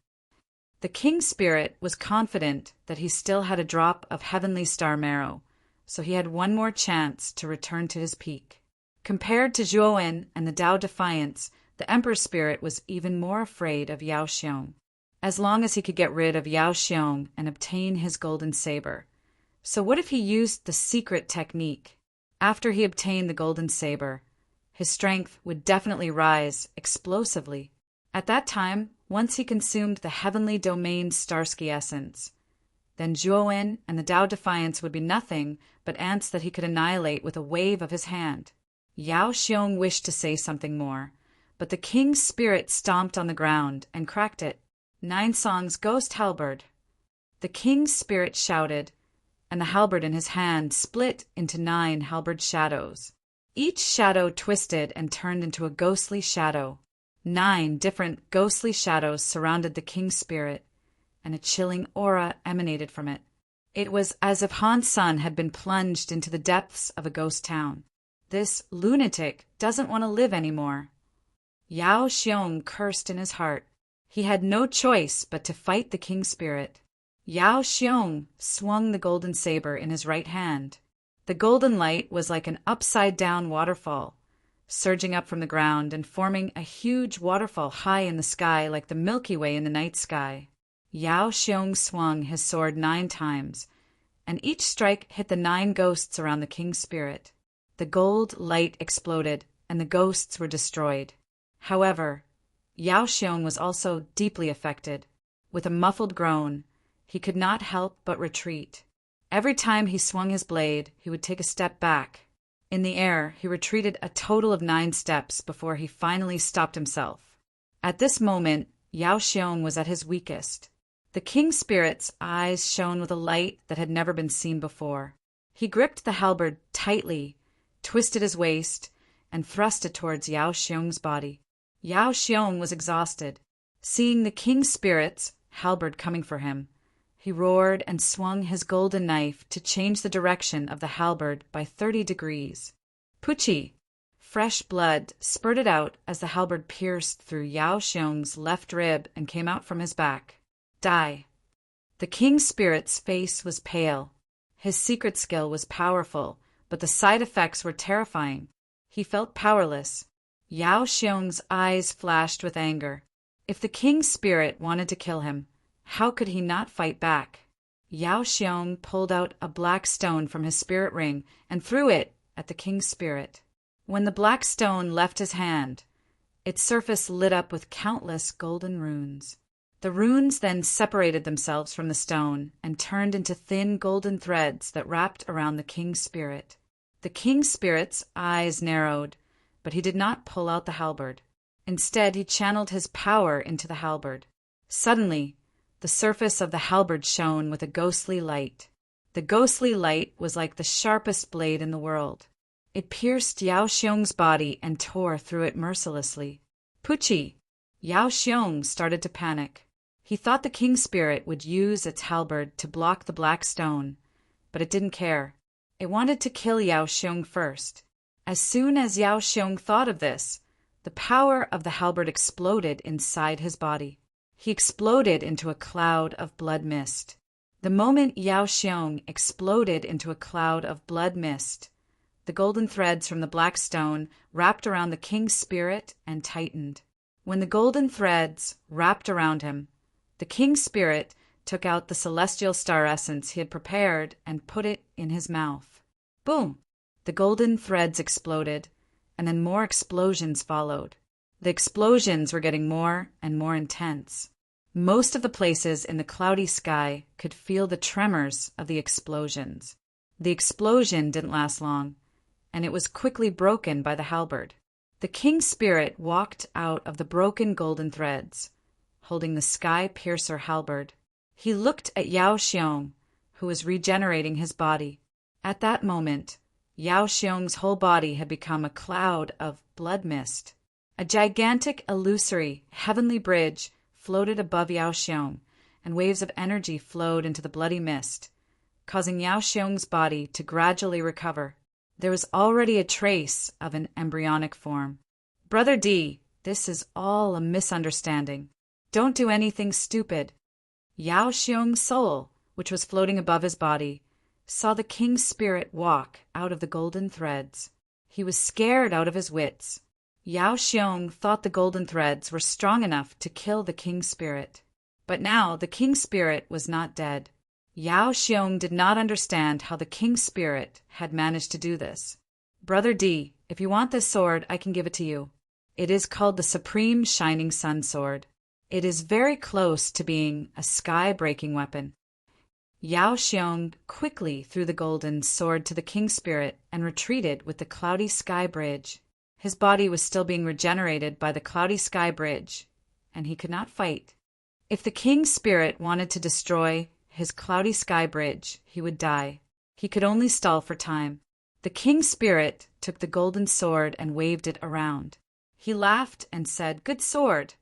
The King's spirit was confident that he still had a drop of heavenly star marrow, so he had one more chance to return to his peak. Compared to Zhuowen and the Tao Defiance, the Emperor's spirit was even more afraid of Yao Xiong, as long as he could get rid of Yao Xiong and obtain his golden saber. So what if he used the secret technique? After he obtained the golden saber, his strength would definitely rise explosively. At that time, once he consumed the heavenly domain Starsky essence, then Zhuowen and the Tao Defiance would be nothing but ants that he could annihilate with a wave of his hand. Yao Xiong wished to say something more, but the King's spirit stomped on the ground and cracked it. "Nine Song's ghost halberd." The King's spirit shouted, and the halberd in his hand split into 9 halberd shadows. Each shadow twisted and turned into a ghostly shadow. 9 different ghostly shadows surrounded the King's spirit, and a chilling aura emanated from it. It was as if Han Sun had been plunged into the depths of a ghost town. "This lunatic doesn't want to live anymore." Yao Xiong cursed in his heart. He had no choice but to fight the King's spirit. Yao Xiong swung the golden saber in his right hand. The golden light was like an upside-down waterfall, surging up from the ground and forming a huge waterfall high in the sky like the Milky Way in the night sky. Yao Xiong swung his sword 9 times, and each strike hit the 9 ghosts around the King's spirit. The gold light exploded, and the ghosts were destroyed. However, Yao Xiong was also deeply affected. With a muffled groan, he could not help but retreat. Every time he swung his blade, he would take a step back. In the air, he retreated a total of 9 steps before he finally stopped himself. At this moment, Yao Xiong was at his weakest. The King's spirit's eyes shone with a light that had never been seen before. He gripped the halberd tightly, twisted his waist, and thrust it towards Yao Xiong's body. Yao Xiong was exhausted. Seeing the King's spirit's halberd coming for him, he roared and swung his golden knife to change the direction of the halberd by 30 degrees. Puchi! Fresh blood spurted out as the halberd pierced through Yao Xiong's left rib and came out from his back. Die! The King's spirit's face was pale. His secret skill was powerful, but the side effects were terrifying. He felt powerless. Yao Xiong's eyes flashed with anger. If the King's spirit wanted to kill him, how could he not fight back? Yao Xiong pulled out a black stone from his spirit ring and threw it at the King's spirit. When the black stone left his hand, Its surface lit up with countless golden runes. The runes then separated themselves from the stone and turned into thin golden threads that wrapped around the king's spirit. The king's spirit's eyes narrowed, but he did not pull out the halberd. Instead, he channeled his power into the halberd. Suddenly, the surface of the halberd shone with a ghostly light. The ghostly light was like the sharpest blade in the world. It pierced Yao Xiong's body and tore through it mercilessly. Pucci! Yao Xiong started to panic. He thought the king's spirit would use its halberd to block the black stone, but it didn't care. It wanted to kill Yao Xiong first. As soon as Yao Xiong thought of this, the power of the halberd exploded inside his body. He exploded into a cloud of blood mist. The moment Yao Xiong exploded into a cloud of blood mist, the golden threads from the black stone wrapped around the king's spirit and tightened. When the golden threads wrapped around him, the king's spirit took out the celestial star essence he had prepared and put it in his mouth. Boom! The golden threads exploded, and then more explosions followed. The explosions were getting more and more intense. Most of the places in the cloudy sky could feel the tremors of the explosions. The explosion didn't last long, and it was quickly broken by the halberd. The king's spirit walked out of the broken golden threads, holding the sky-piercer halberd. He looked at Yao Xiong, who was regenerating his body. At that moment, Yao Xiong's whole body had become a cloud of blood mist. A gigantic, illusory, heavenly bridge floated above Yao Xiong, and waves of energy flowed into the bloody mist, causing Yao Xiong's body to gradually recover. There was already a trace of an embryonic form. Brother D, this is all a misunderstanding. Don't do anything stupid. Yao Xiong's soul, which was floating above his body, saw the king's spirit walk out of the golden threads. He was scared out of his wits. Yao Xiong thought the golden threads were strong enough to kill the king's spirit. But now the king's spirit was not dead. Yao Xiong did not understand how the king's spirit had managed to do this. Brother D, if you want this sword, I can give it to you. It is called the Supreme Shining Sun Sword. It is very close to being a sky-breaking weapon. Yao Xiong quickly threw the golden sword to the king's spirit and retreated with the cloudy sky bridge. His body was still being regenerated by the cloudy sky bridge, and he could not fight. If the king's spirit wanted to destroy his cloudy sky bridge, he would die. He could only stall for time. The king's spirit took the golden sword and waved it around. He laughed and said, "Good sword.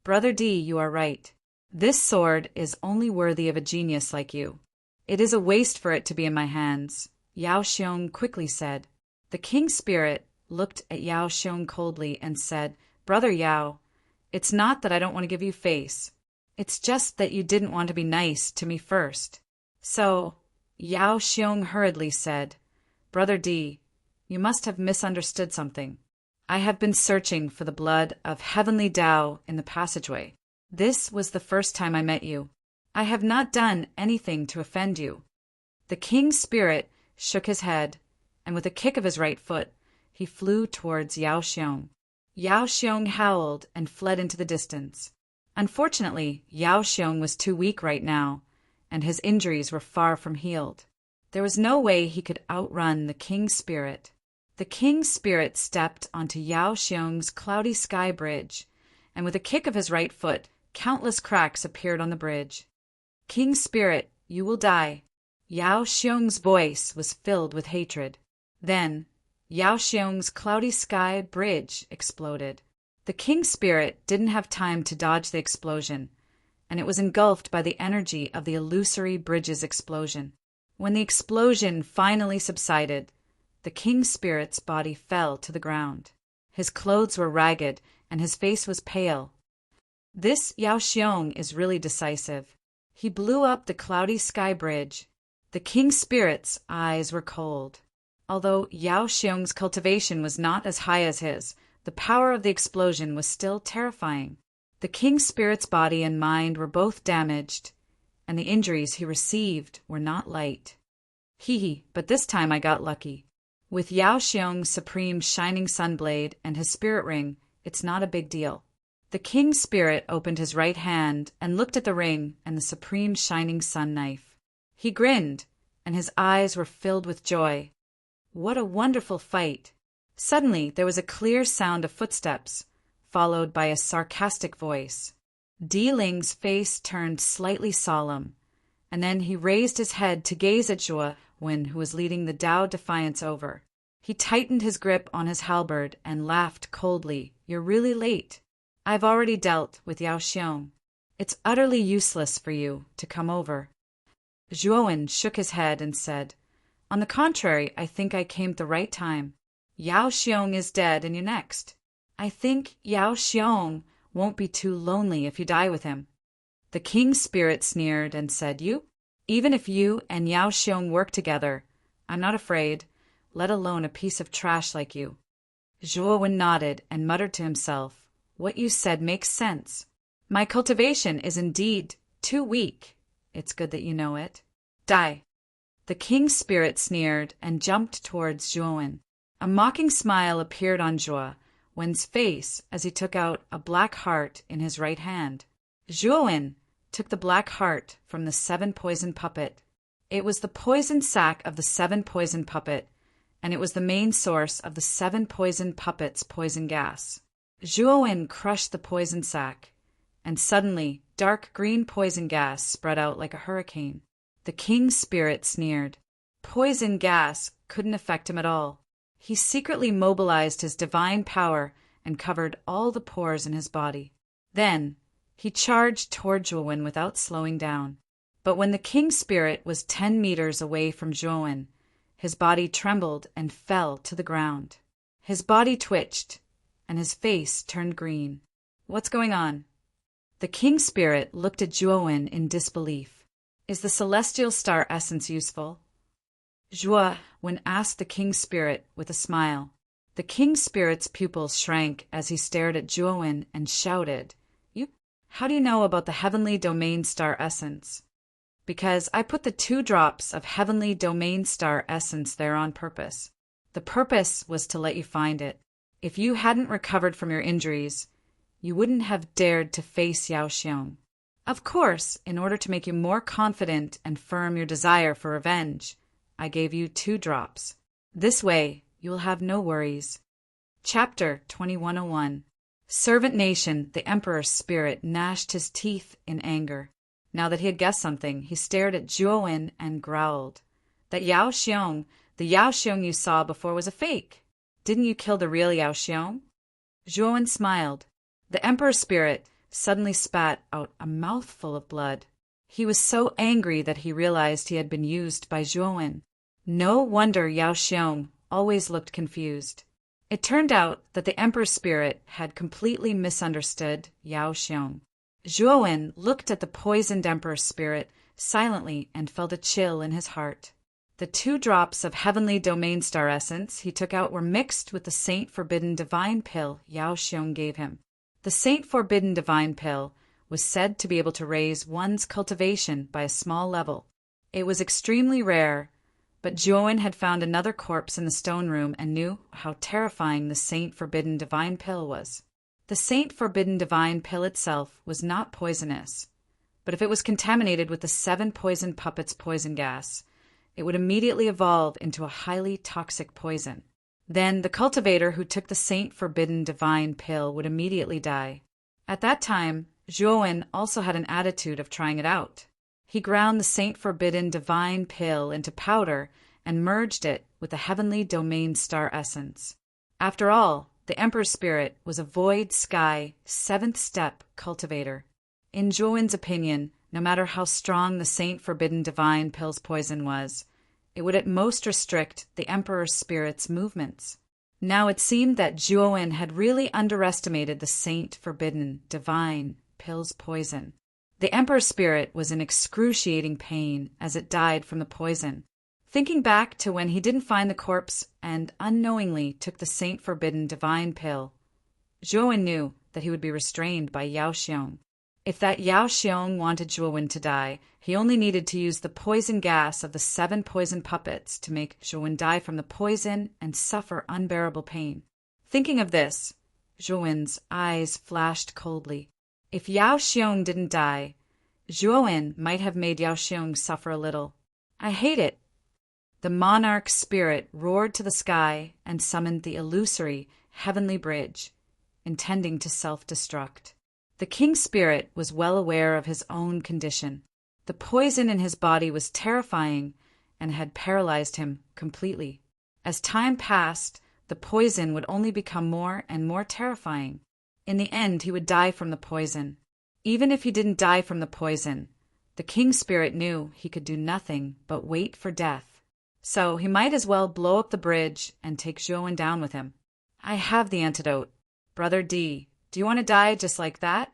Brother D, you are right. This sword is only worthy of a genius like you. It is a waste for it to be in my hands," Yao Xiong quickly said. The king's spirit looked at Yao Xiong coldly and said, "Brother Yao, it's not that I don't want to give you face. It's just that you didn't want to be nice to me first." So, Yao Xiong hurriedly said, "Brother D, you must have misunderstood something. I have been searching for the blood of heavenly Tao in the passageway. This was the first time I met you. I have not done anything to offend you." The king's spirit shook his head, and with a kick of his right foot, he flew towards Yao Xiong. Yao Xiong howled and fled into the distance. Unfortunately, Yao Xiong was too weak right now, and his injuries were far from healed. There was no way he could outrun the king's spirit. The king's spirit stepped onto Yao Xiong's cloudy sky bridge, and with a kick of his right foot, countless cracks appeared on the bridge. "King Spirit, you will die." Yao Xiong's voice was filled with hatred. Then, Yao Xiong's cloudy sky bridge exploded. The king's spirit didn't have time to dodge the explosion, and it was engulfed by the energy of the illusory bridge's explosion. When the explosion finally subsided, the king's spirit's body fell to the ground. His clothes were ragged, and his face was pale. This Yao Xiong is really decisive. He blew up the cloudy sky bridge. The king's spirit's eyes were cold. Although Yao Xiong's cultivation was not as high as his, the power of the explosion was still terrifying. The king's spirit's body and mind were both damaged, and the injuries he received were not light. But this time I got lucky. With Yao Xiong's supreme shining sunblade and his spirit ring, It's not a big deal. The king's spirit opened his right hand and looked at the ring and the supreme shining sun knife. He grinned, and his eyes were filled with joy. What a wonderful fight! Suddenly there was a clear sound of footsteps, followed by a sarcastic voice. Di Ling's face turned slightly solemn, and then he raised his head to gaze at Zhuo Wen, who was leading the Tao Defiance over. He tightened his grip on his halberd and laughed coldly. You're really late. I've already dealt with Yao Xiong. It's utterly useless for you to come over. Zhuo Wen shook his head and said, On the contrary, I think I came at the right time. Yao Xiong is dead and you're next. I think Yao Xiong won't be too lonely if you die with him. The king's spirit sneered and said, Even if you and Yao Xiong work together, I'm not afraid, let alone a piece of trash like you. Zhuo Wen nodded and muttered to himself, What you said makes sense. My cultivation is indeed too weak. It's good that you know it. Die. The king's spirit sneered and jumped towards Zhuo Wen. A mocking smile appeared on Zhuo Wen's face as he took out a black heart in his right hand. Zhuo Wen took the black heart from the 7-poison puppet. It was the poison sac of the 7-poison puppet, and it was the main source of the 7-poison puppet's poison gas. Zhuo Wen crushed the poison sac, and suddenly dark green poison gas spread out like a hurricane. The king's spirit sneered. Poison gas couldn't affect him at all. He secretly mobilized his divine power and covered all the pores in his body. Then he charged toward Zhuo Wen without slowing down. But when the king's spirit was 10 meters away from Zhuo Wen, his body trembled and fell to the ground. His body twitched, and his face turned green. What's going on? The king's spirit looked at Zhuo Wen in disbelief. Is the celestial star essence useful? Zhuo Wen asked the king's spirit with a smile. The king's spirit's pupils shrank as he stared at Zhuo Wen and shouted, How do you know about the heavenly domain star essence? Because I put the 2 drops of heavenly domain star essence there on purpose. The purpose was to let you find it. If you hadn't recovered from your injuries, you wouldn't have dared to face Yao Xiong. Of course, in order to make you more confident and firm your desire for revenge, I gave you 2 drops. This way, you will have no worries. Chapter 2101. Servant Nation, the Emperor's spirit gnashed his teeth in anger. Now that he had guessed something, he stared at Zhuo Wen and growled. That Yao Xiong, the Yao Xiong you saw before was a fake. Didn't you kill the real Yao Xiong? Zhuo Wen smiled. The Emperor's spirit suddenly spat out a mouthful of blood. He was so angry that he realized he had been used by Zhuo Wen. No wonder Yao Xiong always looked confused. It turned out that the Emperor's spirit had completely misunderstood Yao Xiong. Zhuo Wen looked at the poisoned Emperor's spirit silently and felt a chill in his heart. The 2 drops of heavenly domain star essence he took out were mixed with the Saint Forbidden Divine Pill Yao Xiong gave him. The Saint Forbidden Divine Pill was said to be able to raise one's cultivation by a small level. It was extremely rare, but Zhuo Wen had found another corpse in the stone room and knew how terrifying the Saint Forbidden Divine Pill was. The Saint Forbidden Divine Pill itself was not poisonous, but if it was contaminated with the 7 poison puppets' poison gas, it would immediately evolve into a highly toxic poison. Then the cultivator who took the Saint Forbidden Divine Pill would immediately die. At that time, Zhuo Wen also had an attitude of trying it out. He ground the Saint Forbidden Divine Pill into powder and merged it with the heavenly domain star essence. After all, the Emperor's spirit was a void sky 7th step cultivator. In Zhuo Wen's opinion, no matter how strong the Saint Forbidden Divine Pill's poison was, it would at most restrict the Emperor's spirit's movements. Now it seemed that Zhuo Wen had really underestimated the Saint Forbidden Divine Pill's poison. The Emperor's spirit was in excruciating pain as it died from the poison. Thinking back to when he didn't find the corpse and unknowingly took the Saint Forbidden Divine Pill, Zhuo Wen knew that he would be restrained by Yao Xiong. If that Yao Xiong wanted Zhuo Wen to die, he only needed to use the poison gas of the 7 poison puppets to make Zhuo Wen die from the poison and suffer unbearable pain. Thinking of this, Zhuowen's eyes flashed coldly. If Yao Xiong didn't die, Zhuowen might have made Yao Xiong suffer a little. I hate it. The monarch's spirit roared to the sky and summoned the illusory heavenly bridge, intending to self-destruct. The king's spirit was well aware of his own condition. The poison in his body was terrifying and had paralyzed him completely. As time passed, the poison would only become more and more terrifying. In the end, he would die from the poison. Even if he didn't die from the poison, the king's spirit knew he could do nothing but wait for death. So he might as well blow up the bridge and take Zhuowen down with him. I have the antidote. Brother D, do you want to die just like that?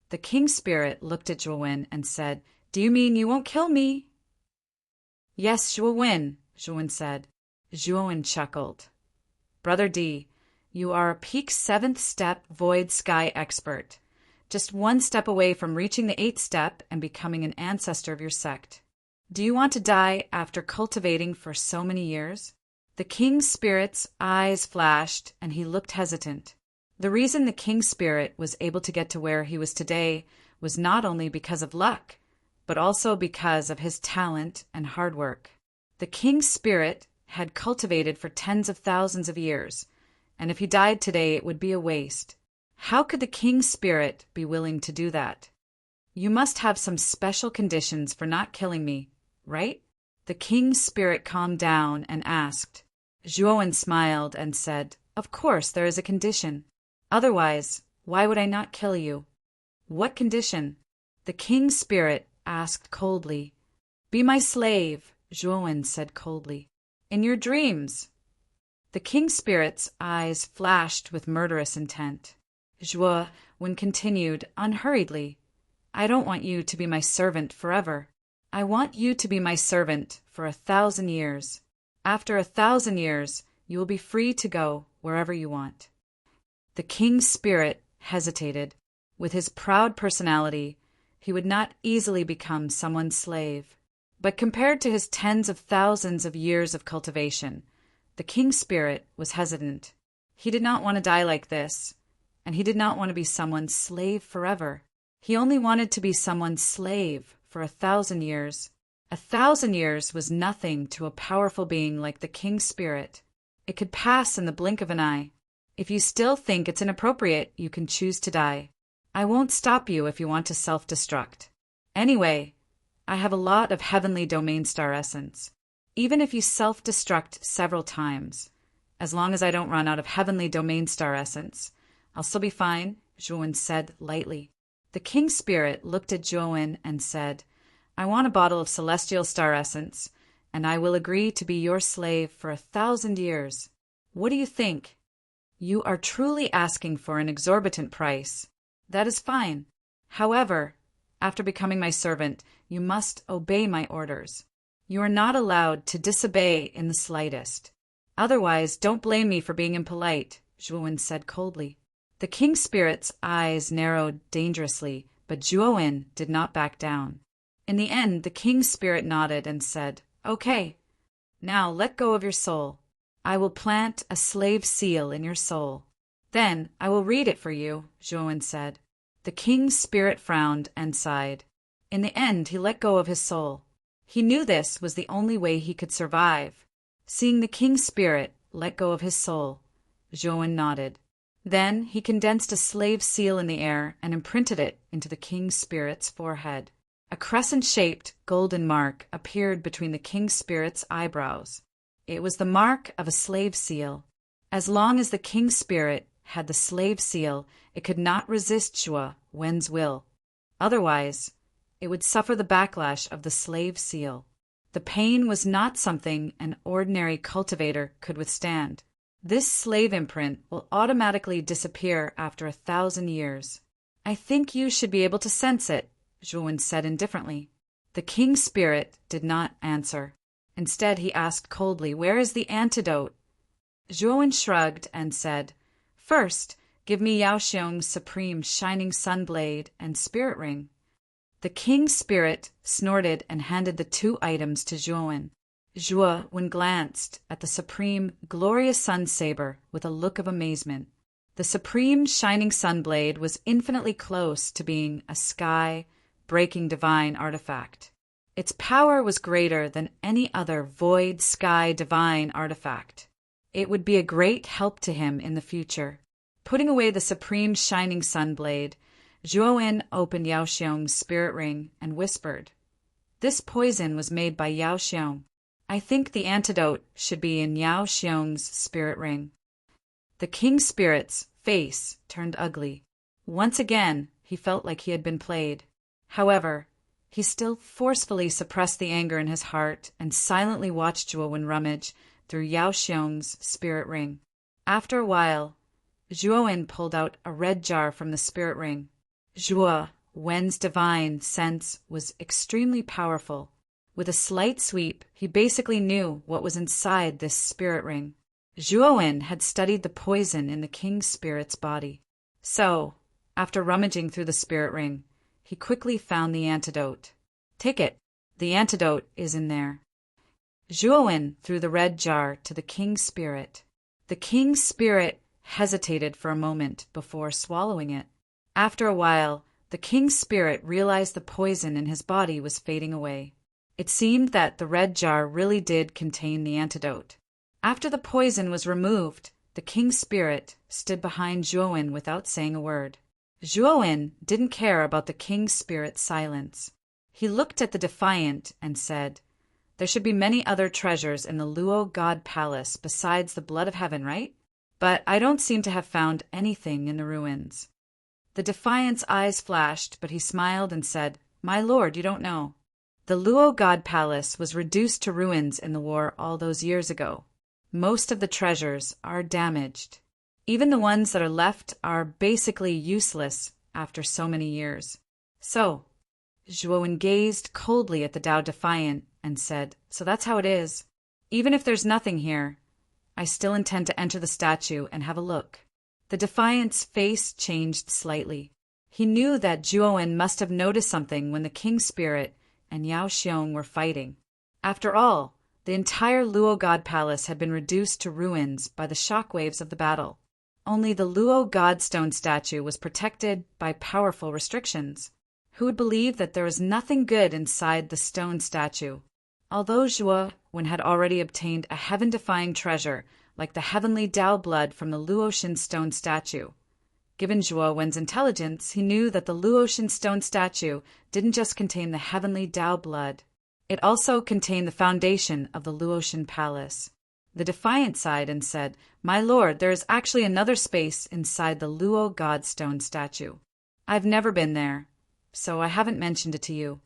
The king's spirit looked at Zhuowen and said, Do you mean you won't kill me? Yes, you will win, Zhuowen said. Zhuowen chuckled. Brother D, you are a peak 7th step void sky expert. Just 1 step away from reaching the 8th step and becoming an ancestor of your sect. Do you want to die after cultivating for so many years? The king's spirit's eyes flashed and he looked hesitant. The reason the king's spirit was able to get to where he was today was not only because of luck, but also because of his talent and hard work. The king's spirit had cultivated for tens of thousands of years, and if he died today, it would be a waste. How could the king's spirit be willing to do that? You must have some special conditions for not killing me, right? The king's spirit calmed down and asked. Zhuowen smiled and said, Of course there is a condition. Otherwise, why would I not kill you? What condition? The king's spirit asked coldly. Be my slave, Zhuowen said coldly. In your dreams. The king's spirit's eyes flashed with murderous intent. Zhuowen continued unhurriedly. I don't want you to be my servant forever. I want you to be my servant for 1,000 years. After 1,000 years, you will be free to go wherever you want. The king's spirit hesitated. With his proud personality, he would not easily become someone's slave. But compared to his tens of thousands of years of cultivation, the king's spirit was hesitant. He did not want to die like this, and he did not want to be someone's slave forever. He only wanted to be someone's slave for 1,000 years. 1,000 years was nothing to a powerful being like the king's spirit. It could pass in the blink of an eye. If you still think it's inappropriate, you can choose to die. I won't stop you if you want to self-destruct. Anyway, I have a lot of heavenly domain star essence. Even if you self-destruct several times, as long as I don't run out of heavenly domain star essence, I'll still be fine, Zhuowen said lightly. The king's spirit looked at Zhuowen and said, I want a bottle of celestial star essence, and I will agree to be your slave for 1,000 years. What do you think? You are truly asking for an exorbitant price. That is fine. However, after becoming my servant, you must obey my orders. You are not allowed to disobey in the slightest. Otherwise, don't blame me for being impolite, Zhuowen said coldly. The king's spirit's eyes narrowed dangerously, but Zhuowen did not back down. In the end, the king's spirit nodded and said, Okay, now let go of your soul. I will plant a slave seal in your soul. Then I will read it for you, Zhuowen said. The king's spirit frowned and sighed. In the end, he let go of his soul. He knew this was the only way he could survive. Seeing the king's spirit let go of his soul, Zhuowen nodded. Then he condensed a slave seal in the air and imprinted it into the king's spirit's forehead. A crescent-shaped golden mark appeared between the king's spirit's eyebrows. It was the mark of a slave seal. As long as the king's spirit had the slave seal, it could not resist Zhuowen's will. Otherwise, it would suffer the backlash of the slave seal. The pain was not something an ordinary cultivator could withstand. This slave imprint will automatically disappear after 1,000 years. I think you should be able to sense it, Zhuowen said indifferently. The king's spirit did not answer. Instead, he asked coldly, Where is the antidote? Zhuowen shrugged and said, First, give me Yao Xiong's supreme shining sun blade and spirit ring. The king's spirit snorted and handed the 2 items to Zhuowen. Zhuowen glanced at the supreme, glorious sun saber with a look of amazement. The supreme shining sunblade was infinitely close to being a sky-breaking divine artifact. Its power was greater than any other void sky divine artifact. It would be a great help to him in the future. Putting away the supreme shining sunblade, Zhuo opened Yao Xiong's spirit ring and whispered, "This poison was made by Yao Xiong. I think the antidote should be in Yao Xiong's spirit ring." The king's spirit's face turned ugly. Once again, he felt like he had been played. However, he still forcefully suppressed the anger in his heart and silently watched Zhuo rummage through Yao Xiong's spirit ring. After a while, Zhuo pulled out a red jar from the spirit ring. Zhuo Wen's divine sense was extremely powerful. With a slight sweep, he basically knew what was inside this spirit ring. Zhuo had studied the poison in the king's spirit's body. So, after rummaging through the spirit ring, he quickly found the antidote. "Take it. The antidote is in there." Zhuo threw the red jar to the king's spirit. The king's spirit hesitated for a moment before swallowing it. After a while, the king's spirit realized the poison in his body was fading away. It seemed that the red jar really did contain the antidote. After the poison was removed, the king's spirit stood behind Zhuo without saying a word. Zhuo didn't care about the king's spirit's silence. He looked at the defiant and said, "There should be many other treasures in the Luo God Palace besides the blood of heaven, right? But I don't seem to have found anything in the ruins." The defiant's eyes flashed, but he smiled and said, "My lord, you don't know. The Luo God Palace was reduced to ruins in the war all those years ago. Most of the treasures are damaged. Even the ones that are left are basically useless after so many years." So, Zhuo gazed coldly at the Tao Defiant and said, "So that's how it is. Even if there's nothing here, I still intend to enter the statue and have a look." The Defiant's face changed slightly. He knew that Zhuo must have noticed something when the king's spirit and Yao Xiong were fighting. After all, the entire Luo God Palace had been reduced to ruins by the shockwaves of the battle. Only the Luo Godstone statue was protected by powerful restrictions. Who would believe that there was nothing good inside the stone statue? Although Zhuo had already obtained a heaven-defying treasure like the heavenly Tao blood from the Luoshan stone statue, given Zhuo intelligence, he knew that the Luoshan stone statue didn't just contain the heavenly Tao blood. It also contained the foundation of the Luoshan palace. The Defiant sighed and said, "My lord, there is actually another space inside the Luo Godstone statue. I've never been there, so I haven't mentioned it to you."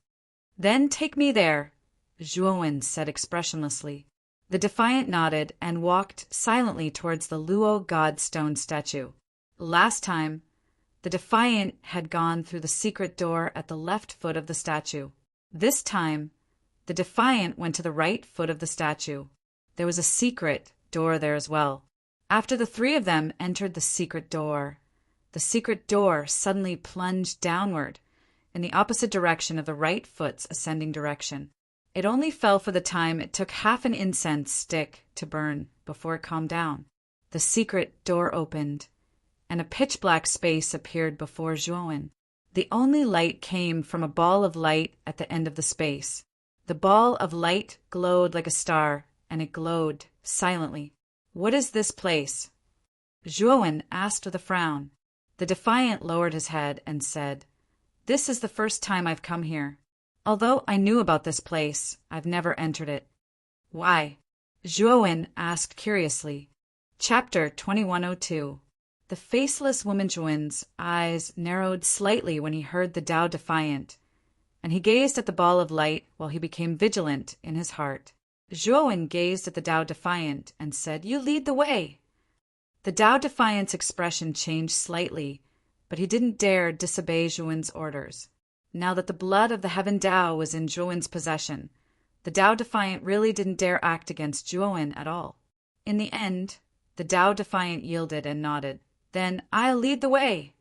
"Then take me there," Zhuo said expressionlessly. The Defiant nodded and walked silently towards the Luo Godstone statue. Last time, the Defiant had gone through the secret door at the left foot of the statue. This time, the Defiant went to the right foot of the statue. There was a secret door there as well. After the three of them entered the secret door suddenly plunged downward in the opposite direction of the right foot's ascending direction. It only fell for the time it took half an incense stick to burn before it calmed down. The secret door opened, and a pitch-black space appeared before Zhuo. The only light came from a ball of light at the end of the space. The ball of light glowed like a star, and it glowed silently. "What is this place?" Zhuo asked with a frown. The Defiant lowered his head and said, "This is the first time I've come here. Although I knew about this place, I've never entered it." "Why?" Zhuo asked curiously. Chapter 2102. The faceless woman Zhuo's eyes narrowed slightly when he heard the Tao Defiant, and he gazed at the ball of light while he became vigilant in his heart. Zhuo gazed at the Tao Defiant and said, "You lead the way." The Tao Defiant's expression changed slightly, but he didn't dare disobey Zhuo's orders. Now that the blood of the Heaven Tao was in Zhuo's possession, the Tao Defiant really didn't dare act against Zhuo at all. In the end, the Tao Defiant yielded and nodded. "Then I'll lead the way."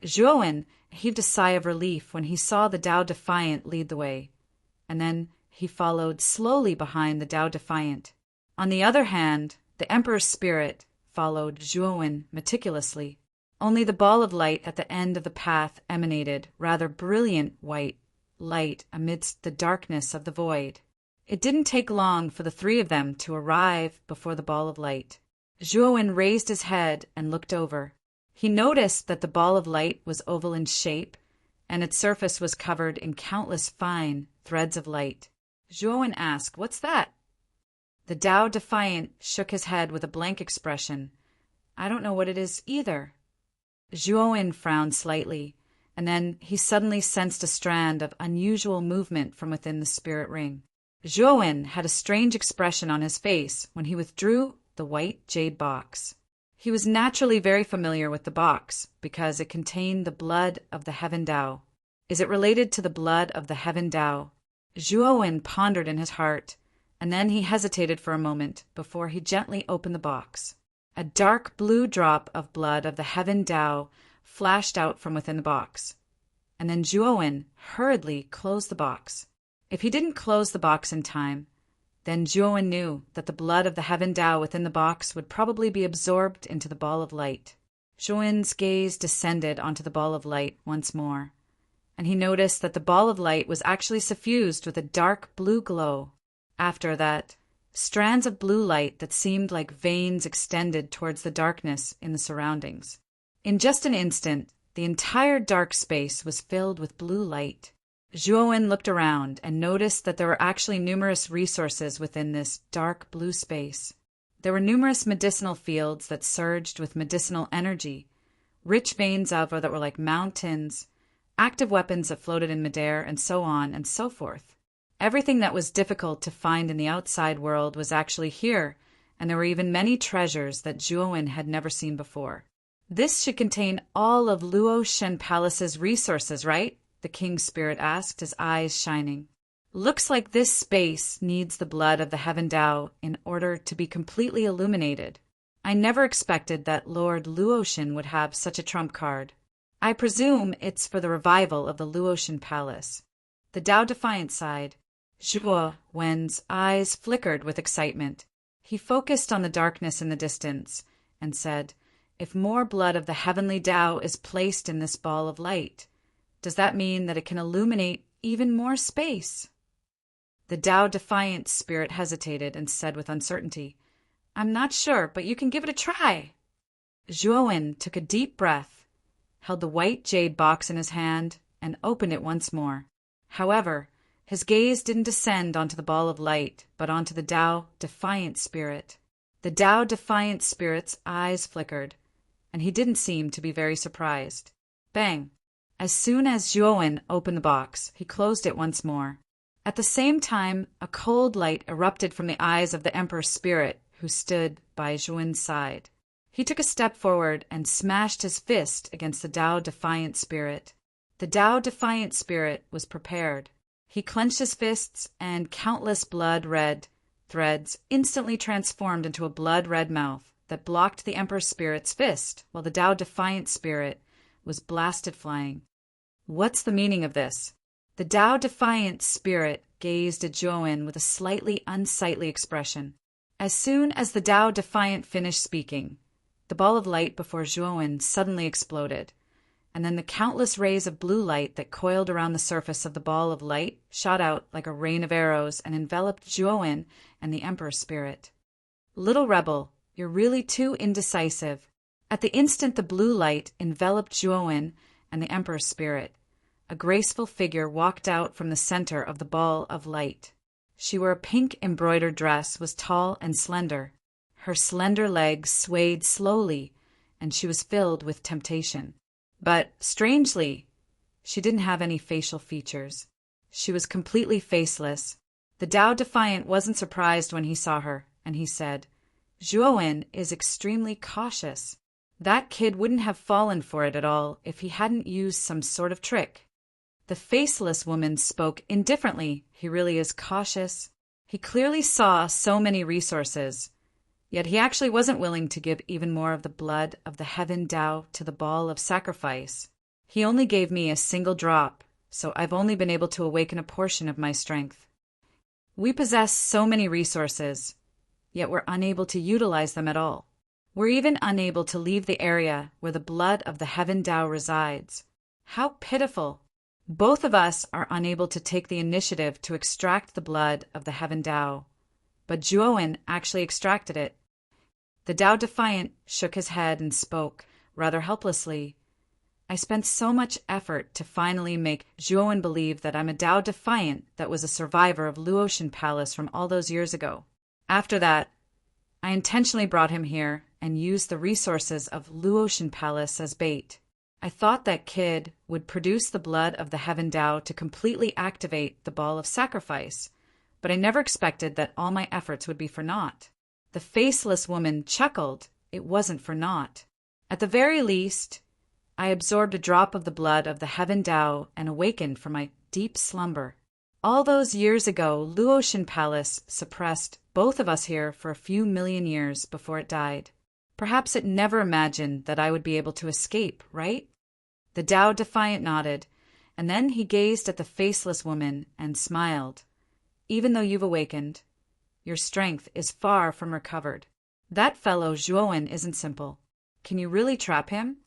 Zhuo heaved a sigh of relief when he saw the Tao Defiant lead the way, and then he followed slowly behind the Tao Defiant. On the other hand, the Emperor's spirit followed Zhuowen meticulously. Only the ball of light at the end of the path emanated rather brilliant white light amidst the darkness of the void. It didn't take long for the three of them to arrive before the ball of light. Zhuowen raised his head and looked over. He noticed that the ball of light was oval in shape, and its surface was covered in countless fine threads of light. Zhuowen asked, "What's that?" The Tao Defiant shook his head with a blank expression. "I don't know what it is either." Zhuowen frowned slightly, and then he suddenly sensed a strand of unusual movement from within the spirit ring. Zhuowen had a strange expression on his face when he withdrew the white jade box. He was naturally very familiar with the box because it contained the blood of the Heaven Tao. Is it related to the blood of the Heaven Tao? Zhuowen pondered in his heart, and then he hesitated for a moment before he gently opened the box. A dark blue drop of blood of the Heaven Tao flashed out from within the box, and then Zhuowen hurriedly closed the box. If he didn't close the box in time, then Zhuowen knew that the blood of the Heaven Tao within the box would probably be absorbed into the ball of light. Zhuowen's gaze descended onto the ball of light once more, and he noticed that the ball of light was actually suffused with a dark blue glow. After that, strands of blue light that seemed like veins extended towards the darkness in the surroundings. In just an instant, the entire dark space was filled with blue light. Zhuowen looked around and noticed that there were actually numerous resources within this dark blue space. There were numerous medicinal fields that surged with medicinal energy, rich veins of or that were like mountains, active weapons that floated in midair, and so on and so forth. Everything that was difficult to find in the outside world was actually here, and there were even many treasures that Zhuowen had never seen before. "This should contain all of Luo Shen Palace's resources, right?" the king's spirit asked, his eyes shining. "Looks like this space needs the blood of the Heaven Tao in order to be completely illuminated. I never expected that Lord Luoshan would have such a trump card. I presume it's for the revival of the Luoshan Palace." The Tao Defiant sighed. Zhuowen's eyes flickered with excitement. He focused on the darkness in the distance and said, "If more blood of the heavenly Tao is placed in this ball of light, does that mean that it can illuminate even more space?" The Tao Defiant spirit hesitated and said with uncertainty, "I'm not sure, but you can give it a try." Zhuowen took a deep breath, held the white jade box in his hand, and opened it once more. However, his gaze didn't descend onto the ball of light, but onto the Tao Defiant spirit. The Tao Defiant spirit's eyes flickered, and he didn't seem to be very surprised. Bang! As soon as Zhuowen opened the box, he closed it once more. At the same time, a cold light erupted from the eyes of the Emperor's spirit, who stood by Zhuowen's side. He took a step forward and smashed his fist against the Tao Defiant spirit. The Tao Defiant spirit was prepared. He clenched his fists, and countless blood-red threads instantly transformed into a blood-red mouth that blocked the Emperor's spirit's fist, while the Tao Defiant spirit was blasted flying. "What's the meaning of this?" The Tao Defiant spirit gazed at Zhuowen with a slightly unsightly expression. As soon as the Tao Defiant finished speaking, the ball of light before Zhuowen suddenly exploded, and then the countless rays of blue light that coiled around the surface of the ball of light shot out like a rain of arrows and enveloped Zhuowen and the Emperor's spirit. "Little rebel, you're really too indecisive." At the instant the blue light enveloped Zhuowen and the Emperor's spirit, a graceful figure walked out from the center of the ball of light. She wore a pink embroidered dress, was tall and slender. Her slender legs swayed slowly, and she was filled with temptation. But, strangely, she didn't have any facial features. She was completely faceless. The Tao Defiant wasn't surprised when he saw her, and he said, "Zhuowen is extremely cautious. That kid wouldn't have fallen for it at all if he hadn't used some sort of trick." The faceless woman spoke indifferently. "He really is cautious. He clearly saw so many resources, yet he actually wasn't willing to give even more of the blood of the Heaven Tao to the ball of sacrifice. He only gave me a single drop, so I've only been able to awaken a portion of my strength. We possess so many resources, yet we're unable to utilize them at all. We're even unable to leave the area where the blood of the Heaven Tao resides. How pitiful! Both of us are unable to take the initiative to extract the blood of the Heaven Tao. But Zhuowen actually extracted it. The Tao Defiant shook his head and spoke, rather helplessly. I spent so much effort to finally make Zhuowen believe that I'm a Tao Defiant that was a survivor of Luotian Palace from all those years ago. After that, I intentionally brought him here and used the resources of Luotian Palace as bait. I thought that kid would produce the blood of the Heaven Tao to completely activate the ball of sacrifice, but I never expected that all my efforts would be for naught. The faceless woman chuckled. It wasn't for naught. At the very least, I absorbed a drop of the blood of the Heaven Tao and awakened from my deep slumber. All those years ago, Luotian Palace suppressed both of us here for a few million years before it died. Perhaps it never imagined that I would be able to escape, right? The Tao Defiant nodded, and then he gazed at the faceless woman and smiled. Even though you've awakened, your strength is far from recovered. That fellow Zhuowen isn't simple. Can you really trap him?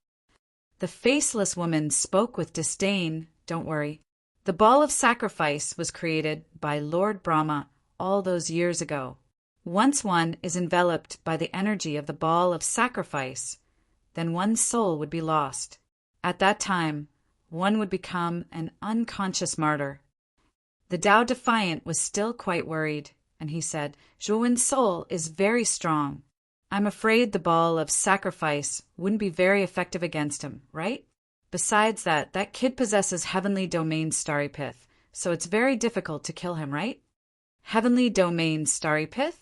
The faceless woman spoke with disdain. Don't worry. The ball of sacrifice was created by Lord Brahma all those years ago. Once one is enveloped by the energy of the ball of sacrifice, then one's soul would be lost. At that time, one would become an unconscious martyr. The Tao Defiant was still quite worried, and he said, Zhuowen's soul is very strong. I'm afraid the ball of sacrifice wouldn't be very effective against him, right? Besides that kid possesses Heavenly Domain Starry Pith, so it's very difficult to kill him, right? Heavenly Domain Starry Pith?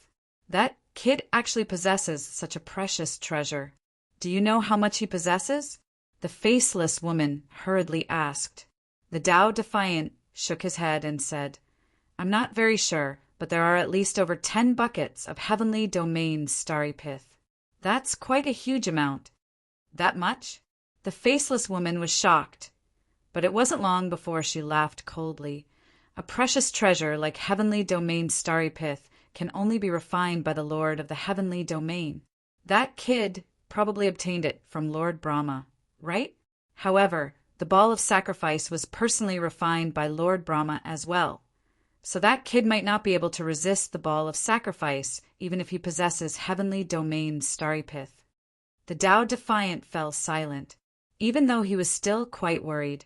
That kid actually possesses such a precious treasure. Do you know how much he possesses? The faceless woman hurriedly asked. The Tao Defiant shook his head and said, I'm not very sure, but there are at least over 10 buckets of Heavenly Domain Starry Pith. That's quite a huge amount. That much? The faceless woman was shocked, but it wasn't long before she laughed coldly. A precious treasure like Heavenly Domain Starry Pith can only be refined by the Lord of the Heavenly Domain. That kid probably obtained it from Lord Brahma, right? However, the ball of sacrifice was personally refined by Lord Brahma as well. So that kid might not be able to resist the ball of sacrifice, even if he possesses Heavenly Domain Starry Pith. The Tao Defiant fell silent. Even though he was still quite worried,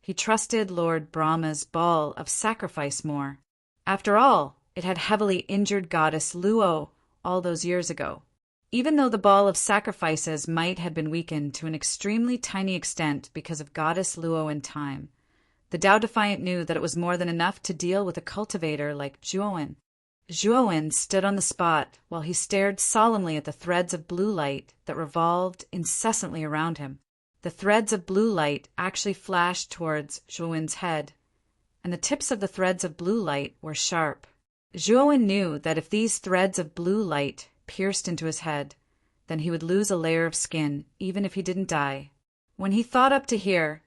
he trusted Lord Brahma's ball of sacrifice more. After all, it had heavily injured goddess Luo all those years ago. Even though the ball of sacrifices might have been weakened to an extremely tiny extent because of goddess Luo in time, the Tao Defiant knew that it was more than enough to deal with a cultivator like Zhuowen. Zhuowen stood on the spot while he stared solemnly at the threads of blue light that revolved incessantly around him. The threads of blue light actually flashed towards Zhuowen's head, and the tips of the threads of blue light were sharp. Zhuowen knew that if these threads of blue light pierced into his head, then he would lose a layer of skin, even if he didn't die. When he thought up to here,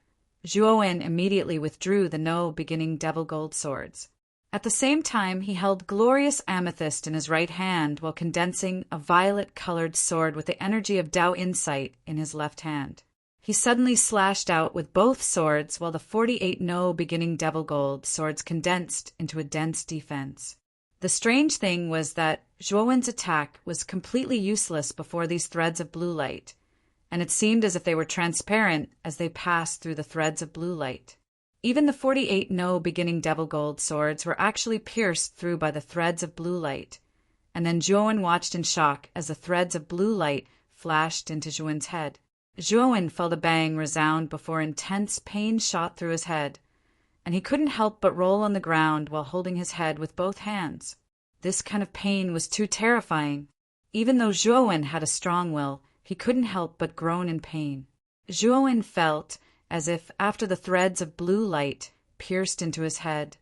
Zhuowen immediately withdrew the no-beginning devil gold swords. At the same time, he held glorious amethyst in his right hand while condensing a violet-colored sword with the energy of Tao Insight in his left hand. He suddenly slashed out with both swords while the 48 no-beginning devil gold swords condensed into a dense defense. The strange thing was that Zhuowen's attack was completely useless before these threads of blue light, and it seemed as if they were transparent as they passed through the threads of blue light. Even the 48 no-beginning devil gold swords were actually pierced through by the threads of blue light, and then Zhuowen watched in shock as the threads of blue light flashed into Zhuowen's head. Zhuowen felt a bang resound before intense pain shot through his head, and he couldn't help but roll on the ground while holding his head with both hands. This kind of pain was too terrifying. Even though Zhuowen had a strong will, he couldn't help but groan in pain. Zhuowen felt as if after the threads of blue light pierced into his head,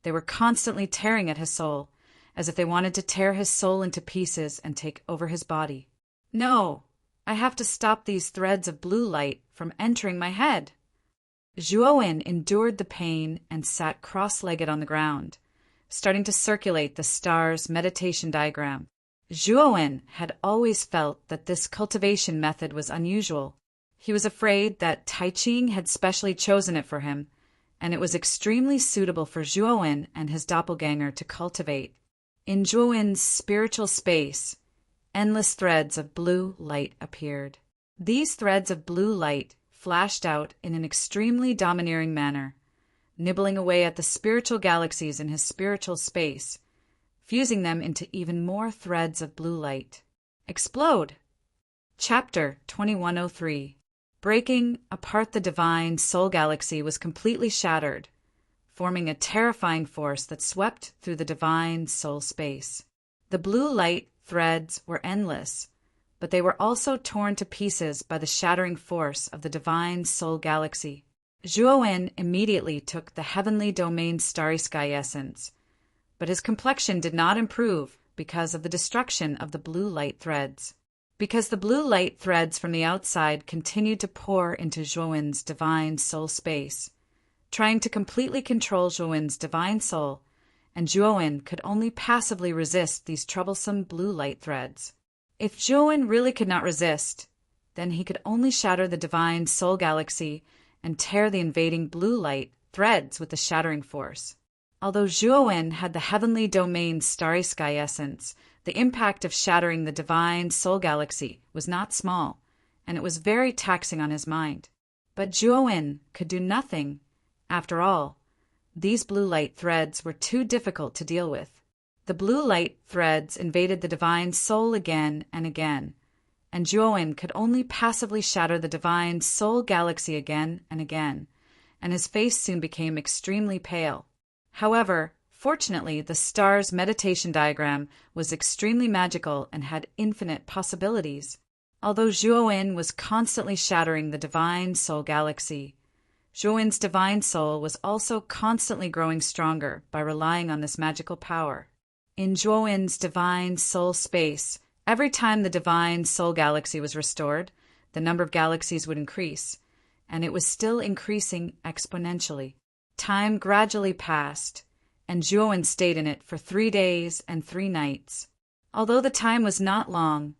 they were constantly tearing at his soul, as if they wanted to tear his soul into pieces and take over his body. No! I have to stop these threads of blue light from entering my head. Zhuowen endured the pain and sat cross-legged on the ground, starting to circulate the star's meditation diagram. Zhuowen had always felt that this cultivation method was unusual. He was afraid that Tai Ching had specially chosen it for him, and it was extremely suitable for Zhuowen and his doppelganger to cultivate. In Zhuowen's spiritual space, endless threads of blue light appeared. These threads of blue light flashed out in an extremely domineering manner, nibbling away at the spiritual galaxies in his spiritual space, fusing them into even more threads of blue light. Explode! Chapter 2103. Breaking apart the divine soul galaxy was completely shattered, forming a terrifying force that swept through the divine soul space. The blue light threads were endless, but they were also torn to pieces by the shattering force of the divine soul galaxy. Zhuowen immediately took the heavenly domain starry sky essence, but his complexion did not improve because of the destruction of the blue light threads. Because the blue light threads from the outside continued to pour into Zhuowen's divine soul space, trying to completely control Zhuowen's divine soul, and Zhuowen could only passively resist these troublesome blue light threads. If Zhuowen really could not resist, then he could only shatter the divine soul galaxy and tear the invading blue light threads with the shattering force. Although Zhuowen had the heavenly domain starry sky essence, the impact of shattering the divine soul galaxy was not small, and it was very taxing on his mind. But Zhuowen could do nothing. After all, these blue light threads were too difficult to deal with. The blue light threads invaded the divine soul again and again, and Zhuowen could only passively shatter the divine soul galaxy again and again, and his face soon became extremely pale. However, fortunately, the star's meditation diagram was extremely magical and had infinite possibilities. Although Zhuowen was constantly shattering the divine soul galaxy, Zhuowen's divine soul was also constantly growing stronger by relying on this magical power. In Zhuowen's divine soul space, every time the divine soul galaxy was restored, the number of galaxies would increase, and it was still increasing exponentially. Time gradually passed, and Zhuowen stayed in it for 3 days and 3 nights. Although the time was not long,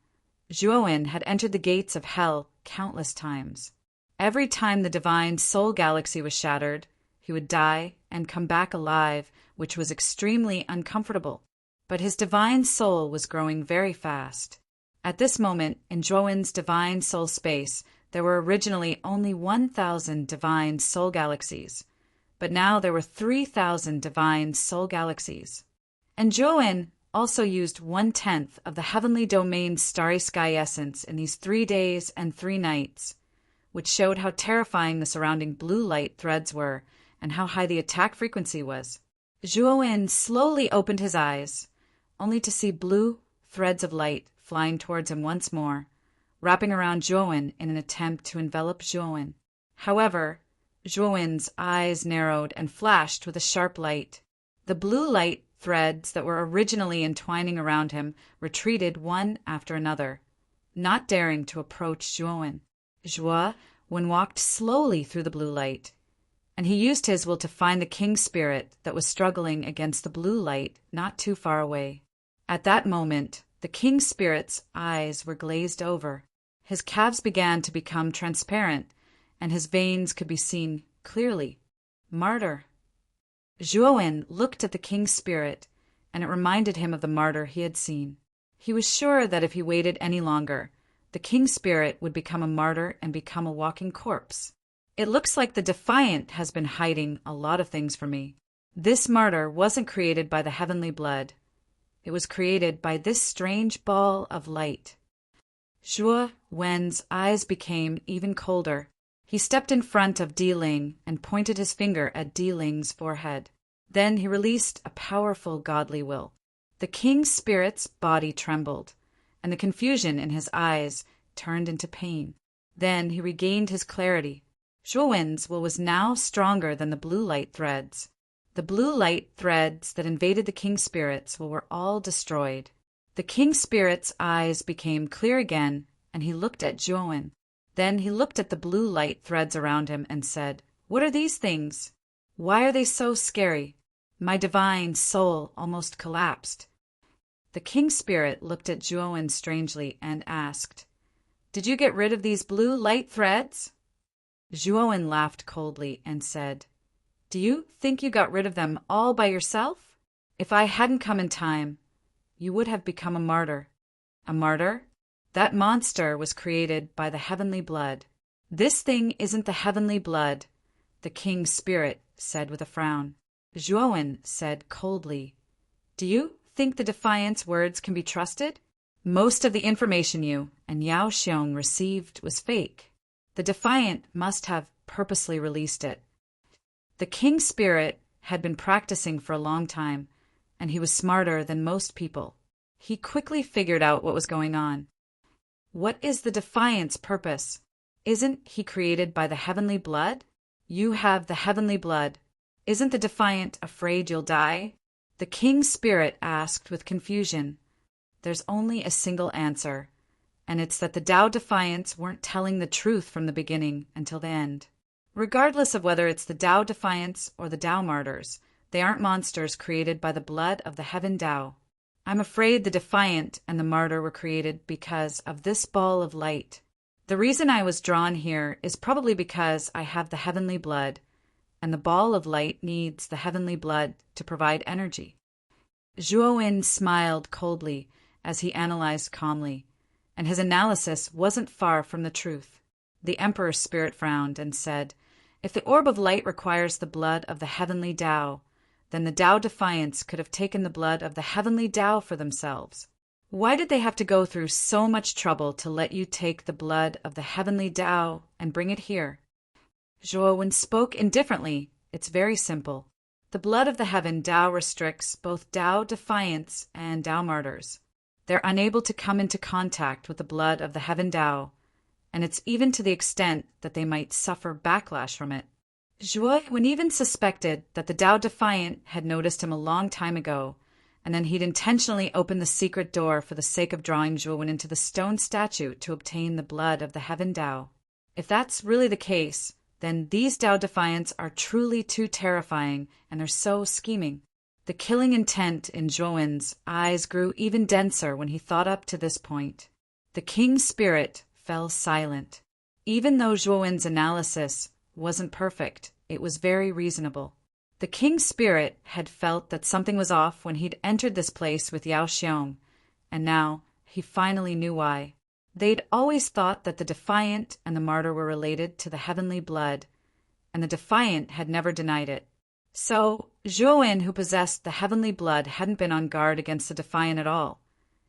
Zhuowen had entered the gates of hell countless times. Every time the divine soul galaxy was shattered, he would die and come back alive, which was extremely uncomfortable. But his divine soul was growing very fast. At this moment, in Zhuowen's divine soul space, there were originally only 1,000 divine soul galaxies, but now there were 3,000 divine soul galaxies. And Zhuowen also used 1/10 of the heavenly domain starry sky essence in these 3 days and 3 nights, which showed how terrifying the surrounding blue light threads were and how high the attack frequency was. Zhuowen slowly opened his eyes, only to see blue threads of light flying towards him once more, wrapping around Zhuowen in an attempt to envelop Zhuowen. However, Zhuowen's eyes narrowed and flashed with a sharp light. The blue light threads that were originally entwining around him retreated one after another, not daring to approach Zhuowen. Zhuowen walked slowly through the blue light, and he used his will to find the king spirit that was struggling against the blue light not too far away. At that moment, the king spirit's eyes were glazed over. His calves began to become transparent, and his veins could be seen clearly. Martyr. Zhuowen looked at the king spirit, and it reminded him of the martyr he had seen. He was sure that if he waited any longer, the king spirit would become a martyr and become a walking corpse. It looks like the Defiant has been hiding a lot of things from me. This martyr wasn't created by the heavenly blood. It was created by this strange ball of light. Zhuowen's eyes became even colder. He stepped in front of Di Ling and pointed his finger at Di Ling's forehead. Then he released a powerful godly will. The king spirit's body trembled, and the confusion in his eyes turned into pain. Then he regained his clarity. Zhuowen's will was now stronger than the blue light threads. The blue light threads that invaded the king spirit's will were all destroyed. The king spirit's eyes became clear again, and he looked at Zhuowen. Then he looked at the blue light threads around him and said, "What are these things? Why are they so scary?" My divine soul almost collapsed. The king spirit looked at Zhuowen strangely and asked, "Did you get rid of these blue light threads?" Zhuowen laughed coldly and said, "Do you think you got rid of them all by yourself? If I hadn't come in time, you would have become a martyr." "A martyr? That monster was created by the heavenly blood." "This thing isn't the heavenly blood," the king's spirit said with a frown. Zhuowen said coldly, "Do you think the Defiant's words can be trusted? Most of the information you and Yao Xiong received was fake. The Defiant must have purposely released it." The king's spirit had been practicing for a long time, and he was smarter than most people. He quickly figured out what was going on. "What is the Defiant's purpose? Isn't he created by the heavenly blood? You have the heavenly blood. Isn't the Defiant afraid you'll die?" The king's spirit asked with confusion. "There's only a single answer, and it's that the Tao Defiants weren't telling the truth from the beginning until the end. Regardless of whether it's the Tao Defiants or the Tao Martyrs, they aren't monsters created by the blood of the Heaven Tao. I'm afraid the Defiant and the Martyr were created because of this ball of light. The reason I was drawn here is probably because I have the heavenly blood, and the ball of light needs the heavenly blood to provide energy." Zhuowen smiled coldly as he analyzed calmly, and his analysis wasn't far from the truth. The emperor's spirit frowned and said, "If the orb of light requires the blood of the heavenly Tao, then the Tao Defiants could have taken the blood of the heavenly Tao for themselves. Why did they have to go through so much trouble to let you take the blood of the heavenly Tao and bring it here?" Zhuowen spoke indifferently. "It's very simple. The blood of the heaven Tao restricts both Tao Defiants and Tao Martyrs. They're unable to come into contact with the blood of the heaven Tao, and it's even to the extent that they might suffer backlash from it." Zhuowen even suspected that the Tao Defiant had noticed him a long time ago, and then he'd intentionally opened the secret door for the sake of drawing Zhuowen into the stone statue to obtain the blood of the heaven Tao. If that's really the case, then these Tao Defiants are truly too terrifying, and they're so scheming. The killing intent in Zhuowen's eyes grew even denser when he thought up to this point. The king's spirit fell silent. Even though Zhuowen's analysis wasn't perfect, it was very reasonable. The king's spirit had felt that something was off when he'd entered this place with Yao Xiong, and now he finally knew why. They'd always thought that the Defiant and the Martyr were related to the heavenly blood, and the Defiant had never denied it. So Zhuowen, who possessed the heavenly blood, hadn't been on guard against the Defiant at all,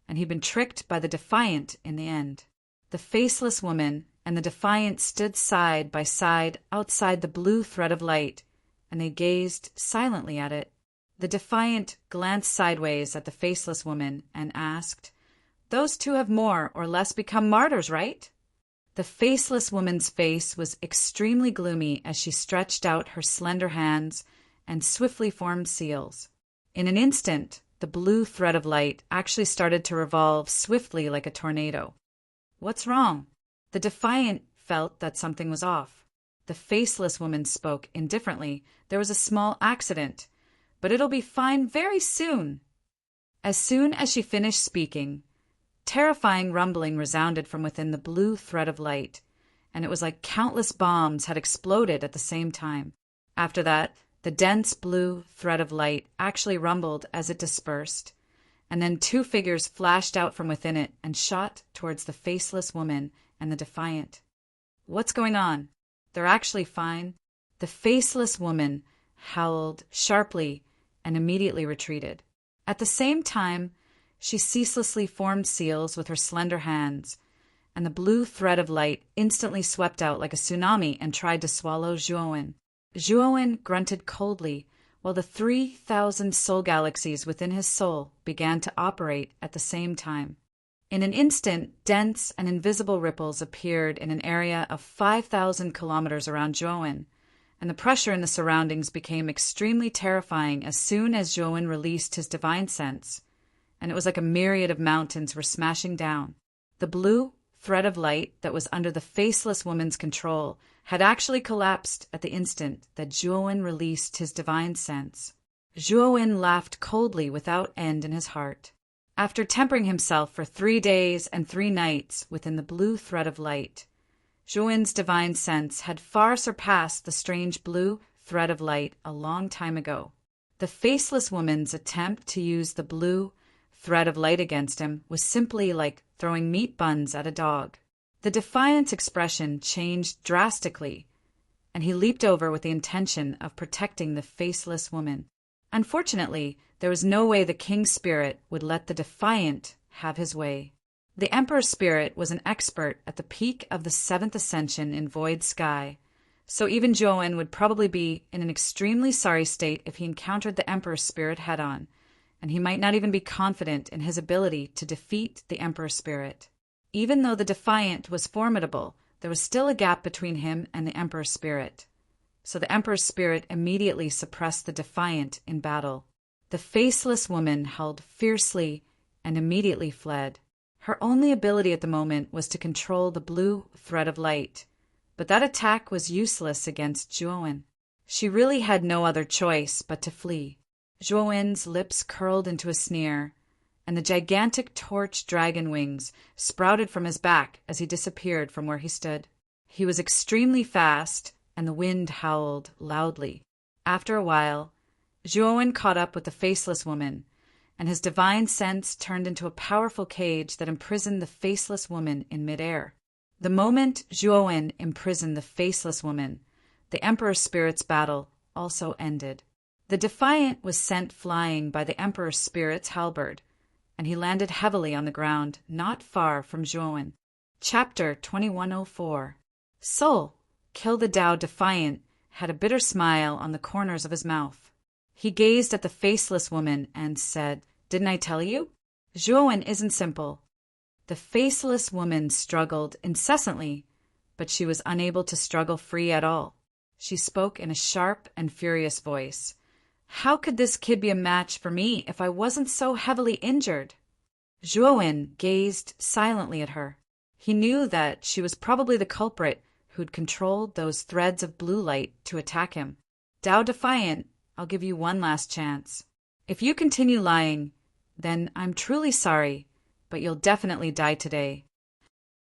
and he'd been tricked by the Defiant in the end. The faceless woman and the Defiant stood side by side outside the blue thread of light, and they gazed silently at it. The Defiant glanced sideways at the faceless woman and asked, "Those two have more or less become martyrs, right?" The faceless woman's face was extremely gloomy as she stretched out her slender hands and swiftly formed seals. In an instant, the blue thread of light actually started to revolve swiftly like a tornado. "What's wrong?" The Defiant felt that something was off. The faceless woman spoke indifferently. "There was a small accident, but it'll be fine very soon." As soon as she finished speaking, terrifying rumbling resounded from within the blue thread of light, and it was like countless bombs had exploded at the same time. After that, the dense blue thread of light actually rumbled as it dispersed, and then two figures flashed out from within it and shot towards the faceless woman and the Defiant. "What's going on?" "They're actually fine." The faceless woman howled sharply and immediately retreated. At the same time, she ceaselessly formed seals with her slender hands, and the blue thread of light instantly swept out like a tsunami and tried to swallow Zhuowen. Zhuowen grunted coldly, while the 3,000 soul galaxies within his soul began to operate at the same time. In an instant, dense and invisible ripples appeared in an area of 5,000 kilometers around Zhuowen, and the pressure in the surroundings became extremely terrifying as soon as Zhuowen released his divine sense, and it was like a myriad of mountains were smashing down. The blue thread of light that was under the faceless woman's control had actually collapsed at the instant that Zhuowen released his divine sense. Zhuowen laughed coldly without end in his heart. After tempering himself for 3 days and 3 nights within the blue thread of light, Zhuowen's divine sense had far surpassed the strange blue thread of light a long time ago. The faceless woman's attempt to use the blue thread of light against him was simply like throwing meat buns at a dog. The defiant expression changed drastically, and he leaped over with the intention of protecting the faceless woman. Unfortunately, there was no way the king's spirit would let the defiant have his way. The emperor's spirit was an expert at the peak of the 7th ascension in void sky, so even Zhuowen would probably be in an extremely sorry state if he encountered the emperor's spirit head-on, and he might not even be confident in his ability to defeat the emperor's spirit. Even though the defiant was formidable, there was still a gap between him and the emperor's spirit. So the emperor's spirit immediately suppressed the defiant in battle. The faceless woman held fiercely and immediately fled. Her only ability at the moment was to control the blue thread of light, but that attack was useless against Zhuowen. She really had no other choice but to flee. Zhuowen's lips curled into a sneer, and the gigantic torch dragon wings sprouted from his back as he disappeared from where he stood. He was extremely fast, and the wind howled loudly. After a while, Zhuowen caught up with the faceless woman, and his divine sense turned into a powerful cage that imprisoned the faceless woman in midair. The moment Zhuowen imprisoned the faceless woman, the emperor's spirit's battle also ended. The defiant was sent flying by the emperor's spirit's halberd, and he landed heavily on the ground not far from Zhuowen. Chapter 2104. Soul, Kill the Tao Defiant, had a bitter smile on the corners of his mouth. He gazed at the faceless woman and said, "Didn't I tell you? Zhuowen isn't simple." The faceless woman struggled incessantly, but she was unable to struggle free at all. She spoke in a sharp and furious voice. "How could this kid be a match for me if I wasn't so heavily injured?" Zhuowen gazed silently at her. He knew that she was probably the culprit who'd controlled those threads of blue light to attack him. "Tao Defiant, I'll give you one last chance. If you continue lying, then I'm truly sorry, but you'll definitely die today."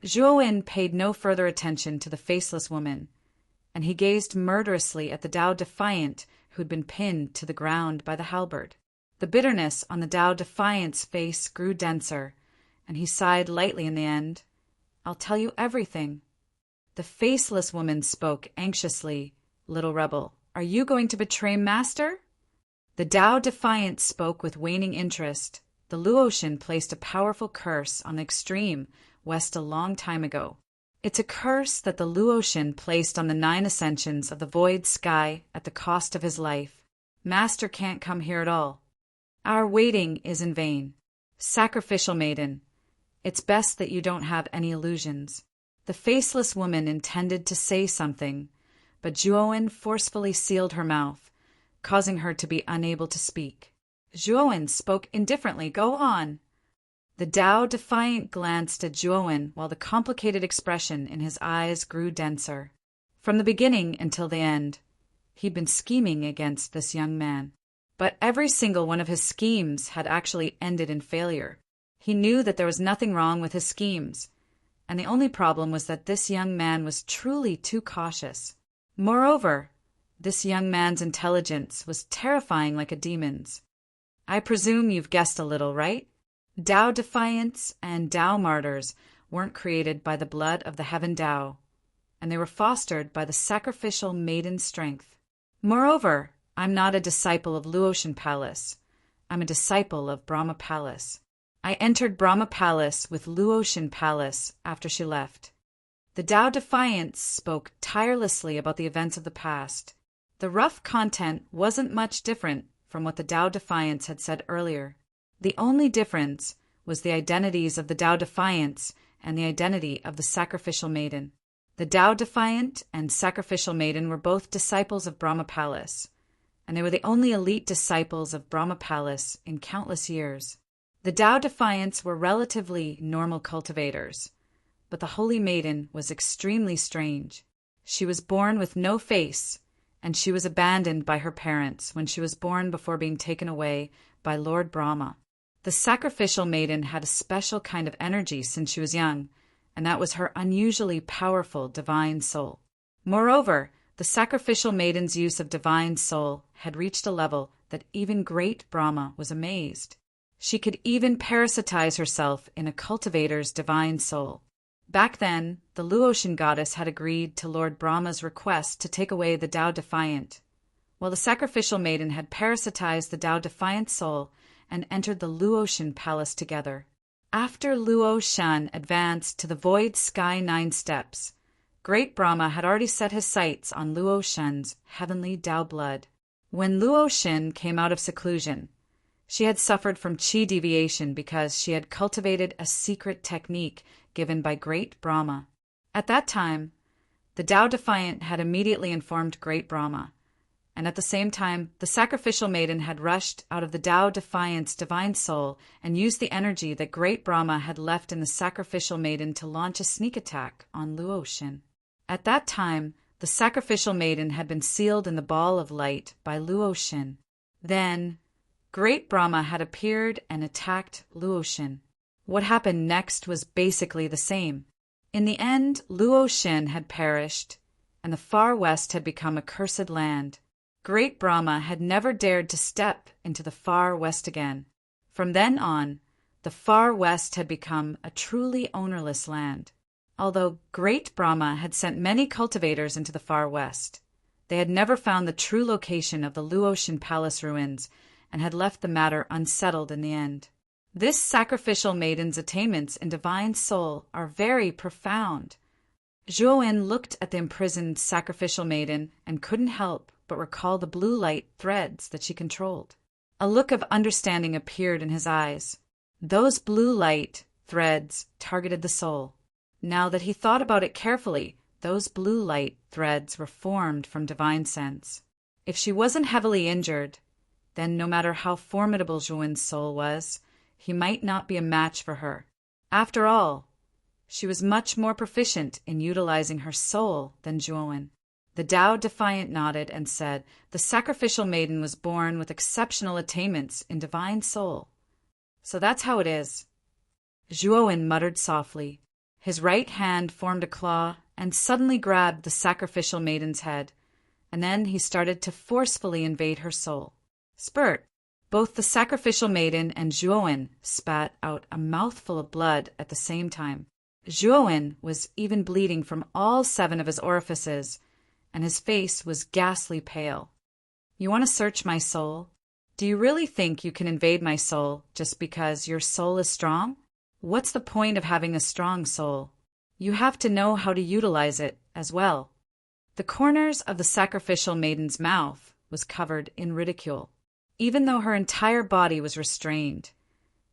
Zhuowen paid no further attention to the faceless woman, and he gazed murderously at the Tao Defiant who'd been pinned to the ground by the halberd. The bitterness on the Tao Defiant's face grew denser, and he sighed lightly in the end. "I'll tell you everything." The faceless woman spoke anxiously. "Little rebel, are you going to betray Master?" The Tao Defiant spoke with waning interest. The Luotian placed a powerful curse on the extreme west a long time ago. It's a curse that the Luotian placed on the 9 ascensions of the void sky at the cost of his life. Master can't come here at all. Our waiting is in vain. Sacrificial maiden, it's best that you don't have any illusions. The faceless woman intended to say something, but Zhuowen forcefully sealed her mouth, causing her to be unable to speak. Zhuowen spoke indifferently. "Go on." The Tao Defiant glanced at Zhuowen while the complicated expression in his eyes grew denser. From the beginning until the end, he'd been scheming against this young man. But every single one of his schemes had actually ended in failure. He knew that there was nothing wrong with his schemes, and the only problem was that this young man was truly too cautious. Moreover, this young man's intelligence was terrifying like a demon's. I presume you've guessed a little, right? Tao Defiants and Tao Martyrs weren't created by the blood of the Heaven Tao, and they were fostered by the sacrificial maiden strength. Moreover, I'm not a disciple of Luotian Palace. I'm a disciple of Brahma Palace. I entered Brahma Palace with Luotian Palace after she left. The Tao Defiants spoke tirelessly about the events of the past. The rough content wasn't much different from what the Tao Defiants had said earlier. The only difference was the identities of the Tao Defiants and the identity of the Sacrificial Maiden. The Tao Defiant and Sacrificial Maiden were both disciples of Brahma Palace, and they were the only elite disciples of Brahma Palace in countless years. The Tao Defiants were relatively normal cultivators, but the Holy Maiden was extremely strange. She was born with no face, and she was abandoned by her parents when she was born before being taken away by Lord Brahma. The sacrificial maiden had a special kind of energy since she was young, and that was her unusually powerful divine soul. Moreover, the sacrificial maiden's use of divine soul had reached a level that even great Brahma was amazed. She could even parasitize herself in a cultivator's divine soul. Back then, the Luotian goddess had agreed to Lord Brahma's request to take away the Tao Defiant, while the sacrificial maiden had parasitized the Tao Defiant soul and entered the Luotian palace together. After Luo Shan advanced to the void sky 9 steps, great Brahma had already set his sights on Luo Shan's heavenly Tao blood. When Luo Shan came out of seclusion, she had suffered from qi deviation because she had cultivated a secret technique given by great Brahma. At that time, the Tao Defiant had immediately informed great Brahma, and at the same time, the sacrificial maiden had rushed out of the Tao Defiant's divine soul and used the energy that great Brahma had left in the sacrificial maiden to launch a sneak attack on Luo Shan. At that time, the sacrificial maiden had been sealed in the ball of light by Luo Shan. Then, great Brahma had appeared and attacked Luo Shan. What happened next was basically the same. In the end, Luo Shan had perished, and the far west had become a cursed land. Great Brahma had never dared to step into the far west again. From then on, the far west had become a truly ownerless land. Although great Brahma had sent many cultivators into the far west, they had never found the true location of the Luotian palace ruins and had left the matter unsettled in the end. This sacrificial maiden's attainments in divine soul are very profound. Zhuowen looked at the imprisoned sacrificial maiden and couldn't help but recall the blue light threads that she controlled. A look of understanding appeared in his eyes. Those blue light threads targeted the soul. Now that he thought about it carefully, those blue light threads were formed from divine sense. If she wasn't heavily injured, then no matter how formidable Zhuowen's soul was, he might not be a match for her. After all, she was much more proficient in utilizing her soul than Zhuowen. The Tao Defiant nodded and said, "The sacrificial maiden was born with exceptional attainments in divine soul. So that's how it is." Zhuowen muttered softly. His right hand formed a claw and suddenly grabbed the sacrificial maiden's head, and then he started to forcefully invade her soul. Spurt! Both the sacrificial maiden and Zhuowen spat out a mouthful of blood at the same time. Zhuowen was even bleeding from all 7 of his orifices, and his face was ghastly pale. "You want to search my soul? Do you really think you can invade my soul just because your soul is strong? What's the point of having a strong soul? You have to know how to utilize it as well." The corners of the sacrificial maiden's mouth was covered in ridicule. Even though her entire body was restrained,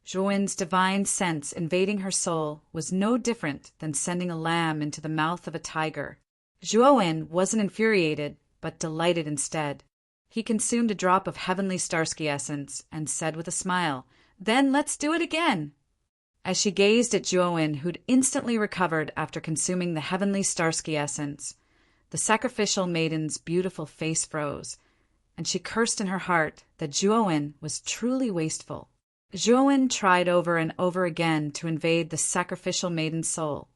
Zhuowen's divine sense invading her soul was no different than sending a lamb into the mouth of a tiger. Zhuowen wasn't infuriated, but delighted instead. He consumed a drop of heavenly Starsky essence and said with a smile, "Then let's do it again." As she gazed at Zhuowen, who'd instantly recovered after consuming the heavenly Starsky essence, the sacrificial maiden's beautiful face froze, and she cursed in her heart that Zhuowen was truly wasteful. Zhuowen tried over and over again to invade the sacrificial maiden's soul,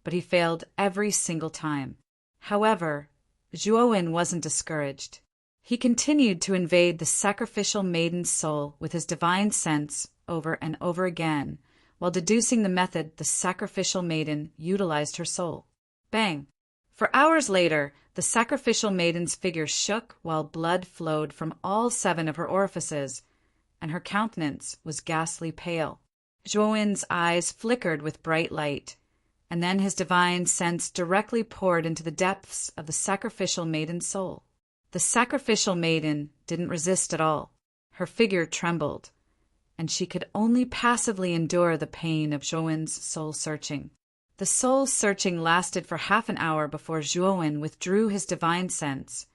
but he failed every single time. However, Zhuowen wasn't discouraged. He continued to invade the sacrificial maiden's soul with his divine sense over and over again, while deducing the method the sacrificial maiden utilized her soul. Bang! For hours later, the sacrificial maiden's figure shook while blood flowed from all 7 of her orifices, and her countenance was ghastly pale. Zhuowen's eyes flickered with bright light, and then his divine sense directly poured into the depths of the sacrificial maiden's soul. The sacrificial maiden didn't resist at all. Her figure trembled, and she could only passively endure the pain of Zhuowen's soul-searching. The soul-searching lasted for half an hour before Zhuowen withdrew his divine sense,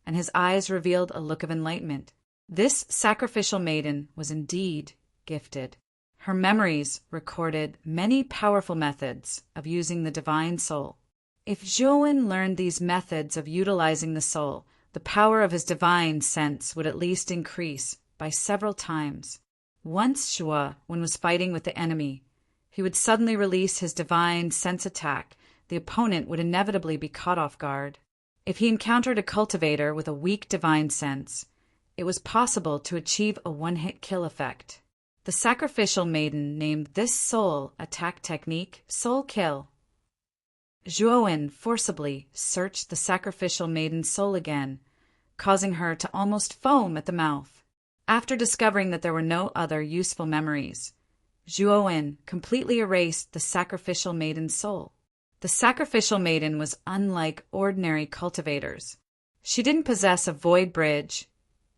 and his eyes revealed a look of enlightenment. This sacrificial maiden was indeed gifted. Her memories recorded many powerful methods of using the divine soul. If Zhuowen learned these methods of utilizing the soul, the power of his divine sense would at least increase by several times. Once Zhuowen was fighting with the enemy. He would suddenly release his divine sense attack. The opponent would inevitably be caught off guard. If he encountered a cultivator with a weak divine sense, it was possible to achieve a one-hit kill effect. The sacrificial maiden named this soul attack technique Soul Kill. Zhuowen forcibly searched the sacrificial maiden's soul again, causing her to almost foam at the mouth. After discovering that there were no other useful memories, Zhuowen completely erased the sacrificial maiden's soul. The sacrificial maiden was unlike ordinary cultivators. She didn't possess a void bridge,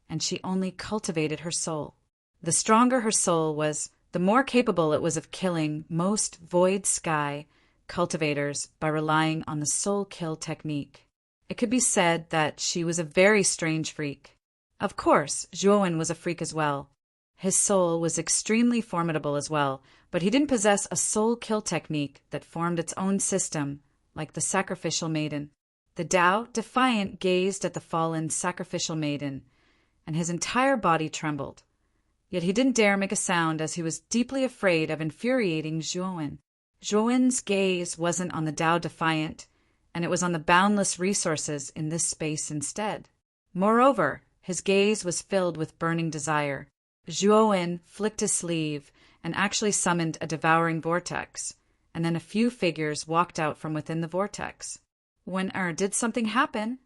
and she only cultivated her soul. The stronger her soul was, the more capable it was of killing most void sky cultivators by relying on the soul kill technique. It could be said that she was a very strange freak. Of course, Zhuowen was a freak as well. His soul was extremely formidable as well, but he didn't possess a soul kill technique that formed its own system, like the sacrificial maiden. The Tao, defiant, gazed at the fallen sacrificial maiden, and his entire body trembled. Yet he didn't dare make a sound as he was deeply afraid of infuriating Zhuowen. Zhuowen's gaze wasn't on the Tao defiant, and it was on the boundless resources in this space instead. Moreover, his gaze was filled with burning desire. Zhuowen flicked his sleeve and actually summoned a devouring vortex, and then a few figures walked out from within the vortex. Did something happen?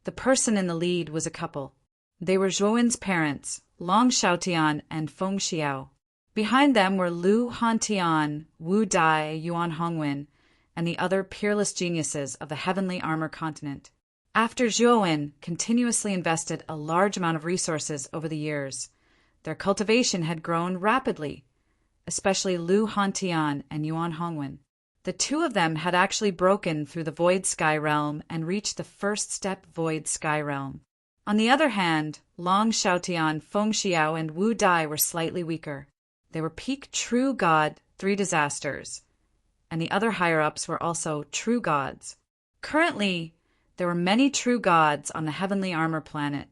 The person in the lead was a couple. They were Zhuowen's parents, Long Xiaotian and Feng Xiao. Behind them were Lu Hantian, Wu Dai, Yuan Hongwen, and the other peerless geniuses of the heavenly armor continent. After Zhuowen continuously invested a large amount of resources over the years, their cultivation had grown rapidly, especially Lu Hantian and Yuan Hongwen. The two of them had actually broken through the Void Sky Realm and reached the first step Void Sky Realm. On the other hand, Long Xiaotian, Feng Xiao, and Wu Dai were slightly weaker. They were peak true god 3 disasters, and the other higher-ups were also true gods. Currently, there were many true gods on the heavenly armor planet,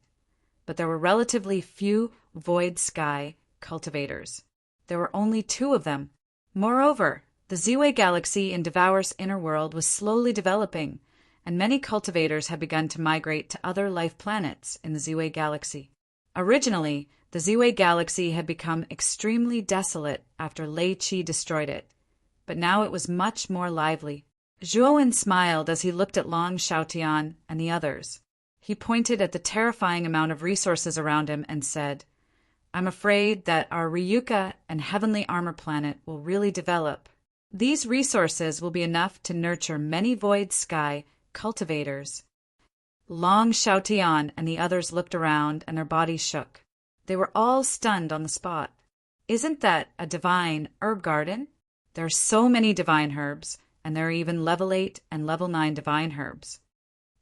but there were relatively few Void Sky cultivators. There were only 2 of them. Moreover, the Ziwei galaxy in Devour's inner world was slowly developing, and many cultivators had begun to migrate to other life planets in the Ziwei galaxy. Originally, the Ziwei galaxy had become extremely desolate after Lei Qi destroyed it, but now it was much more lively. Zhuowen smiled as he looked at Long Xiaotian and the others. He pointed at the terrifying amount of resources around him and said, "I'm afraid that our Ryuka and heavenly armor planet will really develop. These resources will be enough to nurture many void sky cultivators." Long Xiaotian and the others looked around and their bodies shook. They were all stunned on the spot. Isn't that a divine herb garden? There are so many divine herbs, and there are even level 8 and level 9 divine herbs.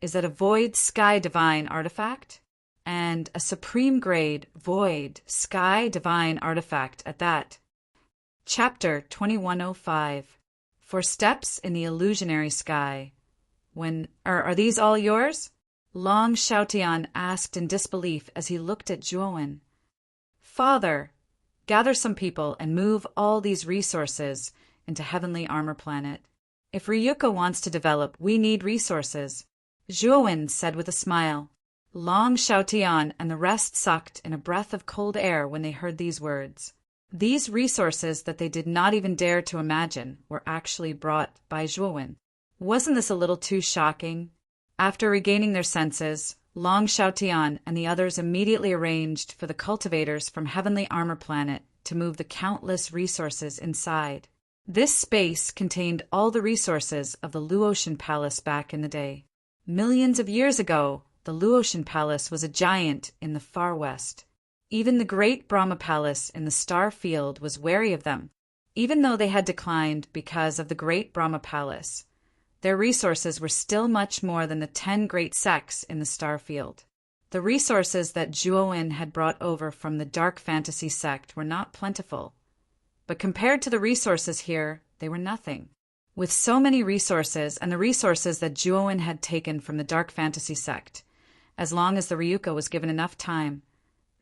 Is that a void sky divine artifact? And a supreme grade void sky divine artifact at that. Chapter 2105. For steps in the illusionary sky. Are these all yours? Long Xiaotian asked in disbelief as he looked at Zhuowen. Father, gather some people and move all these resources into heavenly armor planet. If Ryuka wants to develop, we need resources, Zhuowen said with a smile. Long Xiaotian and the rest sucked in a breath of cold air when they heard these words. These resources that they did not even dare to imagine were actually brought by Zhuowen. Wasn't this a little too shocking? After regaining their senses, Long Xiaotian and the others immediately arranged for the cultivators from Heavenly Armor Planet to move the countless resources inside. This space contained all the resources of the Luotian Palace back in the day. Millions of years ago, the Luotian Palace was a giant in the far west. Even the great Brahma Palace in the star field was wary of them. Even though they had declined because of the great Brahma Palace, their resources were still much more than the 10 great sects in the star field. The resources that Zhuowen had brought over from the dark fantasy sect were not plentiful, but compared to the resources here, they were nothing. With so many resources and the resources that Zhuowen had taken from the dark fantasy sect, as long as the Ryuka was given enough time,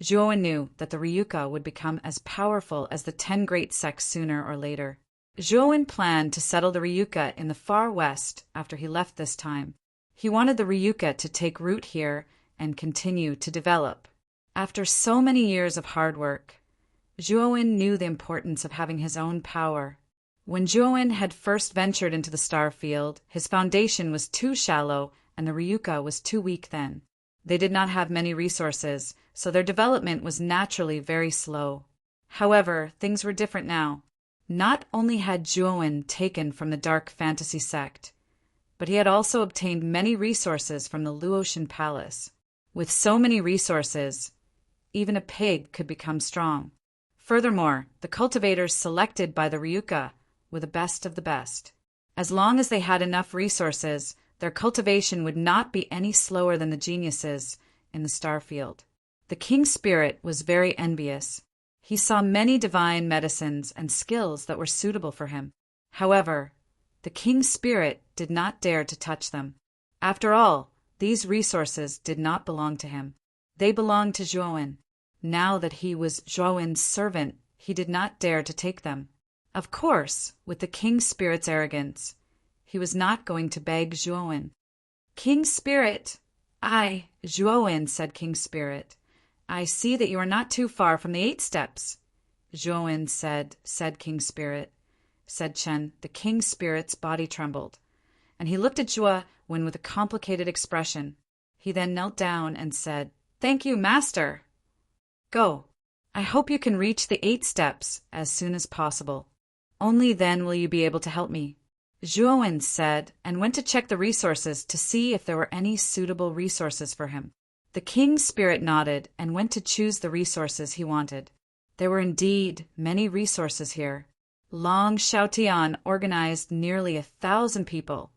Zhuowen knew that the Ryuka would become as powerful as the 10 great sects sooner or later. Zhuowen planned to settle the Ryuka in the far west after he left this time. He wanted the Ryuka to take root here and continue to develop. After so many years of hard work, Zhuowen knew the importance of having his own power. When Zhuowen had first ventured into the star field, his foundation was too shallow and the Ryuka was too weak then. They did not have many resources, so their development was naturally very slow. However, things were different now. Not only had Zhuowen taken from the dark fantasy sect, but he had also obtained many resources from the Luotian palace. With so many resources, even a pig could become strong. Furthermore, the cultivators selected by the Ryuka were the best of the best. As long as they had enough resources, their cultivation would not be any slower than the geniuses in the star field. The king's spirit was very envious. He saw many divine medicines and skills that were suitable for him. However, the king's spirit did not dare to touch them. After all, these resources did not belong to him. They belonged to Zhuowen. Now that he was Zhuowen's servant, he did not dare to take them. Of course, with the king's spirit's arrogance, he was not going to beg Zhuowen. "King Spirit!" Zhuowen," said King Spirit. "I see that you are not too far from the 8 steps." "Zhuowen said King Spirit," said Chen. The King Spirit's body trembled, and he looked at Zhuowen with a complicated expression. He then knelt down and said, "Thank you, Master. Go. I hope you can reach the 8 steps as soon as possible. Only then will you be able to help me." Zhuowen said, and went to check the resources to see if there were any suitable resources for him. The king's spirit nodded and went to choose the resources he wanted. There were indeed many resources here. Long Xiaotian organized nearly 1,000 people,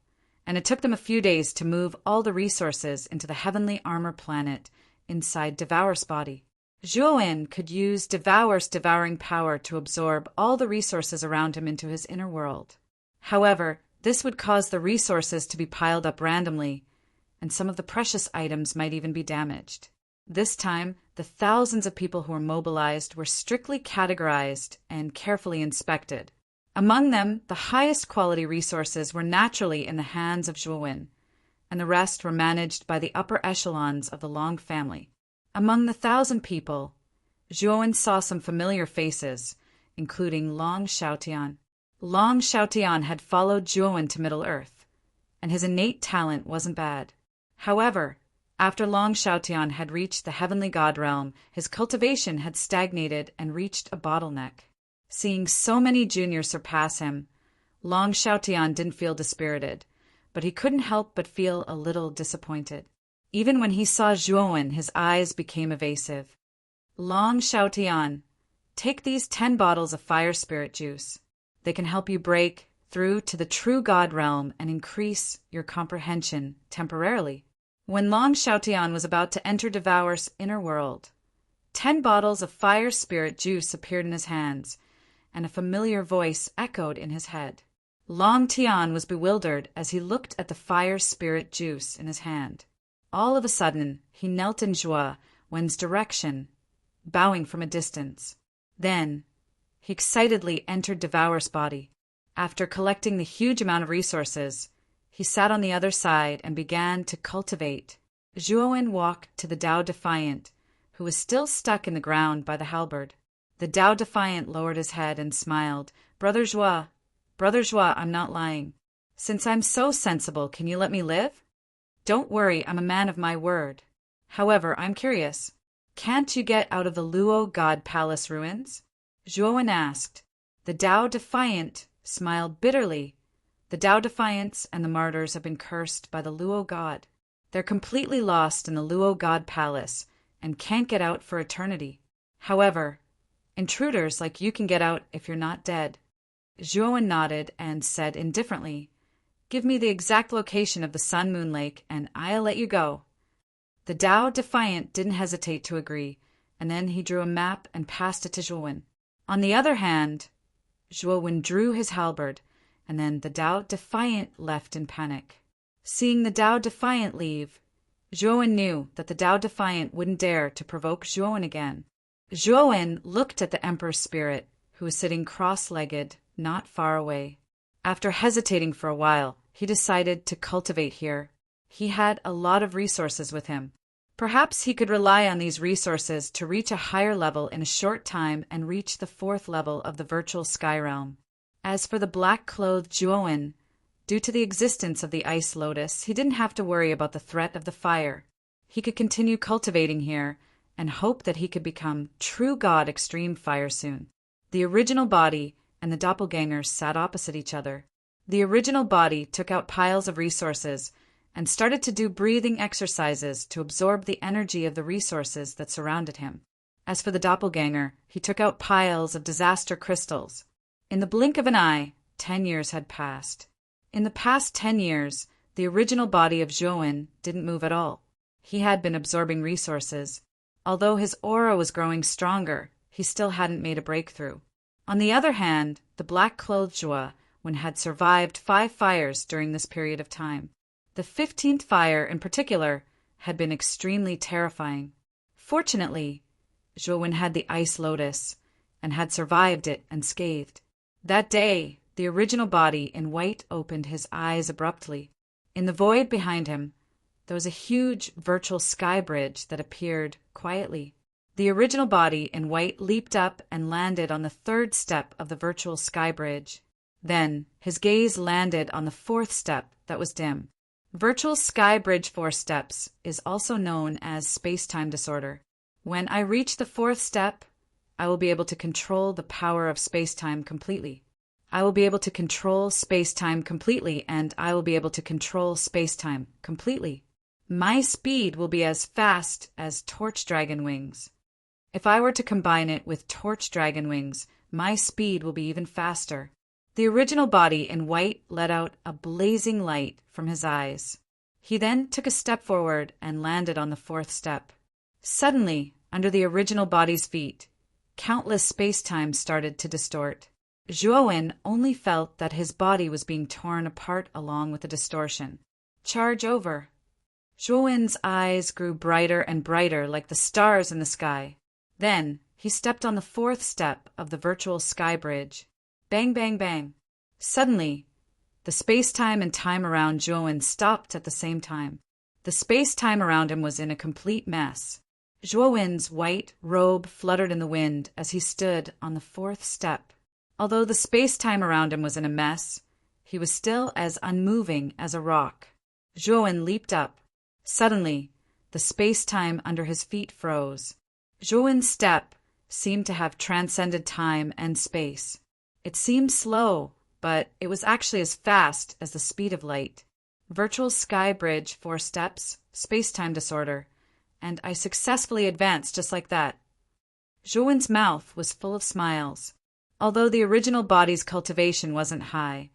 and it took them a few days to move all the resources into the heavenly armor planet inside Devour's body. Zhuowen could use Devour's devouring power to absorb all the resources around him into his inner world. However, this would cause the resources to be piled up randomly, and some of the precious items might even be damaged. This time, the thousands of people who were mobilized were strictly categorized and carefully inspected. Among them, the highest quality resources were naturally in the hands of Zhuowen, and the rest were managed by the upper echelons of the Long family. Among the 1,000 people, Zhuowen saw some familiar faces, including Long Xiaotian. Long Xiaotian had followed Zhuowen to Middle-earth, and his innate talent wasn't bad. However, after Long Xiaotian had reached the heavenly god realm, his cultivation had stagnated and reached a bottleneck. Seeing so many juniors surpass him, Long Xiaotian didn't feel dispirited, but he couldn't help but feel a little disappointed. Even when he saw Zhuowen, his eyes became evasive. "Long Xiaotian, take these 10 bottles of fire spirit juice. They can help you break through to the true God realm and increase your comprehension temporarily." When Long Xiaotian was about to enter Devour's inner world, 10 bottles of fire spirit juice appeared in his hands, and a familiar voice echoed in his head. Long Tian was bewildered as he looked at the fire spirit juice in his hand. All of a sudden, he knelt in Zhuowen's direction, bowing from a distance. Then, he excitedly entered Devour's body. After collecting the huge amount of resources, he sat on the other side and began to cultivate. Zhuowen walked to the Tao Defiant, who was still stuck in the ground by the halberd. The Tao Defiant lowered his head and smiled. Brother Zhuo, I'm not lying. Since I'm so sensible, can you let me live?" "Don't worry, I'm a man of my word. However, I'm curious. Can't you get out of the Luo God Palace ruins?" Zhuowen asked. The Tao Defiant smiled bitterly. The Tao Defiants and the martyrs have been cursed by the Luo God. They're completely lost in the Luo God Palace and can't get out for eternity. However, intruders like you can get out if you're not dead. Zhuowen nodded and said indifferently, "Give me the exact location of the Sun Moon Lake and I'll let you go." The Tao Defiant didn't hesitate to agree, and then he drew a map and passed it to Zhuowen. On the other hand, Zhuowen drew his halberd, and then the Tao Defiant left in panic. Seeing the Tao Defiant leave, Zhuowen knew that the Tao Defiant wouldn't dare to provoke Zhuowen again. Zhuowen looked at the Emperor's spirit, who was sitting cross-legged, not far away. After hesitating for a while, he decided to cultivate here. He had a lot of resources with him. Perhaps he could rely on these resources to reach a higher level in a short time and reach the 4th level of the virtual sky realm. As for the black-clothed Zhuowen, due to the existence of the ice lotus, he didn't have to worry about the threat of the fire. He could continue cultivating here and hope that he could become true God Extreme Fire soon. The original body and the doppelganger sat opposite each other. The original body took out piles of resources and started to do breathing exercises to absorb the energy of the resources that surrounded him. As for the doppelganger, he took out piles of disaster crystals. In the blink of an eye, 10 years had passed. In the past 10 years, the original body of Zhuowen didn't move at all. He had been absorbing resources. Although his aura was growing stronger, he still hadn't made a breakthrough. On the other hand, the black-clothed Zhuowen had survived 5 fires during this period of time. The 15th fire, in particular, had been extremely terrifying. Fortunately, Zhuowen had the ice lotus and had survived it unscathed. That day, the original body in white opened his eyes abruptly. In the void behind him, there was a huge virtual sky bridge that appeared quietly. The original body in white leaped up and landed on the 3rd step of the virtual sky bridge. Then, his gaze landed on the 4th step that was dim. Virtual Sky Bridge 4 steps is also known as space-time disorder. When I reach the 4th step, I will be able to control the power of space-time completely. I will be able to control space-time completely, and I will be able to control space-time completely. My speed will be as fast as torch dragon wings. If I were to combine it with torch dragon wings, my speed will be even faster. The original body in white let out a blazing light from his eyes. He then took a step forward and landed on the 4th step. Suddenly, under the original body's feet, countless space-time started to distort. Zhuowen only felt that his body was being torn apart along with the distortion. Charge over. Zhuowen's eyes grew brighter and brighter like the stars in the sky. Then, he stepped on the 4th step of the virtual sky bridge. Bang, bang, bang. Suddenly, the space-time and time around Zhuowen stopped at the same time. The space-time around him was in a complete mess. Zhuowen's white robe fluttered in the wind as he stood on the 4th step. Although the space-time around him was in a mess, he was still as unmoving as a rock. Zhuowen leaped up. Suddenly, the space-time under his feet froze. Zhuowen's step seemed to have transcended time and space. It seemed slow, but it was actually as fast as the speed of light. Virtual Sky Bridge 4 steps, space-time disorder, and I successfully advanced just like that. Zhuowen's mouth was full of smiles. Although the original body's cultivation wasn't high,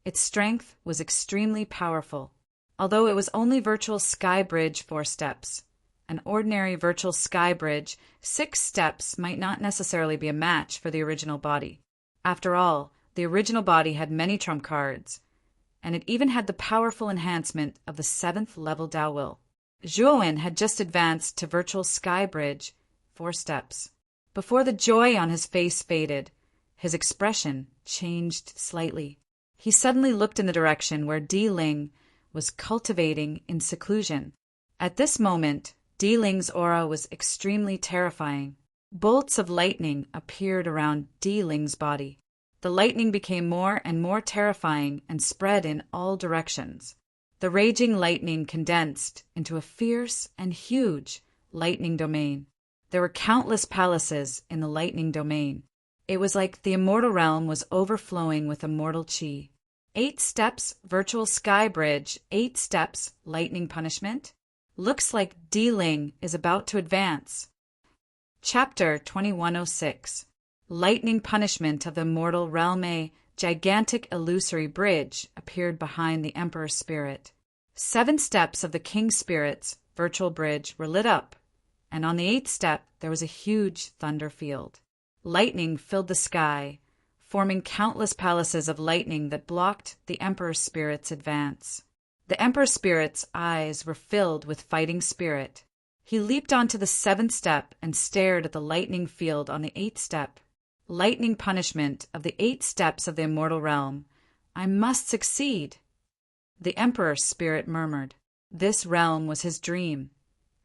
its strength was extremely powerful. Although it was only Virtual Sky Bridge 4 steps, an ordinary Virtual Sky Bridge 6 steps might not necessarily be a match for the original body. After all, the original body had many trump cards, and it even had the powerful enhancement of the 7th level Tao Will. Zhuowen had just advanced to Virtual Sky Bridge 4 steps. Before the joy on his face faded, his expression changed slightly. He suddenly looked in the direction where Di Ling was cultivating in seclusion. At this moment, Di Ling's aura was extremely terrifying. Bolts of lightning appeared around Di Ling's body. The lightning became more and more terrifying and spread in all directions. The raging lightning condensed into a fierce and huge lightning domain. There were countless palaces in the lightning domain. It was like the immortal realm was overflowing with immortal chi. 8 steps, Virtual Sky Bridge, 8 steps, lightning punishment. Looks like Di Ling is about to advance. Chapter 2106. Lightning punishment of the immortal realm. A gigantic illusory bridge appeared behind the Emperor's spirit. 7 steps of the King's spirit's virtual bridge were lit up, and on the 8th step there was a huge thunder field. Lightning filled the sky, forming countless palaces of lightning that blocked the Emperor's spirit's advance. The Emperor Spirit's eyes were filled with fighting spirit. He leaped onto the 7th step and stared at the lightning field on the 8th step. Lightning punishment of the 8 steps of the immortal realm. I must succeed. The Emperor Spirit murmured. This realm was his dream,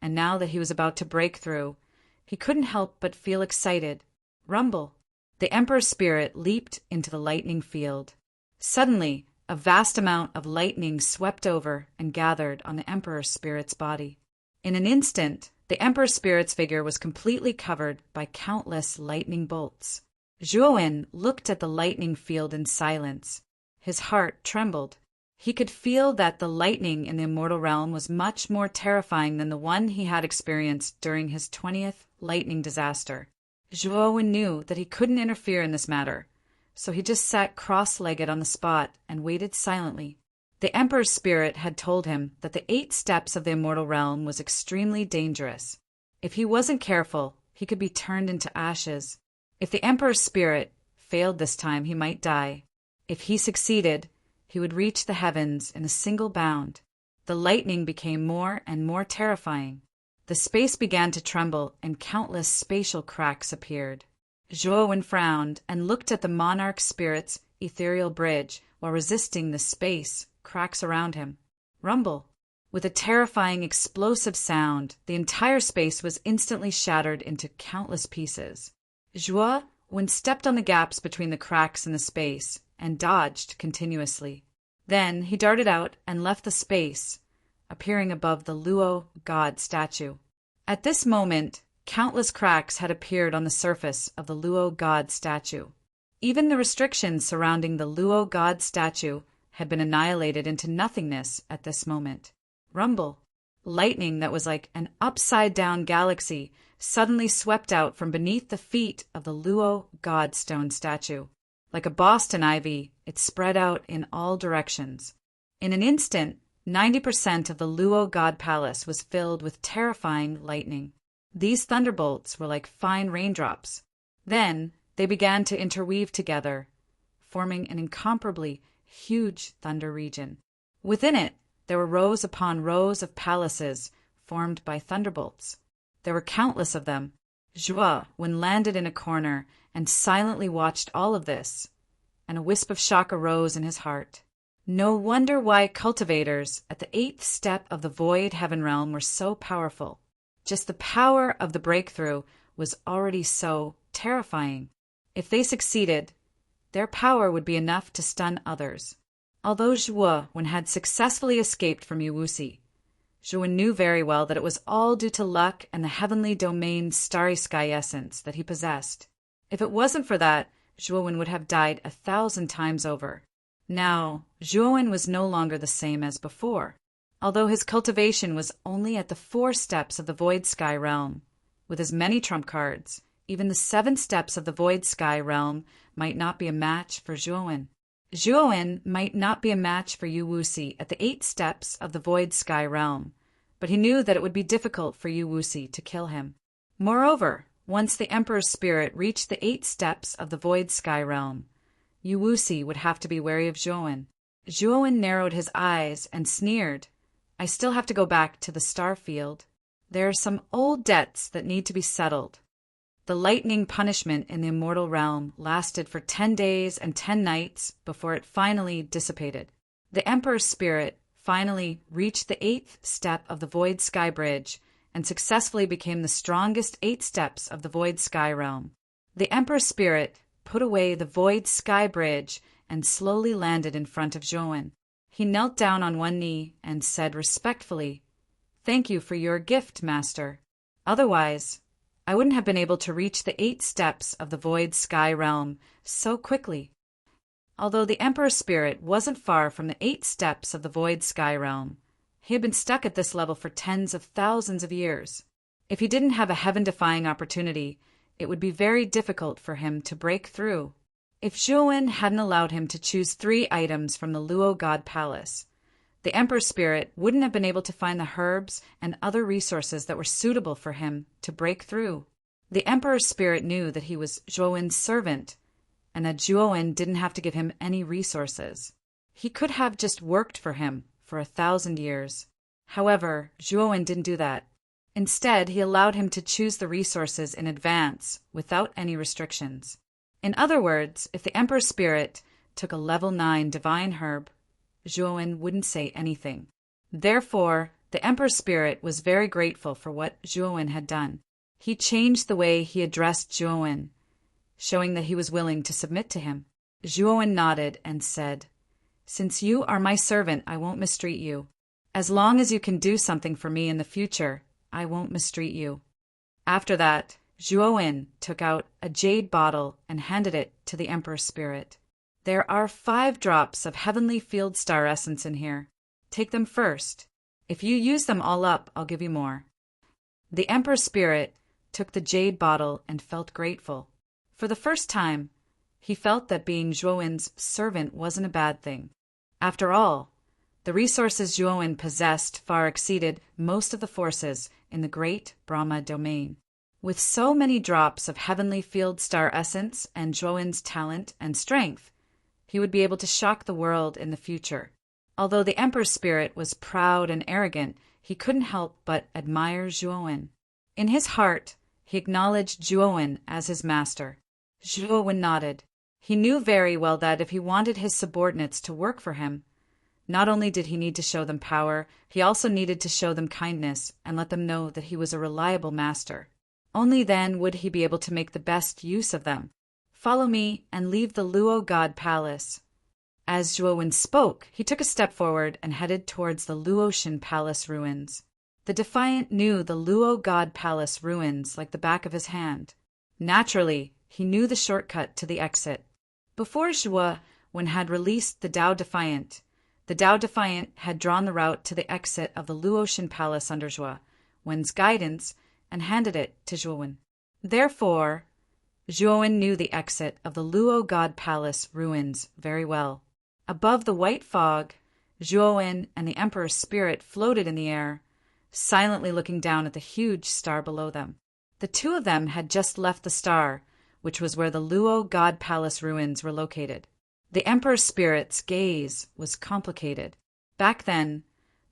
and now that he was about to break through, he couldn't help but feel excited. Rumble. The Emperor Spirit leaped into the lightning field. Suddenly, a vast amount of lightning swept over and gathered on the Emperor Spirit's body. In an instant, the Emperor Spirit's figure was completely covered by countless lightning bolts. Zhuowen looked at the lightning field in silence. His heart trembled. He could feel that the lightning in the immortal realm was much more terrifying than the one he had experienced during his 20th lightning disaster. Zhuowen knew that he couldn't interfere in this matter, so he just sat cross-legged on the spot and waited silently. The Emperor's Spirit had told him that the 8 steps of the immortal realm was extremely dangerous. If he wasn't careful, he could be turned into ashes. If the Emperor's Spirit failed this time, he might die. If he succeeded, he would reach the heavens in a single bound. The lightning became more and more terrifying. The space began to tremble and countless spatial cracks appeared. Zhuowen frowned and looked at the monarch spirit's ethereal bridge while resisting the space cracks around him. Rumble. With a terrifying explosive sound, the entire space was instantly shattered into countless pieces. Zhuowen stepped on the gaps between the cracks in the space and dodged continuously. Then he darted out and left the space, appearing above the Luo god statue. At this moment, countless cracks had appeared on the surface of the Luo god statue. Even the restrictions surrounding the Luo god statue had been annihilated into nothingness at this moment. Rumble. Lightning that was like an upside-down galaxy suddenly swept out from beneath the feet of the Luo godstone statue. Like a Boston ivy, it spread out in all directions. In an instant, 90% of the Luo God Palace was filled with terrifying lightning. These thunderbolts were like fine raindrops. Then they began to interweave together, forming an incomparably huge thunder region. Within it, there were rows upon rows of palaces formed by thunderbolts. There were countless of them. Zhuowen landed in a corner and silently watched all of this, and a wisp of shock arose in his heart. No wonder why cultivators at the 8th step of the Void Heaven Realm were so powerful. Just the power of the breakthrough was already so terrifying. If they succeeded, their power would be enough to stun others. Although Zhuowen had successfully escaped from Yuwusi, Zhuowen knew very well that it was all due to luck and the heavenly domain's starry sky essence that he possessed. If it wasn't for that, Zhuowen would have died 1,000 times over. Now, Zhuowen was no longer the same as before. Although his cultivation was only at the 4 steps of the Void Sky Realm, with his many trump cards, even the 7 steps of the Void Sky Realm might not be a match for Zhuowen. Zhuowen might not be a match for Yuwusi at the 8 steps of the Void Sky Realm, but he knew that it would be difficult for Yuwusi to kill him. Moreover, once the Emperor's Spirit reached the 8 steps of the Void Sky Realm, Yuwusi would have to be wary of Zhuowen. Zhuowen narrowed his eyes and sneered. I still have to go back to the star field. There are some old debts that need to be settled. The lightning punishment in the immortal realm lasted for 10 days and 10 nights before it finally dissipated. The Emperor's Spirit finally reached the 8th step of the Void Sky Bridge and successfully became the strongest 8 steps of the Void Sky Realm. The Emperor's Spirit put away the Void Sky Bridge and slowly landed in front of Zhuowen. He knelt down on one knee and said respectfully, "Thank you for your gift, Master. Otherwise, I wouldn't have been able to reach the 8 steps of the Void Sky Realm so quickly." Although the Emperor's Spirit wasn't far from the 8 steps of the Void Sky Realm, he had been stuck at this level for tens of thousands of years. If he didn't have a heaven-defying opportunity, it would be very difficult for him to break through. If Zhuowen hadn't allowed him to choose 3 items from the Luo God Palace, the Emperor's Spirit wouldn't have been able to find the herbs and other resources that were suitable for him to break through. The Emperor's Spirit knew that he was Zhuowen's servant, and that Zhuowen didn't have to give him any resources. He could have just worked for him for 1,000 years. However, Zhuowen didn't do that. Instead, he allowed him to choose the resources in advance without any restrictions. In other words, if the Emperor Spirit took a level 9 divine herb, Zhuowen wouldn't say anything. Therefore, the Emperor Spirit was very grateful for what Zhuowen had done. He changed the way he addressed Zhuowen, showing that he was willing to submit to him. Zhuowen nodded and said, "Since you are my servant, I won't mistreat you. As long as you can do something for me in the future, I won't mistreat you." After that, Zhuowen took out a jade bottle and handed it to the Emperor Spirit. "There are 5 drops of heavenly field star essence in here. Take them first. If you use them all up, I'll give you more." The Emperor Spirit took the jade bottle and felt grateful. For the first time, he felt that being Zhuowen's servant wasn't a bad thing. After all, the resources Zhuowen possessed far exceeded most of the forces in the great Brahma domain. With so many drops of heavenly field star essence and Zhuowen's talent and strength, he would be able to shock the world in the future. Although the Emperor Spirit was proud and arrogant, he couldn't help but admire Zhuowen. In his heart, he acknowledged Zhuowen as his master. Zhuowen nodded. He knew very well that if he wanted his subordinates to work for him, not only did he need to show them power, he also needed to show them kindness and let them know that he was a reliable master. Only then would he be able to make the best use of them. "Follow me and leave the Luo God Palace." As Zhuowen spoke, he took a step forward and headed towards the Luotian Palace ruins. The Defiant knew the Luo God Palace ruins like the back of his hand. Naturally, he knew the shortcut to the exit. Before Zhuowen had released the Tao Defiant, the Tao Defiant had drawn the route to the exit of the Luotian Palace under Zhuowen's guidance and handed it to Zhuowen. Therefore, Zhuowen knew the exit of the Luo God Palace ruins very well. Above the white fog, Zhuowen and the Emperor's Spirit floated in the air, silently looking down at the huge star below them. The two of them had just left the star, which was where the Luo God Palace ruins were located. The Emperor's Spirit's gaze was complicated. Back then,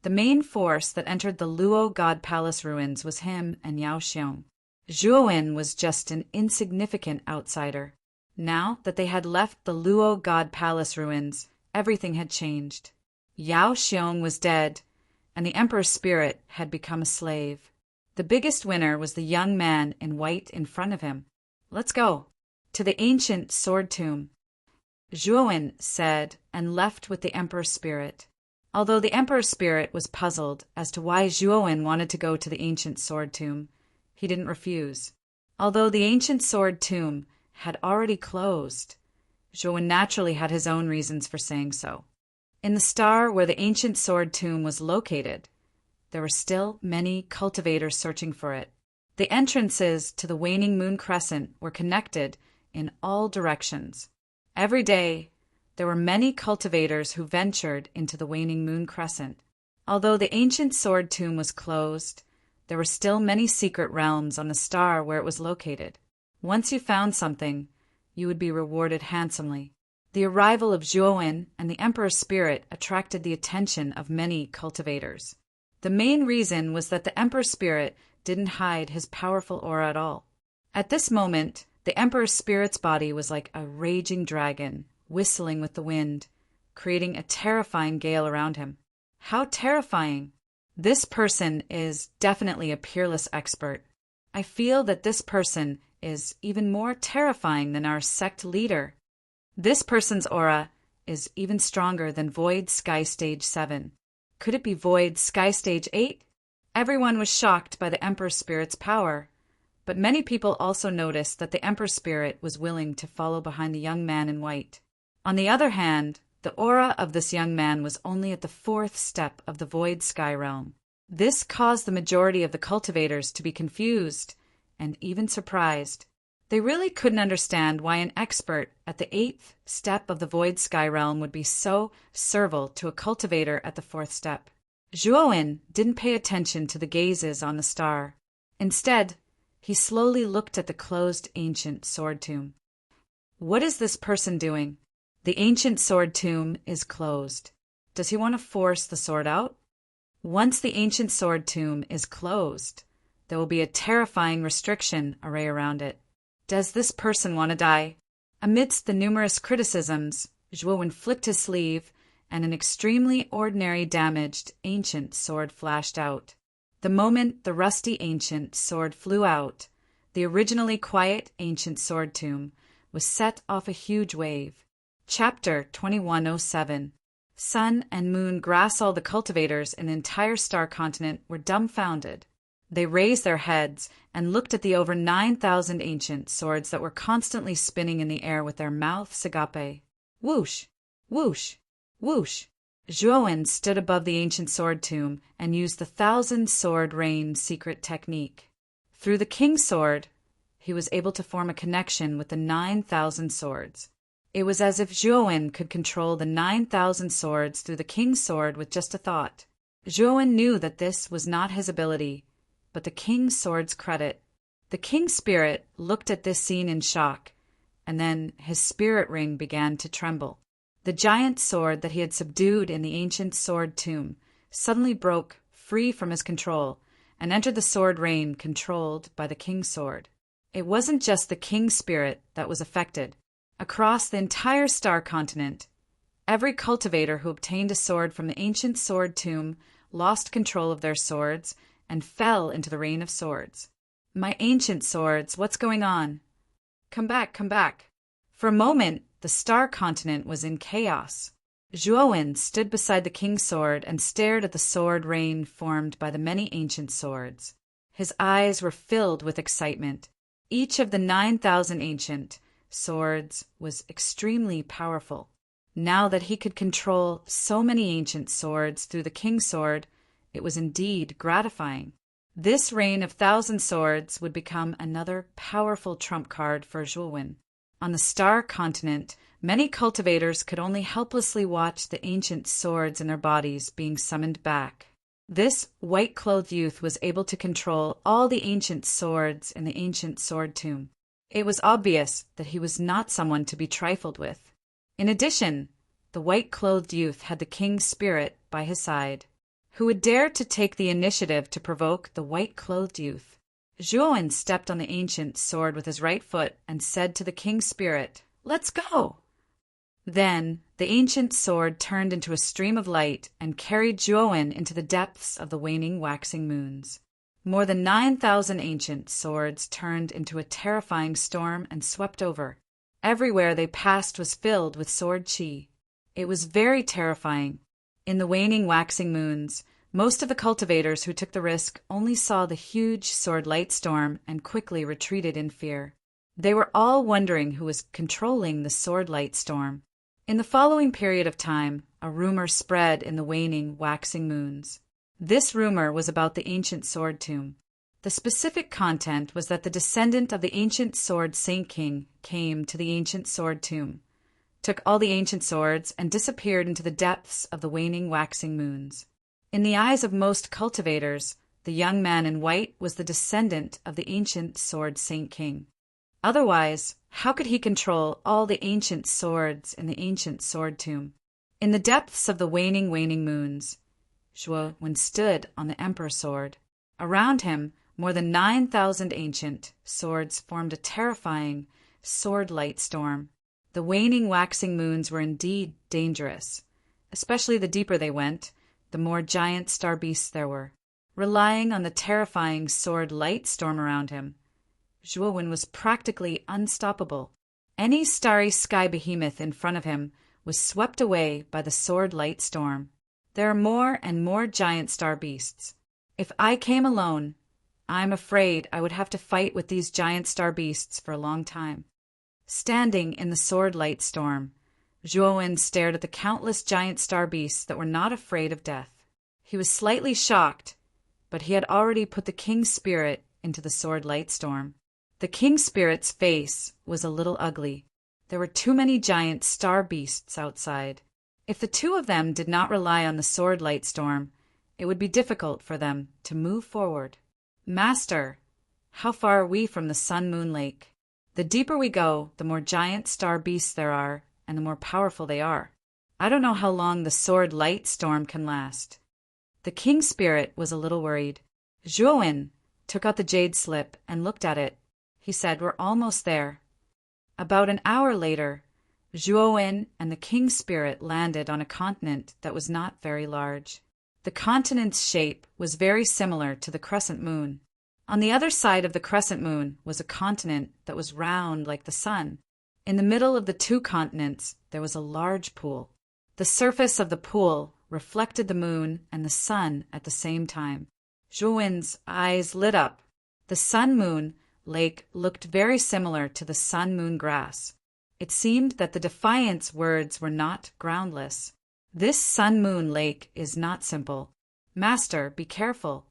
the main force that entered the Luo God Palace ruins was him and Yao Xiong. Zhuowen was just an insignificant outsider. Now that they had left the Luo God Palace ruins, everything had changed. Yao Xiong was dead, and the Emperor's Spirit had become a slave. The biggest winner was the young man in white in front of him. "Let's go to the ancient sword tomb," Zhuowen said, and left with the Emperor's Spirit. Although the Emperor's Spirit was puzzled as to why Zhuowen wanted to go to the ancient sword tomb, he didn't refuse. Although the ancient sword tomb had already closed, Zhuowen naturally had his own reasons for saying so. In the star where the ancient sword tomb was located, there were still many cultivators searching for it. The entrances to the waning moon crescent were connected in all directions. Every day, there were many cultivators who ventured into the waning moon crescent. Although the ancient sword tomb was closed, there were still many secret realms on the star where it was located. Once you found something, you would be rewarded handsomely. The arrival of Zhuowen and the Emperor's Spirit attracted the attention of many cultivators. The main reason was that the Emperor's Spirit didn't hide his powerful aura at all. At this moment, the Emperor's Spirit's body was like a raging dragon, whistling with the wind, creating a terrifying gale around him. How terrifying! This person is definitely a peerless expert. I feel that this person is even more terrifying than our sect leader. This person's aura is even stronger than Void Sky Stage 7. Could it be Void Sky Stage 8? Everyone was shocked by the Emperor Spirit's power, but many people also noticed that the Emperor Spirit was willing to follow behind the young man in white. On the other hand, the aura of this young man was only at the 4th step of the Void Sky Realm. This caused the majority of the cultivators to be confused and even surprised. They really couldn't understand why an expert at the 8th step of the Void Sky Realm would be so servile to a cultivator at the 4th step. Zhuowen didn't pay attention to the gazes on the star. Instead, he slowly looked at the closed ancient sword tomb. What is this person doing? The ancient sword tomb is closed. Does he want to force the sword out? Once the ancient sword tomb is closed, there will be a terrifying restriction array around it. Does this person want to die? Amidst the numerous criticisms, Zhuowen flicked his sleeve, and an extremely ordinary damaged ancient sword flashed out. The moment the rusty ancient sword flew out, the originally quiet ancient sword tomb was set off a huge wave. Chapter 2107. Sun and Moon Grassol, the cultivators in the entire star continent, were dumbfounded. They raised their heads and looked at the over 9,000 ancient swords that were constantly spinning in the air with their mouths agape. Whoosh! Whoosh! Whoosh! Zhuowen stood above the ancient sword tomb and used the 1,000-sword rain secret technique. Through the king's sword, he was able to form a connection with the 9,000 swords. It was as if Zhuowen could control the 9,000 swords through the king's sword with just a thought. Zhuowen knew that this was not his ability, but the king's sword's credit. The king's spirit looked at this scene in shock, and then his spirit ring began to tremble. The giant sword that he had subdued in the ancient sword tomb suddenly broke free from his control and entered the sword rain controlled by the king's sword. It wasn't just the king's spirit that was affected. Across the entire star continent, every cultivator who obtained a sword from the ancient sword tomb lost control of their swords and fell into the rain of swords. My ancient swords, what's going on? Come back, come back. For a moment, the star continent was in chaos. Zhuowen stood beside the king's sword and stared at the sword rain formed by the many ancient swords. His eyes were filled with excitement. Each of the 9,000 ancient swords was extremely powerful. Now that he could control so many ancient swords through the king's sword, it was indeed gratifying. This reign of 1,000 swords would become another powerful trump card for Zhuowen. On the star continent, many cultivators could only helplessly watch the ancient swords in their bodies being summoned back. This white-clothed youth was able to control all the ancient swords in the ancient sword tomb. It was obvious that he was not someone to be trifled with. In addition, the white-clothed youth had the king's spirit by his side. Who would dare to take the initiative to provoke the white-clothed youth? Zhuowen stepped on the ancient sword with his right foot and said to the king's spirit, "Let's go!" Then the ancient sword turned into a stream of light and carried Zhuowen into the depths of the waning waxing moons. More than 9,000 ancient swords turned into a terrifying storm and swept over. Everywhere they passed was filled with sword qi. It was very terrifying. In the waning waxing moons, most of the cultivators who took the risk only saw the huge sword light storm and quickly retreated in fear. They were all wondering who was controlling the sword light storm. In the following period of time, a rumor spread in the waning waxing moons. This rumor was about the ancient sword tomb. The specific content was that the descendant of the ancient sword Saint King came to the ancient sword tomb, took all the ancient swords, and disappeared into the depths of the waning waxing moons. In the eyes of most cultivators, the young man in white was the descendant of the ancient sword Saint King. Otherwise, how could he control all the ancient swords in the ancient sword tomb? In the depths of the waning moons, Zhuowen stood on the emperor sword. Around him, more than 9,000 ancient swords formed a terrifying sword light storm. The waning waxing moons were indeed dangerous. Especially the deeper they went, the more giant star beasts there were. Relying on the terrifying sword light storm around him, Zhuowen was practically unstoppable. Any starry sky behemoth in front of him was swept away by the sword light storm. There are more and more giant star beasts. If I came alone, I'm afraid I would have to fight with these giant star beasts for a long time. Standing in the sword light storm, Zhuowen stared at the countless giant star beasts that were not afraid of death. He was slightly shocked, but he had already put the king's spirit into the sword light storm. The king's spirit's face was a little ugly. There were too many giant star beasts outside. If the two of them did not rely on the sword light storm, it would be difficult for them to move forward. "Master, how far are we from the Sun-Moon Lake? The deeper we go, the more giant star beasts there are, and the more powerful they are." I don't know how long the sword light storm can last." The king spirit was a little worried. Zhuowen took out the jade slip and looked at it. He said, "We're almost there." About an hour later, Zhuowen and the king spirit landed on a continent that was not very large. The continent's shape was very similar to the crescent moon. On the other side of the crescent moon was a continent that was round like the sun. In the middle of the two continents, there was a large pool. The surface of the pool reflected the moon and the sun at the same time. Zhuowen's eyes lit up. The sun-moon lake looked very similar to the sun-moon grass. It seemed that the defiance words were not groundless. "This sun-moon lake is not simple. Master, be careful."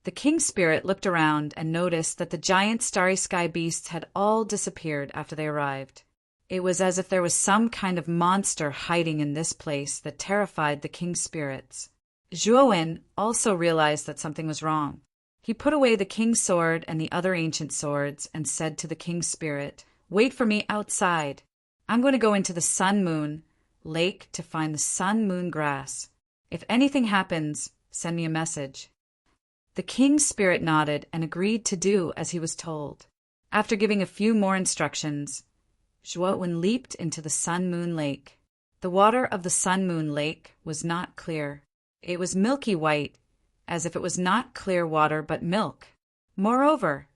The king spirit looked around and noticed that the giant starry sky beasts had all disappeared after they arrived. It was as if there was some kind of monster hiding in this place that terrified the king spirits. Zhuowen also realized that something was wrong. He put away the king's sword and the other ancient swords and said to the king's spirit, "Wait for me outside. I'm going to go into the sun-moon lake to find the sun-moon grass. If anything happens, send me a message." The king's spirit nodded and agreed to do as he was told. After giving a few more instructions, Zhuowen leaped into the sun-moon lake. The water of the sun-moon lake was not clear. It was milky white, as if it was not clear water but milk. Moreover,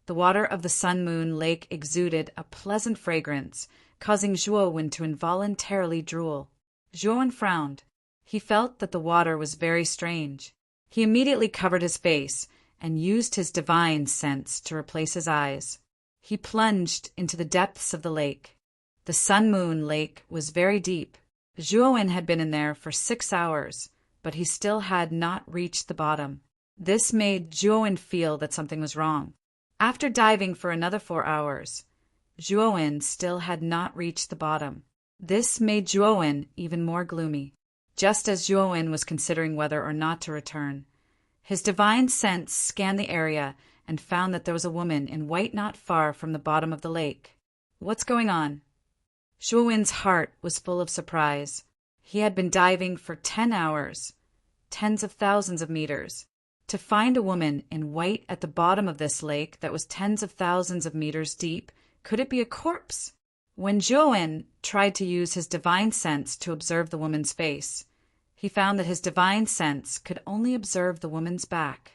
the water of the sun-moon lake exuded a pleasant fragrance, causing Zhuowen to involuntarily drool. Zhuowen frowned. He felt that the water was very strange. He immediately covered his face and used his divine sense to replace his eyes. He plunged into the depths of the lake. The sun-moon lake was very deep. Zhuowen had been in there for 6 hours, but he still had not reached the bottom. This made Zhuowen feel that something was wrong. After diving for another 4 hours, Zhuowen still had not reached the bottom. This made Zhuowen even more gloomy. Just as Zhuowen was considering whether or not to return, his divine sense scanned the area and found that there was a woman in white not far from the bottom of the lake. "What's going on?" Zhuowen's heart was full of surprise. He had been diving for 10 hours, tens of thousands of meters. To find a woman in white at the bottom of this lake that was tens of thousands of meters deep, could it be a corpse? When Zhuowen tried to use his divine sense to observe the woman's face, he found that his divine sense could only observe the woman's back.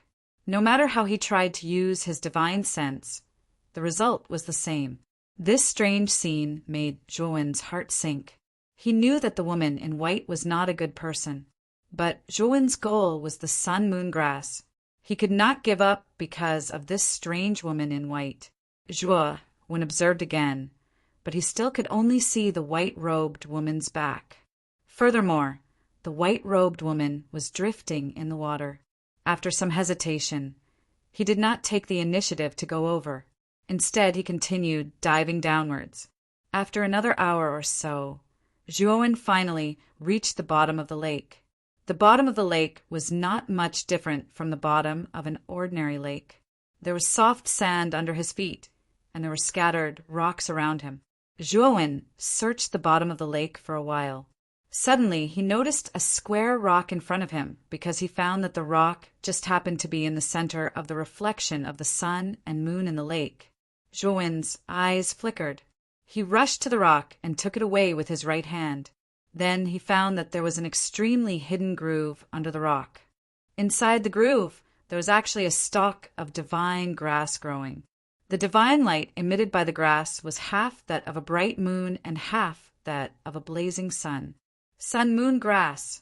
No matter how he tried to use his divine sense, the result was the same. This strange scene made Zhuowen's heart sink. He knew that the woman in white was not a good person, but Zhuowen's goal was the sun-moon grass. He could not give up because of this strange woman in white. Zhuowen observed again, but he still could only see the white-robed woman's back. Furthermore, the white-robed woman was drifting in the water. After some hesitation, he did not take the initiative to go over. Instead, he continued diving downwards. After another hour or so, Zhuowen finally reached the bottom of the lake. The bottom of the lake was not much different from the bottom of an ordinary lake. There was soft sand under his feet, and there were scattered rocks around him. Zhuowen searched the bottom of the lake for a while. Suddenly, he noticed a square rock in front of him because he found that the rock just happened to be in the center of the reflection of the sun and moon in the lake. Zhuowen's eyes flickered. He rushed to the rock and took it away with his right hand. Then he found that there was an extremely hidden groove under the rock. Inside the groove, there was actually a stalk of divine grass growing. The divine light emitted by the grass was half that of a bright moon and half that of a blazing sun. Sun-moon grass.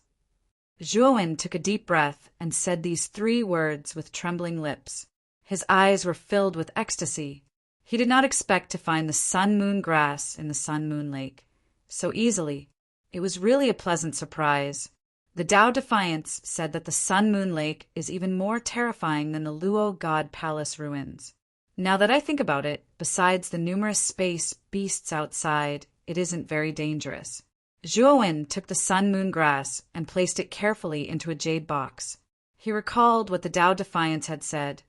Zhuowen took a deep breath and said these 3 words with trembling lips. His eyes were filled with ecstasy. He did not expect to find the sun-moon grass in the sun-moon lake so easily. It was really a pleasant surprise. The Tao Defiance said that the sun-moon lake is even more terrifying than the Luo God Palace ruins. Now that I think about it, besides the numerous space beasts outside, it isn't very dangerous. Zhuowen took the sun-moon grass and placed it carefully into a jade box. He recalled what the Tao Defiance had said,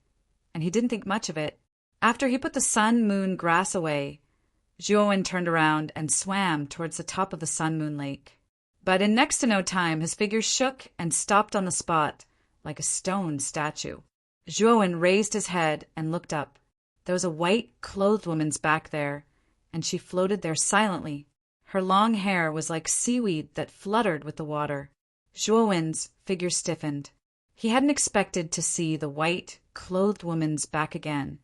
and he didn't think much of it. After he put the sun-moon grass away, Zhuowen turned around and swam towards the top of the sun-moon lake. But in next to no time, his figure shook and stopped on the spot, like a stone statue. Zhuowen raised his head and looked up. There was a white-clothed woman's back there, and she floated there silently. Her long hair was like seaweed that fluttered with the water. Zhuowen's figure stiffened. He hadn't expected to see the white-clothed woman's back again,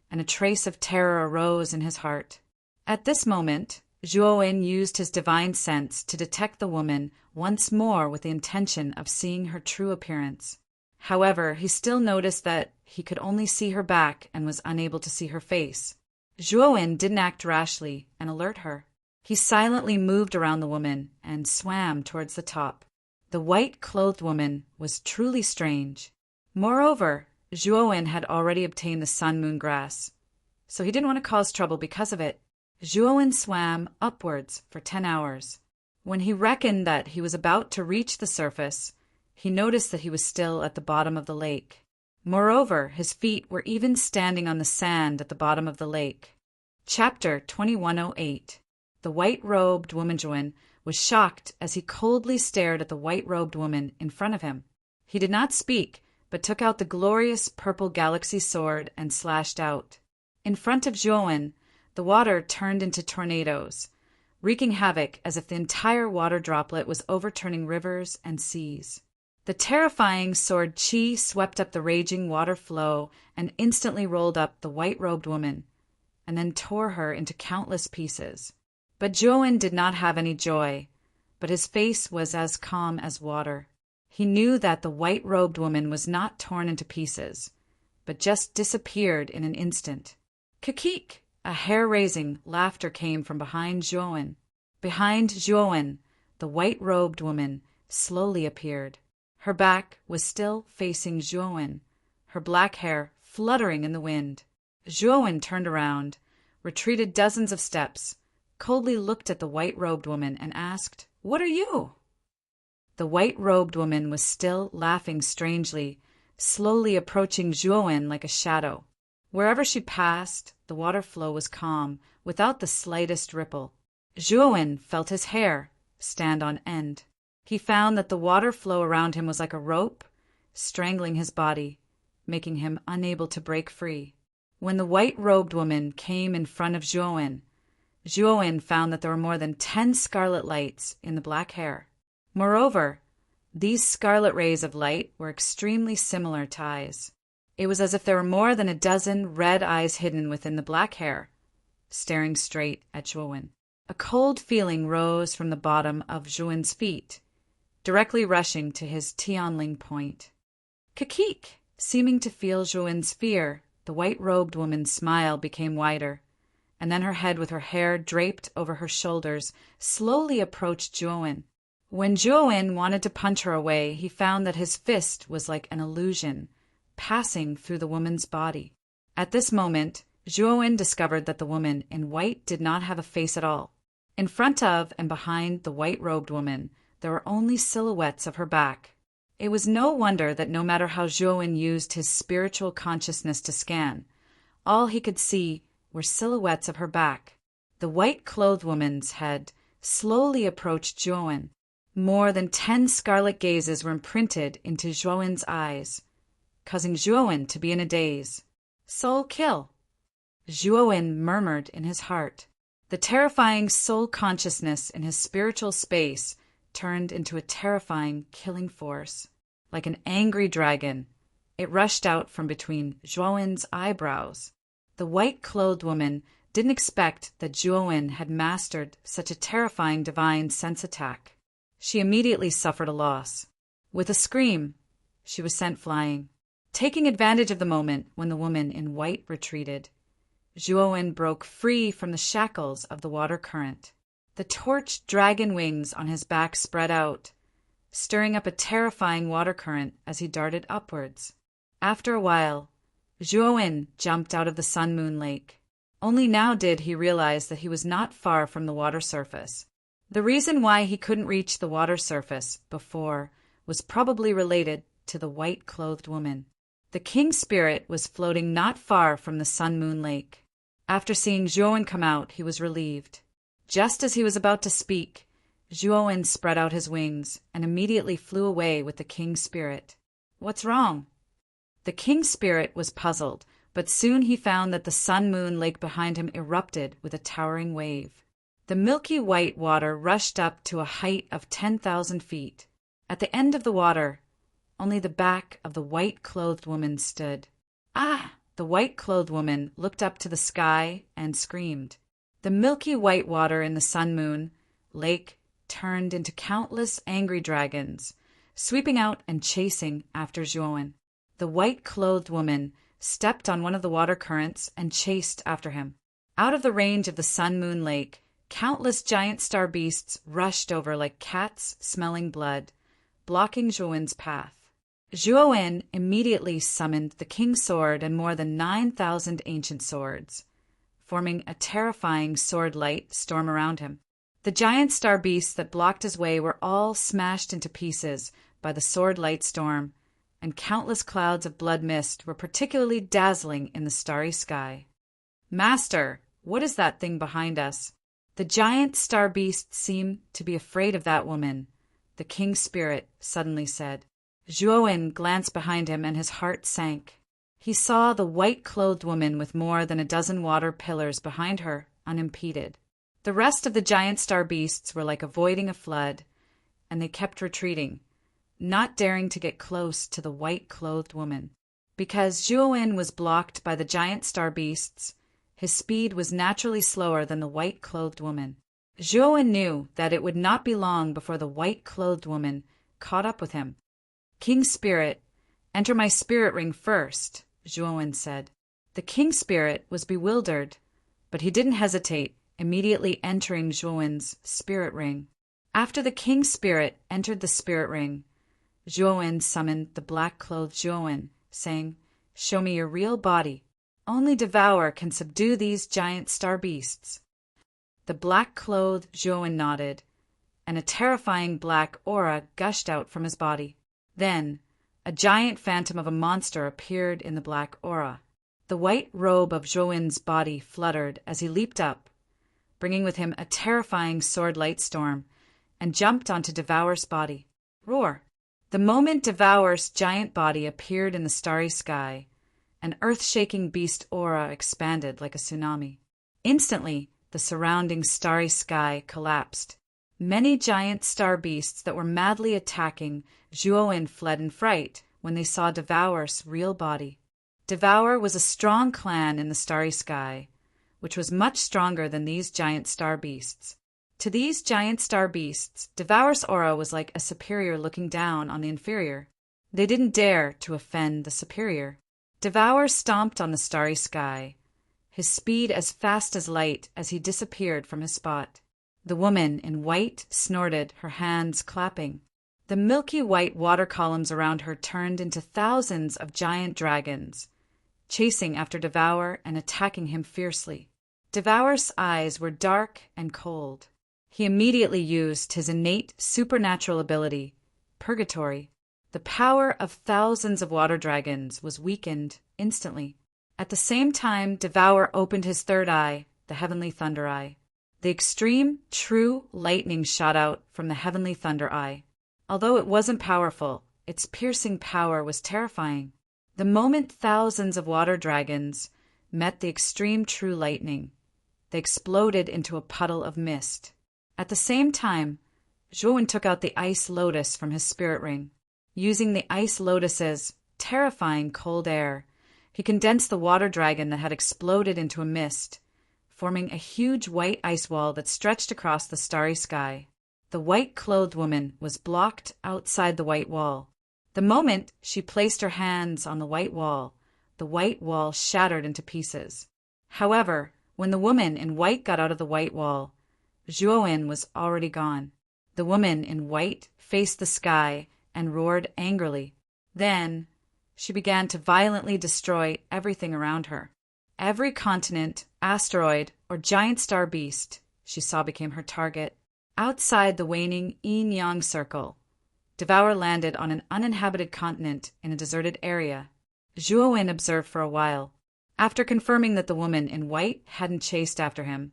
and a trace of terror arose in his heart. At this moment, Zhuowen used his divine sense to detect the woman once more with the intention of seeing her true appearance. However, he still noticed that he could only see her back and was unable to see her face. Zhuowen didn't act rashly and alert her. He silently moved around the woman and swam towards the top. The white-clothed woman was truly strange. Moreover, Zhuowen had already obtained the sun-moon grass, so he didn't want to cause trouble because of it. Zhuowen swam upwards for 10 hours. When he reckoned that he was about to reach the surface, he noticed that he was still at the bottom of the lake. Moreover, his feet were even standing on the sand at the bottom of the lake. Chapter 2108. The white-robed woman was shocked as he coldly stared at the white-robed woman in front of him. He did not speak, but took out the glorious purple galaxy sword and slashed out. In front of Zhuowen, the water turned into tornadoes, wreaking havoc as if the entire water droplet was overturning rivers and seas. The terrifying sword Qi swept up the raging water flow and instantly rolled up the white-robed woman, and then tore her into countless pieces. But Zhuowen did not have any joy, but his face was as calm as water. He knew that the white-robed woman was not torn into pieces, but just disappeared in an instant. Kikik! A hair-raising laughter came from behind Zhuowen. Behind Zhuowen, the white-robed woman slowly appeared. Her back was still facing Zhuowen, her black hair fluttering in the wind. Zhuowen turned around, retreated dozens of steps, coldly looked at the white-robed woman and asked, "What are you?" The white-robed woman was still laughing strangely, slowly approaching Zhuowen like a shadow. Wherever she passed, the water flow was calm, without the slightest ripple. Zhuowen felt his hair stand on end. He found that the water flow around him was like a rope, strangling his body, making him unable to break free. When the white-robed woman came in front of Zhuowen, Zhuowen found that there were more than 10 scarlet lights in the black hair. Moreover, these scarlet rays of light were extremely similar to eyes. It was as if there were more than a dozen red eyes hidden within the black hair, staring straight at Zhuowen. A cold feeling rose from the bottom of Zhuowen's feet, directly rushing to his Tianling point. Kikik! Seeming to feel Zhuowen's fear, the white-robed woman's smile became wider, and then her head with her hair draped over her shoulders slowly approached Zhuowen. When Zhuowen wanted to punch her away, he found that his fist was like an illusion, passing through the woman's body. At this moment, Zhuowen discovered that the woman in white did not have a face at all. In front of and behind the white-robed woman, there were only silhouettes of her back. It was no wonder that no matter how Zhuowen used his spiritual consciousness to scan, all he could see were silhouettes of her back. The white-clothed woman's head slowly approached Zhuowen. More than 10 scarlet gazes were imprinted into Zhuowen's eyes, causing Zhuowen to be in a daze. "Soul kill," Zhuowen murmured in his heart. The terrifying soul consciousness in his spiritual space turned into a terrifying killing force. Like an angry dragon, it rushed out from between Zhuowen's eyebrows. The white-clothed woman didn't expect that Zhuowen had mastered such a terrifying divine sense attack. She immediately suffered a loss. With a scream, she was sent flying. Taking advantage of the moment when the woman in white retreated, Zhuowen broke free from the shackles of the water current. The torched dragon wings on his back spread out, stirring up a terrifying water current as he darted upwards. After a while, Zhuowen jumped out of the sun-moon lake. Only now did he realize that he was not far from the water surface. The reason why he couldn't reach the water surface before was probably related to the white-clothed woman. The king's spirit was floating not far from the sun-moon lake. After seeing Zhuowen come out, he was relieved. Just as he was about to speak, Zhuowen spread out his wings and immediately flew away with the king's spirit. "What's wrong?" The king's spirit was puzzled, but soon he found that the sun-moon lake behind him erupted with a towering wave. The milky white water rushed up to a height of 10,000 feet. At the end of the water, only the back of the white-clothed woman stood. "Ah!" The white-clothed woman looked up to the sky and screamed. The milky white water in the sun-moon lake turned into countless angry dragons, sweeping out and chasing after Zhuowen. The white-clothed woman stepped on one of the water currents and chased after him. Out of the range of the sun-moon lake, countless giant star beasts rushed over like cats smelling blood, blocking Zhuowen's path. Zhuowen immediately summoned the king's sword and more than 9,000 ancient swords, forming a terrifying sword-light storm around him. The giant star beasts that blocked his way were all smashed into pieces by the sword-light storm, and countless clouds of blood mist were particularly dazzling in the starry sky. "Master, what is that thing behind us?" The giant star beasts seemed to be afraid of that woman, the king's spirit suddenly said. Zhuowen glanced behind him and his heart sank. He saw the white-clothed woman with more than a dozen water pillars behind her, unimpeded. The rest of the giant star beasts were like avoiding a flood, and they kept retreating, not daring to get close to the white-clothed woman. Because Zhuowen was blocked by the giant star beasts, his speed was naturally slower than the white-clothed woman. Zhuowen knew that it would not be long before the white-clothed woman caught up with him. "King Spirit, enter my spirit ring first," Zhuowen said. The king spirit was bewildered, but he didn't hesitate, immediately entering Zhuowen's spirit ring. After the king's spirit entered the spirit ring, Zhuowen summoned the black-clothed Zhuowen, saying, "Show me your real body. Only Devour can subdue these giant star beasts." The black-clothed Zhuowen nodded, and a terrifying black aura gushed out from his body. Then, a giant phantom of a monster appeared in the black aura. The white robe of Zhuowen's body fluttered as he leaped up, bringing with him a terrifying sword-light storm, and jumped onto Devour's body. Roar! The moment Devour's giant body appeared in the starry sky, an earth-shaking beast aura expanded like a tsunami. Instantly, the surrounding starry sky collapsed. Many giant star beasts that were madly attacking Zhuowen fled in fright when they saw Devour's real body. Devour was a strong clan in the starry sky, which was much stronger than these giant star beasts. To these giant star beasts, Devour's aura was like a superior looking down on the inferior. They didn't dare to offend the superior. Devour stomped on the starry sky, his speed as fast as light as he disappeared from his spot. The woman in white snorted, her hands clapping. The milky white water columns around her turned into thousands of giant dragons, chasing after Devour and attacking him fiercely. Devour's eyes were dark and cold. He immediately used his innate supernatural ability, Purgatory. The power of thousands of water dragons was weakened instantly. At the same time, Devour opened his third eye, the Heavenly Thunder Eye. The extreme, true lightning shot out from the Heavenly Thunder Eye. Although it wasn't powerful, its piercing power was terrifying. The moment thousands of water dragons met the extreme true lightning, they exploded into a puddle of mist. At the same time, Zhuowen took out the ice lotus from his spirit ring. Using the ice lotus's terrifying cold air, he condensed the water dragon that had exploded into a mist, forming a huge white ice wall that stretched across the starry sky. The white-clothed woman was blocked outside the white wall. The moment she placed her hands on the white wall shattered into pieces. However, when the woman in white got out of the white wall, Zhuowen was already gone. The woman in white faced the sky and roared angrily. Then, she began to violently destroy everything around her. Every continent, asteroid, or giant star beast she saw became her target. Outside the waning yin-yang circle, Devour landed on an uninhabited continent in a deserted area. Zhuowen observed for a while. After confirming that the woman in white hadn't chased after him,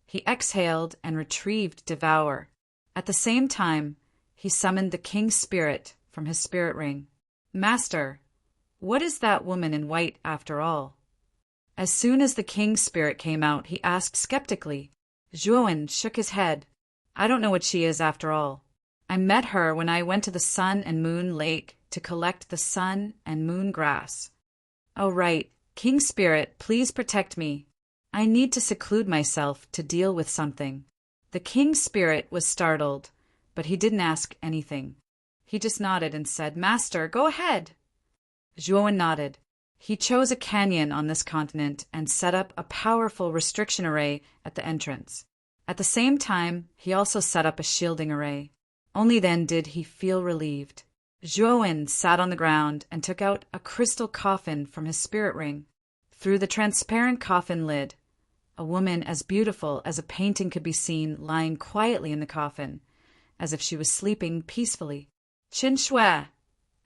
he exhaled and retrieved Devour. At the same time, he summoned the king's spirit from his spirit ring. Master, what is that woman in white after all? As soon as the king's spirit came out, he asked skeptically. Zhuowen shook his head. I don't know what she is after all. I met her when I went to the Sun and Moon Lake to collect the sun and moon grass. Oh, right. King Spirit, please protect me. I need to seclude myself to deal with something. The King Spirit was startled, but he didn't ask anything. He just nodded and said, Master, go ahead. Zhuowen nodded. He chose a canyon on this continent and set up a powerful restriction array at the entrance. At the same time, he also set up a shielding array. Only then did he feel relieved. Zhuowen sat on the ground and took out a crystal coffin from his spirit ring. Through the transparent coffin lid, a woman as beautiful as a painting could be seen lying quietly in the coffin, as if she was sleeping peacefully. Qin Shui,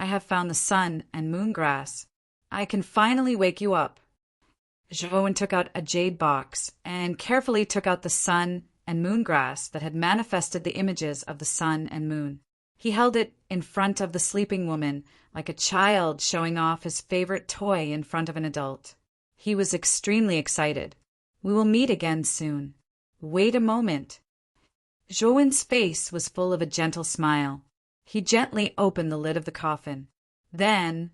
I have found the sun and moon grass. I can finally wake you up. Zhuowen took out a jade box and carefully took out the sun and moon grass that had manifested the images of the sun and moon. He held it in front of the sleeping woman like a child showing off his favorite toy in front of an adult. He was extremely excited. We will meet again soon. Wait a moment. Zhuowen's face was full of a gentle smile. He gently opened the lid of the coffin. Then,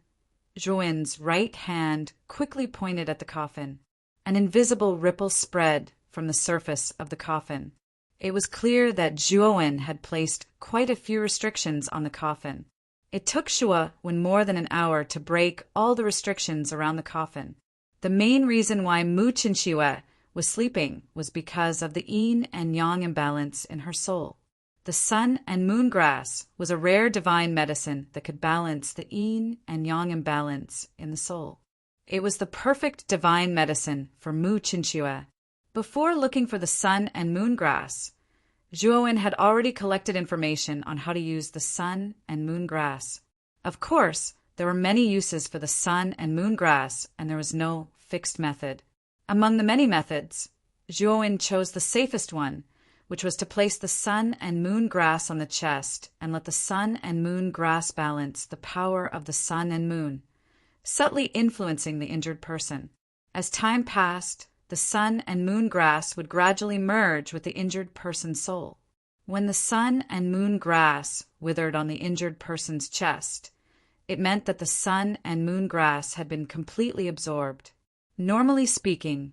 Zhuowen's right hand quickly pointed at the coffin. An invisible ripple spread from the surface of the coffin. It was clear that Zhuowen had placed quite a few restrictions on the coffin. It took Zhuowen more than an hour to break all the restrictions around the coffin. The main reason why Mu Qinxue was sleeping was because of the yin and yang imbalance in her soul. The sun and moon grass was a rare divine medicine that could balance the yin and yang imbalance in the soul. It was the perfect divine medicine for Mu Qinxue. Before looking for the sun and moon grass, Zhuowen had already collected information on how to use the sun and moon grass. Of course, there were many uses for the sun and moon grass, and there was no fixed method. Among the many methods, Zhuowen chose the safest one, which was to place the sun and moon grass on the chest and let the sun and moon grass balance the power of the sun and moon, subtly influencing the injured person. As time passed, the sun and moon grass would gradually merge with the injured person's soul. When the sun and moon grass withered on the injured person's chest, it meant that the sun and moon grass had been completely absorbed. Normally speaking,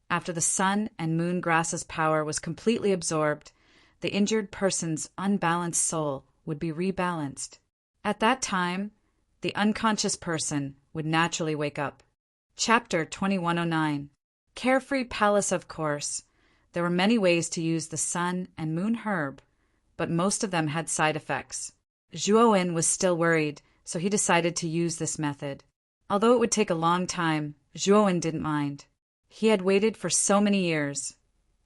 after the sun and moon grass's power was completely absorbed, the injured person's unbalanced soul would be rebalanced. At that time, the unconscious person would naturally wake up. Chapter 2109. Carefree Palace. Of course, there were many ways to use the sun and moon herb, but most of them had side effects. Zhuowen was still worried, so he decided to use this method. Although it would take a long time, Zhuowen didn't mind. He had waited for so many years,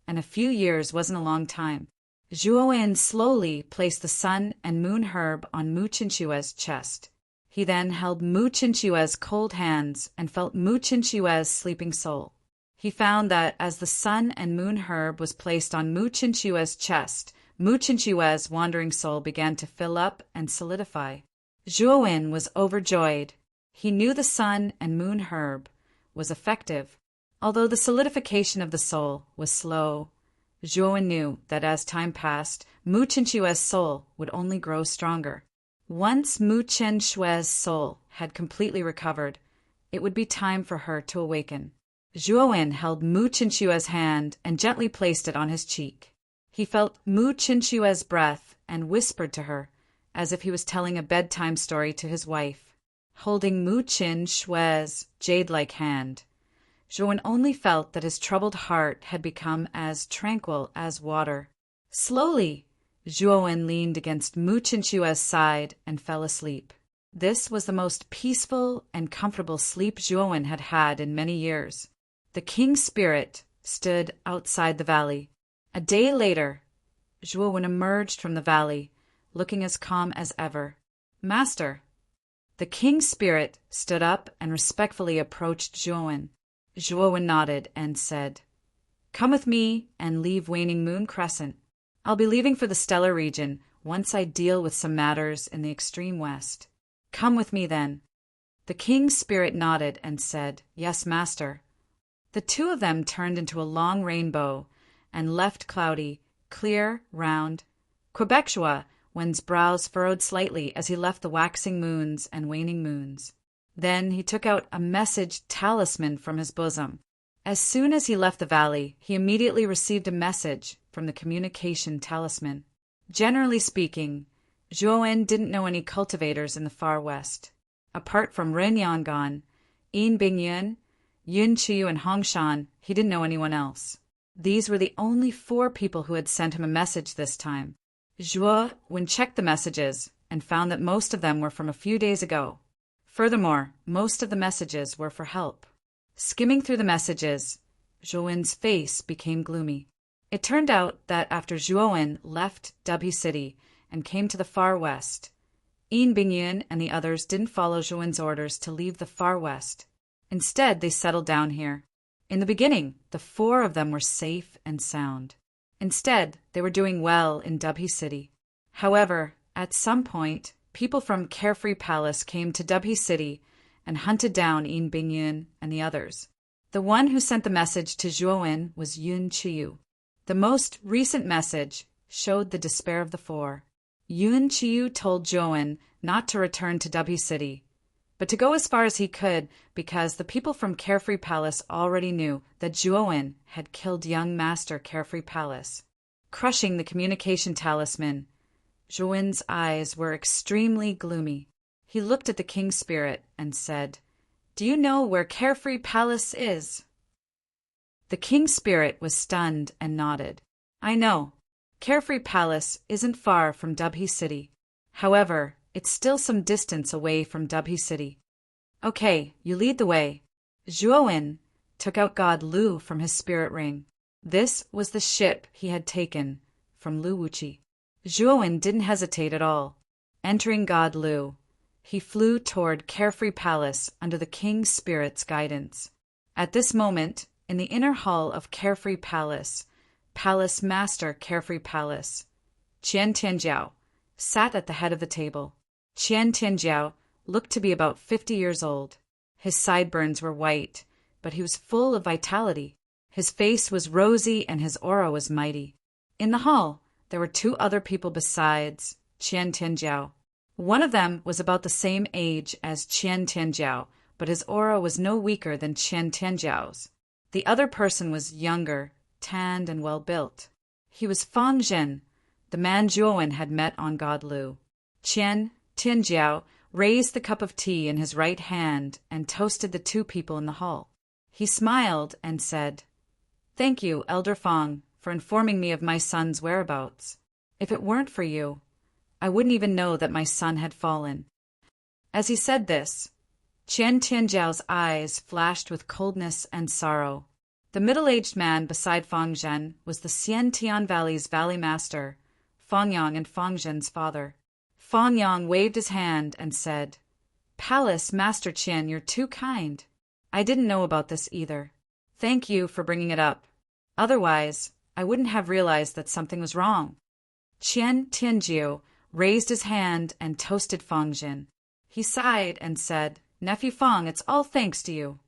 and a few years wasn't a long time. Zhuowen slowly placed the sun and moon herb on Mu Qinxue's chest. He then held Mu Qinxue's cold hands and felt Mu Qinxue's sleeping soul. He found that as the sun and moon herb was placed on Mu Qinxue's chest, Mu Qinxue's wandering soul began to fill up and solidify. Zhuowen was overjoyed. He knew the sun and moon herb was effective. Although the solidification of the soul was slow, Zhuowen knew that as time passed, Mu Qinxue's soul would only grow stronger. Once Mu Qinxue's soul had completely recovered, it would be time for her to awaken. Zhuowen held Mu Qinxue's hand and gently placed it on his cheek. He felt Mu Qinxue's breath and whispered to her, as if he was telling a bedtime story to his wife. Holding Mu Qinxue's jade-like hand, Zhuowen only felt that his troubled heart had become as tranquil as water. Slowly, Zhuowen leaned against Mu Qinxue's side and fell asleep. This was the most peaceful and comfortable sleep Zhuowen had had in many years. The king's spirit stood outside the valley. A day later, Zhuowen emerged from the valley, looking as calm as ever. Master. The king's spirit stood up and respectfully approached Zhuowen. Zhuowen nodded and said, Come with me and leave Waning Moon Crescent. I'll be leaving for the stellar region once I deal with some matters in the extreme west. Come with me then." The king's spirit nodded and said, "Yes, master." The two of them turned into a long rainbow and left Cloudy, clear, round, Quebecshua, one's brows furrowed slightly as he left the waxing moons and waning moons. Then he took out a message talisman from his bosom. As soon as he left the valley, he immediately received a message from the communication talisman. Generally speaking, Zhuowen didn't know any cultivators in the far west. Apart from Ren Yangon, Yin Bingyun, Yun Chiyu, and Hongshan, he didn't know anyone else. These were the only 4 people who had sent him a message this time. Zhuowen checked the messages and found that most of them were from a few days ago. Furthermore, most of the messages were for help. Skimming through the messages, Zhuowen's face became gloomy. It turned out that after Zhuowen left Dubhe City and came to the far west, Yin Bingyun and the others didn't follow Zhuowen's orders to leave the far west. Instead, they settled down here. In the beginning, the 4 of them were safe and sound. Instead, they were doing well in Dubhe City. However, at some point, people from Carefree Palace came to Dubhe City and hunted down Yin Bingyun and the others. The one who sent the message to Zhuowen was Yun Chiyu. The most recent message showed the despair of the 4. Yun Chiyu told Zhuowen not to return to Dubhe City, but to go as far as he could because the people from Carefree Palace already knew that Zhuowen had killed young Master Carefree Palace. Crushing the communication talisman, Zhuowen's eyes were extremely gloomy. He looked at the king's spirit and said, "Do you know where Carefree Palace is?" The king's spirit was stunned and nodded. "I know. Carefree Palace isn't far from Dubhe City. However, it's still some distance away from Dubhe City." "Okay, you lead the way." Zhuowen took out God Lu from his spirit ring. This was the ship he had taken from Lu Wuchi. Zhuowen didn't hesitate at all. Entering God Lu, he flew toward Carefree Palace under the king's spirit's guidance. At this moment, in the inner hall of Carefree Palace, Palace Master Carefree Palace, Qian Tianjiao, sat at the head of the table. Qian Tianjiao looked to be about 50 years old. His sideburns were white, but he was full of vitality. His face was rosy and his aura was mighty. In the hall, there were 2 other people besides Qian Tianjiao. One of them was about the same age as Qian Tianjiao, but his aura was no weaker than Qian Tianjiao's. The other person was younger, tanned and well-built. He was Fang Zhen, the man Zhuowen had met on God Lu. Qian Tianjiao raised the cup of tea in his right hand and toasted the 2 people in the hall. He smiled and said, "Thank you, Elder Fang, for informing me of my son's whereabouts. If it weren't for you, I wouldn't even know that my son had fallen." As he said this, Qian Tianjiao's eyes flashed with coldness and sorrow. The middle-aged man beside Fang Zhen was the Xiantian Valley's valley master, Fang Yang and Fang Zhen's father. Fang Yang waved his hand and said, "Palace Master Qian, you're too kind. I didn't know about this either. Thank you for bringing it up. Otherwise, I wouldn't have realized that something was wrong." Qian Tianjiao raised his hand and toasted Fang Zhen. He sighed and said, "Nephew Fang, it's all thanks to you."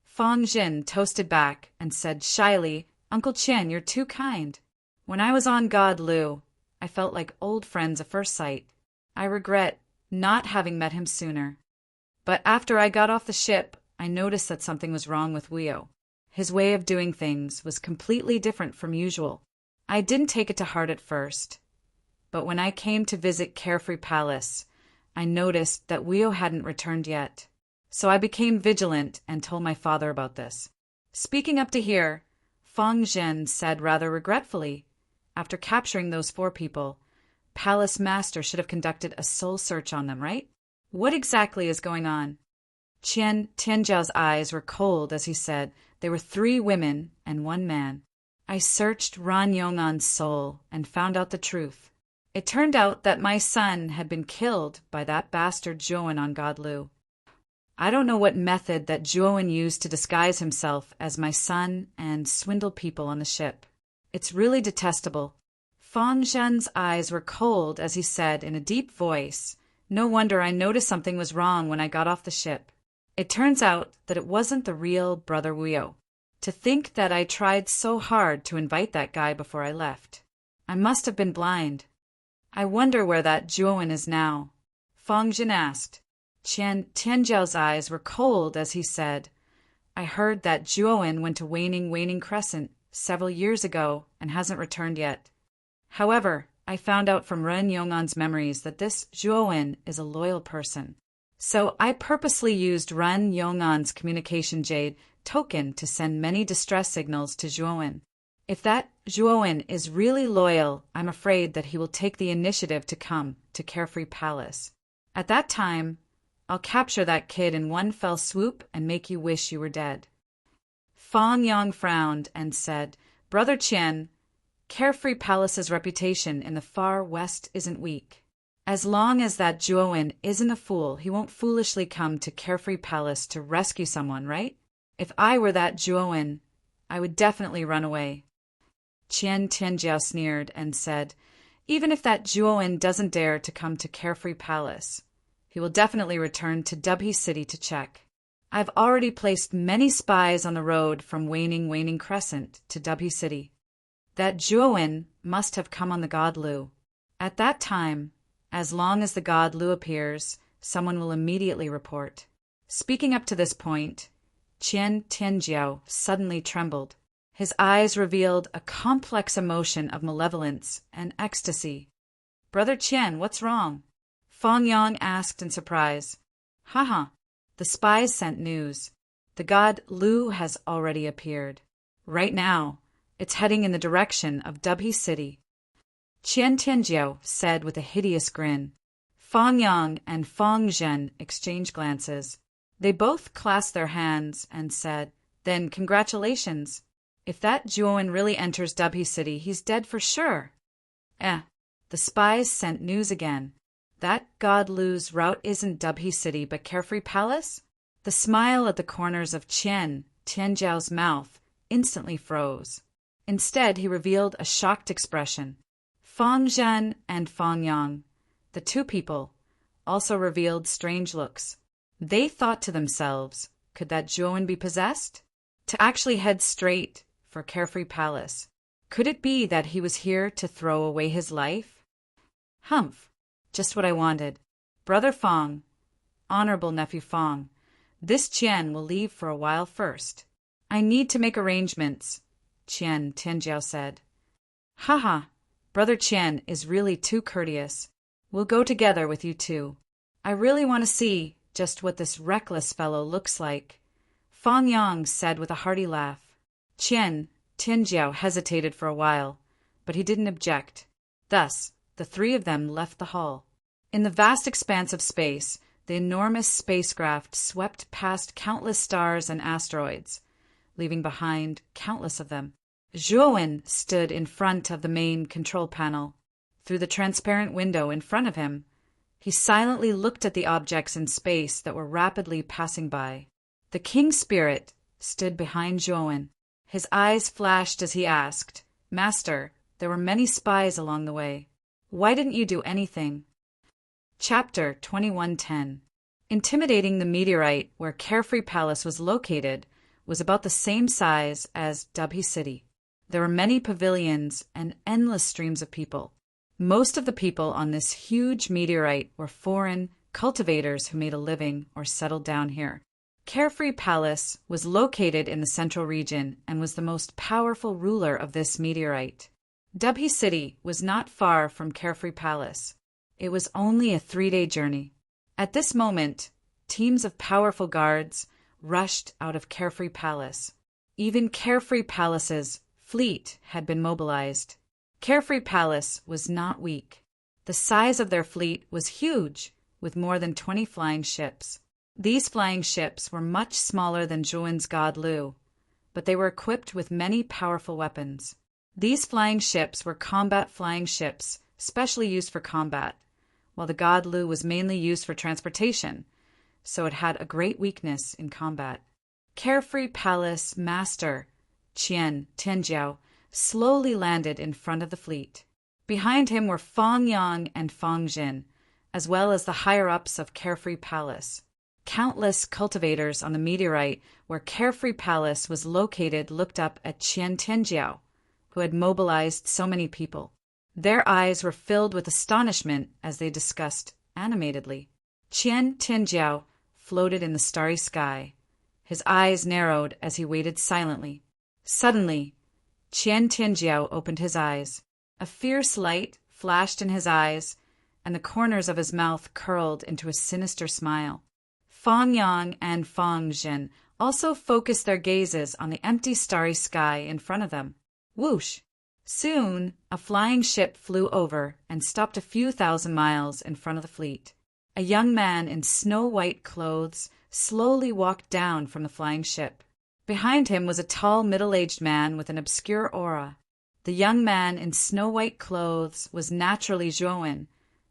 Fang Zhen toasted back and said shyly, "Uncle Qian, you're too kind. When I was on God Lu, I felt like old friends at first sight. I regret not having met him sooner. But after I got off the ship, I noticed that something was wrong with Weo. His way of doing things was completely different from usual. I didn't take it to heart at first. But when I came to visit Carefree Palace, I noticed that Weo hadn't returned yet. So I became vigilant and told my father about this." Speaking up to here, Fang Zhen said rather regretfully, "After capturing those 4 people, Palace Master should have conducted a soul search on them, right? What exactly is going on?" Qian Tianjiao's eyes were cold as he said, "There were 3 women and 1 man. I searched Ran Yong'an's soul and found out the truth. It turned out that my son had been killed by that bastard Zhuowen on God Lu. I don't know what method that Zhuowen used to disguise himself as my son and swindle people on the ship. It's really detestable. Fang Zhen's eyes were cold as he said in a deep voice, "No wonder I noticed something was wrong when I got off the ship. It turns out that it wasn't the real Brother Wuyo. To think that I tried so hard to invite that guy before I left. I must have been blind. I wonder where that Zhuowen is now." Fang Zhen asked. Tianjiao's eyes were cold as he said, "I heard that Zhuowen went to Waning Crescent several years ago and hasn't returned yet. However, I found out from Ren Yong'an's memories that this Zhuowen is a loyal person. So I purposely used Ren Yong'an's communication jade token to send many distress signals to Zhuowen. If that Zhuowen is really loyal, I'm afraid that he will take the initiative to come to Carefree Palace. At that time, I'll capture that kid in one fell swoop and make you wish you were dead." Fang Yang frowned and said, "Brother Qian, Carefree Palace's reputation in the far west isn't weak. As long as that Zhuowen isn't a fool, he won't foolishly come to Carefree Palace to rescue someone, right? If I were that Zhuowen, I would definitely run away." Tianjiao sneered and said, "Even if that Zhuowen doesn't dare to come to Carefree Palace, he will definitely return to Dubhe City to check. I've already placed many spies on the road from Waning Crescent to Dubhe City. That Zhuowen must have come on the God Lu. At that time, as long as the God Lu appears, someone will immediately report." Speaking up to this point, Tianjiao suddenly trembled. His eyes revealed a complex emotion of malevolence and ecstasy. "Brother Qian, what's wrong?" Fang Yang asked in surprise. Haha, the spies sent news. The god Lu has already appeared. Right now, it's heading in the direction of Dubhe City." Tianjiao said with a hideous grin. Fang Yang and Fang Zhen exchanged glances. They both clasped their hands and said, "Then congratulations. If that Zhuowen really enters Dubhe City, he's dead for sure." The spies sent news again. That god Lu's route isn't Dubhe City but Carefree Palace? The smile at the corners of Tianjiao's mouth instantly froze. Instead, he revealed a shocked expression. Fang Zhen and Fang Yang, the two people, also revealed strange looks. They thought to themselves, could that Zhuowen be possessed? To actually head straight for Carefree Palace. Could it be that he was here to throw away his life? Humph, just what I wanted. Brother Fang, honorable nephew Fang, this Qian will leave for a while first. I need to make arrangements, Tianjiao said. Haha, Brother Qian is really too courteous. We'll go together with you two. I really want to see just what this reckless fellow looks like, Fang Yang said with a hearty laugh. Tianjiao hesitated for a while, but he didn't object. Thus, the three of them left the hall. In the vast expanse of space, the enormous spacecraft swept past countless stars and asteroids, leaving behind countless of them. Zhuowen stood in front of the main control panel. Through the transparent window in front of him, he silently looked at the objects in space that were rapidly passing by. The king spirit stood behind Zhuowen. His eyes flashed as he asked, Master, there were many spies along the way. Why didn't you do anything? Chapter 2110. Intimidating the meteorite where Carefree Palace was located was about the same size as Dubhe City. There were many pavilions and endless streams of people. Most of the people on this huge meteorite were foreign cultivators who made a living or settled down here. Carefree Palace was located in the central region and was the most powerful ruler of this meteorite. Dubhe City was not far from Carefree Palace. It was only a 3-day journey. At this moment, teams of powerful guards rushed out of Carefree Palace. Even Carefree Palace's fleet had been mobilized. Carefree Palace was not weak. The size of their fleet was huge, with more than 20 flying ships. These flying ships were much smaller than Zhuowen's god Lu, but they were equipped with many powerful weapons. These flying ships were combat flying ships, specially used for combat, while the god Lu was mainly used for transportation, so it had a great weakness in combat. Carefree Palace Master Tianjiao slowly landed in front of the fleet. Behind him were Fong Yang and Fong Jin, as well as the higher-ups of Carefree Palace. Countless cultivators on the meteorite where Carefree Palace was located looked up at Qian Tianjiao, who had mobilized so many people. Their eyes were filled with astonishment as they discussed animatedly. Qian Tianjiao floated in the starry sky. His eyes narrowed as he waited silently. Suddenly, Qian Tianjiao opened his eyes. A fierce light flashed in his eyes, and the corners of his mouth curled into a sinister smile. Fong Yang and Fong Jin also focused their gazes on the empty starry sky in front of them. Whoosh! Soon, a flying ship flew over and stopped a few thousand miles in front of the fleet. A young man in snow-white clothes slowly walked down from the flying ship. Behind him was a tall, middle-aged man with an obscure aura. The young man in snow-white clothes was naturally Zhuowen,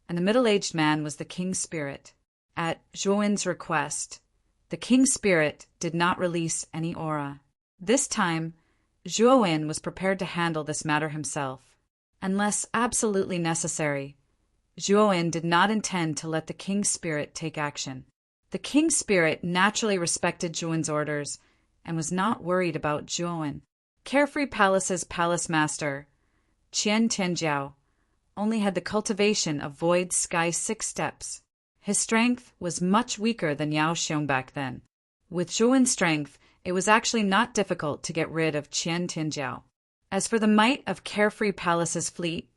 and the middle-aged man was the King Spirit. At Zhuowen's request, the King Spirit did not release any aura. This time, Zhuowen was prepared to handle this matter himself. Unless absolutely necessary, Zhuowen did not intend to let the King Spirit take action. The King Spirit naturally respected Zhuowen's orders and was not worried about Zhuowen. Carefree Palace's palace master, Qian Tianjiao, only had the cultivation of Void Sky 6 steps. His strength was much weaker than Yao Xiong back then. With Zhuowen's strength, it was actually not difficult to get rid of Qian Tianjiao. As for the might of Carefree Palace's fleet,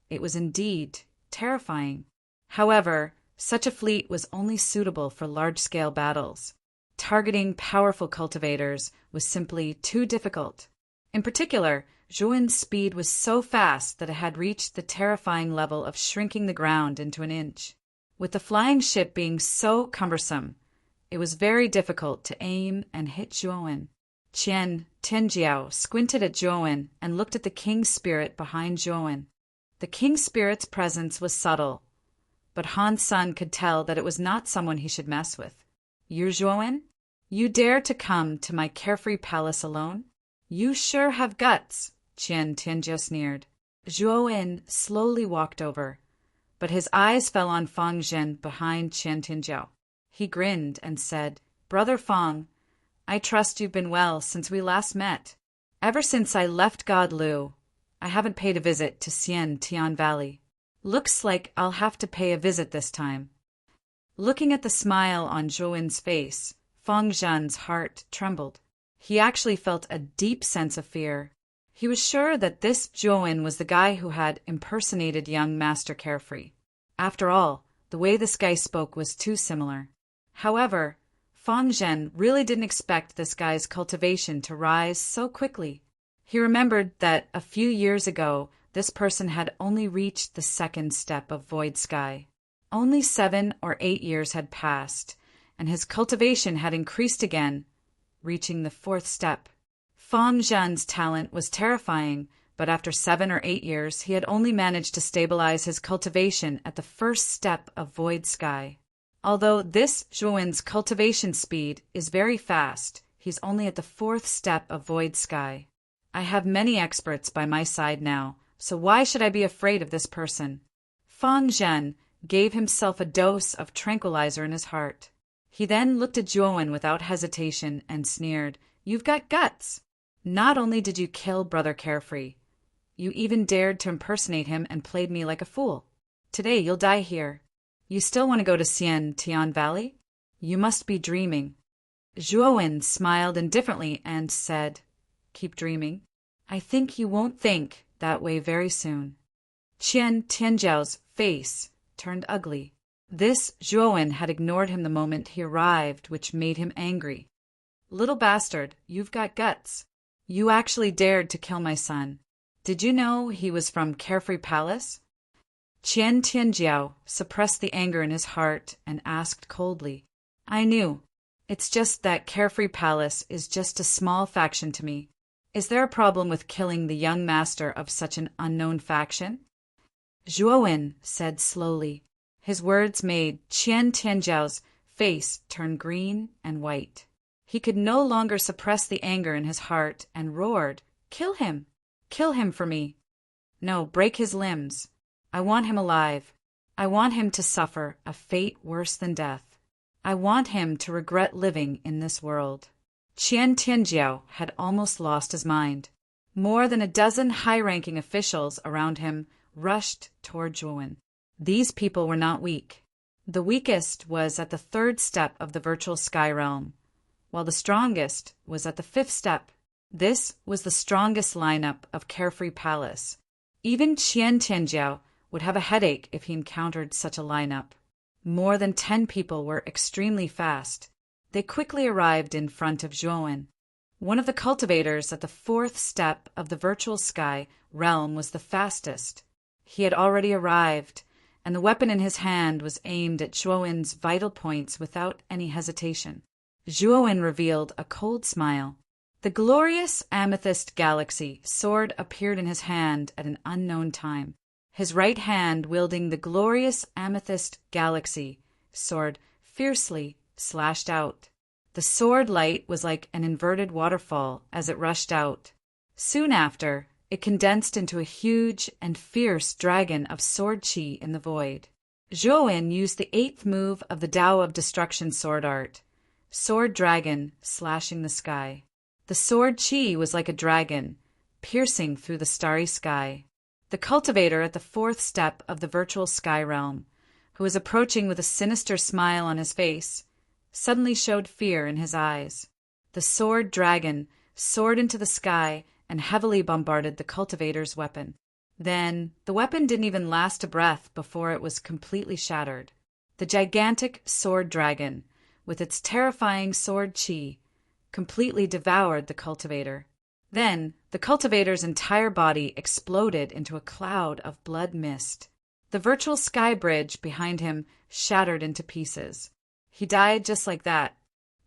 it was indeed terrifying. However, such a fleet was only suitable for large-scale battles. Targeting powerful cultivators was simply too difficult. In particular, Zhuowen's speed was so fast that it had reached the terrifying level of shrinking the ground into an inch. With the flying ship being so cumbersome, it was very difficult to aim and hit Zhuowen. Qian Tianjiao squinted at Zhuowen and looked at the King Spirit behind Zhuowen. The King Spirit's presence was subtle, but Han Sun could tell that it was not someone he should mess with. "You're Zhuowen? You dare to come to my Carefree Palace alone? You sure have guts," Qian Tianjiao sneered. Zhuowen slowly walked over, but his eyes fell on Fong Zhen behind Qian Tianjiao. He grinned and said, "Brother Fong, I trust you've been well since we last met. Ever since I left God Lu, I haven't paid a visit to Xian Tian Valley. Looks like I'll have to pay a visit this time." Looking at the smile on Zhuowen's face, Fong Zhen's heart trembled. He actually felt a deep sense of fear. He was sure that this Zhuowen was the guy who had impersonated young Master Carefree. After all, the way this guy spoke was too similar. However, Fong Zhen really didn't expect this guy's cultivation to rise so quickly. He remembered that a few years ago, this person had only reached the second step of Void Sky. Only 7 or 8 years had passed, and his cultivation had increased again, reaching the 4th step. Fong Zhen's talent was terrifying, but after 7 or 8 years, he had only managed to stabilize his cultivation at the 1st step of Void Sky. Although this Zhuowen's cultivation speed is very fast, he's only at the 4th step of Void Sky. I have many experts by my side now, so why should I be afraid of this person? Fong Zhen gave himself a dose of tranquilizer in his heart. He then looked at Zhuowen without hesitation and sneered, "You've got guts. Not only did you kill Brother Carefree, you even dared to impersonate him and played me like a fool. Today you'll die here. You still want to go to Xian Tian Valley? You must be dreaming." Zhuowen smiled indifferently and said, "Keep dreaming. I think you won't think that way very soon." Qian Tianjiao's face turned ugly. This Zhuowen had ignored him the moment he arrived, which made him angry. "Little bastard, you've got guts. You actually dared to kill my son. Did you know he was from Carefree Palace?" Qian Tianjiao suppressed the anger in his heart and asked coldly, "I knew. It's just that Carefree Palace is just a small faction to me. Is there a problem with killing the young master of such an unknown faction?" Zhuowen said slowly. His words made Qian Tianjiao's face turn green and white. He could no longer suppress the anger in his heart and roared, "Kill him! Kill him for me! No, break his limbs. I want him alive. I want him to suffer a fate worse than death. I want him to regret living in this world." Qian Tianjiao had almost lost his mind. More than a dozen high-ranking officials around him rushed toward Zhuowen. These people were not weak. The weakest was at the third step of the virtual sky realm, while the strongest was at the fifth step. This was the strongest lineup of Carefree Palace. Even Qian Tianjiao would have a headache if he encountered such a lineup. More than 10 people were extremely fast. They quickly arrived in front of Zhuowen. One of the cultivators at the fourth step of the virtual sky realm was the fastest. He had already arrived, and the weapon in his hand was aimed at Zhuowen's vital points without any hesitation. Zhuowen revealed a cold smile. The glorious amethyst galaxy sword appeared in his hand at an unknown time. His right hand wielding the glorious amethyst galaxy sword fiercely slashed out. The sword light was like an inverted waterfall as it rushed out. Soon after, it condensed into a huge and fierce dragon of sword chi in the void. Zhuowen used the 8th move of the Tao of Destruction sword art, Sword Dragon slashing the sky. The sword chi was like a dragon, piercing through the starry sky. The cultivator at the 4th step of the virtual sky realm, who was approaching with a sinister smile on his face, suddenly showed fear in his eyes. The sword dragon soared into the sky and heavily bombarded the cultivator's weapon. Then, the weapon didn't even last a breath before it was completely shattered. The gigantic sword dragon, with its terrifying sword chi, completely devoured the cultivator. Then, the cultivator's entire body exploded into a cloud of blood mist. The virtual sky bridge behind him shattered into pieces. He died just like that.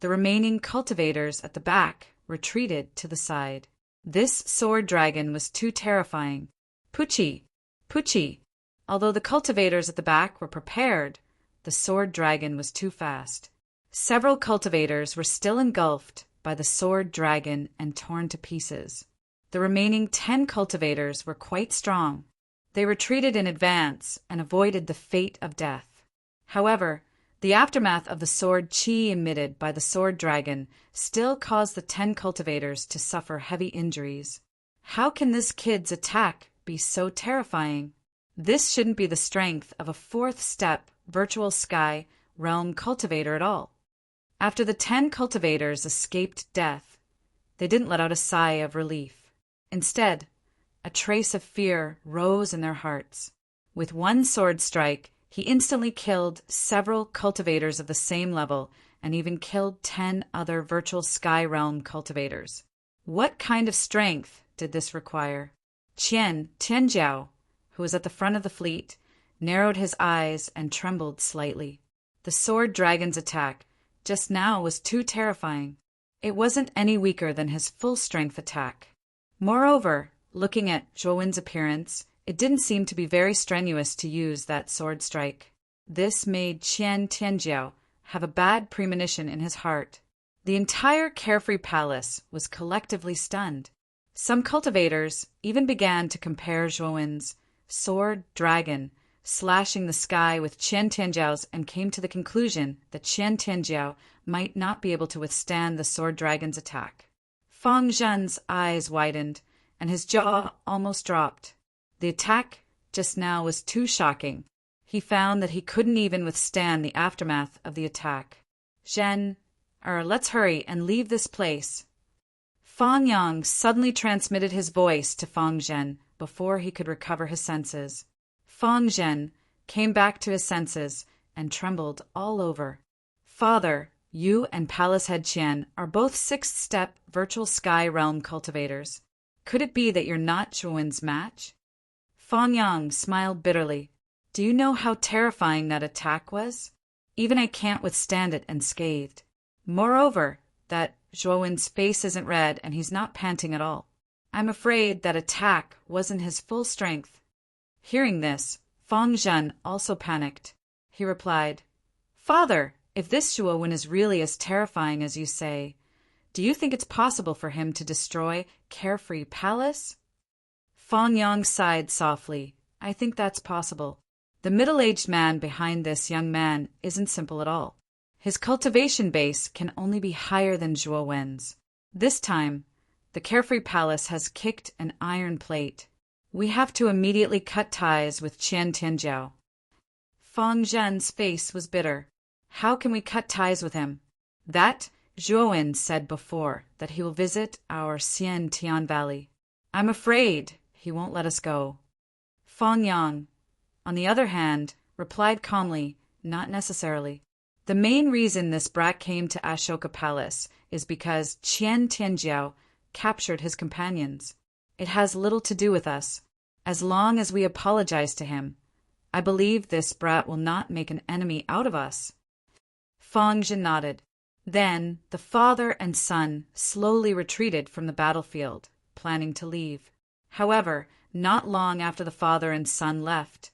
The remaining cultivators at the back retreated to the side. This sword dragon was too terrifying. Pucci! Pucci! Although the cultivators at the back were prepared, the sword dragon was too fast. Several cultivators were still engulfed by the sword dragon and torn to pieces. The remaining 10 cultivators were quite strong. They retreated in advance and avoided the fate of death. However, the aftermath of the sword chi emitted by the sword dragon still caused the 10 cultivators to suffer heavy injuries. How can this kid's attack be so terrifying? This shouldn't be the strength of a 4th step virtual sky realm cultivator at all. After the 10 cultivators escaped death, they didn't let out a sigh of relief. Instead, a trace of fear rose in their hearts. With one sword strike, he instantly killed several cultivators of the same level and even killed 10 other virtual sky realm cultivators. What kind of strength did this require? Qian Tianjiao, who was at the front of the fleet, narrowed his eyes and trembled slightly. The sword dragon's attack just now was too terrifying. It wasn't any weaker than his full-strength attack. Moreover, looking at Zhuowen's appearance, it didn't seem to be very strenuous to use that sword strike. This made Qian Tianjiao have a bad premonition in his heart. The entire Carefree Palace was collectively stunned. Some cultivators even began to compare Zhuowen's sword dragon slashing the sky with Qian Tianjiao's and came to the conclusion that Qian Tianjiao might not be able to withstand the sword dragon's attack. Fang Zhen's eyes widened and his jaw almost dropped. The attack just now was too shocking. He found that he couldn't even withstand the aftermath of the attack. Let's hurry and leave this place. Fang Yang suddenly transmitted his voice to Fang Zhen before he could recover his senses. Fang Zhen came back to his senses and trembled all over. Father, you and Palace Head Qian are both 6th step virtual sky realm cultivators. Could it be that you're not Zhuowen's match? Fang Yang smiled bitterly. Do you know how terrifying that attack was? Even I can't withstand it unscathed. Moreover, that Zhuowen's face isn't red and he's not panting at all. I'm afraid that attack wasn't his full strength. Hearing this, Fang Zhen also panicked. He replied, Father, if this Zhuowen is really as terrifying as you say, do you think it's possible for him to destroy Carefree Palace? Fang Yang sighed softly I think that's possible. The middle-aged man behind this young man isn't simple at all. His cultivation base can only be higher than Zhuo Wen's. This time, the Carefree Palace has kicked an iron plate. We have to immediately cut ties with Qian Tianjiao. Fang Zhen's face was bitter. How can we cut ties with him? That Zhuo Wen said before that he will visit our Xian Tian Valley. I'm afraid he won't let us go. Fang Yang, on the other hand, replied calmly, not necessarily. The main reason this brat came to Ashoka Palace is because Qian Tianjiao captured his companions. It has little to do with us. As long as we apologize to him, I believe this brat will not make an enemy out of us. Fang Zhen nodded. Then the father and son slowly retreated from the battlefield, planning to leave. However, not long after the father and son left,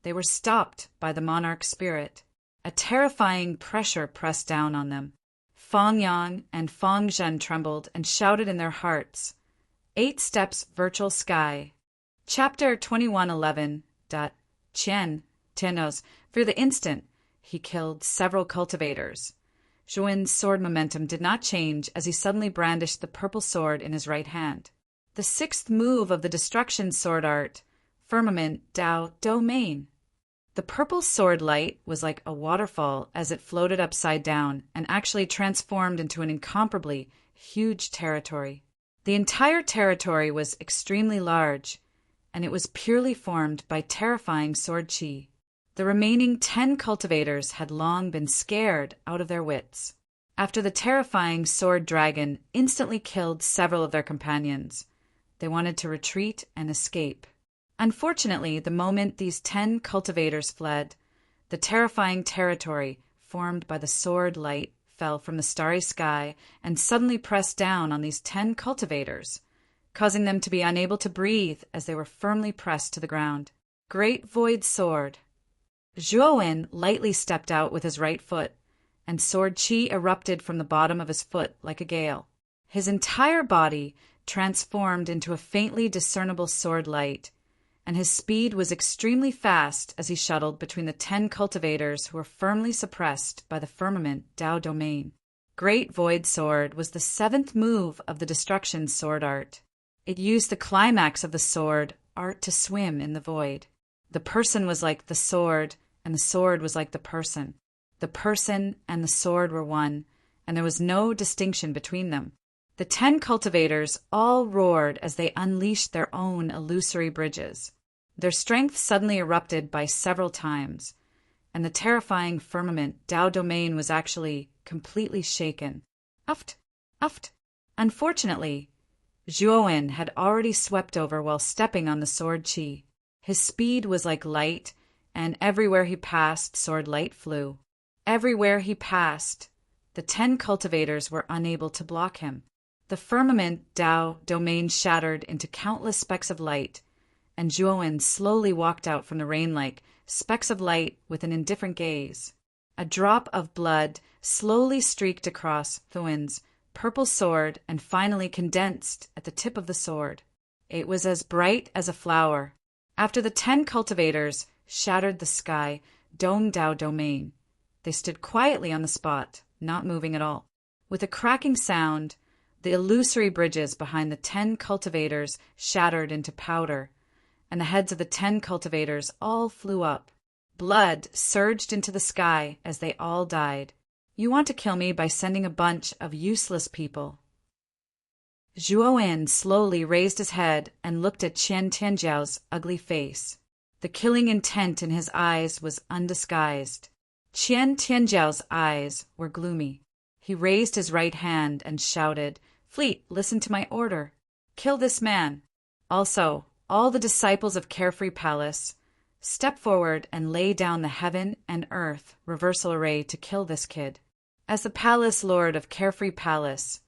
they were stopped by the monarch's spirit. A terrifying pressure pressed down on them. Fang Yang and Fang Zhen trembled and shouted in their hearts. 8 Steps Virtual Sky. Chapter 2111. Qian knows. For the instant, he killed several cultivators. Zhuowen's sword momentum did not change as he suddenly brandished the purple sword in his right hand. The 6th move of the destruction sword art, Firmament Dao Domain. The purple sword light was like a waterfall as it floated upside down and actually transformed into an incomparably huge territory. The entire territory was extremely large, and it was purely formed by terrifying sword chi. The remaining 10 cultivators had long been scared out of their wits. After the terrifying sword dragon instantly killed several of their companions, they wanted to retreat and escape. Unfortunately, the moment these 10 cultivators fled, the terrifying territory formed by the sword light fell from the starry sky and suddenly pressed down on these 10 cultivators, causing them to be unable to breathe as they were firmly pressed to the ground. Great Void Sword. Zhuo Wen lightly stepped out with his right foot, and sword chi erupted from the bottom of his foot like a gale. His entire body transformed into a faintly discernible sword light, and his speed was extremely fast as he shuttled between the 10 cultivators who were firmly suppressed by the Firmament Dao Domain. Great Void Sword was the 7th move of the destruction sword art. It used the climax of the sword art to swim in the void. The person was like the sword, and the sword was like the person. The person and the sword were one, and there was no distinction between them. The 10 cultivators all roared as they unleashed their own illusory bridges. Their strength suddenly erupted by several times, and the terrifying Firmament Dao Domain was actually completely shaken. Uft! Uft! Unfortunately, Zhuo Wen had already swept over while stepping on the sword chi. His speed was like light, and everywhere he passed, sword light flew. Everywhere he passed, the 10 cultivators were unable to block him. The Firmament Dao Domain shattered into countless specks of light, and Zhuo Wen slowly walked out from the rain like specks of light with an indifferent gaze. A drop of blood slowly streaked across Thuen's purple sword and finally condensed at the tip of the sword. It was as bright as a flower. After the 10 cultivators shattered the sky Dong Dao Domain, they stood quietly on the spot, not moving at all. With a cracking sound, the illusory bridges behind the 10 cultivators shattered into powder, and the heads of the 10 cultivators all flew up. Blood surged into the sky as they all died. You want to kill me by sending a bunch of useless people. Zhuo Wen slowly raised his head and looked at Qian Tianjiao's ugly face. The killing intent in his eyes was undisguised. Qian Tianjiao's eyes were gloomy. He raised his right hand and shouted, "Fleet, listen to my order. Kill this man. Also, all the disciples of Carefree Palace, step forward and lay down the heaven and earth reversal array to kill this kid." As the palace lord of Carefree Palace,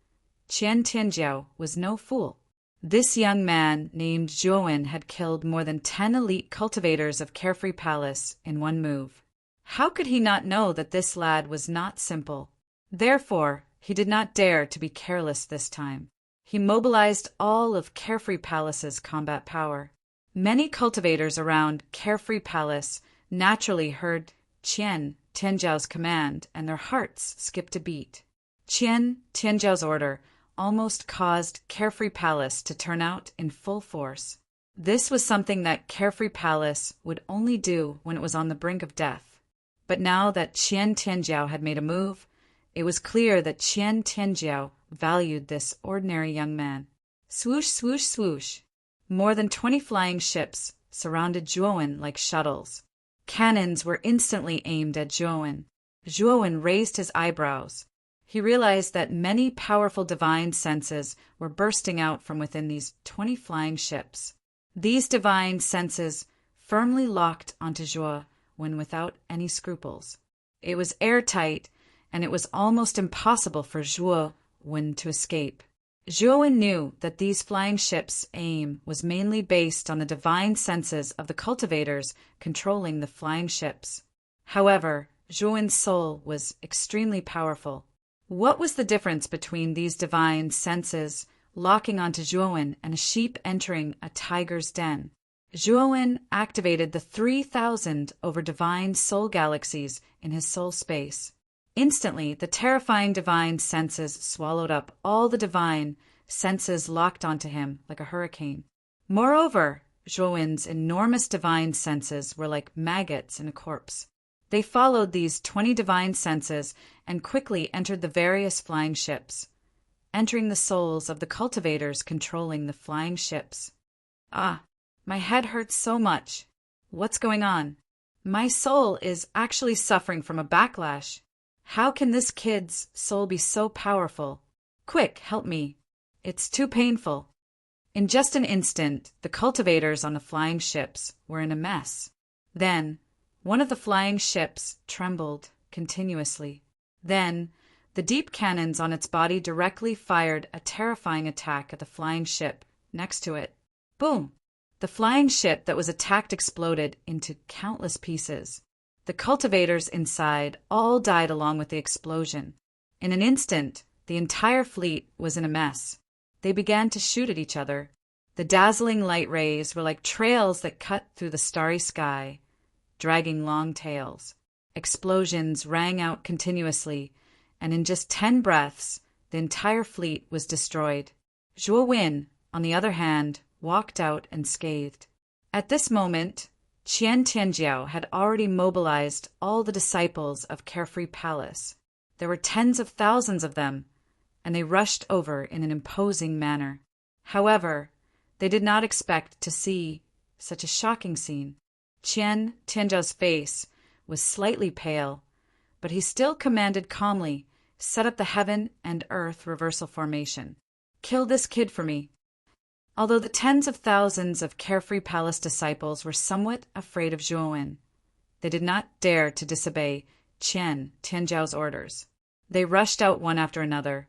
Qian Tianjiao was no fool. This young man named Zhuo Wen had killed more than 10 elite cultivators of Carefree Palace in one move. How could he not know that this lad was not simple? Therefore, he did not dare to be careless this time. He mobilized all of Carefree Palace's combat power. Many cultivators around Carefree Palace naturally heard Qian Tianjiao's command, and their hearts skipped a beat. Qian Tianjiao's order almost caused Carefree Palace to turn out in full force. This was something that Carefree Palace would only do when it was on the brink of death. But now that Qian Tianjiao had made a move, it was clear that Qian Tianjiao valued this ordinary young man. Swoosh, swoosh, swoosh. More than 20 flying ships surrounded Zhuowen like shuttles. Cannons were instantly aimed at Zhuowen. Zhuowen raised his eyebrows. He realized that many powerful divine senses were bursting out from within these 20 flying ships. These divine senses firmly locked onto Zhuowen without any scruples. It was airtight, and it was almost impossible for Zhuowen to escape. Zhuowen knew that these flying ships' aim was mainly based on the divine senses of the cultivators controlling the flying ships. However, Zhuowen's soul was extremely powerful. What was the difference between these divine senses locking onto Zhuowen and a sheep entering a tiger's den? Zhuowen activated the 3,000 over divine soul galaxies in his soul space. Instantly, the terrifying divine senses swallowed up all the divine senses locked onto him like a hurricane. Moreover, Zhuowen's enormous divine senses were like maggots in a corpse. They followed these 20 divine senses and quickly entered the various flying ships, entering the souls of the cultivators controlling the flying ships. Ah, my head hurts so much. What's going on? My soul is actually suffering from a backlash. How can this kid's soul be so powerful? Quick, help me. It's too painful. In just an instant, the cultivators on the flying ships were in a mess. Then, one of the flying ships trembled continuously. Then, the deep cannons on its body directly fired a terrifying attack at the flying ship next to it. Boom! The flying ship that was attacked exploded into countless pieces. The cultivators inside all died along with the explosion. In an instant, the entire fleet was in a mess. They began to shoot at each other. The dazzling light rays were like trails that cut through the starry sky, dragging long tails. Explosions rang out continuously, and in just 10 breaths, the entire fleet was destroyed. Zhuowen, on the other hand, walked out unscathed. At this moment, Qian Tianjiao had already mobilized all the disciples of Carefree Palace. There were tens of thousands of them, and they rushed over in an imposing manner. However, they did not expect to see such a shocking scene. Qian Tianjiao's face was slightly pale, but he still commanded calmly, "Set up the heaven and earth reversal formation. Kill this kid for me." Although the tens of thousands of Carefree Palace disciples were somewhat afraid of Zhuowen, they did not dare to disobey Qian Tianjiao's orders. They rushed out one after another,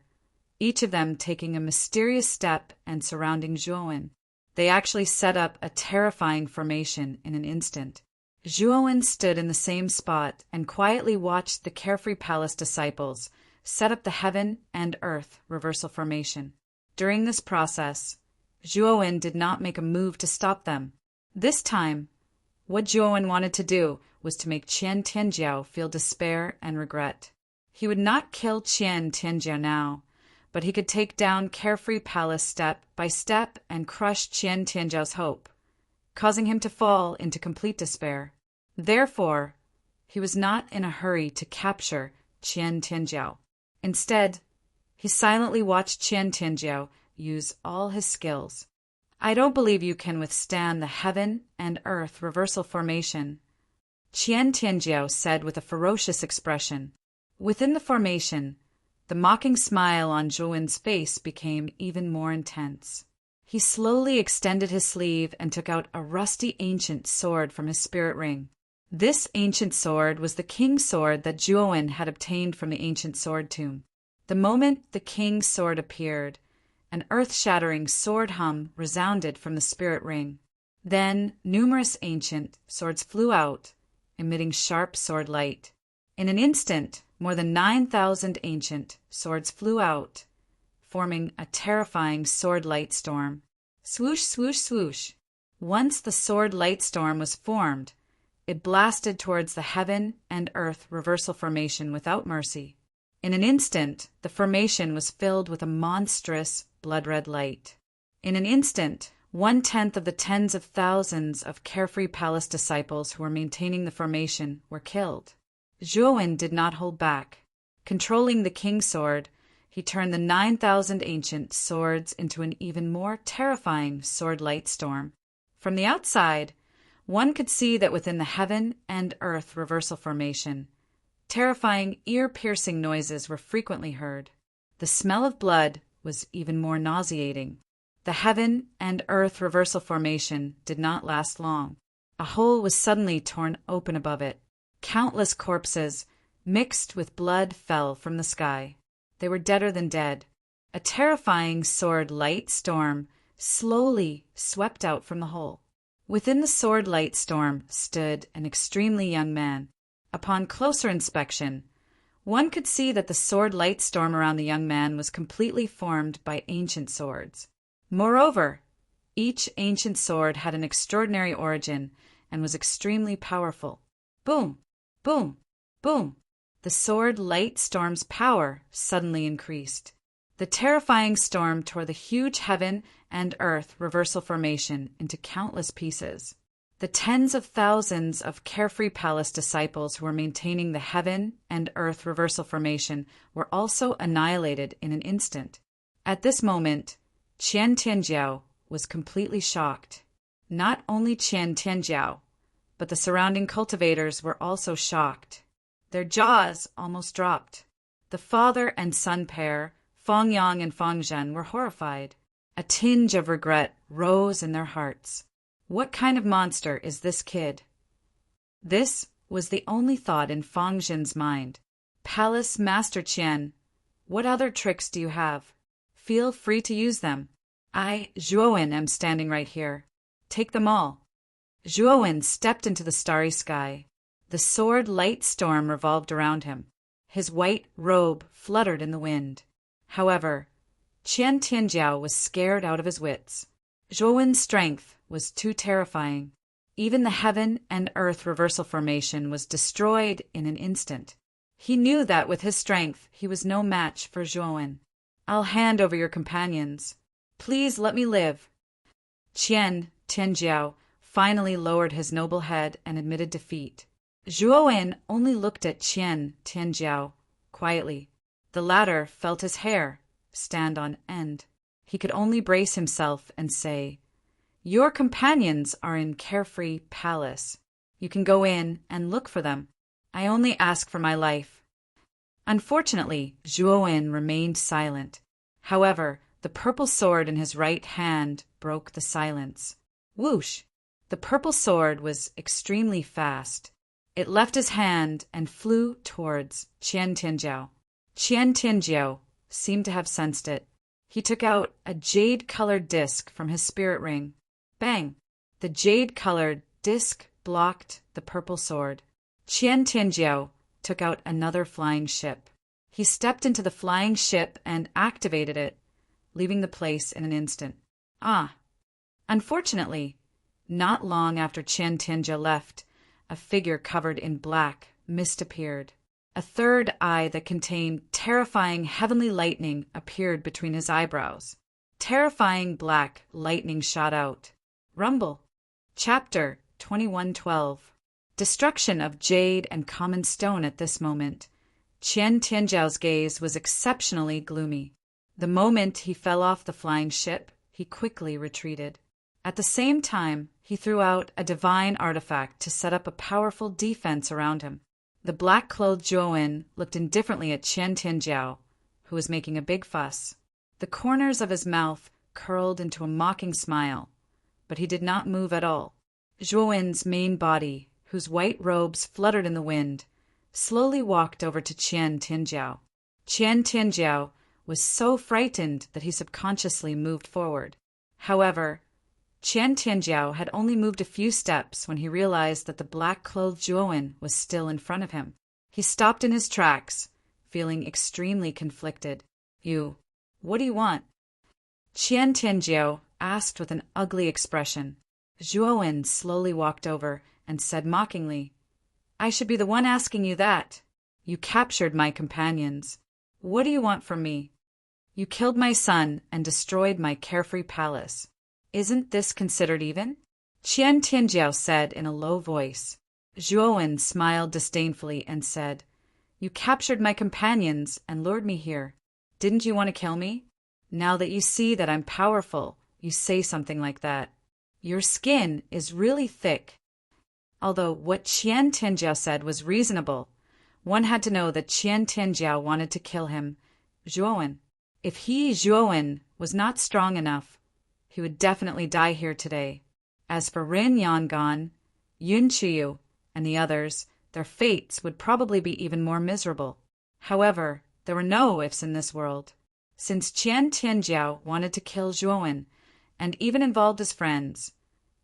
each of them taking a mysterious step and surrounding Zhuowen. They actually set up a terrifying formation in an instant. Zhuowen stood in the same spot and quietly watched the Carefree Palace disciples set up the heaven and earth reversal formation. During this process, Zhuowen did not make a move to stop them. This time, what Zhuowen wanted to do was to make Qian Tianjiao feel despair and regret. He would not kill Qian Tianjiao now, but he could take down Carefree Palace step by step and crush Qian Tianjiao's hope, causing him to fall into complete despair. Therefore, he was not in a hurry to capture Qian Tianjiao. Instead, he silently watched Qian Tianjiao use all his skills. "I don't believe you can withstand the heaven and earth reversal formation," Qian Tianjiao said with a ferocious expression. Within the formation, the mocking smile on Zhuowen's face became even more intense. He slowly extended his sleeve and took out a rusty ancient sword from his spirit ring. This ancient sword was the king's sword that Zhuowen had obtained from the ancient sword tomb. The moment the king's sword appeared, an earth-shattering sword hum resounded from the spirit ring. Then numerous ancient swords flew out, emitting sharp sword light. In an instant, more than 9,000 ancient swords flew out, forming a terrifying sword light storm. Swoosh, swoosh, swoosh. Once the sword light storm was formed, it blasted towards the heaven and earth reversal formation without mercy. In an instant, the formation was filled with a monstrous blood-red light. In an instant, 1/10 of the tens of thousands of carefree palace disciples who were maintaining the formation were killed. Zhuowen did not hold back. Controlling the king's sword, he turned the 9,000 ancient swords into an even more terrifying sword light storm. From the outside, one could see that within the heaven and earth reversal formation, terrifying, ear-piercing noises were frequently heard. The smell of blood was even more nauseating. The heaven and earth reversal formation did not last long. A hole was suddenly torn open above it. Countless corpses, mixed with blood, fell from the sky. They were deader than dead. A terrifying sword light storm slowly swept out from the hole. Within the sword light storm stood an extremely young man. Upon closer inspection, one could see that the sword light storm around the young man was completely formed by ancient swords. Moreover, each ancient sword had an extraordinary origin and was extremely powerful. Boom! Boom! Boom! The sword light storm's power suddenly increased. The terrifying storm tore the huge heaven and earth reversal formation into countless pieces. The tens of thousands of carefree palace disciples who were maintaining the heaven and earth reversal formation were also annihilated in an instant. At this moment, Qian Tianjiao was completely shocked. Not only Qian Tianjiao, but the surrounding cultivators were also shocked. Their jaws almost dropped. The father and son pair, Fang Yang and Fang Zhen, were horrified. A tinge of regret rose in their hearts. What kind of monster is this kid? This was the only thought in Fang Zhen's mind. Palace Master Qian, what other tricks do you have? Feel free to use them. I, Zhuowen, am standing right here. Take them all. Zhuowen stepped into the starry sky. The sword light storm revolved around him. His white robe fluttered in the wind. However, Qian Tianjiao was scared out of his wits. Zhuowen's strength was too terrifying. Even the heaven and earth reversal formation was destroyed in an instant. He knew that with his strength he was no match for Zhuowen. I'll hand over your companions. Please let me live. Qian Tianjiao finally lowered his noble head and admitted defeat. Zhuowen only looked at Qian Tianjiao quietly. The latter felt his hair stand on end. He could only brace himself and say, "Your companions are in Carefree Palace. You can go in and look for them. I only ask for my life." Unfortunately, Zhuowen remained silent. However, the purple sword in his right hand broke the silence. Whoosh! The purple sword was extremely fast. It left his hand and flew towards Qian Tianjiao. Qian Tianjiao seemed to have sensed it. He took out a jade-colored disc from his spirit ring. Bang! The jade-colored disc blocked the purple sword. Qian Tianjiao took out another flying ship. He stepped into the flying ship and activated it, leaving the place in an instant. Unfortunately, not long after Qian Tianjiao left, a figure covered in black mist appeared. A third eye that contained terrifying heavenly lightning appeared between his eyebrows. Terrifying black lightning shot out. Rumble. Chapter 2112. Destruction of jade and common stone at this moment. Qian Tianjiao's gaze was exceptionally gloomy. The moment he fell off the flying ship, he quickly retreated. At the same time, he threw out a divine artifact to set up a powerful defense around him. The black-clothed Zhuowen looked indifferently at Qian Tianjiao, who was making a big fuss. The corners of his mouth curled into a mocking smile, but he did not move at all. Zhuowen's main body, whose white robes fluttered in the wind, slowly walked over to Qian Tianjiao. Qian Tianjiao was so frightened that he subconsciously moved forward. However, Qian Tianjiao had only moved a few steps when he realized that the black-clothed Zhuowen was still in front of him. He stopped in his tracks, feeling extremely conflicted. What do you want?" Qian Tianjiao asked with an ugly expression. Zhuowen slowly walked over and said mockingly, I should be the one asking you that. You captured my companions. What do you want from me? You killed my son and destroyed my carefree palace. Isn't this considered even? Qian Tianjiao said in a low voice. Zhuowen smiled disdainfully and said, You captured my companions and lured me here. Didn't you want to kill me? Now that you see that I'm powerful, you say something like that. Your skin is really thick. Although what Qian Tianjiao said was reasonable, one had to know that Qian Tianjiao wanted to kill him, Zhuowen. If he, Zhuowen, was not strong enough, he would definitely die here today. As for Rin Yangan, Yun Qiyu, and the others, their fates would probably be even more miserable. However, there were no ifs in this world. Since Qian Tianjiao wanted to kill Zhuowen, and even involved his friends,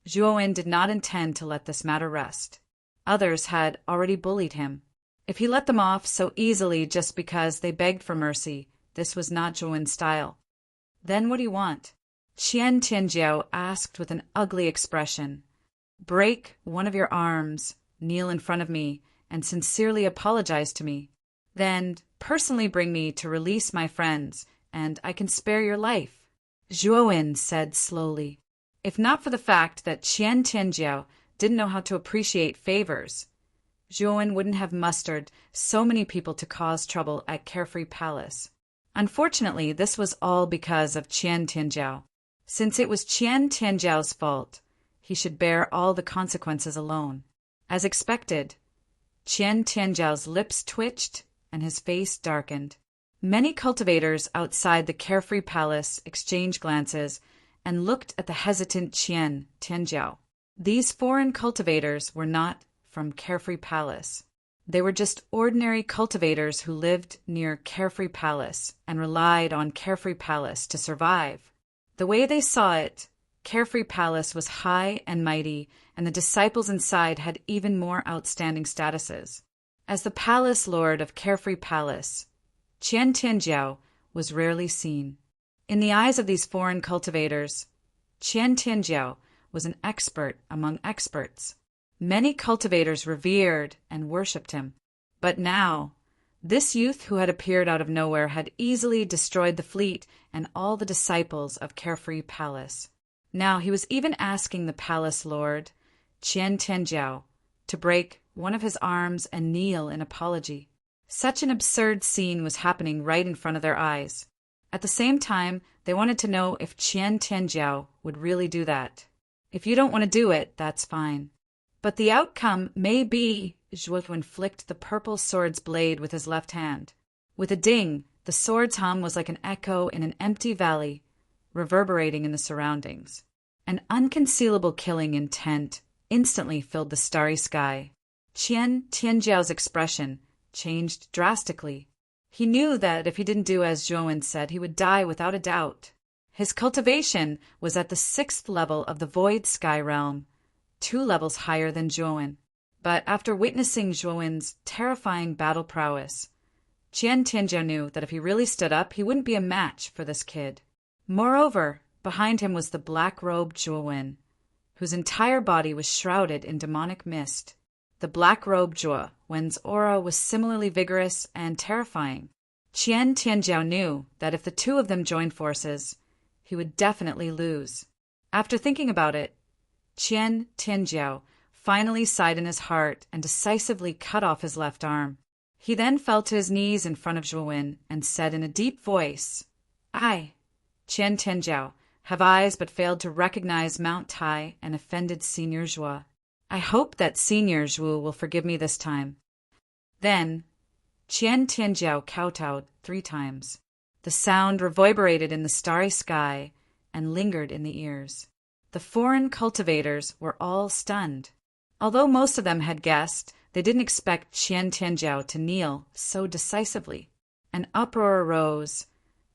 Zhuowen did not intend to let this matter rest. Others had already bullied him. If he let them off so easily just because they begged for mercy, this was not Zhuowen's style. Then what do you want? Qian Tianjiao asked with an ugly expression. Break one of your arms, kneel in front of me, and sincerely apologize to me. Then personally bring me to release my friends, and I can spare your life. Zhuowen said slowly. If not for the fact that Qian Tianjiao didn't know how to appreciate favors, Zhuowen wouldn't have mustered so many people to cause trouble at Carefree Palace. Unfortunately, this was all because of Qian Tianjiao. Since it was Qian Tianjiao's fault, he should bear all the consequences alone. As expected, Qian Tianjiao's lips twitched and his face darkened. Many cultivators outside the Carefree Palace exchanged glances and looked at the hesitant Qian Tianjiao. These foreign cultivators were not from Carefree Palace. They were just ordinary cultivators who lived near Carefree Palace and relied on Carefree Palace to survive. The way they saw it, Carefree Palace was high and mighty, and the disciples inside had even more outstanding statuses. As the palace lord of Carefree Palace, Qian Tianjiao was rarely seen. In the eyes of these foreign cultivators, Qian Tianjiao was an expert among experts. Many cultivators revered and worshipped him. But now, this youth who had appeared out of nowhere had easily destroyed the fleet and all the disciples of Carefree Palace. Now he was even asking the palace lord, Qian Tianjiao, to break one of his arms and kneel in apology. Such an absurd scene was happening right in front of their eyes. At the same time, they wanted to know if Qian Tianjiao would really do that. If you don't want to do it, that's fine. But the outcome may be, Zhuowen flicked the purple sword's blade with his left hand. With a ding, the sword's hum was like an echo in an empty valley, reverberating in the surroundings. An unconcealable killing intent instantly filled the starry sky. Qian Tianjiao's expression changed drastically. He knew that if he didn't do as Zhuowen said, he would die without a doubt. His cultivation was at the 6th level of the Void Sky Realm, 2 levels higher than Zhuowen. But after witnessing Zhuowen's terrifying battle prowess, Qian Tianjiao knew that if he really stood up, he wouldn't be a match for this kid. Moreover, behind him was the black-robed Zhuowen, whose entire body was shrouded in demonic mist. The black-robed Zhuowen's aura was similarly vigorous and terrifying. Qian Tianjiao knew that if the two of them joined forces, he would definitely lose. After thinking about it, Qian Tianjiao finally sighed in his heart and decisively cut off his left arm. He then fell to his knees in front of Zhuowen and said in a deep voice, I, Qian Tianjiao, have eyes but failed to recognize Mount Tai and offended Senior Zhuo. I hope that Senior Zhuo will forgive me this time. Then, Qian Tianjiao kowtowed 3 times. The sound reverberated in the starry sky and lingered in the ears. The foreign cultivators were all stunned. Although most of them had guessed, they didn't expect Qian Tianjiao to kneel so decisively. An uproar arose,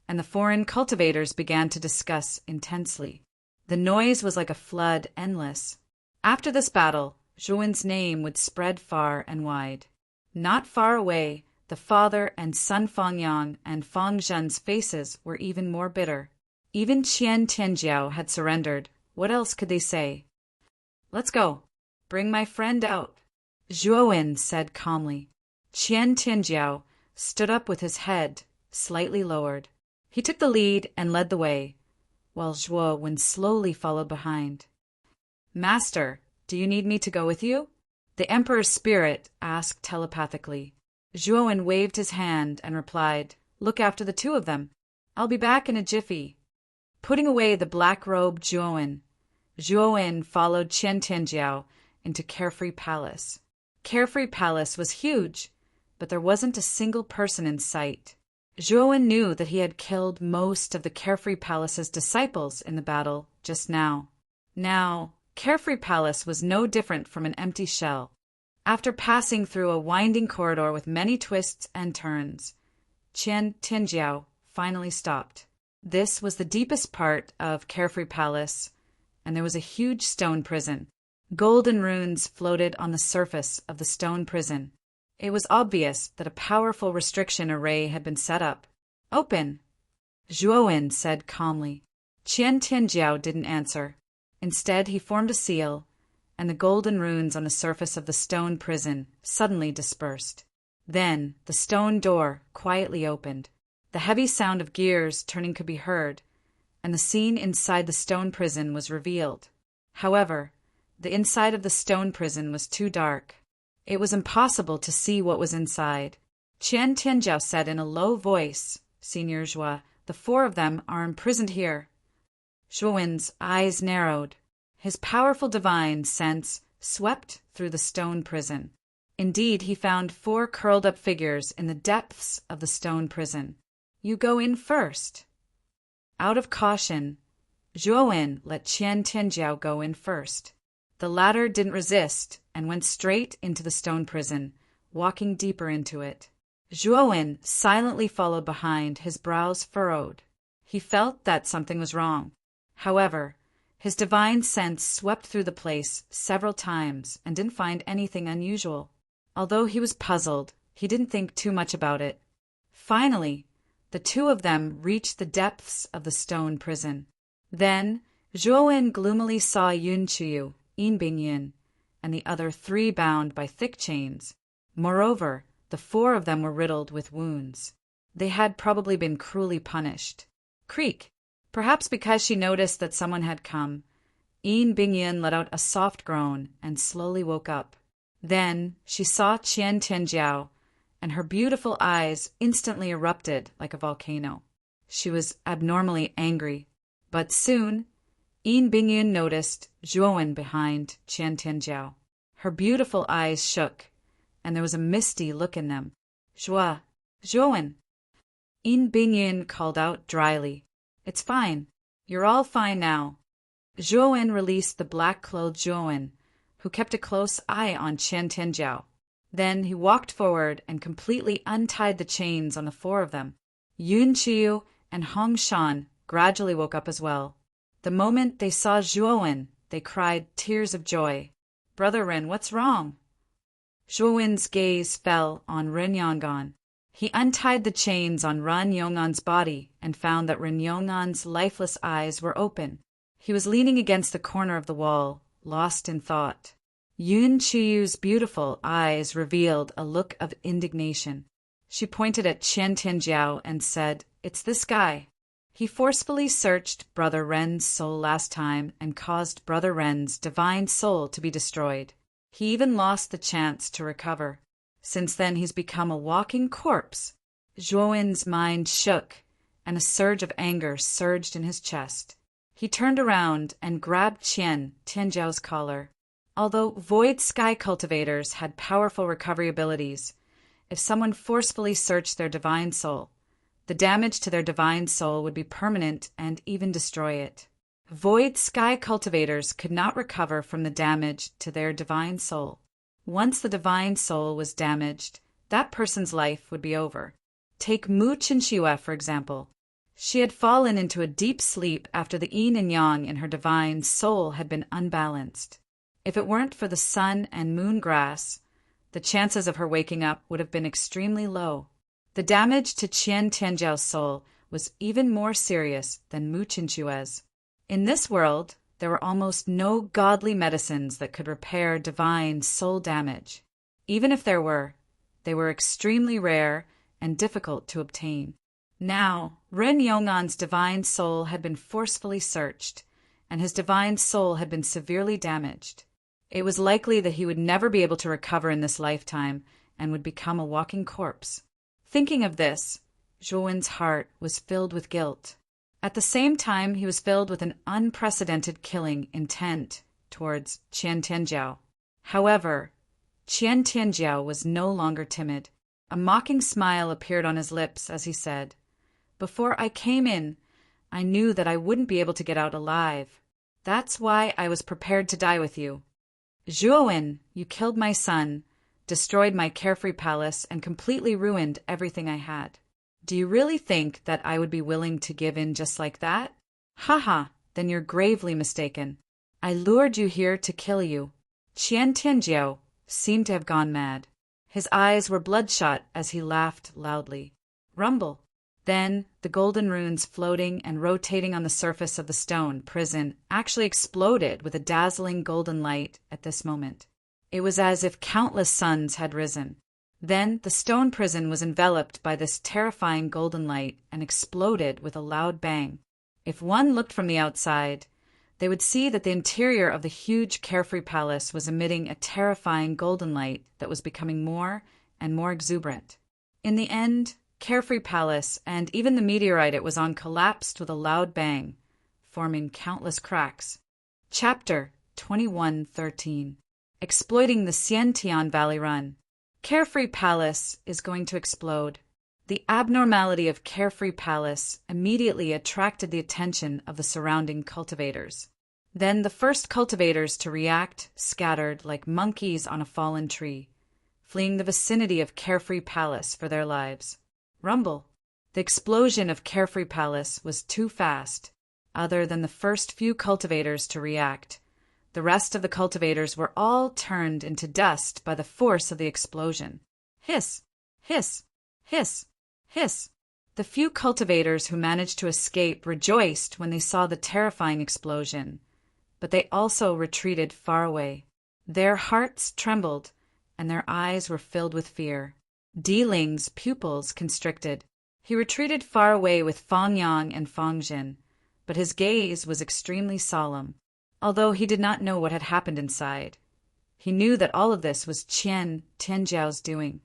and the foreign cultivators began to discuss intensely. The noise was like a flood, endless. After this battle, Zhuowen's name would spread far and wide. Not far away, the father and son Fangyang and Fang Zhen's faces were even more bitter. Even Qian Tianjiao had surrendered. What else could they say? Let's go. Bring my friend out. Zhuowen said calmly. Qian Tianjiao stood up with his head slightly lowered. He took the lead and led the way, while Zhuowen slowly followed behind. Master, do you need me to go with you? The Emperor's spirit asked telepathically. Zhuowen waved his hand and replied, Look after the two of them. I'll be back in a jiffy. Putting away the black-robed Zhuowen followed Qian Tianjiao into Carefree Palace. Carefree Palace was huge, but there wasn't a single person in sight. Zhuowen knew that he had killed most of the Carefree Palace's disciples in the battle just now. Now, Carefree Palace was no different from an empty shell. After passing through a winding corridor with many twists and turns, Qian Tianjiao finally stopped. This was the deepest part of Carefree Palace, and there was a huge stone prison. Golden runes floated on the surface of the stone prison. It was obvious that a powerful restriction array had been set up. Open, Zhuowen said calmly. Qian Tianjiao didn't answer. Instead, he formed a seal, and the golden runes on the surface of the stone prison suddenly dispersed. Then the stone door quietly opened. The heavy sound of gears turning could be heard, and the scene inside the stone prison was revealed. However, the inside of the stone prison was too dark. It was impossible to see what was inside. Qian Tianjiao said in a low voice, Senior Zhua, the four of them are imprisoned here. Zhuowen's eyes narrowed. His powerful divine sense swept through the stone prison. Indeed, he found four curled-up figures in the depths of the stone prison. You go in first. Out of caution, Zhuowen let Qian Tianjiao go in first. The latter didn't resist and went straight into the stone prison, walking deeper into it. Zhuowen silently followed behind, his brows furrowed. He felt that something was wrong. However, his divine sense swept through the place several times and didn't find anything unusual. Although he was puzzled, he didn't think too much about it. Finally, the two of them reached the depths of the stone prison. Then, Zhuowen gloomily saw Yun Chuyu, Yin Bingyun, and the other three bound by thick chains. Moreover, the four of them were riddled with wounds. They had probably been cruelly punished. Creak! Perhaps because she noticed that someone had come, Yin Bingyun let out a soft groan and slowly woke up. Then she saw Qian Tianjiao, and her beautiful eyes instantly erupted like a volcano. She was abnormally angry, but soon Yin Bingyun noticed Zhuowen behind Qian Tianjiao. Her beautiful eyes shook, and there was a misty look in them. Zhuowen. Yin Bingyun called out dryly. It's fine. You're all fine now. Zhuowen released the black-clothed Zhuowen, who kept a close eye on Qian Tianjiao. Then he walked forward and completely untied the chains on the four of them. Yun Qiu and Hong Shan gradually woke up as well. The moment they saw Zhuowen, they cried tears of joy. Brother Ren, what's wrong? Zhuowen's gaze fell on Ren Yong'an. He untied the chains on Ren Yong'an's body and found that Ren Yong'an's lifeless eyes were open. He was leaning against the corner of the wall, lost in thought. Yun Chiyu's beautiful eyes revealed a look of indignation. She pointed at Qian Tianjiao and said, It's this guy. He forcefully searched Brother Ren's soul last time and caused Brother Ren's divine soul to be destroyed. He even lost the chance to recover. Since then he's become a walking corpse. Zhuowen's mind shook, and a surge of anger surged in his chest. He turned around and grabbed Qian Tianjiao's collar. Although Void Sky Cultivators had powerful recovery abilities, if someone forcefully searched their divine soul, the damage to their divine soul would be permanent and even destroy it. Void Sky Cultivators could not recover from the damage to their divine soul. Once the divine soul was damaged, that person's life would be over. Take Mu Chinxue, for example. She had fallen into a deep sleep after the yin and yang in her divine soul had been unbalanced. If it weren't for the sun and moon grass, the chances of her waking up would have been extremely low. The damage to Qian Tianjiao's soul was even more serious than Mu Chinxue's. In this world, There were almost no godly medicines that could repair divine soul damage. Even if there were, they were extremely rare and difficult to obtain. Now, Ren Yongan's divine soul had been forcefully searched, and his divine soul had been severely damaged. It was likely that he would never be able to recover in this lifetime and would become a walking corpse. Thinking of this, Zhuowen's heart was filled with guilt. At the same time, he was filled with an unprecedented killing intent towards Qian Tianjiao. However, Qian Tianjiao was no longer timid. A mocking smile appeared on his lips as he said, "Before I came in, I knew that I wouldn't be able to get out alive. That's why I was prepared to die with you. Zhuowen, you killed my son, destroyed my carefree palace, and completely ruined everything I had. Do you really think that I would be willing to give in just like that? Haha, then you're gravely mistaken. I lured you here to kill you." Qian Tianjiao seemed to have gone mad. His eyes were bloodshot as he laughed loudly. Rumble. Then the golden runes floating and rotating on the surface of the stone prison actually exploded with a dazzling golden light at this moment. It was as if countless suns had risen. Then the stone prison was enveloped by this terrifying golden light and exploded with a loud bang. If one looked from the outside, they would see that the interior of the huge carefree palace was emitting a terrifying golden light that was becoming more and more exuberant. In the end, Carefree Palace and even the meteorite it was on collapsed with a loud bang, forming countless cracks. Chapter 21:13. Exploiting the Xiantian Valley Run. Carefree Palace is going to explode. The abnormality of Carefree Palace immediately attracted the attention of the surrounding cultivators. Then the first cultivators to react scattered like monkeys on a fallen tree, fleeing the vicinity of Carefree Palace for their lives. Rumble. The explosion of Carefree Palace was too fast. Other than the first few cultivators to react, the rest of the cultivators were all turned into dust by the force of the explosion. Hiss! Hiss! Hiss! Hiss! The few cultivators who managed to escape rejoiced when they saw the terrifying explosion, but they also retreated far away. Their hearts trembled, and their eyes were filled with fear. Di Ling's pupils constricted. He retreated far away with Fang Yang and Fang Jin, but his gaze was extremely solemn, although he did not know what had happened inside. He knew that all of this was Qian Tianjiao's doing.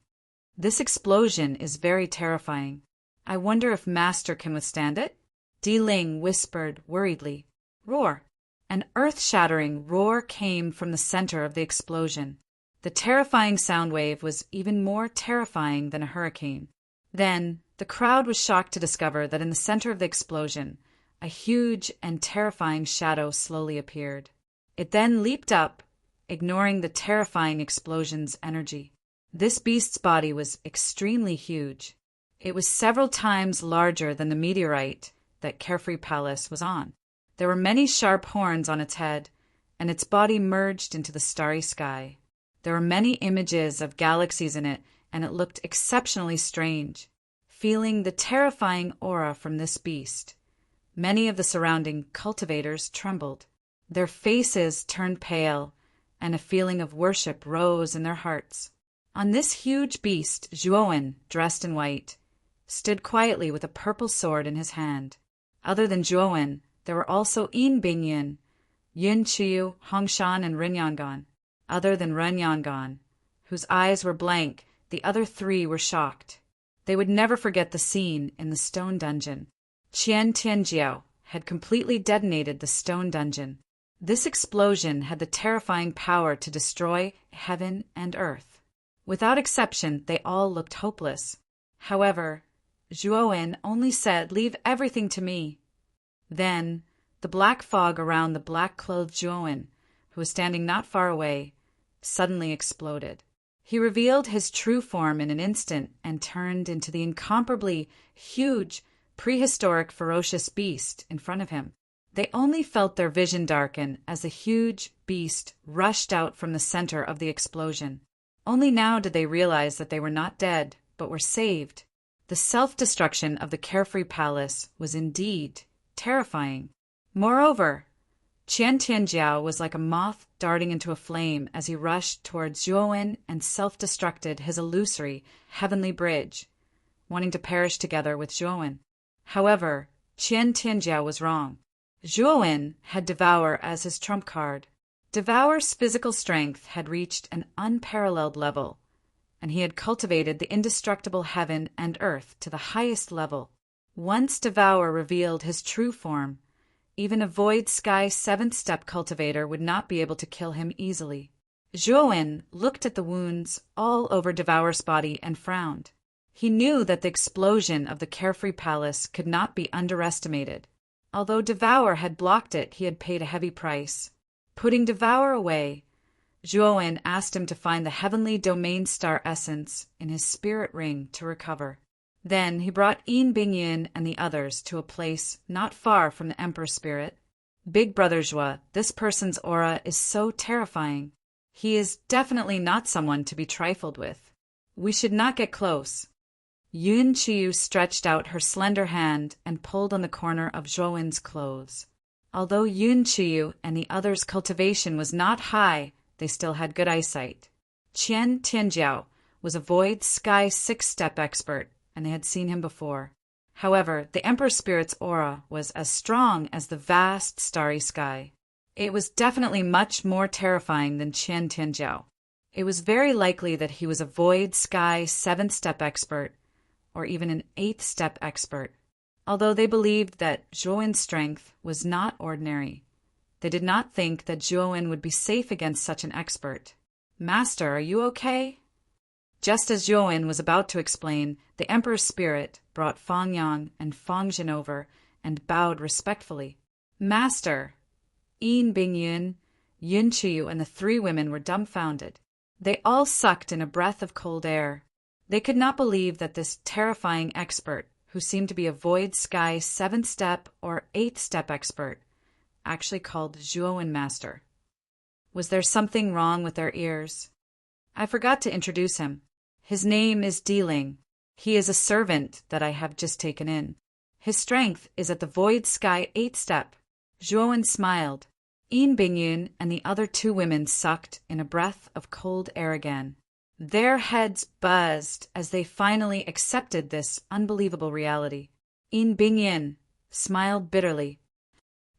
This explosion is very terrifying. I wonder if Master can withstand it? Di Ling whispered worriedly. Roar! An earth-shattering roar came from the center of the explosion. The terrifying sound wave was even more terrifying than a hurricane. Then, the crowd was shocked to discover that in the center of the explosion, a huge and terrifying shadow slowly appeared. It then leaped up, ignoring the terrifying explosion's energy. This beast's body was extremely huge. It was several times larger than the meteorite that Carefree Palace was on. There were many sharp horns on its head, and its body merged into the starry sky. There were many images of galaxies in it, and it looked exceptionally strange. Feeling the terrifying aura from this beast, many of the surrounding cultivators trembled. Their faces turned pale, and a feeling of worship rose in their hearts. On this huge beast, Zhuowen, dressed in white, stood quietly with a purple sword in his hand. Other than Zhuowen, there were also Yin Bingyin, Yin Qiu, Hongshan, and Ren Yangan. Other than Ren Yangan, whose eyes were blank, the other three were shocked. They would never forget the scene in the stone dungeon. Qian Tianjiao had completely detonated the stone dungeon. This explosion had the terrifying power to destroy heaven and earth. Without exception, they all looked hopeless. However, Zhuowen only said, "Leave everything to me." Then, the black fog around the black-clothed Zhuowen, who was standing not far away, suddenly exploded. He revealed his true form in an instant and turned into the incomparably huge, prehistoric, ferocious beast in front of him. They only felt their vision darken as the huge beast rushed out from the center of the explosion. Only now did they realize that they were not dead, but were saved. The self-destruction of the Carefree Palace was indeed terrifying. Moreover, Qian Tianjiao was like a moth darting into a flame as he rushed towards Zhuowen and self-destructed his illusory heavenly bridge, wanting to perish together with Zhuowen. However, Qian Tianjiao was wrong. Zhuowen had Devour as his trump card. Devour's physical strength had reached an unparalleled level, and he had cultivated the indestructible heaven and earth to the highest level. Once Devour revealed his true form, even a void sky seventh-step cultivator would not be able to kill him easily. Zhuowen looked at the wounds all over Devour's body and frowned. He knew that the explosion of the Carefree Palace could not be underestimated. Although Devour had blocked it, he had paid a heavy price. Putting Devour away, Zhuowen asked him to find the heavenly domain star essence in his spirit ring to recover. Then he brought Yin Bingyin and the others to a place not far from the Emperor's spirit. Big Brother Zhuo, this person's aura is so terrifying. He is definitely not someone to be trifled with. We should not get close. Yun Qiyu stretched out her slender hand and pulled on the corner of Zhuowen's clothes. Although Yun Qiyu and the others' cultivation was not high, they still had good eyesight. Qian Tianjiao was a void sky six-step expert, and they had seen him before. However, the Emperor's spirit's aura was as strong as the vast starry sky. It was definitely much more terrifying than Qian Tianjiao. It was very likely that he was a void sky seventh-step expert, or even an eighth-step expert. Although they believed that Zhuowen's strength was not ordinary, they did not think that Zhuowen would be safe against such an expert. "Master, are you okay?" Just as Zhuowen was about to explain, the Emperor's spirit brought Fang Yang and Fang Jin over and bowed respectfully. "Master!" Yin Bingyin, Yun Qiyu, and the three women were dumbfounded. They all sucked in a breath of cold air. They could not believe that this terrifying expert, who seemed to be a void sky seventh-step or eighth-step expert, actually called Zhuowen Master. Was there something wrong with their ears? I forgot to introduce him. His name is Diling. He is a servant that I have just taken in. His strength is at the void sky eighth-step. Zhuowen smiled. Yin Bingyin and the other two women sucked in a breath of cold air again. Their heads buzzed as they finally accepted this unbelievable reality. Yin Bingyin smiled bitterly.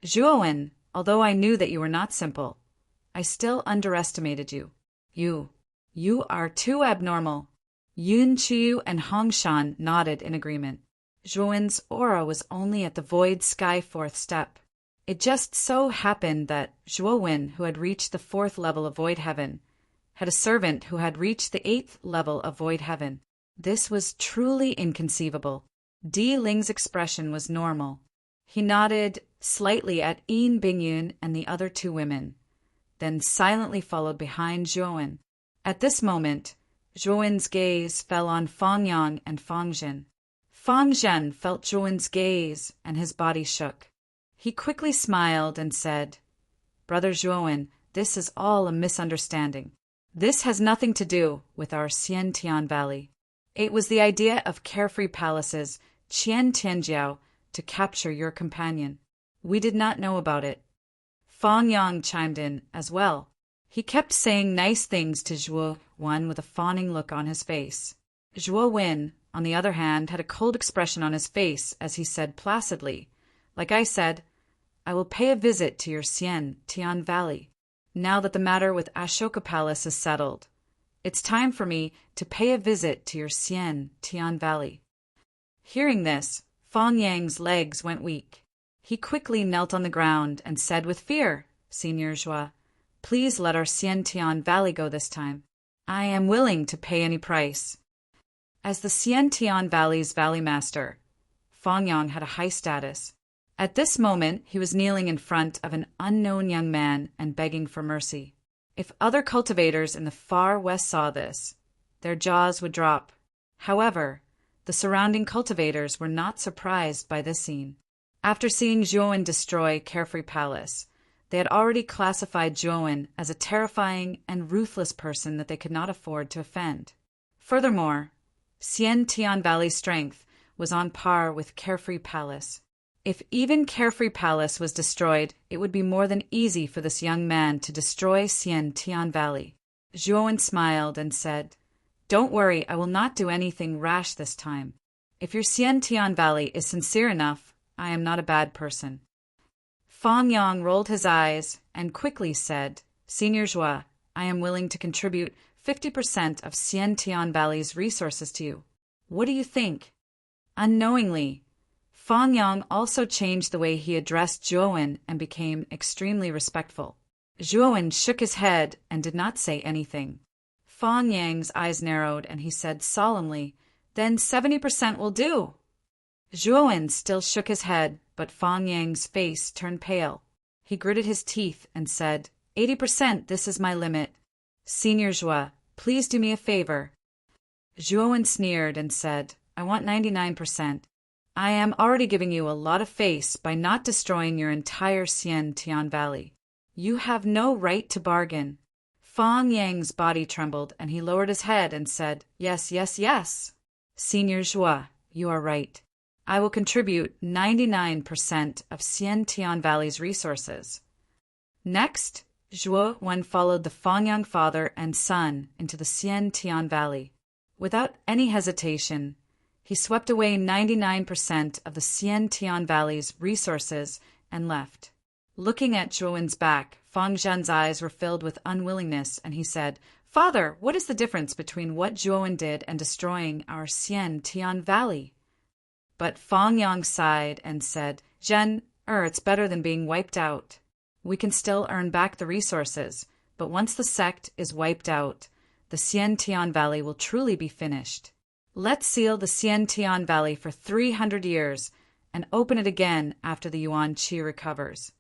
"Zhuowen, although I knew that you were not simple, I still underestimated you. You are too abnormal." Yun Qiyu and Hong Shan nodded in agreement. Zhuowen's aura was only at the void sky fourth step. It just so happened that Zhuowen, who had reached the fourth level of void heaven, had a servant who had reached the eighth level of void heaven. This was truly inconceivable. Di Ling's expression was normal. He nodded slightly at Yin Bingyin and the other two women, then silently followed behind Zhuowen. At this moment, Zhuowen's gaze fell on Fang Yang and Fang Jin. Fang Jin felt Zhuowen's gaze and his body shook. He quickly smiled and said, "Brother Zhuowen, this is all a misunderstanding. This has nothing to do with our Xiantian Valley. It was the idea of Carefree Palace's Qian Tianjiao to capture your companion. We did not know about it." Fang Yang chimed in as well. He kept saying nice things to Zhuowen with a fawning look on his face. Zhuowen, on the other hand, had a cold expression on his face as he said placidly, "Like I said, I will pay a visit to your Xiantian Valley. Now that the matter with Ashoka Palace is settled, it's time for me to pay a visit to your Xiantian Valley." Hearing this, Fang Yang's legs went weak. He quickly knelt on the ground and said with fear, "Senior Zhuo, please let our Xiantian Valley go this time. I am willing to pay any price." As the Xiantian Valley's Valley Master, Fang Yang had a high status. At this moment, he was kneeling in front of an unknown young man and begging for mercy. If other cultivators in the far west saw this, their jaws would drop. However, the surrounding cultivators were not surprised by this scene. After seeing Zhuowen destroy Carefree Palace, they had already classified Zhuowen as a terrifying and ruthless person that they could not afford to offend. Furthermore, Xiantian Valley's strength was on par with Carefree Palace. If even Carefree Palace was destroyed, it would be more than easy for this young man to destroy Xian Tian Valley. Zhuowen smiled and said, "Don't worry, I will not do anything rash this time. If your Xian Tian Valley is sincere enough, I am not a bad person." Fang Yang rolled his eyes and quickly said, "Senior Zhua, I am willing to contribute 50% of Xian Tian Valley's resources to you. What do you think?" Unknowingly, Fang Yang also changed the way he addressed Zhuowen and became extremely respectful. Zhuowen shook his head and did not say anything. Fang Yang's eyes narrowed and he said solemnly, "Then 70% will do." Zhuowen still shook his head, but Fang Yang's face turned pale. He gritted his teeth and said, 80%, this is my limit. Senior Zhua, please do me a favor." Zhuowen sneered and said, "I want 99%. I am already giving you a lot of face by not destroying your entire Xian Tian Valley. You have no right to bargain." Fang Yang's body trembled and he lowered his head and said, "Yes, yes, yes. Senior Zhua, you are right. I will contribute 99% of Xian Tian Valley's resources." Next, Zhuowen followed the Fang Yang father and son into the Xian Tian Valley. Without any hesitation, he swept away 99% of the Xian Tian Valley's resources and left. Looking at Zhuowen's back, Fang Zhen's eyes were filled with unwillingness, and he said, "Father, what is the difference between what Zhuowen did and destroying our Xian Tian Valley?" But Fang Yang sighed and said, "Zhen, it's better than being wiped out. We can still earn back the resources, but once the sect is wiped out, the Xian Tian Valley will truly be finished. Let's seal the Xian Tian Valley for 300 years and open it again after the Yuan Qi recovers."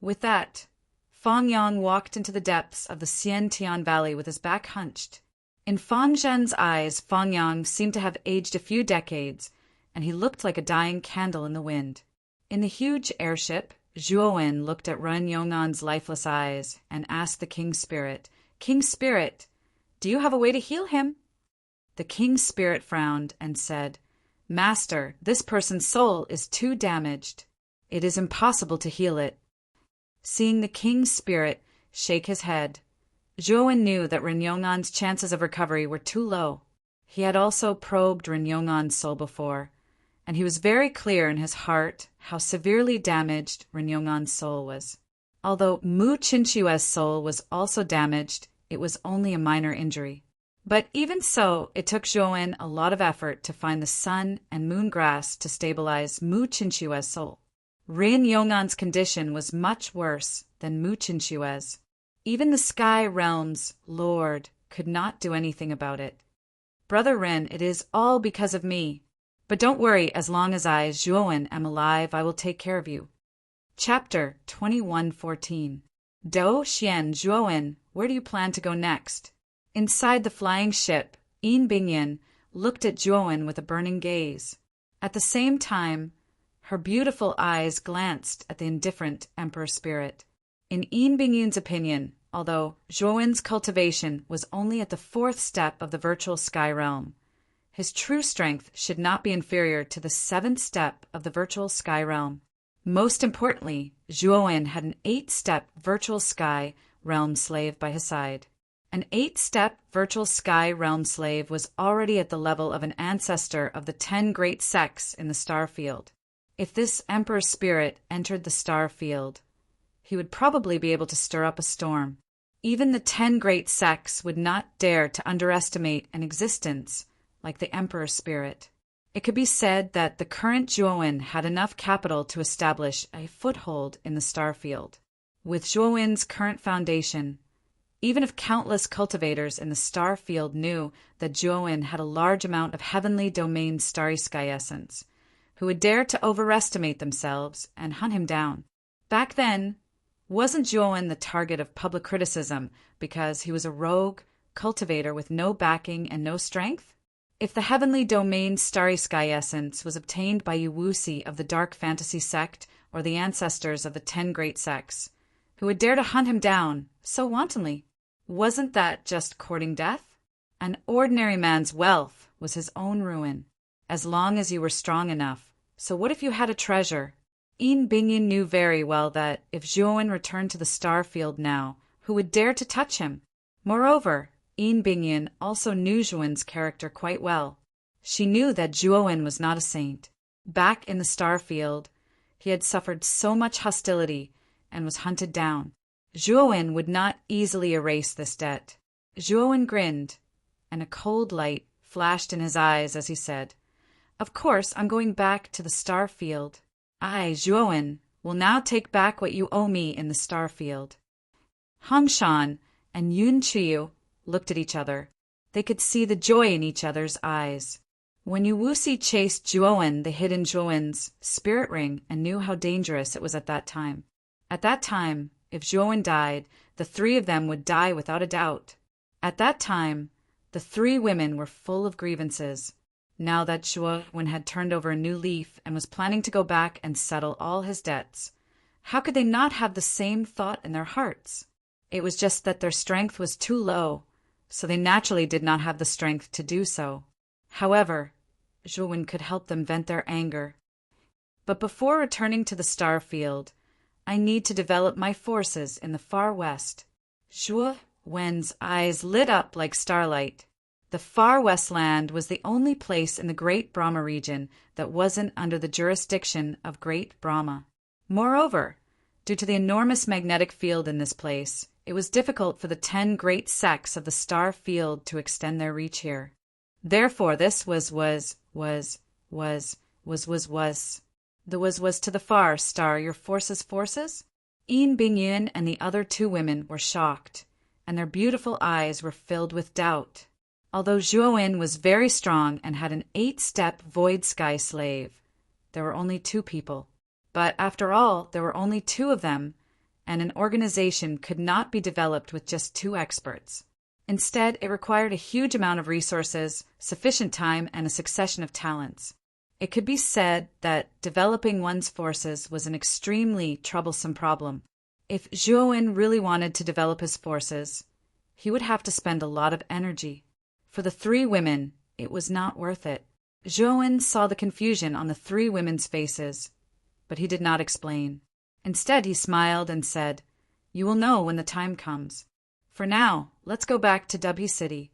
With that, Fang Yang walked into the depths of the Xian Tian Valley with his back hunched. In Fang Zhen's eyes, Fang Yang seemed to have aged a few decades, and he looked like a dying candle in the wind. In the huge airship, Zhuowen looked at Ren Yong'an's lifeless eyes and asked the King's Spirit, "King's Spirit, do you have a way to heal him?" The King's Spirit frowned and said, "Master, this person's soul is too damaged. It is impossible to heal it." Seeing the King's Spirit shake his head, Zhuowen knew that Ren Yong'an's chances of recovery were too low. He had also probed Ren Yong'an's soul before, and he was very clear in his heart how severely damaged Ren Yong'an's soul was. Although Mu Qinque's soul was also damaged, it was only a minor injury. But even so, it took Zhuowen a lot of effort to find the sun and moon grass to stabilize Mu Qinque's soul. Ren Yong'an's condition was much worse than Mu Qinque's. Even the Sky Realm's Lord could not do anything about it. "Brother Ren, it is all because of me. But don't worry, as long as I, Zhuowen, am alive, I will take care of you." Chapter 2114. Do Xian Zhuowen, where do you plan to go next? Inside the flying ship, Yin Bingyan looked at Zhuowen with a burning gaze. At the same time, her beautiful eyes glanced at the indifferent Emperor Spirit. In Yin Bingyan's opinion, although Zhuowen's cultivation was only at the 4th step of the virtual sky realm, his true strength should not be inferior to the 7th step of the virtual sky realm. Most importantly, Zhuowen had an 8-step virtual sky realm slave by his side. An 8-step virtual sky realm slave was already at the level of an ancestor of the 10 great sects in the star field. If this Emperor Spirit entered the star field, he would probably be able to stir up a storm. Even the 10 great sects would not dare to underestimate an existence like the Emperor Spirit. It could be said that the current Zhuowen had enough capital to establish a foothold in the star field. With Zhuowen's current foundation, even if countless cultivators in the star field knew that Zhuowen had a large amount of heavenly domain starry sky essence, who would dare to overestimate themselves and hunt him down. Back then, wasn't Zhuowen the target of public criticism because he was a rogue cultivator with no backing and no strength? If the heavenly domain starry sky essence was obtained by Yuwusi of the dark fantasy sect or the ancestors of the 10 great sects, who would dare to hunt him down so wantonly? Wasn't that just courting death? An ordinary man's wealth was his own ruin, as long as you were strong enough. So what if you had a treasure? Yin Bingyin knew very well that if Zhuowen returned to the star field now, who would dare to touch him? Moreover, Yin Bingyin also knew Zhuowen's character quite well. She knew that Zhuowen was not a saint. Back in the star field, he had suffered so much hostility and was hunted down. Zhuowen would not easily erase this debt. Zhuowen grinned, and a cold light flashed in his eyes as he said, "Of course I'm going back to the star field. I, Zhuowen, will now take back what you owe me in the star field." Hong Shan and Yun Chiu looked at each other. They could see the joy in each other's eyes. When Yu Wuxi chased Zhuowen, they hid in Zhuowen's spirit ring and knew how dangerous it was at that time. At that time, if Zhuowen died, the three of them would die without a doubt. At that time, the three women were full of grievances. Now that Zhuowen had turned over a new leaf and was planning to go back and settle all his debts, how could they not have the same thought in their hearts? It was just that their strength was too low, so they naturally did not have the strength to do so. However, Zhuowen could help them vent their anger. But before returning to the star field, I need to develop my forces in the far west. Zhuowen's eyes lit up like starlight. The far west land was the only place in the Great Brahma region that wasn't under the jurisdiction of Great Brahma. Moreover, due to the enormous magnetic field in this place, it was difficult for the 10 great sects of the star field to extend their reach here. Therefore, this was the was to the far star your forces? Yin Bingyin and the other two women were shocked, and their beautiful eyes were filled with doubt. Although Zhuowen was very strong and had an 8-step void sky slave, there were only 2 people. But after all, there were only 2 of them, and an organization could not be developed with just 2 experts. Instead, it required a huge amount of resources, sufficient time, and a succession of talents. It could be said that developing one's forces was an extremely troublesome problem. If Zhuowen really wanted to develop his forces, he would have to spend a lot of energy. For the 3 women, it was not worth it. Zhuowen saw the confusion on the 3 women's faces, but he did not explain. Instead, he smiled and said, "You will know when the time comes. For now, let's go back to Dubhi City."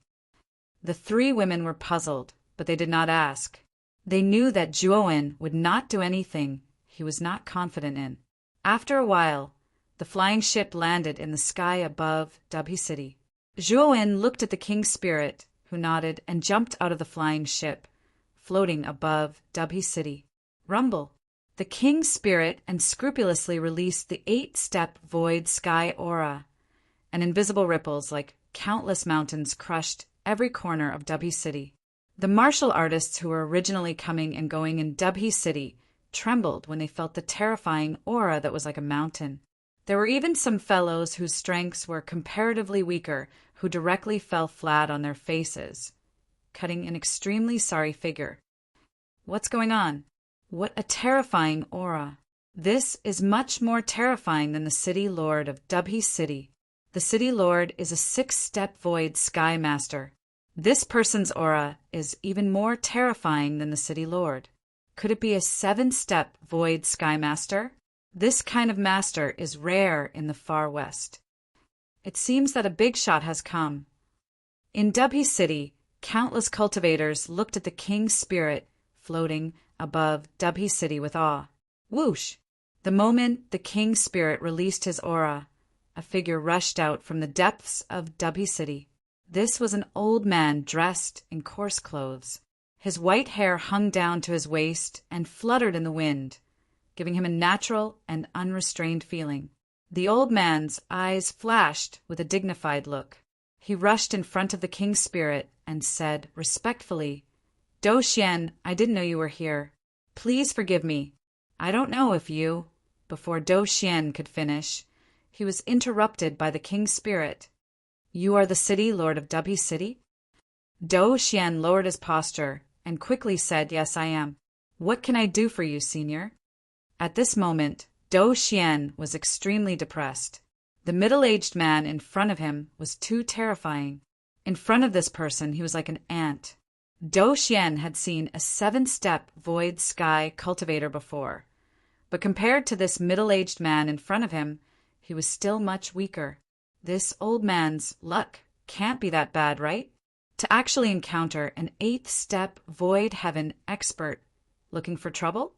The 3 women were puzzled, but they did not ask. They knew that Zhuowen would not do anything he was not confident in. After a while, the flying ship landed in the sky above Dubhi City. Zhuowen looked at the king's spirit, who nodded and jumped out of the flying ship, floating above Dubhi City. Rumble. The king's spirit and scrupulously released the 8-step void sky aura, and invisible ripples like countless mountains crushed every corner of Dubhi City. The martial artists who were originally coming and going in Dubhi City trembled when they felt the terrifying aura that was like a mountain. There were even some fellows whose strengths were comparatively weaker who directly fell flat on their faces, cutting an extremely sorry figure. What's going on? What a terrifying aura. This is much more terrifying than the city lord of Dubhi City. The city lord is a 6-step void sky master. This person's aura is even more terrifying than the city lord. Could it be a 7-step void sky master? This kind of master is rare in the far west. It seems that a big shot has come. In Dubhi City, countless cultivators looked at the king's spirit floating above Dubhi City with awe. Whoosh! The moment the king's spirit released his aura, a figure rushed out from the depths of Dubhi City. This was an old man dressed in coarse clothes. His white hair hung down to his waist and fluttered in the wind, giving him a natural and unrestrained feeling. The old man's eyes flashed with a dignified look. He rushed in front of the king's spirit and said respectfully, "Do Xian, I didn't know you were here. Please forgive me. I don't know if you—" Before Do Xian could finish, he was interrupted by the king's spirit. "You are the city lord of Dubhi City?" Do Xian lowered his posture and quickly said, "Yes, I am. What can I do for you, senior?" At this moment, Do Xian was extremely depressed. The middle-aged man in front of him was too terrifying. In front of this person, he was like an ant. Do Xian had seen a 7-step void sky cultivator before, But compared to this middle-aged man in front of him, he was still much weaker. This old man's luck can't be that bad, right? To actually encounter an 8th-step void heaven expert looking for trouble?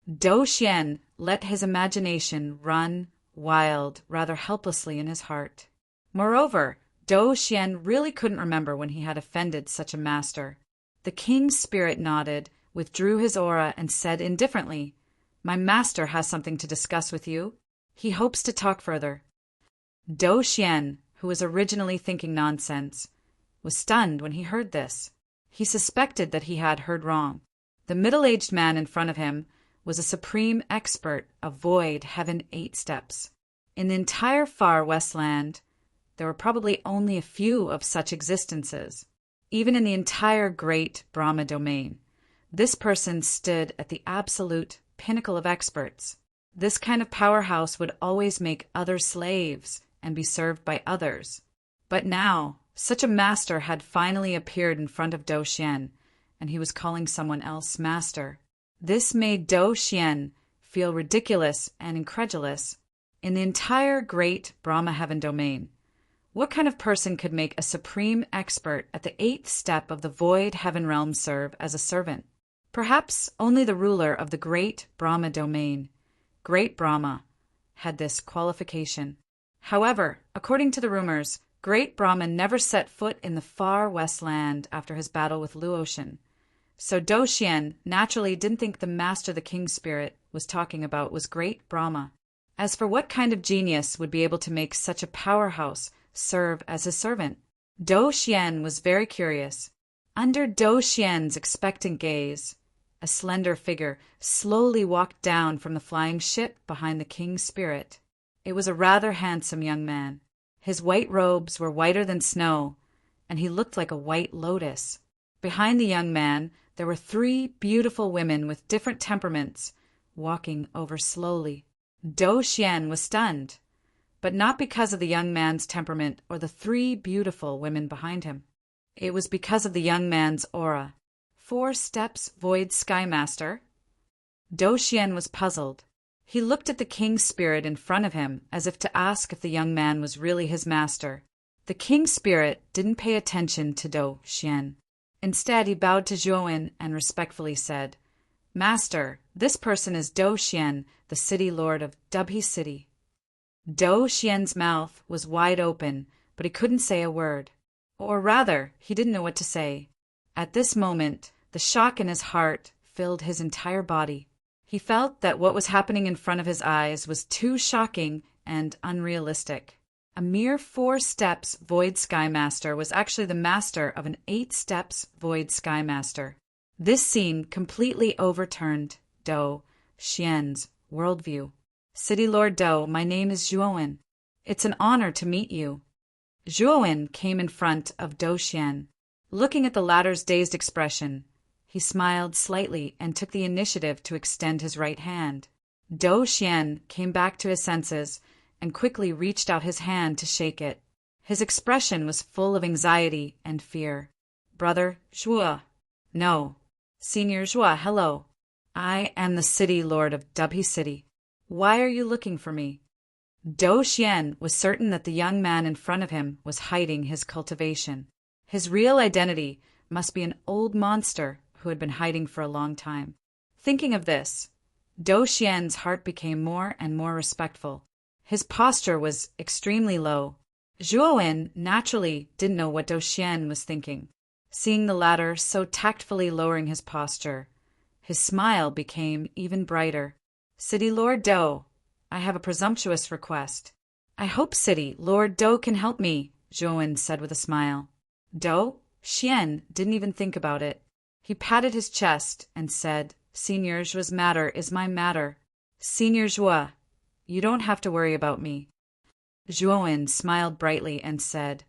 Dou Xian let his imagination run wild rather helplessly in his heart. Moreover, Dou Xian really couldn't remember when he had offended such a master. The king's spirit nodded, withdrew his aura, and said indifferently, "My master has something to discuss with you. He hopes to talk further." Dou Xian, who was originally thinking nonsense, was stunned when he heard this. He suspected that he had heard wrong. The middle-aged man in front of him was a supreme expert of void heaven 8 steps. In the entire far Westland, there were probably only a few of such existences. Even in the entire great Brahma domain, this person stood at the absolute pinnacle of experts. This kind of powerhouse would always make others slaves and be served by others. But now, such a master had finally appeared in front of Dou Xian, and he was calling someone else master. This made Dou Xian feel ridiculous and incredulous. In the entire great Brahma heaven domain, what kind of person could make a supreme expert at the 8th step of the void heaven realm serve as a servant? Perhaps only the ruler of the great Brahma domain, Great Brahma, had this qualification. However, according to the rumors, Great Brahma never set foot in the far west land after his battle with Luotian. So Dou Xian naturally didn't think the master the king's spirit was talking about was Great Brahma. As for what kind of genius would be able to make such a powerhouse serve as his servant, Dou Xian was very curious. Under Dou Xian's expectant gaze, a slender figure slowly walked down from the flying ship behind the king's spirit. It was a rather handsome young man. His white robes were whiter than snow, and he looked like a white lotus. Behind the young man, there were 3 beautiful women with different temperaments, walking over slowly. Dou Xian was stunned, but not because of the young man's temperament or the 3 beautiful women behind him. It was because of the young man's aura. 4 steps void sky master. Dou Xian was puzzled. He looked at the king's spirit in front of him as if to ask if the young man was really his master. The king's spirit didn't pay attention to Dou Xian. Instead, he bowed to Zhuowen and respectfully said, "Master, this person is Dou Xian, the city lord of Dubhe City." Dou Xian's mouth was wide open, but he couldn't say a word. Or rather, he didn't know what to say. At this moment, the shock in his heart filled his entire body. He felt that what was happening in front of his eyes was too shocking and unrealistic. A mere 4 steps void sky master was actually the master of an 8 steps void sky master. This scene completely overturned Dou Xian's worldview. "City Lord Dou, my name is Zhuowen. It's an honor to meet you." Zhuowen came in front of Dou Xian. Looking at the latter's dazed expression, he smiled slightly and took the initiative to extend his right hand. Dou Xian came back to his senses and quickly reached out his hand to shake it. His expression was full of anxiety and fear. "Brother Zhuo." "No." "Senior Zhuo, hello. I am the city lord of Dubhe City. Why are you looking for me?" Dou Xian was certain that the young man in front of him was hiding his cultivation. His real identity must be an old monster who had been hiding for a long time. Thinking of this, Dou Xian's heart became more and more respectful. His posture was extremely low. Zhuowen naturally didn't know what Dou Xian was thinking. Seeing the latter so tactfully lowering his posture, his smile became even brighter. "City Lord Dou, I have a presumptuous request." "I hope City Lord Dou can help me," Zhuowen said with a smile. Dou Xian didn't even think about it. He patted his chest and said, "Senior Zhuo's matter is my matter. Senior Zhuo, you don't have to worry about me." Zhuowen smiled brightly and said,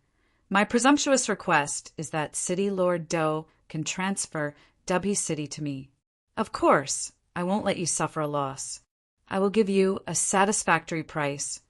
"My presumptuous request is that City Lord Dou can transfer Dubhe City to me. Of course, I won't let you suffer a loss. I will give you a satisfactory price.